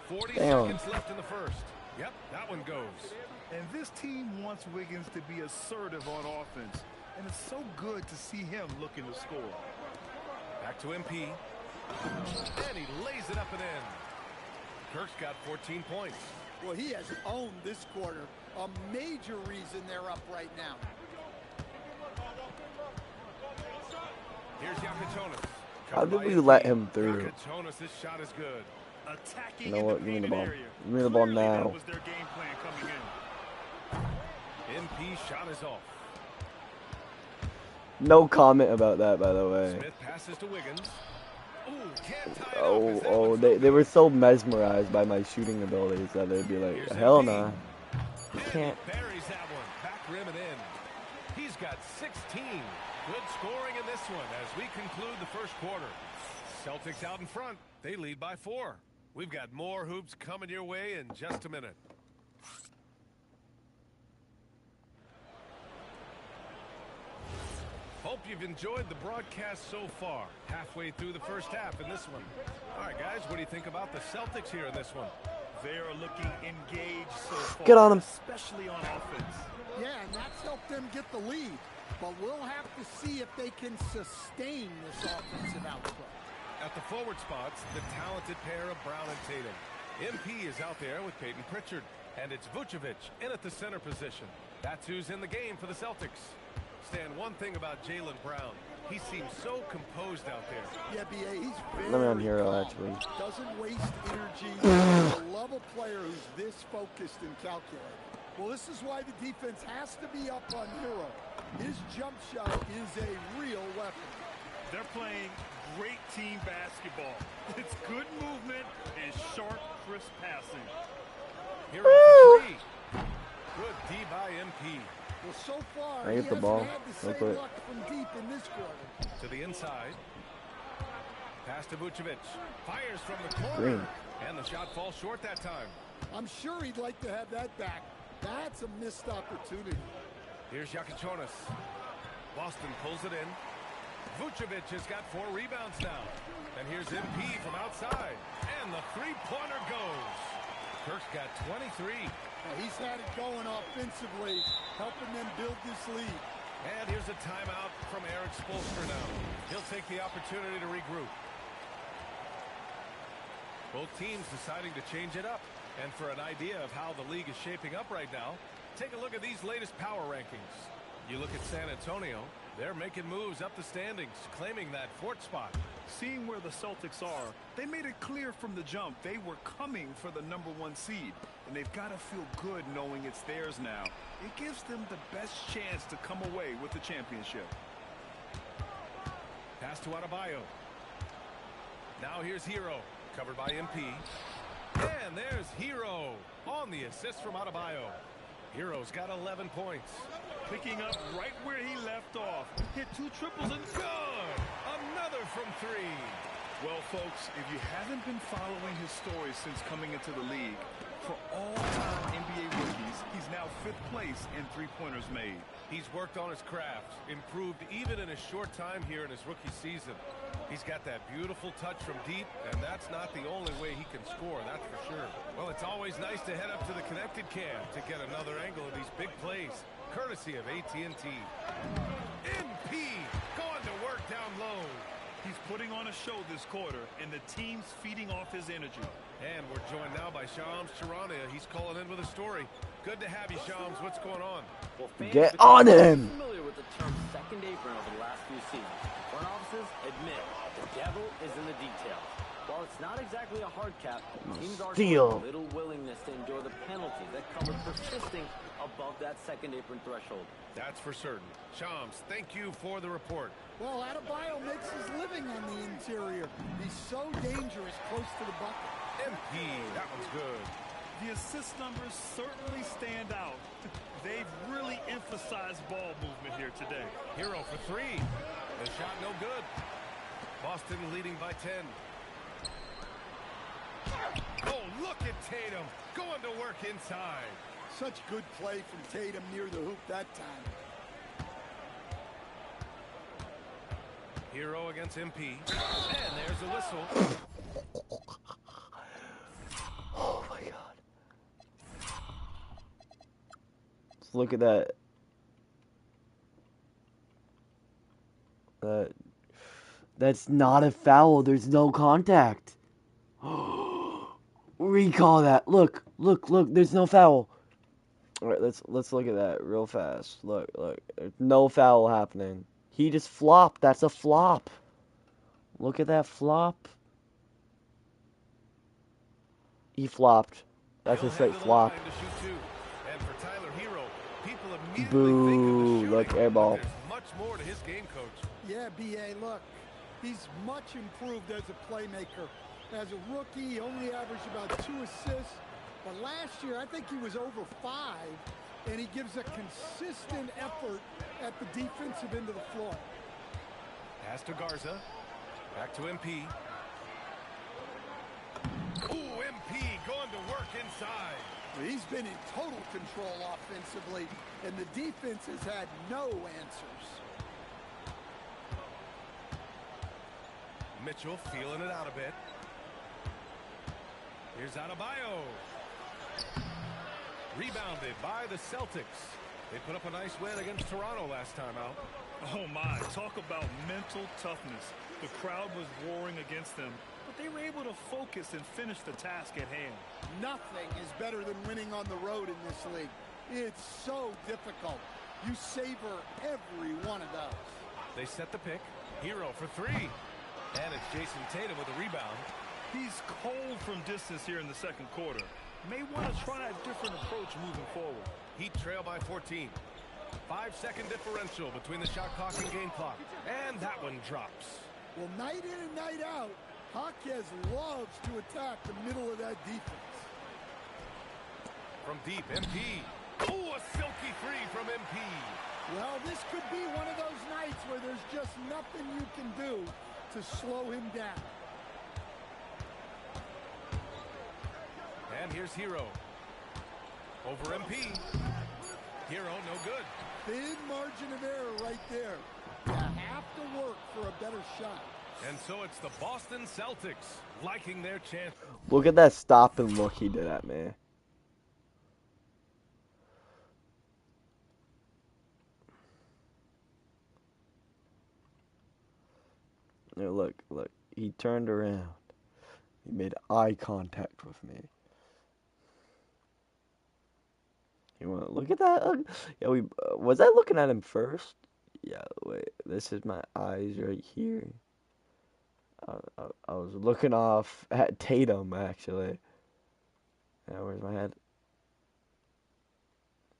40 Damn. seconds left in the first. Yep, that one goes. And this team wants Wiggins to be assertive on offense. And it's so good to see him looking to score. Back to MP. And he lays it up and in. Kirk's got 14 points. Well, he has owned this quarter. A major reason they're up right now. Here's Yakatonis. How did we let him through? Yakatonis, this shot is good. You know what? Give me the ball. Give me the ball now. MP shot is off. No comment about that, by the way. Smith passes to Wiggins. They were so mesmerized by my shooting abilities that they'd be like, hell nah. You can't. Buries that one. Back rim and in. He's got 16. Good scoring in this one as we conclude the first quarter. Celtics out in front. They lead by 4. We've got more hoops coming your way in just a minute. Hope you've enjoyed the broadcast so far. Halfway through the first half in this one. All right, guys, what do you think about the Celtics here in this one? They are looking engaged so far. Get on them. Especially on offense. Yeah, and that's helped them get the lead. But we'll have to see if they can sustain this offensive output. At the forward spots, the talented pair of Brown and Tatum. MP is out there with Peyton Pritchard. And it's Vucevic in at the center position. That's who's in the game for the Celtics. Stan, one thing about Jaylen Brown, he seems so composed out there. Yeah, B.A., he's very Let me on Hero, calm. actually. Doesn't waste energy. I love a player who's this focused and calculated. Well, this is why the defense has to be up on Hero. His jump shot is a real weapon. They're playing great team basketball. It's good movement and sharp, crisp passing. Hero for 3. Good D by MP. Well, so far, I he get the hasn't ball. had the Real same quick. luck from deep in this quarter. To the inside. Pass to Vucevic. Fires from the corner. Green. And the shot falls short that time. I'm sure he'd like to have that back. That's a missed opportunity. Here's Yakatonis. Boston pulls it in. Vucevic has got 4 rebounds now. And here's MP from outside. And the three-pointer goes. Kirk's got 23. Well, he's had it going offensively, helping them build this lead. And here's a timeout from Eric Spoelstra now. He'll take the opportunity to regroup. Both teams deciding to change it up. And for an idea of how the league is shaping up right now, take a look at these latest power rankings. You look at San Antonio, they're making moves up the standings, claiming that 4th spot. Seeing where the Celtics are, they made it clear from the jump they were coming for the #1 seed. And they've got to feel good knowing it's theirs now. It gives them the best chance to come away with the championship. Pass to Adebayo. Now here's Hero, covered by MP. And there's Hero on the assist from Adebayo. Hero's got 11 points. Picking up right where he left off. Hit 2 triples and good. Another from 3. Well, folks, if you haven't been following his story since coming into the league, for all-time NBA rookies, he's now 5th place in three-pointers made. He's worked on his craft, improved even in his short time here in his rookie season. He's got that beautiful touch from deep, and that's not the only way he can score, that's for sure. Well, it's always nice to head up to the connected cam to get another angle of these big plays, courtesy of AT&T. MP going to work down low. He's putting on a show this quarter, and the team's feeding off his energy. And we're joined now by Shams Charania. He's calling in with a story. Good to have you, Shams. What's going on? Well, fans Get have on become him! familiar with the term second apron over the last few seasons. Front offices admit the devil is in the details. While it's not exactly a hard cap, teams are showing little willingness to endure the penalties that come with persisting above that second apron threshold. That's for certain. Shams, thank you for the report. Well, Adebayo makes his living on the interior. He's so dangerous close to the bucket. MP, that one's good. The assist numbers certainly stand out. They've really emphasized ball movement here today. Hero for 3. The shot no good. Boston leading by 10. Oh, look at Tatum going to work inside. Such good play from Tatum near the hoop that time. Hero against MP. And there's a whistle. Let's look at that. That's not a foul. There's no contact. Recall that. Look. There's no foul. All right, let's look at that real fast. Look. There's no foul happening. He just flopped. That's a flop. Look at that flop. He flopped. That's a straight flop. Boo. Look, air ball. Much more to his game, coach. Yeah, B.A., look. He's much improved as a playmaker. As a rookie, he only averaged about 2 assists. But last year, I think he was over 5. And he gives a consistent effort at the defensive end of the floor. Pass to Garza. Back to MP. Ooh, MP going to work inside. He's been in total control offensively, and the defense has had no answers. Mitchell feeling it out a bit. Here's Adebayo. Rebounded by the Celtics. They put up a nice win against Toronto last time out. Oh my, talk about mental toughness. The crowd was roaring against them, but they were able to focus and finish the task at hand. Nothing is better than winning on the road in this league. It's so difficult. You savor every one of those. They set the pick. Hero for 3. And it's Jason Tatum with a rebound. He's cold from distance here in the second quarter. May want to try a different approach moving forward. Heat trail by 14. 5-second differential between the shot clock and game clock. And that one drops. Well, night in and night out, Jaquez loves to attack the middle of that defense. From deep, MP. Ooh, a silky 3 from MP. Well, this could be one of those nights where there's just nothing you can do to slow him down. And here's Hero. Over MP. Hero, no good. Thin margin of error right there. You have to work for a better shot. And so it's the Boston Celtics liking their chance. Look at that stop and look he did at me. Look. He turned around. He made eye contact with me. You want to look at that? Yeah, was I looking at him first? Yeah, wait. This is my eyes right here. I was looking off at Tatum, actually. Yeah, where's my head?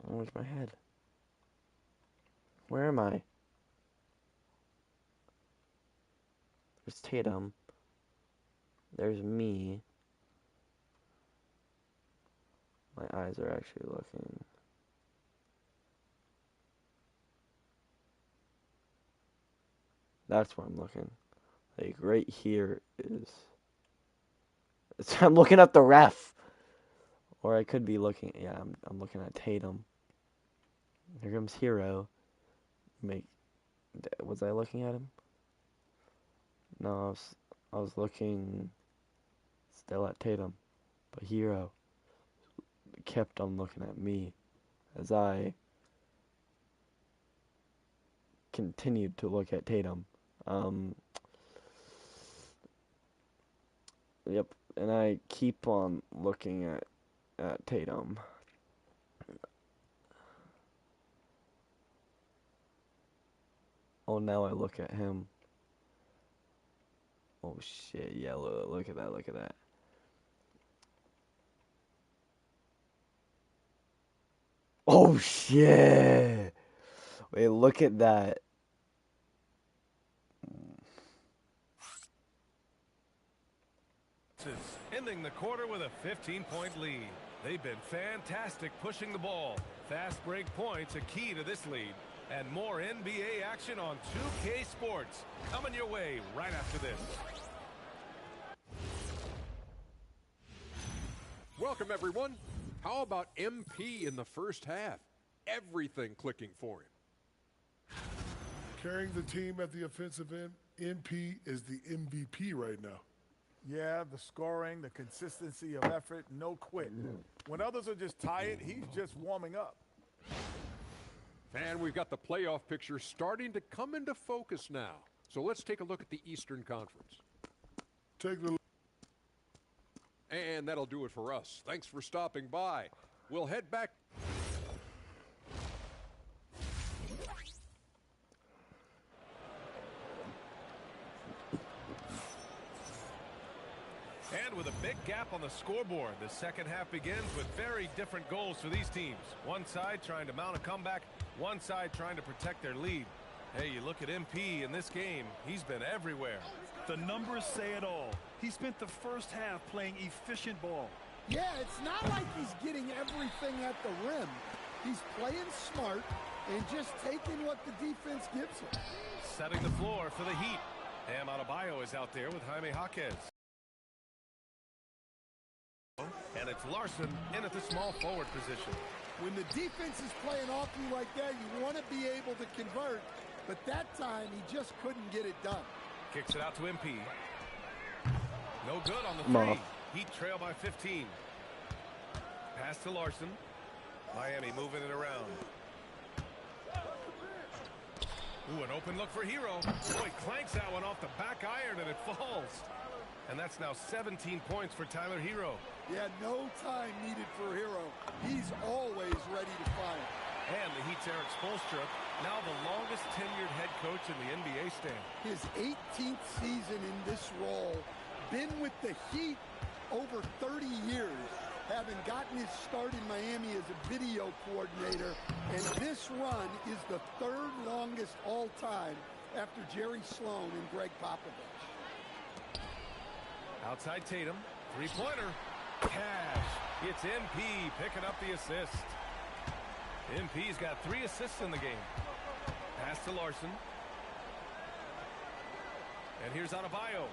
Where's my head? Where am I? There's Tatum. There's me. My eyes are actually looking. That's where I'm looking. Like, right here is... I'm looking at the ref. Or I could be looking... Yeah, I'm looking at Tatum. Here comes Hero. Was I looking at him? No, I was looking still at Tatum. But Hero kept on looking at me as I continued to look at Tatum. Yep, and I keep on looking at Tatum. Oh, now I look at him. Oh shit, yeah, look at that. Oh shit! Wait, look at that. Ending the quarter with a 15-point lead. They've been fantastic pushing the ball. Fast break points a key to this lead. And more NBA action on 2K Sports. Coming your way right after this. Welcome, everyone. How about MP in the first half? Everything clicking for him. Carrying the team at the offensive end, MP is the MVP right now. Yeah, the scoring, the consistency of effort, no quit. When others are just tired, he's just warming up. And we've got the playoff picture starting to come into focus now. So let's take a look at the Eastern Conference. And that'll do it for us. Thanks for stopping by. We'll head back. And with a big gap on the scoreboard, the second half begins with very different goals for these teams. One side trying to mount a comeback, one side trying to protect their lead. Hey, you look at MP in this game, he's been everywhere. The numbers say it all. He spent the first half playing efficient ball. Yeah, it's not like he's getting everything at the rim. He's playing smart and just taking what the defense gives him. Setting the floor for the Heat. Bam Adebayo is out there with Jaime Jaquez. And it's Larson in at the small forward position. When the defense is playing off you like that, you want to be able to convert. But that time, he just couldn't get it done. Kicks it out to MP. No good on the three. Heat trail by 15. Pass to Larson. Miami moving it around. Ooh, an open look for Hero. Boy, clanks that one off the back iron and it falls. And that's now 17 points for Tyler Hero. Yeah, no time needed for Hero. He's always ready to fire. And the Heat's Eric Spoelstra, now the longest tenured head coach in the NBA stand. His 18th season in this role, been with the Heat over 30 years, having gotten his start in Miami as a video coordinator, and this run is the third longest all time after Jerry Sloan and Greg Popovich. Outside Tatum, three-pointer, cash. It's MP picking up the assist. MP's got 3 assists in the game. Pass to Larson. And here's Adebayo.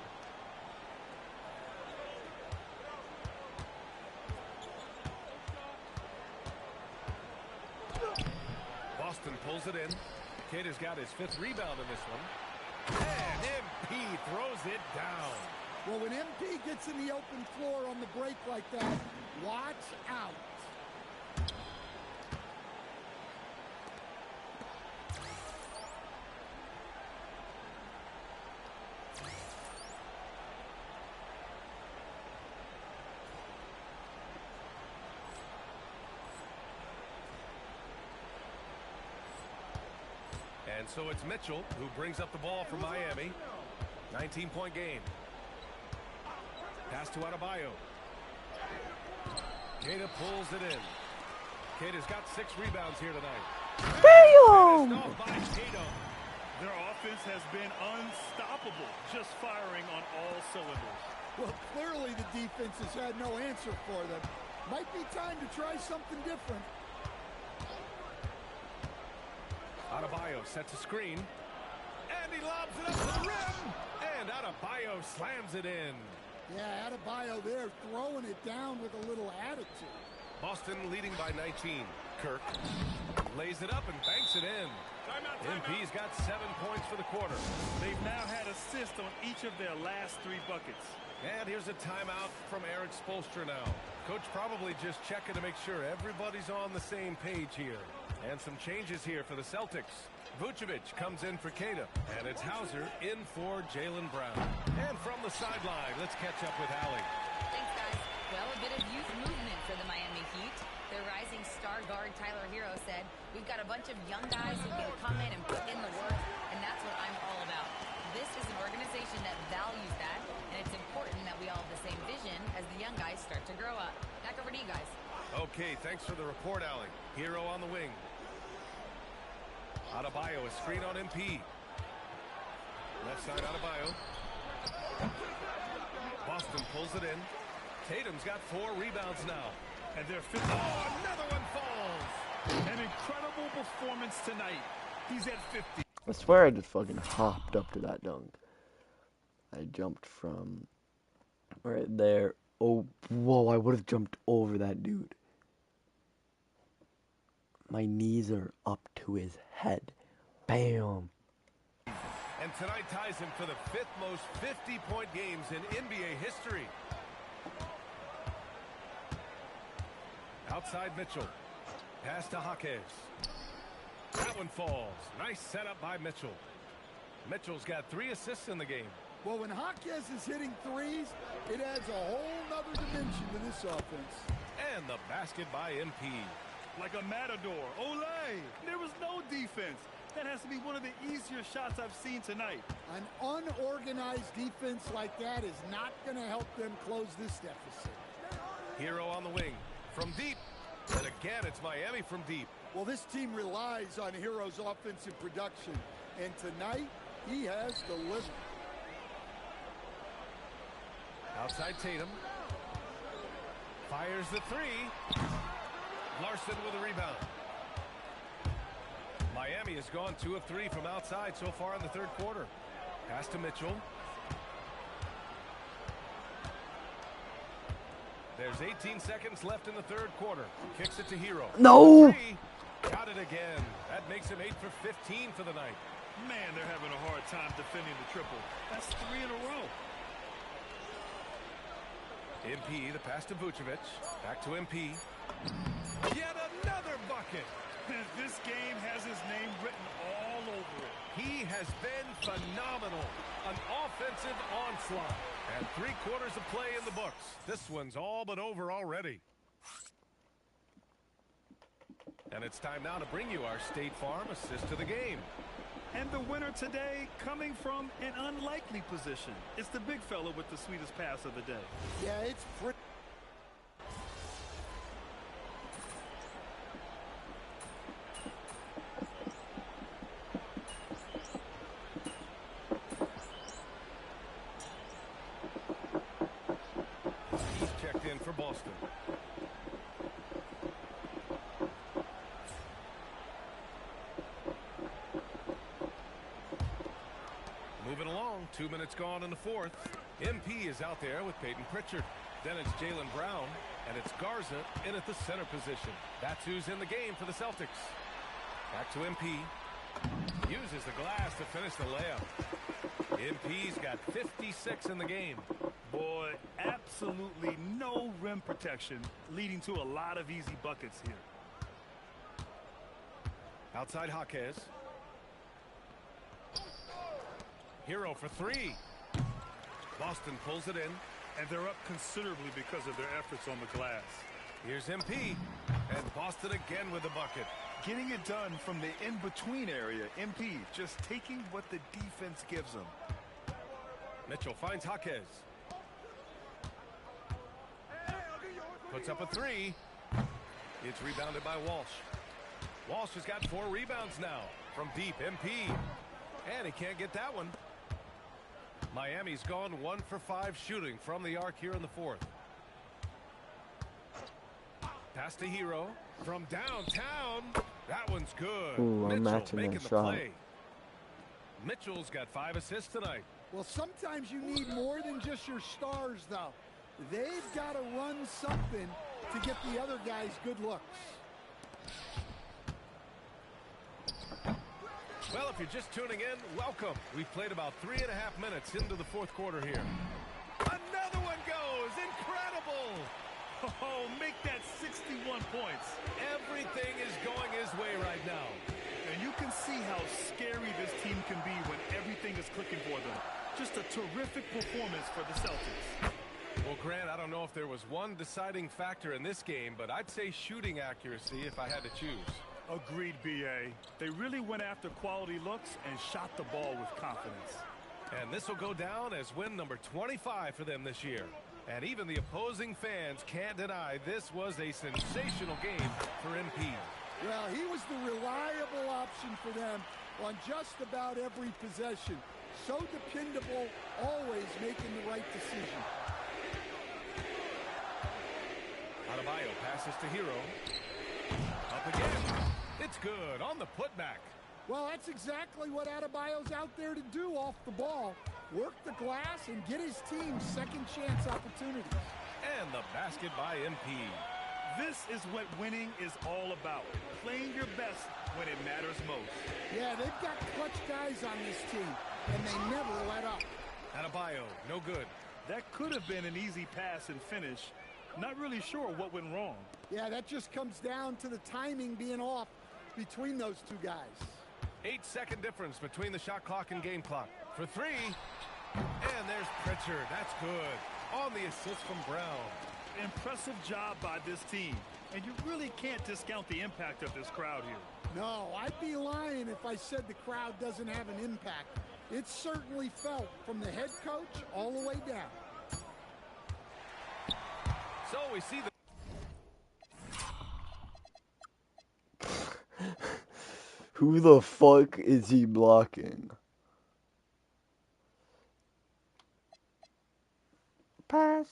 Boston pulls it in. Cater's got his 5th rebound in this one. And MP throws it down. Well, when MP gets in the open floor on the break like that, watch out. And so it's Mitchell who brings up the ball for Miami. 19-point game. Pass to Adebayo. Queta pulls it in. Queta's got 6 rebounds here tonight. Bam! Their offense has been unstoppable, just firing on all cylinders. Well, clearly the defense has had no answer for them. Might be time to try something different. Adebayo sets a screen. And he lobs it up to the rim. And Adebayo slams it in. Yeah, Adebayo there throwing it down with a little attitude. Boston leading by 19. Kirk lays it up and banks it in. MP's got 7 points for the quarter. They've now had assists on each of their last 3 buckets. And here's a timeout from Eric Spoelstra now. Coach probably just checking to make sure everybody's on the same page here. And some changes here for the Celtics. Vucevic comes in for Queta. And it's Hauser in for Jaylen Brown. And from the sideline, let's catch up with Allie. Thanks, guys. Well, a bit of youth movement for the Miami Heat. Their rising star guard, Tyler Hero, said, "We've got a bunch of young guys who can come in and put in the work, and that's what I'm all about." This is an organization that values that, and it's important that we all have the same vision as the young guys start to grow up. Back over to you guys. Okay, thanks for the report, Allie. Hero on the wing. Adebayo, a screen on MP. Left side, Adebayo. Boston pulls it in. Tatum's got 4 rebounds now. And they're 50. Oh, another one falls. An incredible performance tonight. He's at 50. I swear I just fucking hopped up to that dunk. I jumped from right there. Oh, whoa, I would have jumped over that dude. My knees are up to his head. Bam. And tonight ties him for the 5th most 50-point games in NBA history. Outside Mitchell. Pass to Jaquez. That one falls. Nice setup by Mitchell. Mitchell's got 3 assists in the game. Well, when Jaquez is hitting threes, it adds a whole nother dimension to this offense. And the basket by MP. Like a matador. Olay! There was no defense. That has to be one of the easier shots I've seen tonight. An unorganized defense like that is not going to help them close this deficit. Hero on the wing. From deep. And again, it's Miami from deep. Well, this team relies on Hero's offensive production. And tonight, he has delivered. Outside Tatum. Fires the 3. Larson with a rebound. Miami has gone 2 of 3 from outside so far in the third quarter. Pass to Mitchell. There's 18 seconds left in the third quarter. Kicks it to Hero. No! Got it again. That makes him 8 for 15 for the night. Man, they're having a hard time defending the triple. That's 3 in a row. MP, the pass to Vucevic. Back to MP. Yet another bucket. This game has his name written all over it. He has been phenomenal. An offensive onslaught. And 3 quarters of play in the books. This one's all but over already. And it's time now to bring you our State Farm assist to the game. And the winner today coming from an unlikely position. It's the big fella with the sweetest pass of the day. Yeah, it's pretty. He's checked in for Boston. Moving along, 2 minutes gone in the fourth. MP is out there with Peyton Pritchard. Then it's Jaylen Brown, and it's Garza in at the center position. That's who's in the game for the Celtics. Back to MP. Uses the glass to finish the layup. MP's got 56 in the game. Boy, absolutely no rim protection, leading to a lot of easy buckets here. Outside Jaquez. Hero for 3. Boston pulls it in. And they're up considerably because of their efforts on the glass. Here's MP. And Boston again with the bucket. Getting it done from the in-between area. MP just taking what the defense gives them. Mitchell finds Jaquez. Puts up a 3. It's rebounded by Walsh. Walsh has got 4 rebounds now from deep. MP. And he can't get that one. Miami's gone 1 for 5 shooting from the arc here in the fourth. Pass to Hero from downtown. That one's good. Ooh, I'm Mitchell matching making that the shot. play. Mitchell's got 5 assists tonight. Well, sometimes you need more than just your stars, though. They've got to run something to get the other guys good looks. Well, if you're just tuning in, welcome. We've played about 3.5 minutes into the fourth quarter here. Another one goes. Incredible. Oh, make that 61 points. Everything is going his way right now. And you can see how scary this team can be when everything is clicking for them. Just a terrific performance for the Celtics. Well, Grant, I don't know if there was one deciding factor in this game, but I'd say shooting accuracy if I had to choose. Agreed, B.A. They really went after quality looks and shot the ball with confidence. And this will go down as win number 25 for them this year. And even the opposing fans can't deny this was a sensational game for MP. Well, he was the reliable option for them on just about every possession. So dependable, always making the right decision. Adebayo passes to Hero. Up again. It's good on the putback. Well, that's exactly what Adebayo's out there to do off the ball. Work the glass and get his team second chance opportunities. And the basket by MP. This is what winning is all about. Playing your best when it matters most. Yeah, they've got clutch guys on this team, and they never let up. Adebayo, no good. That could have been an easy pass and finish. Not really sure what went wrong. Yeah, that just comes down to the timing being off. between those two guys. 8-second difference between the shot clock and game clock. For three, and there's Pritchard. That's good. On the assist from Brown. Impressive job by this team. And you really can't discount the impact of this crowd here. No, I'd be lying if I said the crowd doesn't have an impact. It's certainly felt from the head coach all the way down. So we see the... Who the fuck is he blocking? Pass.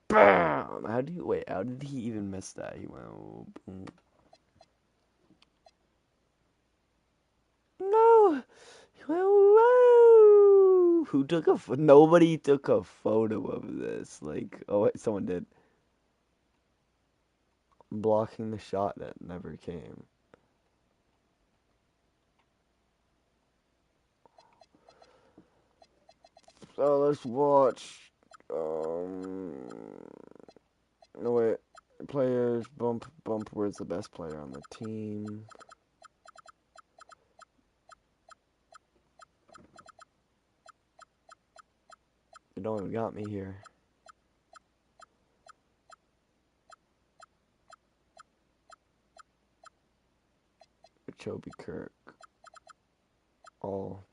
Bam! How did he even miss that? He went, oh, boom. No! He went, whoa! Who took a nobody took a photo of this. Like, oh wait, someone did. Blocking the shot that never came. So let's watch. No wait. Players bump. Where's the best player on the team? You don't even got me here. Chobe Kirk. All.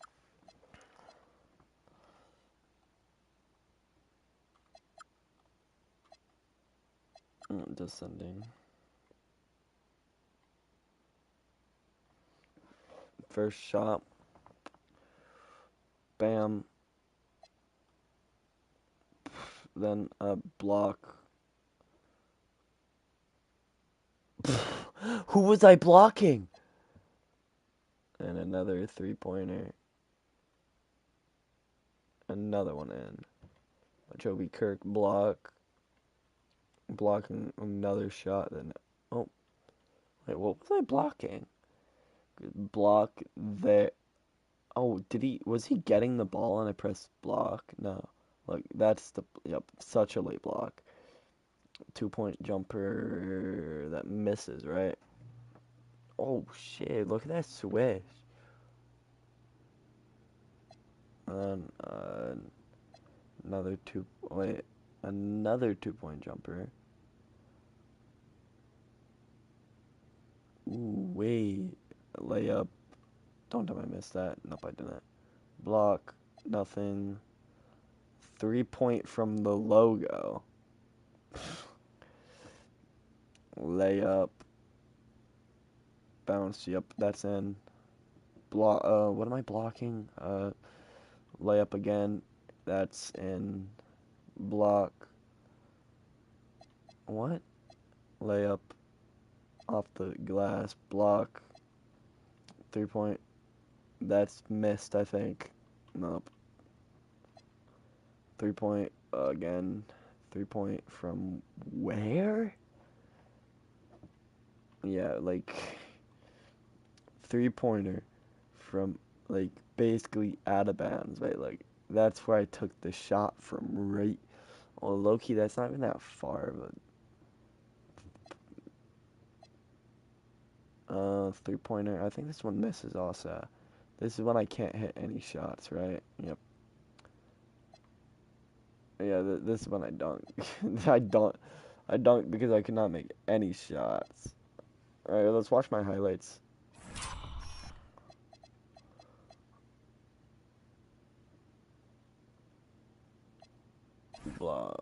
Descending. First shot. Bam. Then a block. Who was I blocking? And another three-pointer. Another one in. Chobe Kirk block. Blocking another shot. Then, oh, wait, what was I blocking? Block there. Oh, was he getting the ball and I pressed block? No. Look, that's such a late block. 2-point jumper that misses, right? Oh, shit, look at that swish. And another 2-point jumper. Ooh, wait. Layup. Don't tell me I missed that. Nope, I didn't. Block. Nothing. 3-point from the logo. Layup. Bounce. Yep, that's in. Block. What am I blocking? Layup again. That's in. Block. What? Layup. Off the glass. Block. 3-point. That's missed, I think. Nope. 3-point again. 3-point from where? Yeah, like 3-pointer from like basically out of bounds, right? Like that's where I took the shot from, right? Well, low-key, that's not even that far, but 3-pointer. I think this one misses also. This is when I can't hit any shots, right? Yep. Yeah, this is when I dunk. I dunk because I could not make any shots. Alright, let's watch my highlights. Blah.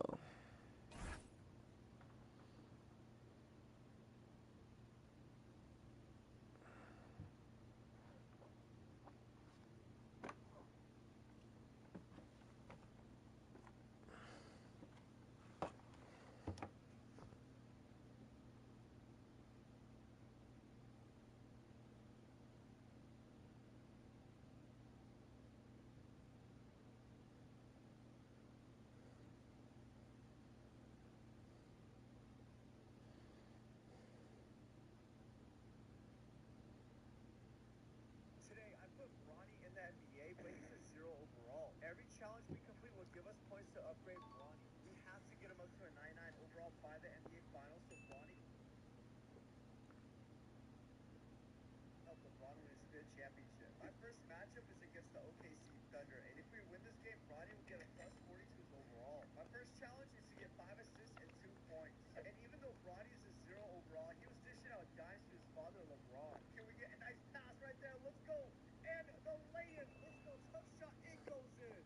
bid championship. My first matchup is against the OKC Thunder, and if we win this game, Bronny will get a plus 42 overall. My first challenge is to get 5 assists and 2 points. And even though Bronny is a 0 overall, he was dishing out dimes to his father, LeBron. Can we get a nice pass right there? Let's go. And the lay-in. Let's go. Tough shot. It goes in.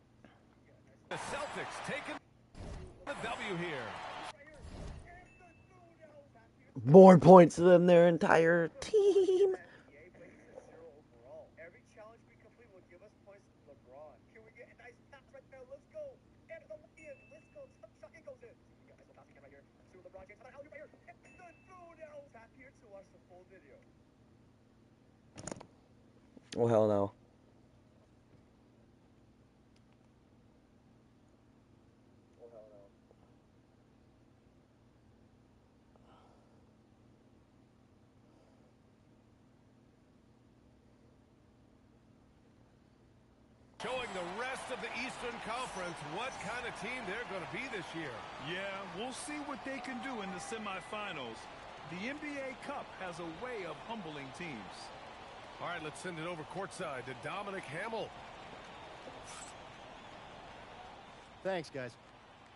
The Celtics taking the W here. More points than their entire team. Every challenge we complete will give us points to LeBron. Can we get a nice pass right there? Let's go. And the lay-in. Let's go. Tough shot. It goes in. We got a nice little pass right here to LeBron James. How about alley-oop right here? And the no. Tap here to watch the full video. Oh, hell no. Showing the rest of the Eastern Conference what kind of team they're going to be this year. Yeah, we'll see what they can do in the semifinals. The NBA Cup has a way of humbling teams. All right, let's send it over courtside to Dominic Hamill. Thanks, guys.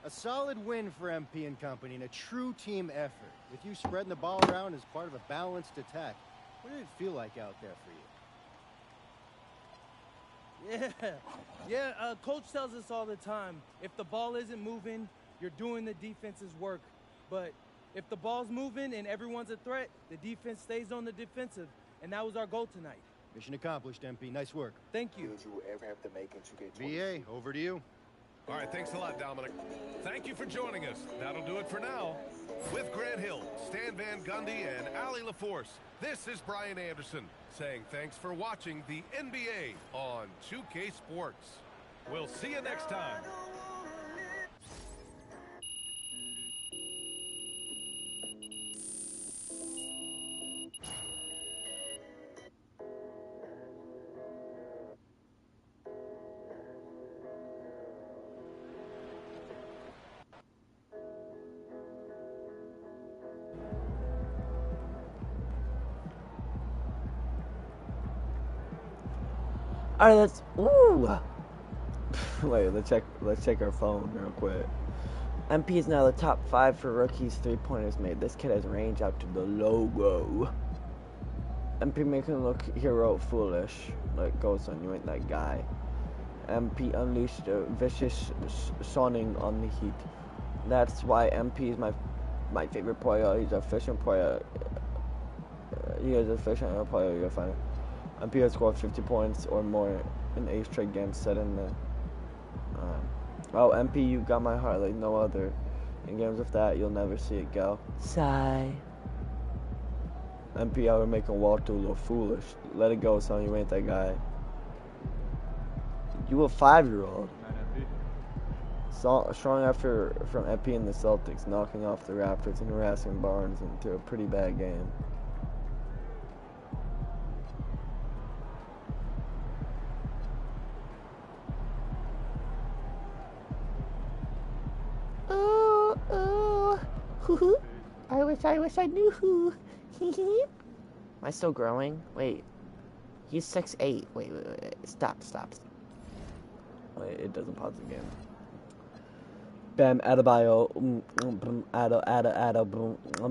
A solid win for MP and company and a true team effort. With you spreading the ball around as part of a balanced attack. What did it feel like out there for you? Yeah, Coach tells us all the time, if the ball isn't moving, you're doing the defense's work. But if the ball's moving and everyone's a threat, the defense stays on the defensive. And that was our goal tonight. Mission accomplished, MP. Nice work. Thank you. Did you ever have to make it to get BA, over to you. All right, thanks a lot, Dominic. Thank you for joining us. That'll do it for now. With Grant Hill, Stan Van Gundy, and Allie LaForce, this is Brian Anderson saying thanks for watching the NBA on 2K Sports. We'll see you next time. All right, let's. Ooh. Wait, let's check our phone real quick. MP is now the top 5 for rookies 3-pointers made. This kid has range out to the logo. MP making him look hero foolish. Like, go son, you ain't that guy. MP unleashed a vicious soning on the Heat. That's why MP is my favorite player. He's an efficient player. He is an efficient player. You'll find it. MP has scored 50 points or more in 8 straight games set in the... oh, MP, you got my heart like no other. In games of that, you'll never see it go. Sigh. MP out here making Walter look foolish. Let it go, son. You ain't that guy. You a 5-year-old. Strong after from MP and the Celtics, knocking off the Raptors and harassing Barnes into a pretty bad game. I wish I knew who. Am I still growing? Wait. He's 6'8". Wait. Stop. Wait, it doesn't pause again. Bam, Adebayo. Ada, boom. Why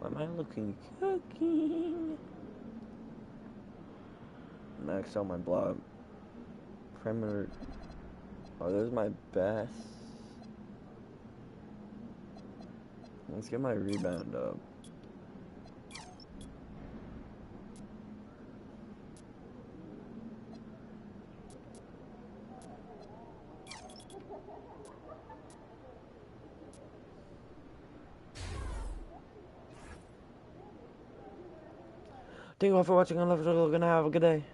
am I looking cooking? Max on my blog. Perimeter. Oh, there's my best. Let's get my rebound up. Thank you all for watching. I love you. Gonna have a good day.